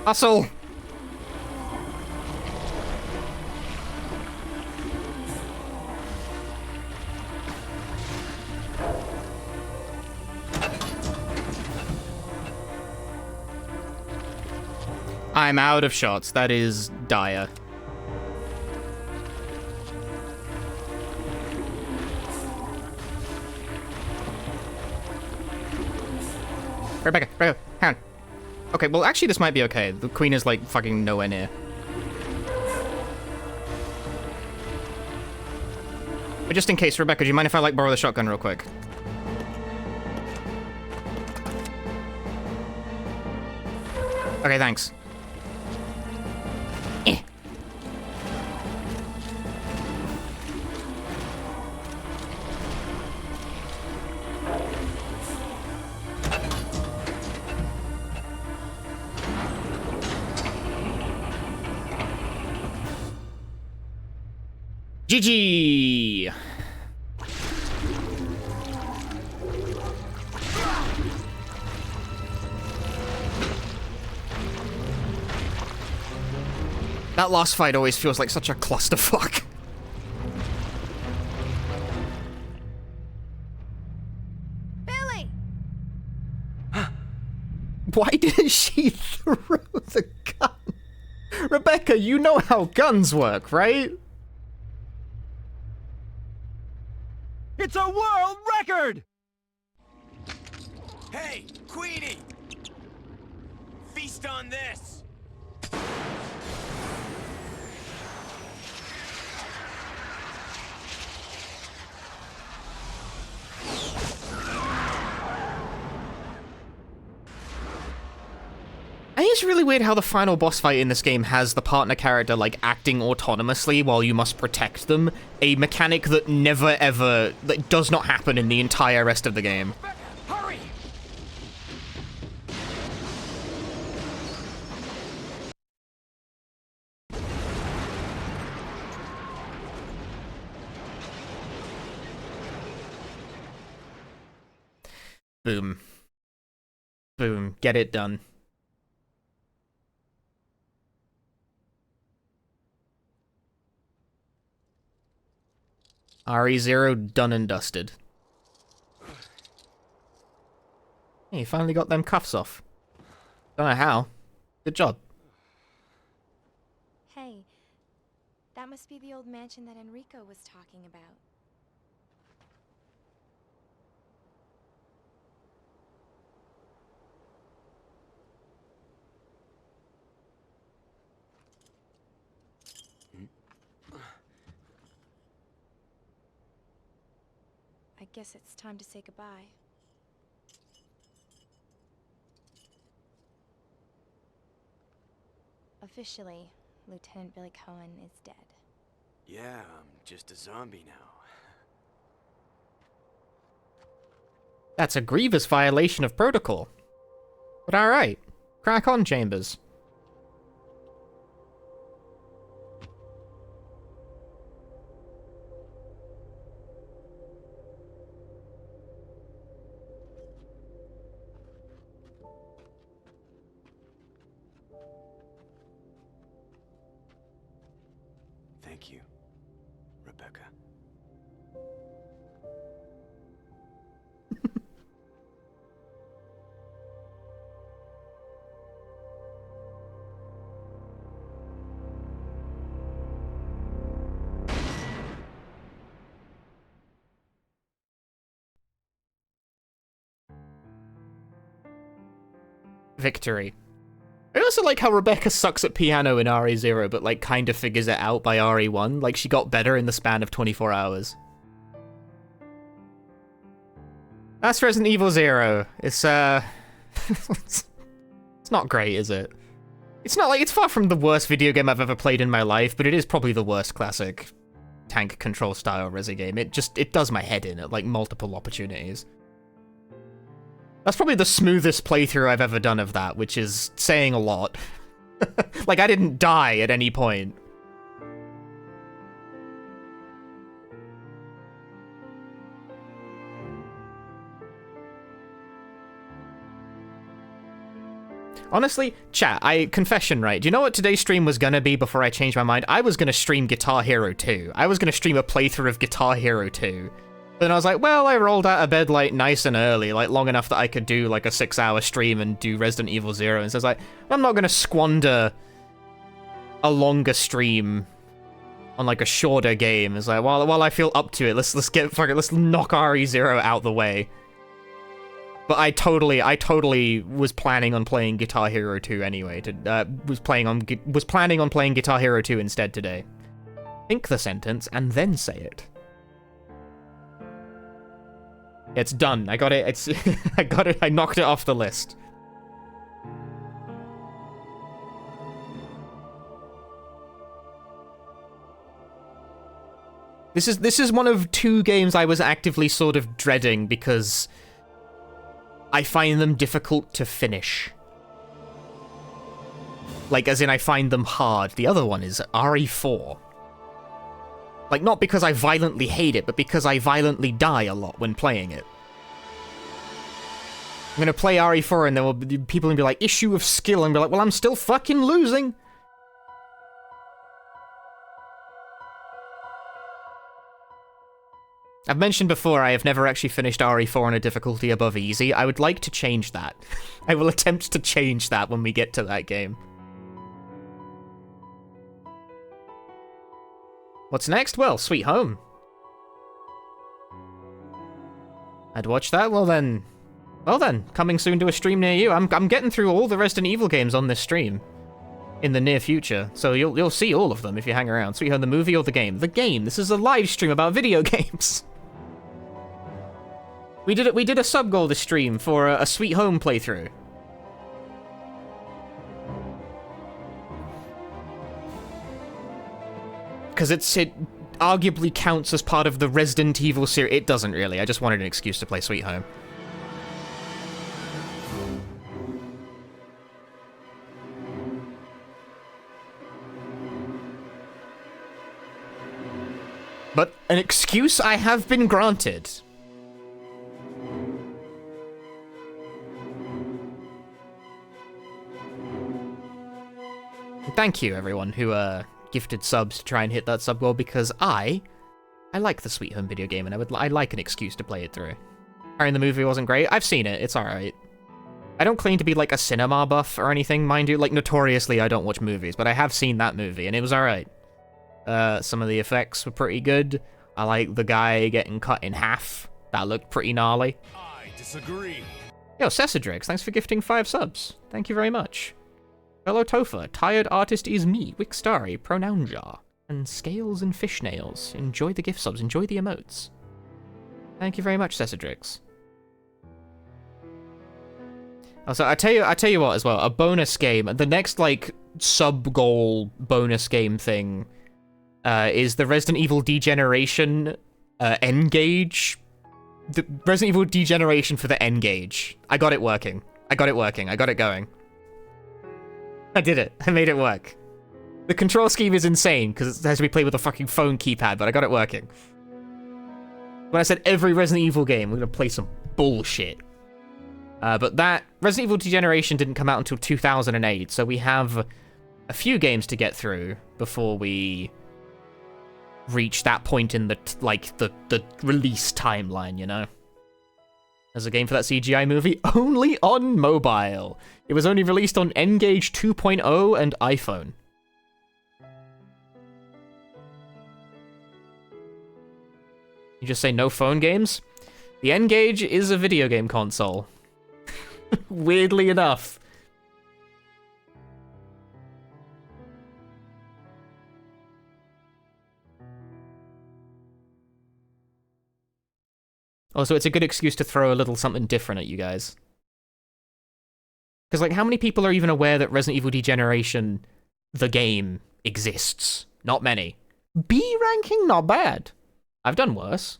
Hustle! I'm out of shots. That is dire. Rebecca, hang on. Okay, well, actually, this might be okay. The queen is, like, fucking nowhere near. But just in case, Rebecca, do you mind if I, like, borrow the shotgun real quick? Okay, thanks. Eh. GG! That last fight always feels like such a clusterfuck. Billy! Why didn't she throw the gun? Rebecca, you know how guns work, right? It's a world record! Hey, Queenie! Feast on this! I think it's really weird how the final boss fight in this game has the partner character, like, acting autonomously while you must protect them. A mechanic that never ever, that does not happen in the entire rest of the game. Hurry! Boom. Boom. Get it done. RE0 done and dusted. Hey, you finally got them cuffs off. Don't know how. Good job. Hey, that must be the old mansion that Enrico was talking about. I guess it's time to say goodbye. Officially, Lieutenant Billy Cohen is dead. Yeah, I'm just a zombie now. That's a grievous violation of protocol. But alright. Crack on, Chambers. Thank you, Rebecca. Victory. I also like how Rebecca sucks at piano in RE0, but, like, kind of figures it out by RE1. Like, she got better in the span of 24 hours. That's Resident Evil 0. It's, it's not great, is it? It's not like, it's far from the worst video game I've ever played in my life, but it is probably the worst classic tank control style Resi game. It does my head in at, like, multiple opportunities. That's probably the smoothest playthrough I've ever done of that, which is saying a lot. Like, I didn't die at any point. Honestly, chat, confession, right? Do you know what today's stream was gonna be before I changed my mind? I was gonna stream Guitar Hero 2. I was gonna stream a playthrough of Guitar Hero 2. But then I was like, well, I rolled out of bed, like, nice and early, like, long enough that I could do, like, a 6-hour stream and do Resident Evil 0. And so I was like, I'm not gonna squander a longer stream on, like, a shorter game. It's like, while I feel up to it, let's knock RE0 out the way. But I totally was planning on playing Guitar Hero 2 anyway. Was planning on playing Guitar Hero 2 instead today. Think the sentence and then say it. It's done. I got it. It's I got it. I knocked it off the list. This is one of 2 games I was actively sort of dreading because I find them difficult to finish. Like, as in I find them hard. The other one is RE4. Like, not because I violently hate it, but because I violently die a lot when playing it. I'm gonna play RE4 and there will be people will be like, issue of skill, and be like, well, I'm still fucking losing! I've mentioned before I have never actually finished RE4 on a difficulty above easy. I would like to change that. I will attempt to change that when we get to that game. What's next? Well, Sweet Home. I'd watch that? Well then, coming soon to a stream near you. I'm getting through all the Resident Evil games on this stream in the near future, so you'll see all of them if you hang around. Sweet Home, the movie or the game? The game. This is a live stream about video games. We did a sub goal this stream for a Sweet Home playthrough. Because it arguably counts as part of the Resident Evil series. It doesn't really. I just wanted an excuse to play Sweet Home. But an excuse I have been granted. Thank you, everyone who gifted subs to try and hit that sub goal, because I like the Sweet Home video game, and I like an excuse to play it through. Hearing the movie wasn't great. I've seen it. It's alright. I don't claim to be like a cinema buff or anything, mind you. Like, notoriously, I don't watch movies, but I have seen that movie, and it was alright. Some of the effects were pretty good. I like the guy getting cut in half. That looked pretty gnarly. I disagree. Yo, Cessadrix, thanks for gifting 5 subs. Thank you very much. Fellow Tofa, Tired Artist is me, Wixtari, Pronounja, and Scales and Fish Nails. Enjoy the gift subs, enjoy the emotes. Thank you very much, Cessadrix. Also, I tell you what as well, a bonus game, the next, like, sub-goal bonus game thing is the Resident Evil Degeneration N-Gauge. The Resident Evil Degeneration for the N-Gauge. I got it working. I got it going. I did it. I made it work. The control scheme is insane, because it has to be played with a fucking phone keypad, but I got it working. When I said every Resident Evil game, we're gonna play some bullshit. But that Resident Evil Degeneration didn't come out until 2008, so we have a few games to get through before we reach that point in the release timeline, you know? There's a game for that CGI movie only on mobile. It was only released on N-Gage 2.0 and iPhone. You just say no phone games? The N-Gage is a video game console. Weirdly enough. Also, it's a good excuse to throw a little something different at you guys. Because, like, how many people are even aware that Resident Evil Degeneration, the game, exists? Not many. B ranking? Not bad. I've done worse.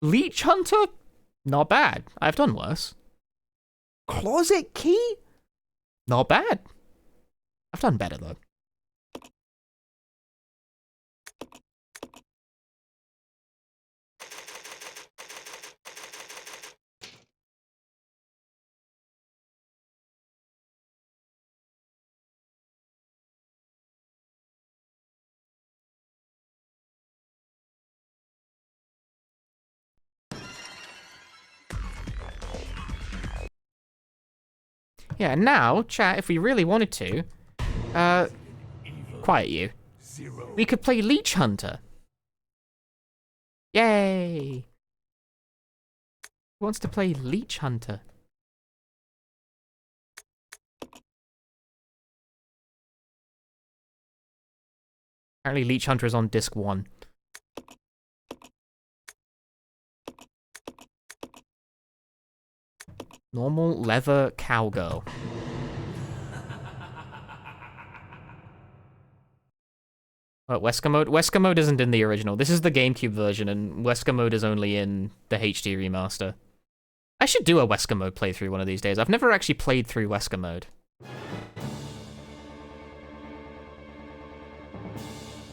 Leech Hunter? Not bad. I've done worse. Closet Key? Not bad. I've done better, though. Yeah, now, chat, if we really wanted to, quiet you. We could play Leech Hunter. Yay! Who wants to play Leech Hunter? Apparently Leech Hunter is on disc 1. Normal leather cowgirl. Wesker mode? Wesker mode isn't in the original. This is the GameCube version, and Wesker mode is only in the HD remaster. I should do a Wesker mode playthrough one of these days. I've never actually played through Wesker mode.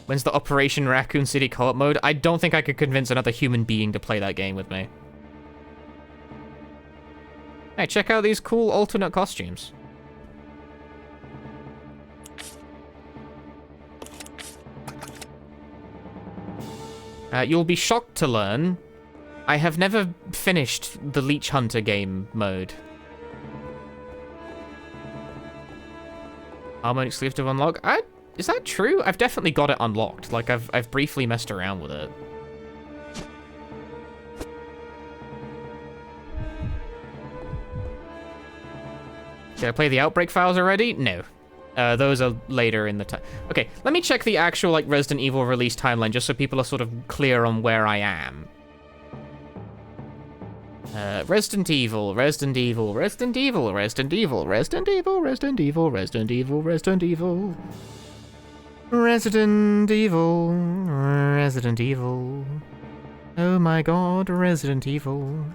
When's the Operation Raccoon City co-op mode? I don't think I could convince another human being to play that game with me. Hey, check out these cool alternate costumes. You'll be shocked to learn, I have never finished the Leech Hunter game mode. Harmon exclusive unlock? Is that true? I've definitely got it unlocked. Like, I've briefly messed around with it. Did I play the Outbreak files already? No. Those are later in the time. Okay, let me check the actual, like, Resident Evil release timeline, just so people are sort of clear on where I am. Resident Evil, Resident Evil, Resident Evil, Resident Evil, Resident Evil, Resident Evil, Resident Evil, Resident Evil. Resident Evil, Resident Evil. Oh my god, Resident Evil.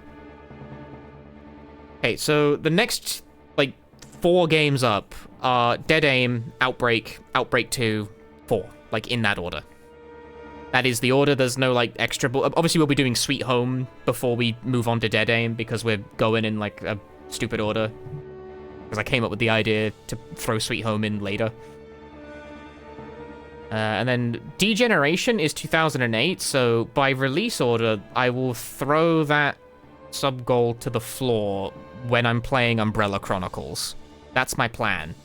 Okay, so the next, like, 4 games up are Dead Aim, Outbreak, Outbreak 2, 4. Like, in that order. That is the order. There's no, like, extra... Obviously, we'll be doing Sweet Home before we move on to Dead Aim, because we're going in, like, a stupid order. Because I came up with the idea to throw Sweet Home in later. And then Degeneration is 2008, so by release order, I will throw that sub-goal to the floor when I'm playing Umbrella Chronicles. That's my plan.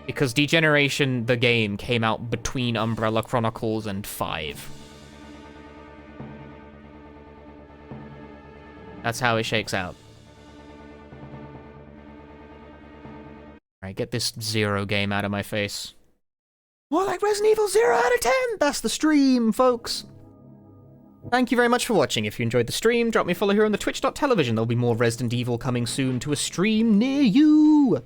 Because Degeneration, the game, came out between Umbrella Chronicles and 5. That's how it shakes out. Alright, get this 0 game out of my face. More like Resident Evil 0 out of 10! That's the stream, folks! Thank you very much for watching. If you enjoyed the stream, drop me a follow here on the twitch.tv. There'll be more Resident Evil coming soon to a stream near you!